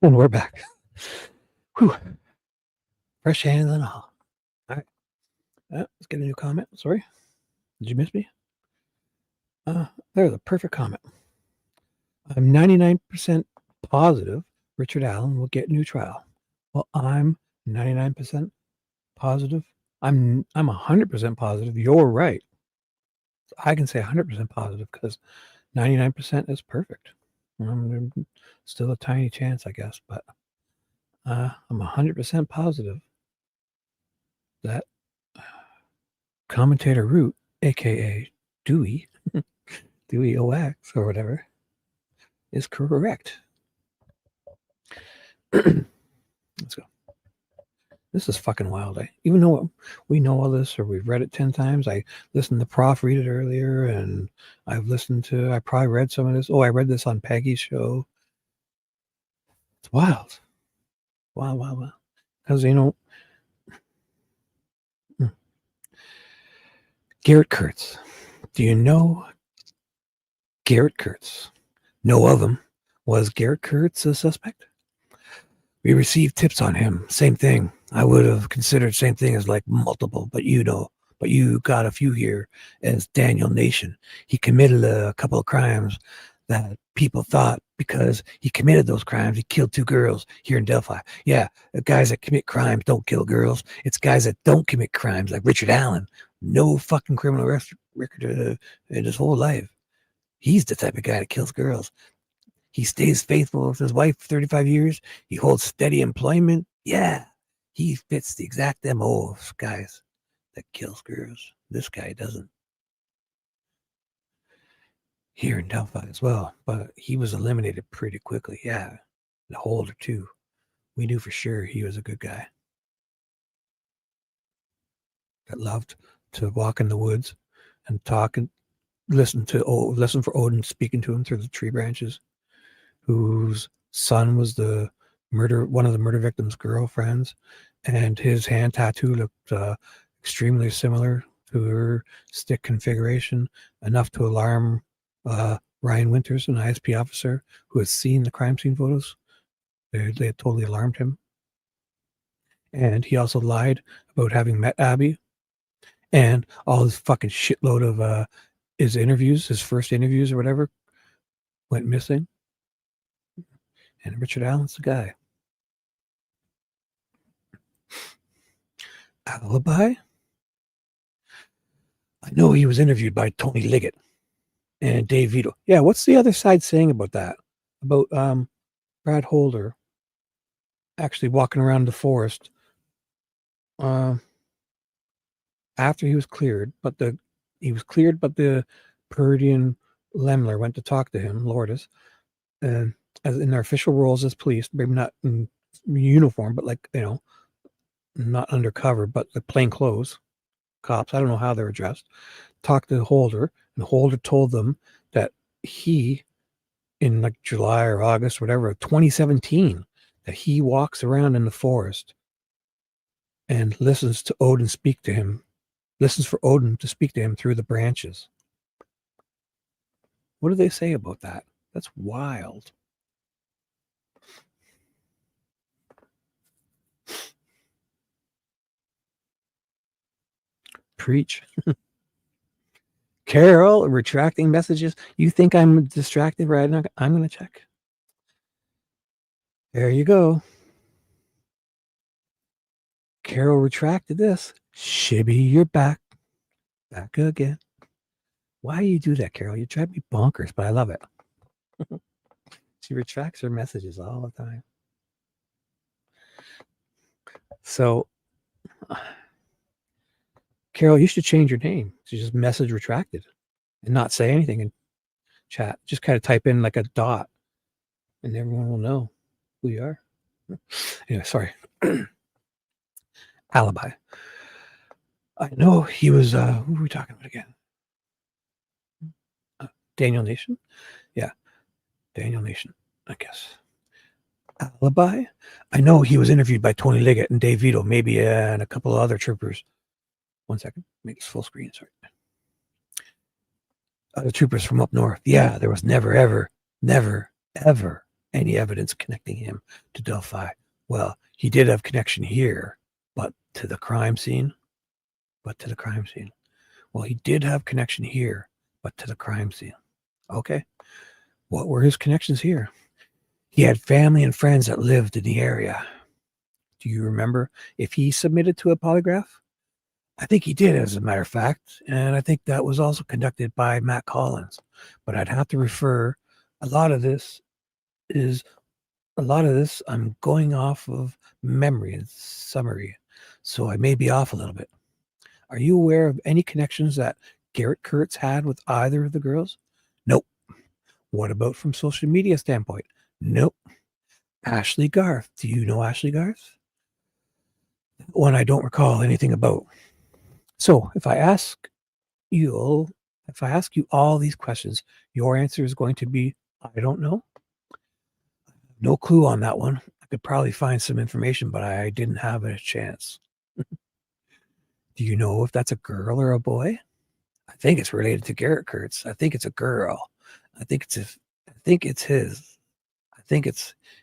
And we're back. Whew. Fresh hands and all. All right. Let's get a new comment. Sorry. Did you miss me? There's a perfect comment. I'm 99% positive Richard Allen will get new trial. Well, I'm 99% positive. I'm 100% positive. You're right. I can say 100% positive because 99% is perfect. Still a tiny chance, I guess, but I'm 100% positive that commentator Root, aka Dewey, Dewey OX or whatever, is correct. Let's go. This is fucking wild. Even though we know all this or we've read it 10 times, I listened to Prof read it earlier, and I probably read some of this. Oh, I read this on Peggy's show. It's wild. Wow. Because, Garrett Kurtz. Do you know Garrett Kurtz? Know of him. Was Garrett Kurtz a suspect? We received tips on him. Same thing. I would have considered same thing as like multiple, but you got a few here as Daniel Nation. He committed a couple of crimes that people thought because he committed those crimes, he killed 2 girls here in Delphi. Yeah, the guys that commit crimes don't kill girls. It's guys that don't commit crimes like Richard Allen. No fucking criminal record in his whole life. He's the type of guy that kills girls. He stays faithful with his wife for 35 years. He holds steady employment. Yeah, he fits the exact MO of guys that kills girls. This guy doesn't. Here in Delphi as well, but he was eliminated pretty quickly. Yeah, the Holder too. We knew for sure he was a good guy that loved to walk in the woods and talk and listen for Odin speaking to him through the tree branches. Whose son was one of the murder victim's girlfriends, and his hand tattoo looked extremely similar to her stick configuration, enough to alarm Ryan Winters, an ISP officer who had seen the crime scene photos. They had totally alarmed him. And he also lied about having met Abby, and all his fucking shitload of his first interviews or whatever, went missing. And Richard Allen's the guy. Alibi? I know he was interviewed by Tony Liggett and Dave Vito. Yeah, what's the other side saying about that? About Brad Holder actually walking around the forest after he was cleared, but the Purdian Lemler went to talk to him, Lourdes, and as in their official roles as police, maybe not in uniform, but like, not undercover, but the plain clothes cops. I don't know how they were dressed. Talked to Holder, and Holder told them that he, in like July or August, whatever, 2017, that he walks around in the forest and listens for Odin to speak to him through the branches. What do they say about that? That's wild. Preach. Carol, retracting messages. You think I'm distracted right now? I'm going to check. There you go. Carol retracted this. Shibby, you're back. Back again. Why do you do that, Carol? You drive me bonkers, but I love it. She retracts her messages all the time. So, Carol, you should change your name. So just message retracted and not say anything in chat. Just kind of type in like a dot and everyone will know who you are. Anyway, sorry. Alibi. I know he was, who were we talking about again? Daniel Nation? Yeah. Daniel Nation, I guess. Alibi? I know he was interviewed by Tony Liggett and Dave Vito, maybe, and a couple of other troopers. 1 second. Make this full screen. Sorry. Other troopers from up north. Yeah, there was never, ever any evidence connecting him to Delphi. Well, he did have connection here, but to the crime scene. Well, he did have connection here, but to the crime scene. Okay. What were his connections here? He had family and friends that lived in the area. Do you remember if he submitted to a polygraph? I think he did, as a matter of fact, and I think that was also conducted by Matt Collins. But I'd have to refer. A lot of this I'm going off of memory and summary, so I may be off a little bit. Are you aware of any connections that Garrett Kurtz had with either of the girls? Nope. What about from social media standpoint? Nope. Ashley Garth. Do you know Ashley Garth? One I don't recall anything about. So if I ask you all these questions, your answer is going to be, I don't know. No clue on that one. I could probably find some information, but I didn't have a chance. Do you know if that's a girl or a boy? I think it's related to Garrett Kurtz. I think it's a girl. I think it's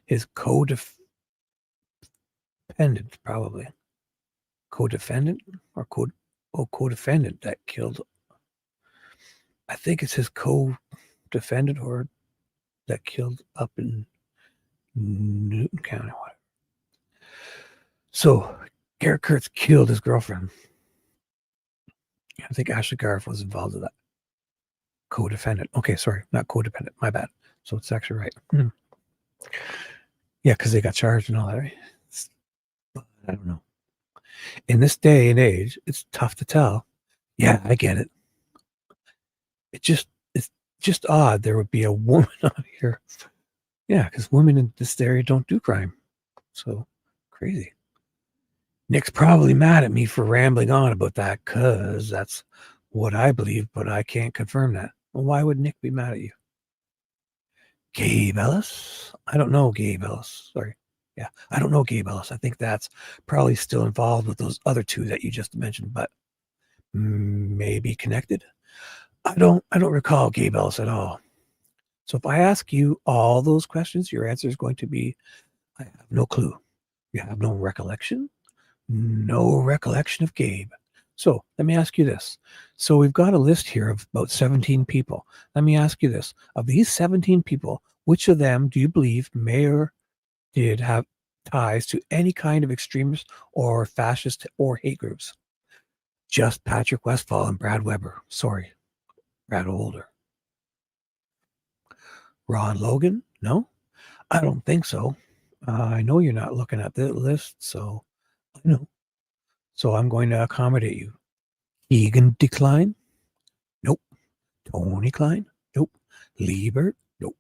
his co-defendant, probably. Co-defendant or co-defendant that killed. I think it's his co-defendant or that killed up in Newton County. So Garrett Kurtz killed his girlfriend. I think Ashley Garth was involved in that. Co-defendant. Okay, sorry, not codependent. My bad. So it's actually right. Yeah, because they got charged and all that. Right? I don't know. In this day and age, it's tough to tell. Yeah, I get it. It's just odd there would be a woman on here. Yeah, because women in this area don't do crime. So crazy. Nick's probably mad at me for rambling on about that because that's what I believe, but I can't confirm that. Well, why would Nick be mad at you? Gabe Ellis? I don't know Gabe Ellis. Sorry. Yeah, I don't know Gabe Ellis. I think that's probably still involved with those other two that you just mentioned, but maybe connected. I don't recall Gabe Ellis at all. So if I ask you all those questions, your answer is going to be, I have no clue. You have no recollection? No recollection of Gabe. So let me ask you this. So we've got a list here of about 17 people. Let me ask you this. Of these 17 people, which of them do you believe may or did have ties to any kind of extremist or fascist or hate groups? Just Patrick Westfall and Brad Weber. Sorry, Brad Older. Ron Logan? No, I don't think so. I know you're not looking at the list, so I know. So I'm going to accommodate you. Egan Decline? Nope. Tony Klein? Nope. Liebert? Nope.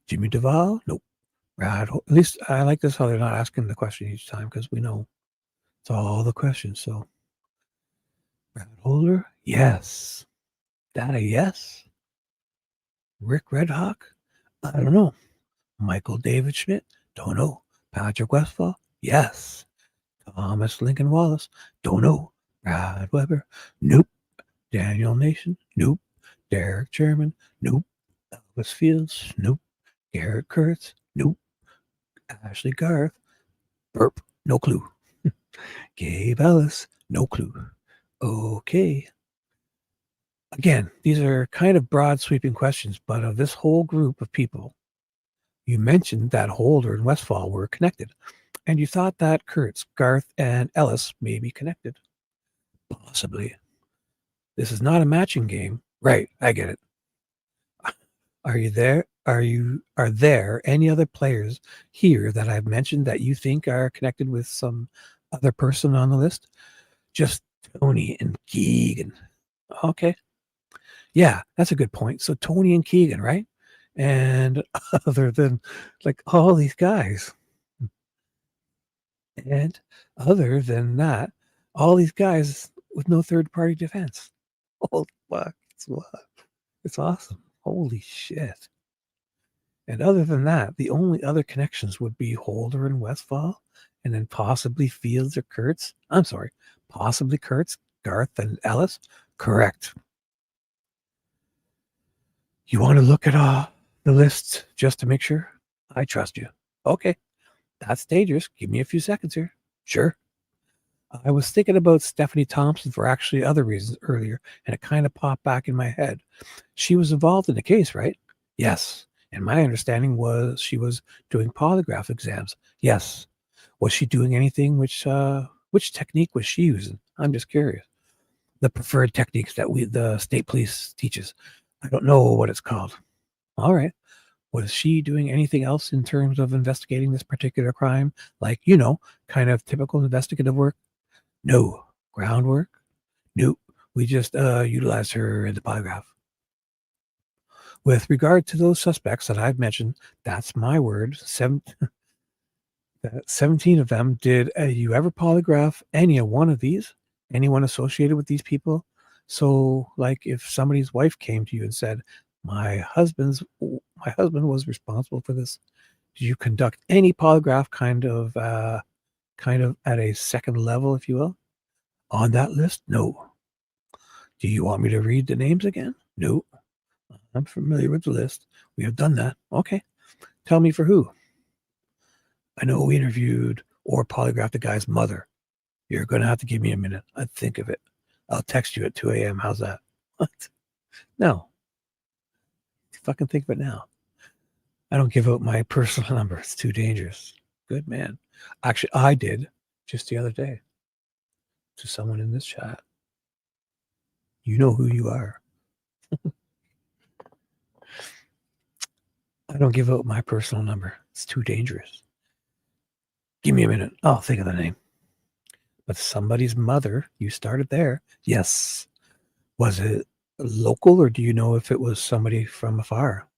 Jimmy Duvall? Nope. Brad, at least I like this how they're not asking the question each time because we know it's all the questions. So Brad Holder? Yes. That a yes? Rick Redhawk? I don't know. Michael David Schmidt? Don't know. Patrick Westfall? Yes. Thomas Lincoln Wallace? Don't know. Brad Weber? Nope. Daniel Nation? Nope. Derek Sherman? Nope. Elvis Fields? Nope. Garrett Kurtz? Nope. Ashley Garth? Burp. No clue. Gabe Ellis? No clue. Okay. Again, these are kind of broad sweeping questions, but of this whole group of people, you mentioned that Holder and Westfall were connected, and you thought that Kurtz, Garth, and Ellis may be connected. Possibly. This is not a matching game. Right, I get it. Are you there? Are there any other players here that I've mentioned that you think are connected with some other person on the list? Just Tony and Keegan. Okay. Yeah, that's a good point. So Tony and Keegan, right? And other than like all these guys. And other than that, all these guys with no third party defense. Oh fuck. It's awesome. Holy shit. And other than that, the only other connections would be Holder and Westfall, and then possibly Fields or Kurtz. I'm sorry, possibly Kurtz, Garth, and Ellis. Correct. You want to look at the list just to make sure? I trust you. Okay, that's dangerous. Give me a few seconds here. Sure. I was thinking about Stephanie Thompson for actually other reasons earlier, and it kind of popped back in my head. She was involved in the case, right? Yes. And my understanding was she was doing polygraph exams. Yes. Was she doing anything? Which technique was she using? I'm just curious. The preferred techniques that the state police teaches. I don't know what it's called. All right. Was she doing anything else in terms of investigating this particular crime? Like, kind of typical investigative work? No. Groundwork? Nope. We just utilized her in the polygraph. With regard to those suspects that I've mentioned, that's my word. 17 of them. Did you ever polygraph any one of these? Anyone associated with these people? So, like, if somebody's wife came to you and said, my husband was responsible for this, did you conduct any polygraph kind of at a second level, if you will? On that list? No. Do you want me to read the names again? No. I'm familiar with the list. We have done that. Okay. Tell me for who. I know we interviewed or polygraphed the guy's mother. You're going to have to give me a minute. I'd think of it. I'll text you at 2 a.m. How's that? What? No. Fucking think of it now. I don't give out my personal number. It's too dangerous. Good man. Actually, I did just the other day to someone in this chat. You know who you are. I don't give out my personal number. It's too dangerous. Give me a minute. I'll think of the name. But somebody's mother, you started there. Yes. Was it local, or do you know if it was somebody from afar?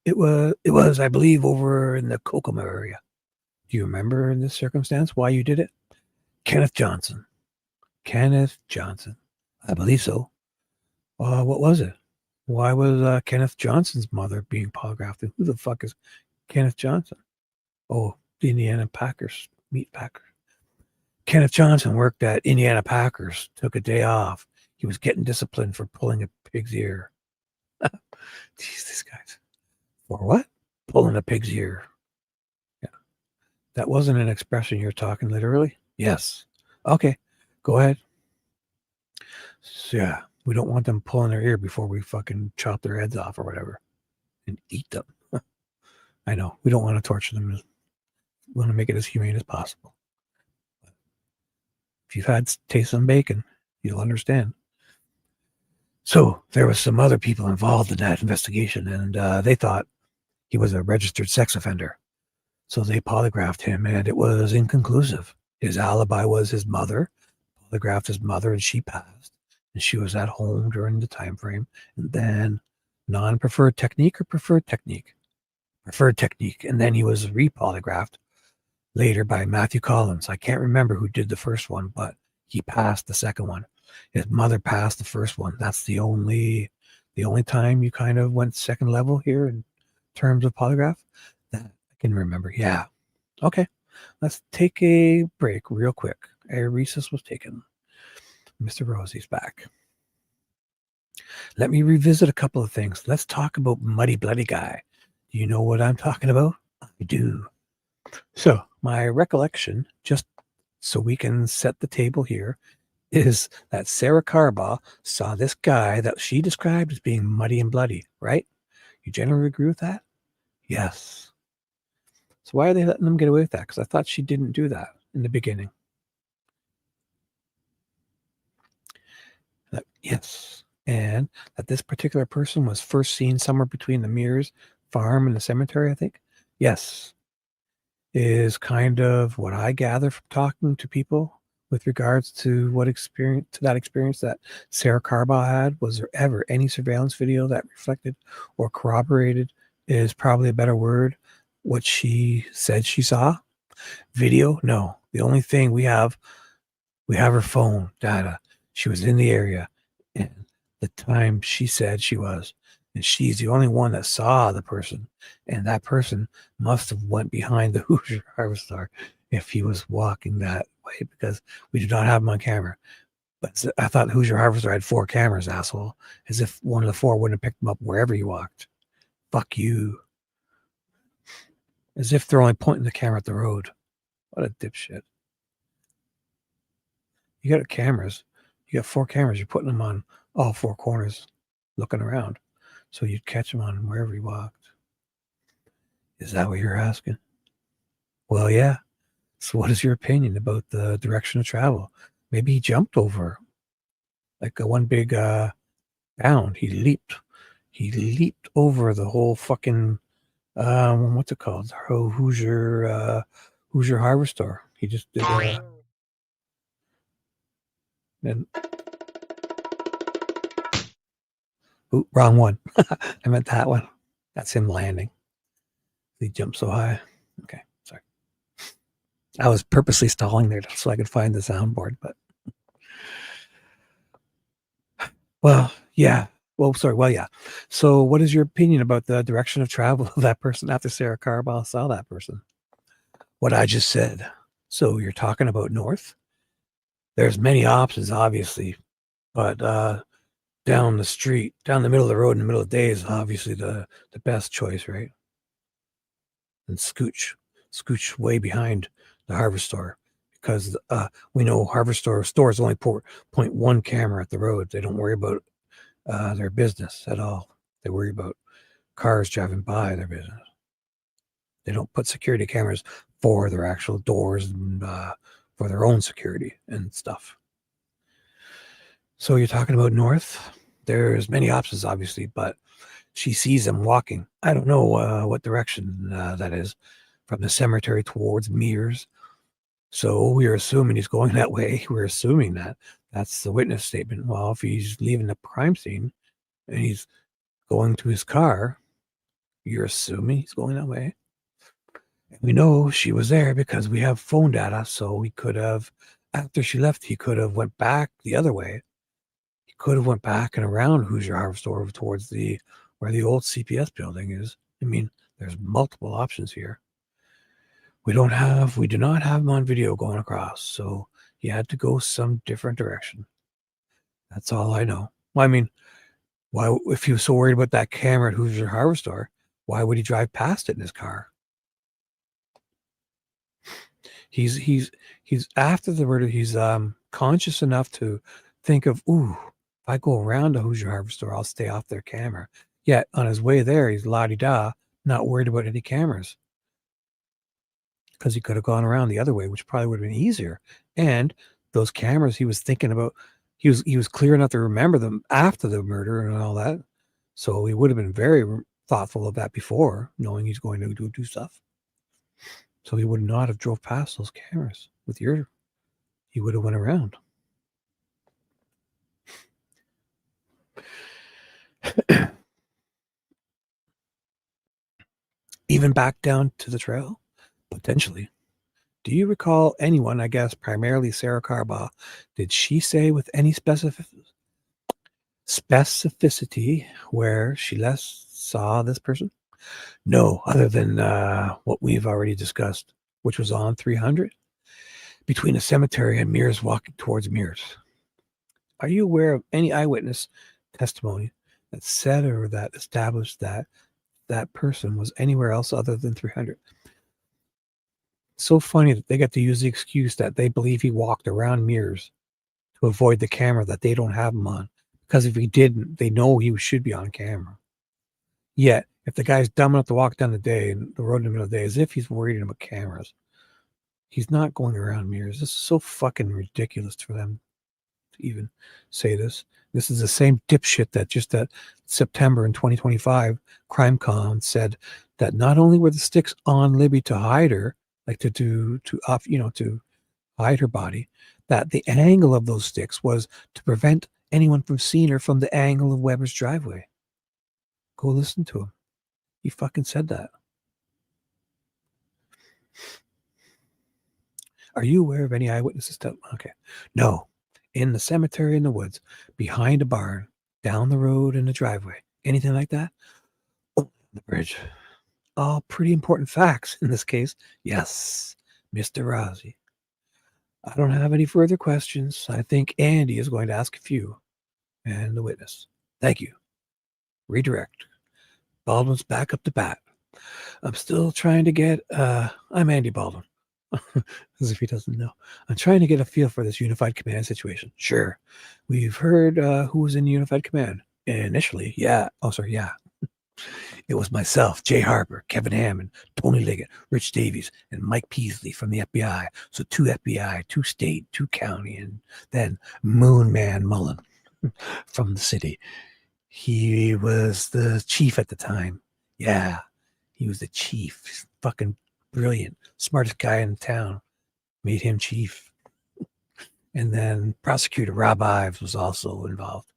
It was, I believe, over in the Kokomo area. Do you remember in this circumstance why you did it? Kenneth Johnson. I believe so. What was it? Why was Kenneth Johnson's mother being polygraphed? And who the fuck is Kenneth Johnson? Oh, the Indiana Packers, meat packer. Kenneth Johnson worked at Indiana Packers, took a day off. He was getting disciplined for pulling a pig's ear. Jeez, these guys. For what? Pulling a pig's ear. Yeah. That wasn't an expression you're talking literally? Yes. Okay, go ahead. So, yeah, we don't want them pulling their ear before we fucking chop their heads off or whatever and eat them. I know. We don't want to torture them. We want to make it as humane as possible. If you've had taste some bacon, you'll understand. So there was some other people involved in that investigation, and they thought he was a registered sex offender. So they polygraphed him, and it was inconclusive. His alibi was his mother. Polygraphed his mother, and she passed. And she was at home during the time frame. And then non-preferred technique or preferred technique? Preferred technique. And then he was repolygraphed later by Matthew Collins. I can't remember who did the first one, but he passed the second one. His mother passed the first one. That's the only time you kind of went second level here in terms of polygraph that I can remember. Yeah. Okay. Let's take a break real quick. A recess was taken. Mr. Rosie's back. Let me revisit a couple of things. Let's talk about Muddy Bloody Guy. Do you know what I'm talking about? I do. So my recollection, just so we can set the table here, is that Sarah Carbaugh saw this guy that she described as being muddy and bloody, right? You generally agree with that? Yes. So why are they letting them get away with that? Because I thought she didn't do that in the beginning. Yes. And that this particular person was first seen somewhere between the Mears farm and the cemetery, I think. Yes. Is kind of what I gather from talking to people with regards to that experience that Sarah Carbaugh had. Was there ever any surveillance video that reflected or corroborated, is probably a better word, what she said she saw? Video? No. The only thing we have her phone data. She was in the area and the time she said she was. And she's the only one that saw the person. And that person must have went behind the Hoosier Harvestar if he was walking that way, because we do not have him on camera. But I thought Hoosier Harvester had 4 cameras, asshole. As if one of the 4 wouldn't have picked them up wherever he walked. Fuck you. As if they're only pointing the camera at the road. What a dipshit. You got cameras. You got 4 cameras. You're putting them on all 4 corners, looking around. So you'd catch him on wherever he walked. Is that what you're asking? Well, yeah. So what is your opinion about the direction of travel? Maybe he jumped over like a one big bound. He leaped over the whole fucking what's it called? Hoosier Harvester. He just did and ooh, wrong one. I meant that one. That's him landing. He jumped so high. Okay, sorry. I was purposely stalling there so I could find the soundboard, but well, yeah. Well, sorry. Well, yeah. So, what is your opinion about the direction of travel of that person after Sarah Carball saw that person? What I just said. So, you're talking about north? There's many options, obviously, but down the street, down the middle of the road in the middle of the day is obviously the best choice, right? And scooch way behind the Harvest Store because we know Harvest stores only point 1 camera at the road. They don't worry about their business at all. They worry about cars driving by their business. They don't put security cameras for their actual doors and for their own security and stuff. So you're talking about north. There's many options, obviously, but she sees him walking. I don't know what direction that is, from the cemetery towards Mears. So we're assuming he's going that way. We're assuming that. That's the witness statement. Well, if he's leaving the crime scene and he's going to his car, you're assuming he's going that way. And we know she was there because we have phone data, so we could have, after she left, he could have went back the other way. He could have went back and around Hoosier Harvest over towards where the old CPS building is. I mean, there's multiple options here. We do not have him on video going across, so he had to go some different direction. That's all I know. Well, I mean, why, if he was so worried about that camera at Hoosier Harvest Store, why would he drive past it in his car? He's after the murder, he's conscious enough to think of, ooh, if I go around the Hoosier Harvest Store, I'll stay off their camera. Yet on his way there, he's la-di-da, not worried about any cameras. Because he could have gone around the other way, which probably would have been easier. And those cameras he was thinking about, he was clear enough to remember them after the murder and all that. So he would have been very thoughtful of that before, knowing he's going to do stuff. So he would not have drove past those cameras with he would have went around. Even back down to the trail, potentially. Do you recall anyone, I guess primarily Sarah Carball, did she say with any specificity where she last saw this person? No, other than what we've already discussed, which was on 300 between a cemetery and Mears, walking towards Mears. Are you aware of any eyewitness testimony that said or that established that that person was anywhere else other than 300? So funny that they get to use the excuse that they believe he walked around Mears to avoid the camera that they don't have him on. Because if he didn't, they know he should be on camera. Yet, if the guy's dumb enough to walk down the road in the middle of the day, as if he's worried about cameras, he's not going around Mears. This is so fucking ridiculous for them to even say this. This is the same dipshit that just that September in 2025, CrimeCon said that not only were the sticks on Libby to hide her, like to hide her body, that the angle of those sticks was to prevent anyone from seeing her from the angle of Weber's driveway. Go listen to him. He fucking said that. Are you aware of any eyewitnesses? Okay. No. In the cemetery in the woods, behind a barn, down the road in the driveway, anything like that? Oh, the bridge. All pretty important facts in this case. Yes, Mr. Rousey. I don't have any further questions. I think Andy is going to ask a few. And the witness. Thank you. Redirect. Baldwin's back up to bat. I'm still trying to get, I'm Andy Baldwin. As if he doesn't know. I'm trying to get a feel for this unified command situation. Sure. We've heard who was in unified command. Initially, yeah. Oh, sorry, yeah. It was myself, Jay Harper, Kevin Hammond, Tony Liggett, Rich Davies, and Mike Peasley from the FBI. So 2 FBI, 2 state, 2 county, and then Moon Man Mullen from the city. He was the chief at the time. Yeah, he was the chief. He's fucking brilliant. Smartest guy in town. Made him chief. And then prosecutor Rob Ives was also involved.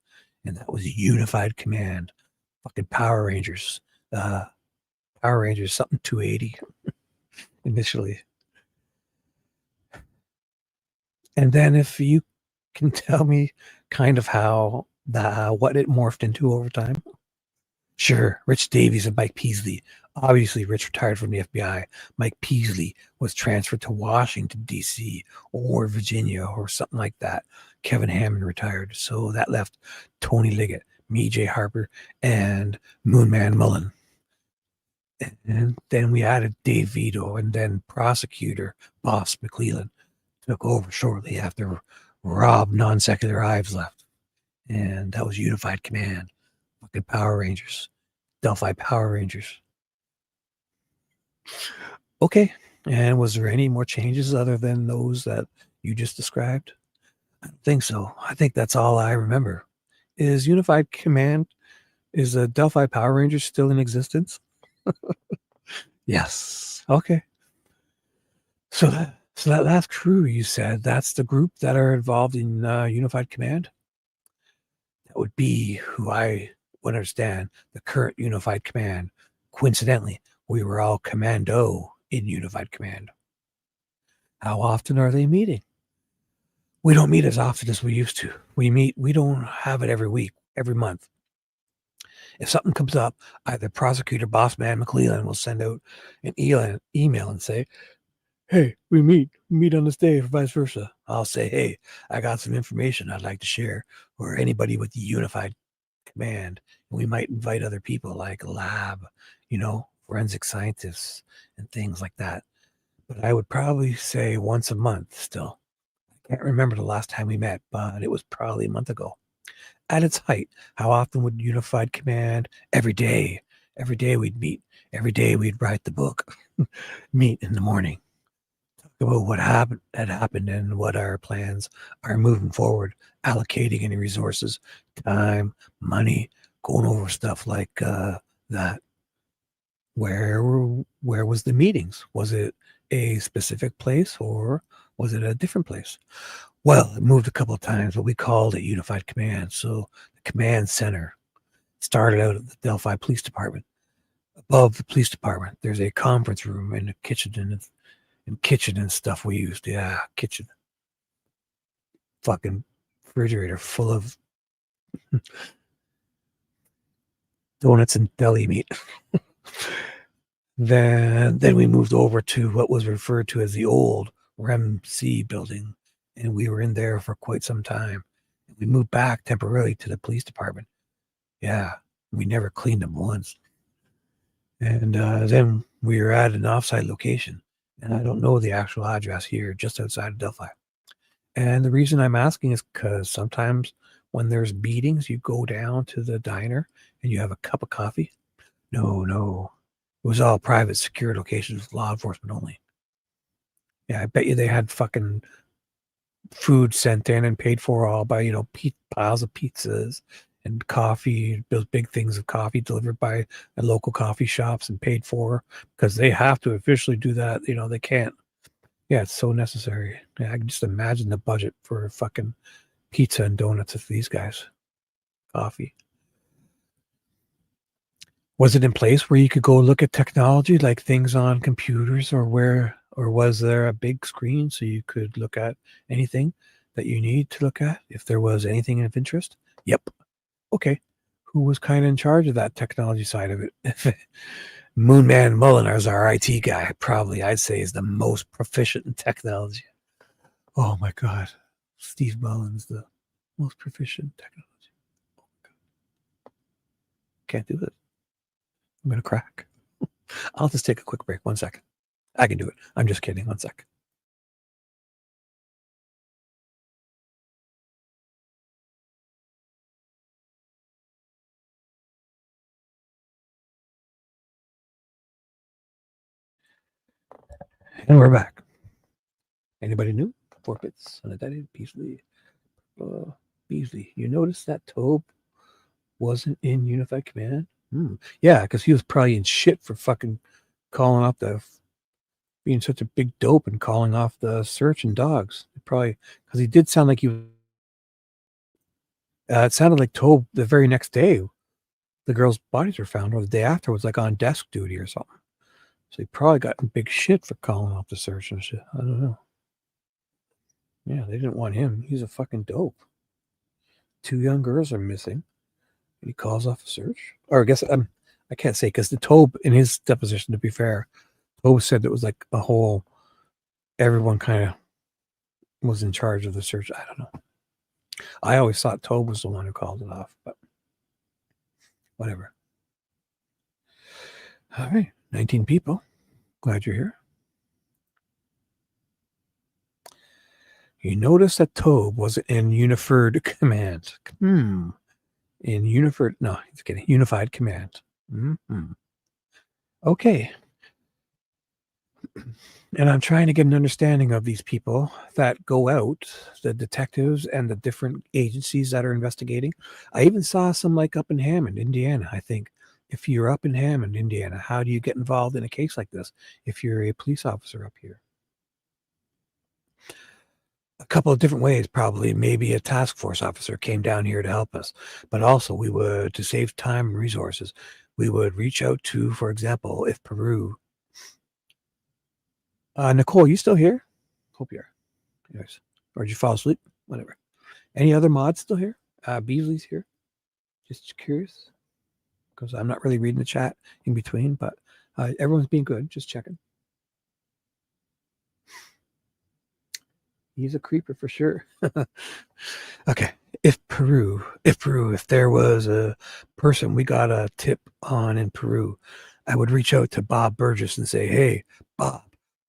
And that was a unified command. Fucking Power Rangers. Power Rangers, something 280 initially. And then if you can tell me kind of how what it morphed into over time. Sure, Rich Davies and Mike Peasley. Obviously, Rich retired from the FBI. Mike Peasley was transferred to Washington, D.C. or Virginia or something like that. Kevin Hammond retired. So that left Tony Liggett, me, Jay Harper, and Moonman Mullen. And then we added Dave Vito, and then prosecutor Boss McClellan took over shortly after Rob Non-Secular Ives left. And that was Unified Command. Fucking Power Rangers. Delphi Power Rangers. Okay. And was there any more changes other than those that you just described? I don't think so. I think that's all I remember. Is Unified Command, is the Delphi Power Rangers still in existence? Yes. Okay. So that last crew you said, that's the group that are involved in Unified Command? That would be who I would understand, the current Unified Command. Coincidentally, we were all commando in Unified Command. How often are they meeting? We don't meet as often as we used to. We don't have it every week, every month. If something comes up, either prosecutor Bossman McClellan will send out an email and say, hey, we meet on this day, or vice versa. I'll say, hey, I got some information I'd like to share, or anybody with the Unified Command. And we might invite other people like lab, forensic scientists and things like that. But I would probably say once a month still. I can't remember the last time we met, but it was probably a month ago. At its height, how often would Unified Command? Every day. Every day we'd meet. Every day we'd write the book. Meet in the morning. Talk about what had happened and what our plans are moving forward. Allocating any resources, time, money, going over stuff like that. Where was the meetings? Was it a specific place or was it a different place? Well, it moved a couple of times, but we called it Unified Command. So the command center started out at the Delphi Police Department. Above the police department, there's a conference room and a kitchen and stuff we used. Yeah, kitchen. Fucking refrigerator full of donuts and deli meat. Then we moved over to what was referred to as the old REM-C building, and we were in there for quite some time. We moved back temporarily to the police department. Yeah, we never cleaned them once. And then we were at an offsite location, and I don't know the actual address here, just outside of Delphi. And the reason I'm asking is because sometimes when there's meetings, you go down to the diner and you have a cup of coffee. No. It was all private, secure locations with law enforcement only. Yeah, I bet you they had fucking food sent in and paid for all by, piles of pizzas and coffee, those big things of coffee delivered by the local coffee shops and paid for because they have to officially do that. They can't. Yeah, it's so necessary. Yeah, I can just imagine the budget for fucking pizza and donuts of these guys. Coffee. Was it in place where you could go look at technology, like things on computers, or was there a big screen so you could look at anything that you need to look at if there was anything of interest? Yep. Okay. Who was kind of in charge of that technology side of it? Moonman Mullen is our IT guy. Probably, I'd say, is the most proficient in technology. Oh my God. Steve Mullins, the most proficient technology. Oh my God. Can't do it. I'm going to crack. I'll just take a quick break. 1 second. I can do it. I'm just kidding. 1 sec. And we're back. Anybody new? 4 bits. Untitled. Beasley. Beasley. You notice that Tobe wasn't in Unified Command? Yeah, because he was probably in shit for fucking calling off being such a big dope and calling off the search and dogs. Probably because he did sound like he was. It sounded like Tobe the very next day the girls' bodies were found, or the day after was like on desk duty or something. So he probably got in big shit for calling off the search and shit. I don't know. Yeah, they didn't want him. He's a fucking dope. 2 young girls are missing. And he calls off a search. Or I guess I can't say because the Tobe in his deposition, to be fair, Tobe said it was like a whole, everyone kind of was in charge of the search. I don't know. I always thought Tobe was the one who called it off, but whatever. All right, 19 people. Glad you're here. You notice that Tobe was in Unified Command. In Unified, no, he's kidding. Unified Command. Okay. And I'm trying to get an understanding of these people that go out, the detectives and the different agencies that are investigating. I even saw some like up in Hammond, Indiana, I think. If you're up in Hammond, Indiana, how do you get involved in a case like this if you're a police officer up here? A couple of different ways, probably. Maybe a task force officer came down here to help us, but also we would, to save time and resources, we would reach out to, for example, if Peru. Nicole, you still here? Hope you're. Anyways, or did you fall asleep? Whatever. Any other mods still here? Beasley's here. Just curious, because I'm not really reading the chat in between, but everyone's being good. Just checking. He's a creeper for sure. Okay. If there was a person we got a tip on in Peru, I would reach out to Bob Burgess and say, hey, Bob,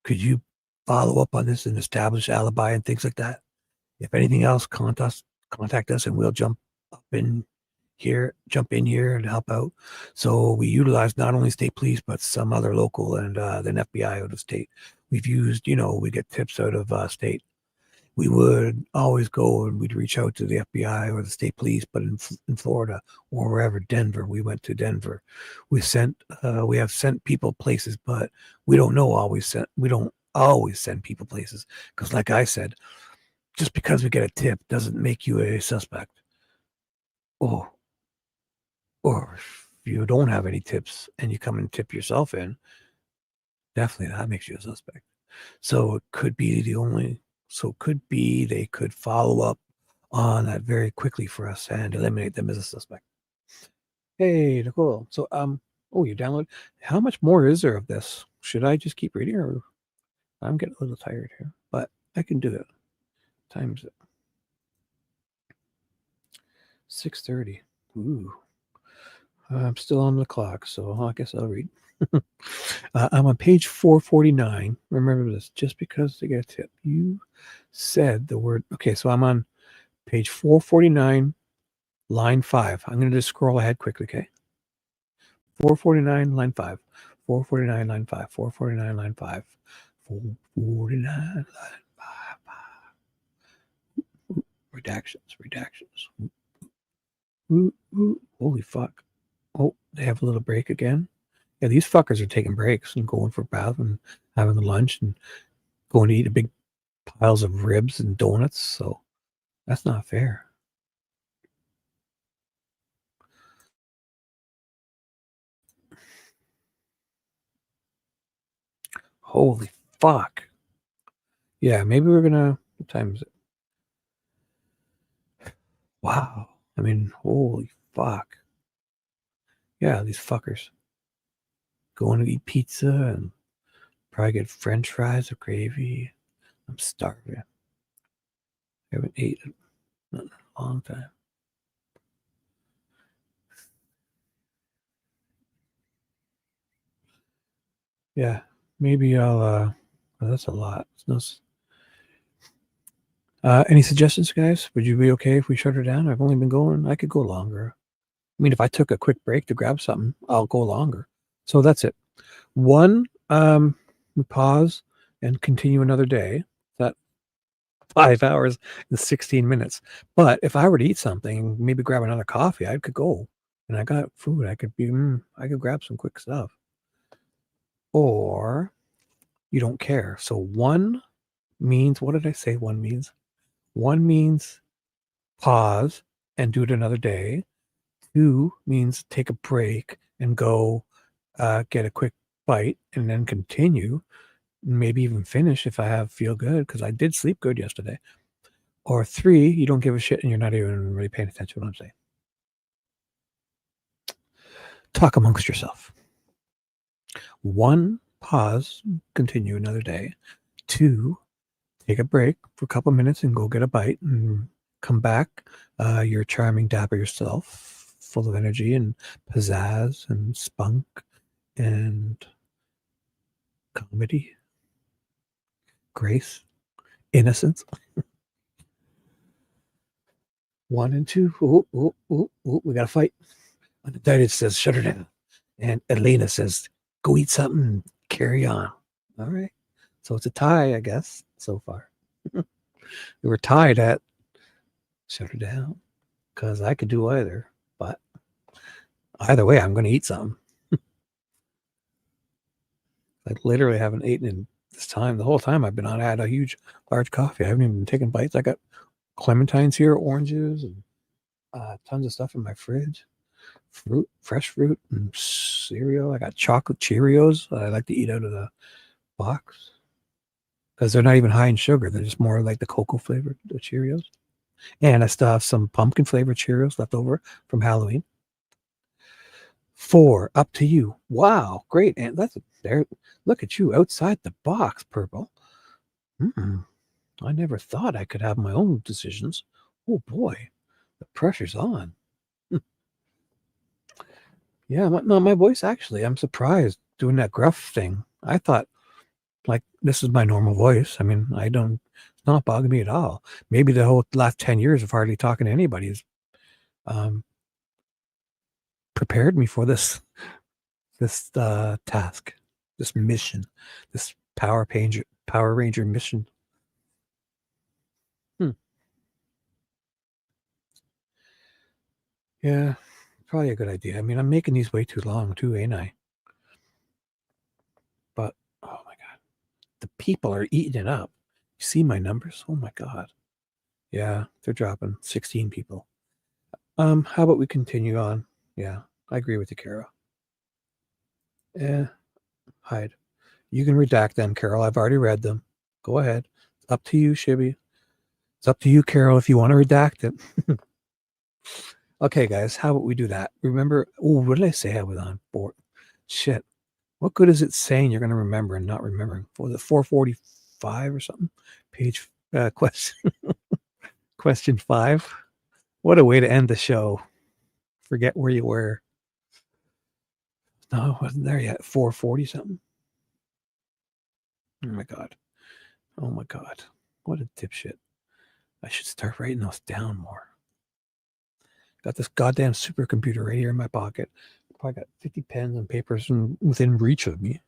could you follow up on this and establish alibi and things like that? If anything else, contact us and we'll jump in here and help out. So we utilize not only state police, but some other local and then FBI out of state. We've used, we get tips out of state. We would always go and we'd reach out to the FBI or the state police, but in Florida or wherever, Denver, we went to Denver. We have sent people places, but we don't always send people places. Because like I said, just because we get a tip doesn't make you a suspect. Or if you don't have any tips and you come and tip yourself in, definitely that makes you a suspect. So it could be they could follow up on that very quickly for us and eliminate them as a suspect. Hey, Nicole. So, you download. How much more is there of this? Should I just keep reading, or I'm getting a little tired here, but I can do it. Time's it. 6:30. Ooh. I'm still on the clock, so I guess I'll read. I'm on page 449. Remember this, just because they get a tip. You said the word. Okay, so I'm on page 449, line 5. I'm going to just scroll ahead quickly, okay? 449, line 5. 449, line 5. 449, line 5. 449, line 5. Redactions. Ooh, holy fuck. Oh, they have a little break again. Yeah, these fuckers are taking breaks and going for a bath and having lunch and going to eat big piles of ribs and donuts. So that's not fair. Holy fuck. Yeah, maybe we're gonna. What time is it? Wow. I mean, holy fuck. Yeah, these fuckers going to eat pizza and probably get French fries with gravy. I'm starving. I haven't eaten in a long time. Yeah, maybe I'll. Well, that's a lot. Any suggestions, guys? Would you be okay if we shut her down? I've only been going. I could go longer. I mean, if I took a quick break to grab something, I'll go longer. So that's it. One, we pause and continue another day. That 5 hours and 16 minutes. But if I were to eat something, maybe grab another coffee, I could go. And I got food. I could grab some quick stuff. Or you don't care. So one means, what did I say one means? One means pause and do it another day. Two means take a break and go get a quick bite and then continue. Maybe even finish if I feel good, because I did sleep good yesterday. Or three, you don't give a shit and you're not even really paying attention to what I'm saying. Talk amongst yourself. One, pause, continue another day. Two, take a break for a couple minutes and go get a bite and come back. You're charming, dapper yourself, full of energy and pizzazz and spunk and comedy, grace, innocence. 1 and 2. We got to fight. Untitled says, shut her down. And Elena says, go eat something and carry on. All right. So it's a tie, I guess, so far. We were tied at shut her down, because I could do either. But either way, I'm going to eat something. I literally haven't eaten in this time. The whole time I've been on, I had a large coffee. I haven't even been taking bites. I got clementines here, oranges, and tons of stuff in my fridge. Fruit, fresh fruit, and cereal. I got chocolate Cheerios I like to eat out of the box because they're not even high in sugar. They're just more like the cocoa flavored Cheerios. And I still have some pumpkin flavored Cheerios left over from Halloween. 4, up to you. Wow, great. And that's there. Look at you outside the box, Purple. I never thought I could have my own decisions. Oh boy, the pressure's on. Yeah, my voice actually, I'm surprised doing that gruff thing. I thought, like, this is my normal voice. I mean, it's not bugging me at all. Maybe the whole last 10 years of hardly talking to anybody has prepared me for this task, this mission, this Power Ranger mission. Yeah, probably a good idea. I mean, I'm making these way too long too, ain't I? But oh my god, the people are eating it up. You see my numbers? Oh my god. Yeah, they're dropping. 16 people. How about we continue on? Yeah, I agree with you, Carol. Hide. You can redact them, Carol. I've already read them. Go ahead. It's up to you, Shibby. It's up to you, Carol, if you want to redact it. Okay, guys, how about we do that? Remember, what did I say I was on? Board. Shit. What good is it saying you're going to remember and not remembering? Was it 445 or something? Page question. Question 5. What a way to end the show. Forget where you were. No, I wasn't there yet. 440 something. Oh my god. Oh my god. What a dipshit. I should start writing those down more. Got this goddamn supercomputer right here in my pocket. Probably got 50 pens and papers within reach of me.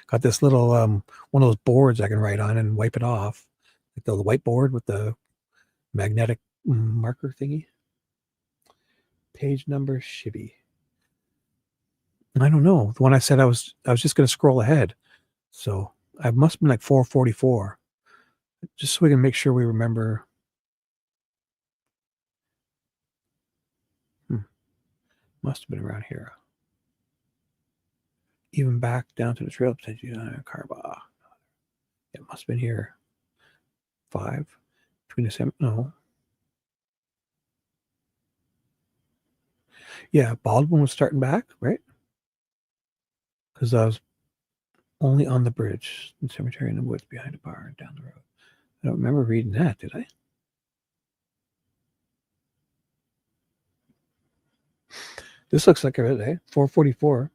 Got this little one of those boards I can write on and wipe it off. Like the whiteboard with the magnetic marker thingy. Page number Shibby. I don't know. The one I said I was just going to scroll ahead. So I must have been like 444. Just so we can make sure we remember. Must have been around here. Even back down to the trail potential Carba. It must have been here. 5 between the 7. No. Yeah, Baldwin was starting back, right? Because I was only on the bridge, the cemetery in the woods behind a bar down the road. I don't remember reading that, did I? This looks like it, eh? 444.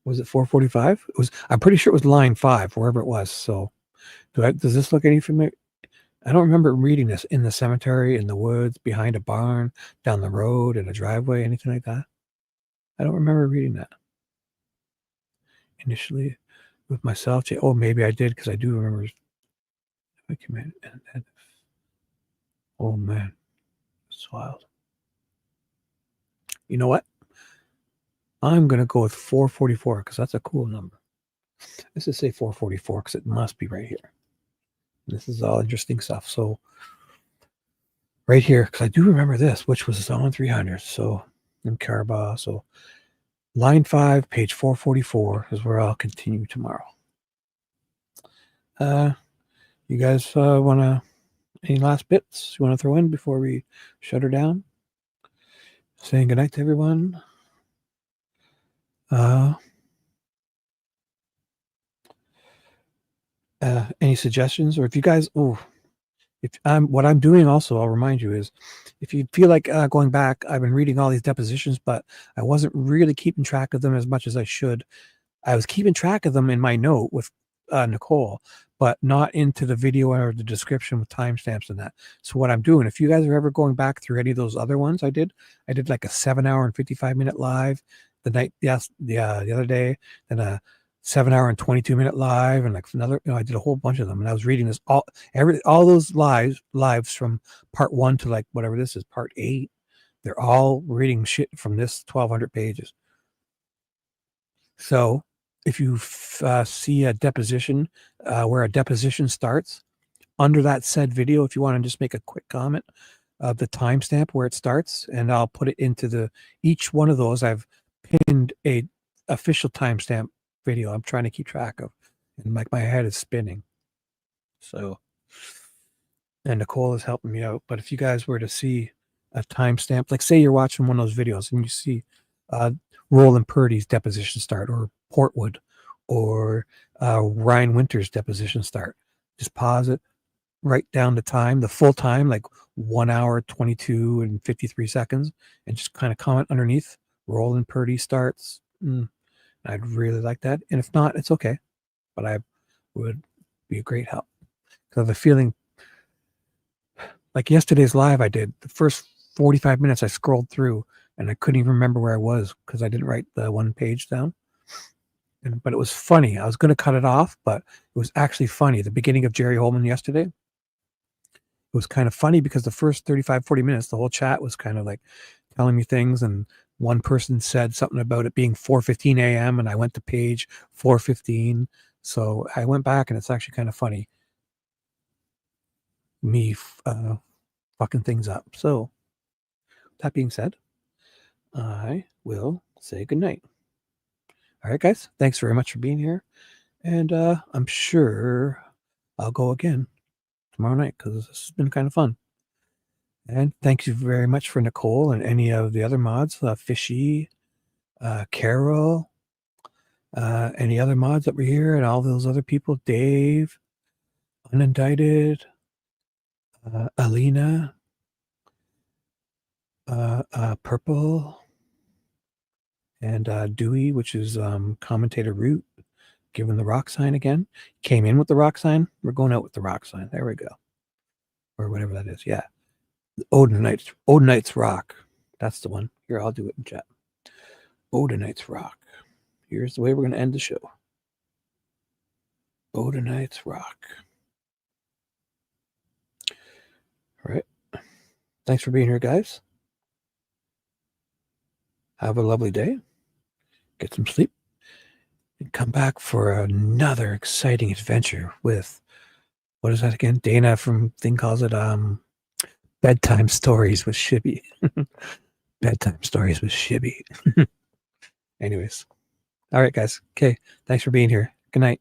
Was it 445? It was. I'm pretty sure it was line 5, wherever it was. So, does this look any familiar? I don't remember reading this in the cemetery, in the woods, behind a barn, down the road, in a driveway, anything like that. I don't remember reading that initially with myself. Oh, maybe I did because I do remember. Oh man, it's wild. You know what? I'm gonna go with 444 because that's a cool number. Let's just say 444 because it must be right here. This is all interesting stuff. So right here, because I do remember this, which was on 300. So in Carabao. So line 5, page 444 is where I'll continue tomorrow. You guys want to, any last bits you want to throw in before we shut her down? Saying goodnight to everyone. Any suggestions? Or if you guys, what I'm doing also, I'll remind you, is if you feel like going back, I've been reading all these depositions, but I wasn't really keeping track of them as much as I should. I was keeping track of them in my note with Nicole, but not into the video or the description with timestamps and that. So what I'm doing, if you guys are ever going back through any of those other ones I did like a 7-hour and 55-minute live the other day, then a 7-hour and 22-minute live, and like another, I did a whole bunch of them, and I was reading this all those lives from part 1 to like whatever this is, part 8. They're all reading shit from this 1,200 pages. So if you see a deposition where a deposition starts, under that said video, if you want to just make a quick comment of the timestamp where it starts, and I'll put it into each one of those. I've pinned a official timestamp video I'm trying to keep track of, and like my head is spinning. So, and Nicole is helping me out. But if you guys were to see a timestamp, like say you're watching one of those videos and you see Roland Purdy's deposition start, or Portwood, or Ryan Winter's deposition start, just pause it, write down the time, the full time, like 1 hour, 22 and 53 seconds, and just kind of comment underneath, Roland Purdy starts. I'd really like that. And if not, it's okay. But I would be a great help. Because I have a feeling, like yesterday's live I did, the first 45 minutes I scrolled through and I couldn't even remember where I was because I didn't write the one page down. But it was funny. I was going to cut it off, but it was actually funny. The beginning of Jerry Holeman yesterday, it was kind of funny because the first 35, 40 minutes, the whole chat was kind of like telling me things. And one person said something about it being 4:15 a.m. and I went to page 4:15. So I went back and it's actually kind of funny. Me fucking things up. So that being said, I will say goodnight. All right, guys. Thanks very much for being here. And I'm sure I'll go again tomorrow night because this has been kind of fun. And thank you very much for Nicole and any of the other mods, Fishy, Carol, any other mods that were here, and all those other people, Dave, Unindicted, Alina, Purple, and Dewey, which is commentator Root, given the rock sign again. Came in with the rock sign. We're going out with the rock sign. There we go. Or whatever that is. Yeah. Odinites rock. That's the one. Here, I'll do it in chat. Odinites rock. Here's the way we're going to end the show. Odinites rock. All right. Thanks for being here, guys. Have a lovely day. Get some sleep. And come back for another exciting adventure with, what is that again? Dana from Thing calls it Bedtime Stories with Shibby. Bedtime Stories with Shibby. Anyways. All right, guys. Okay. Thanks for being here. Good night.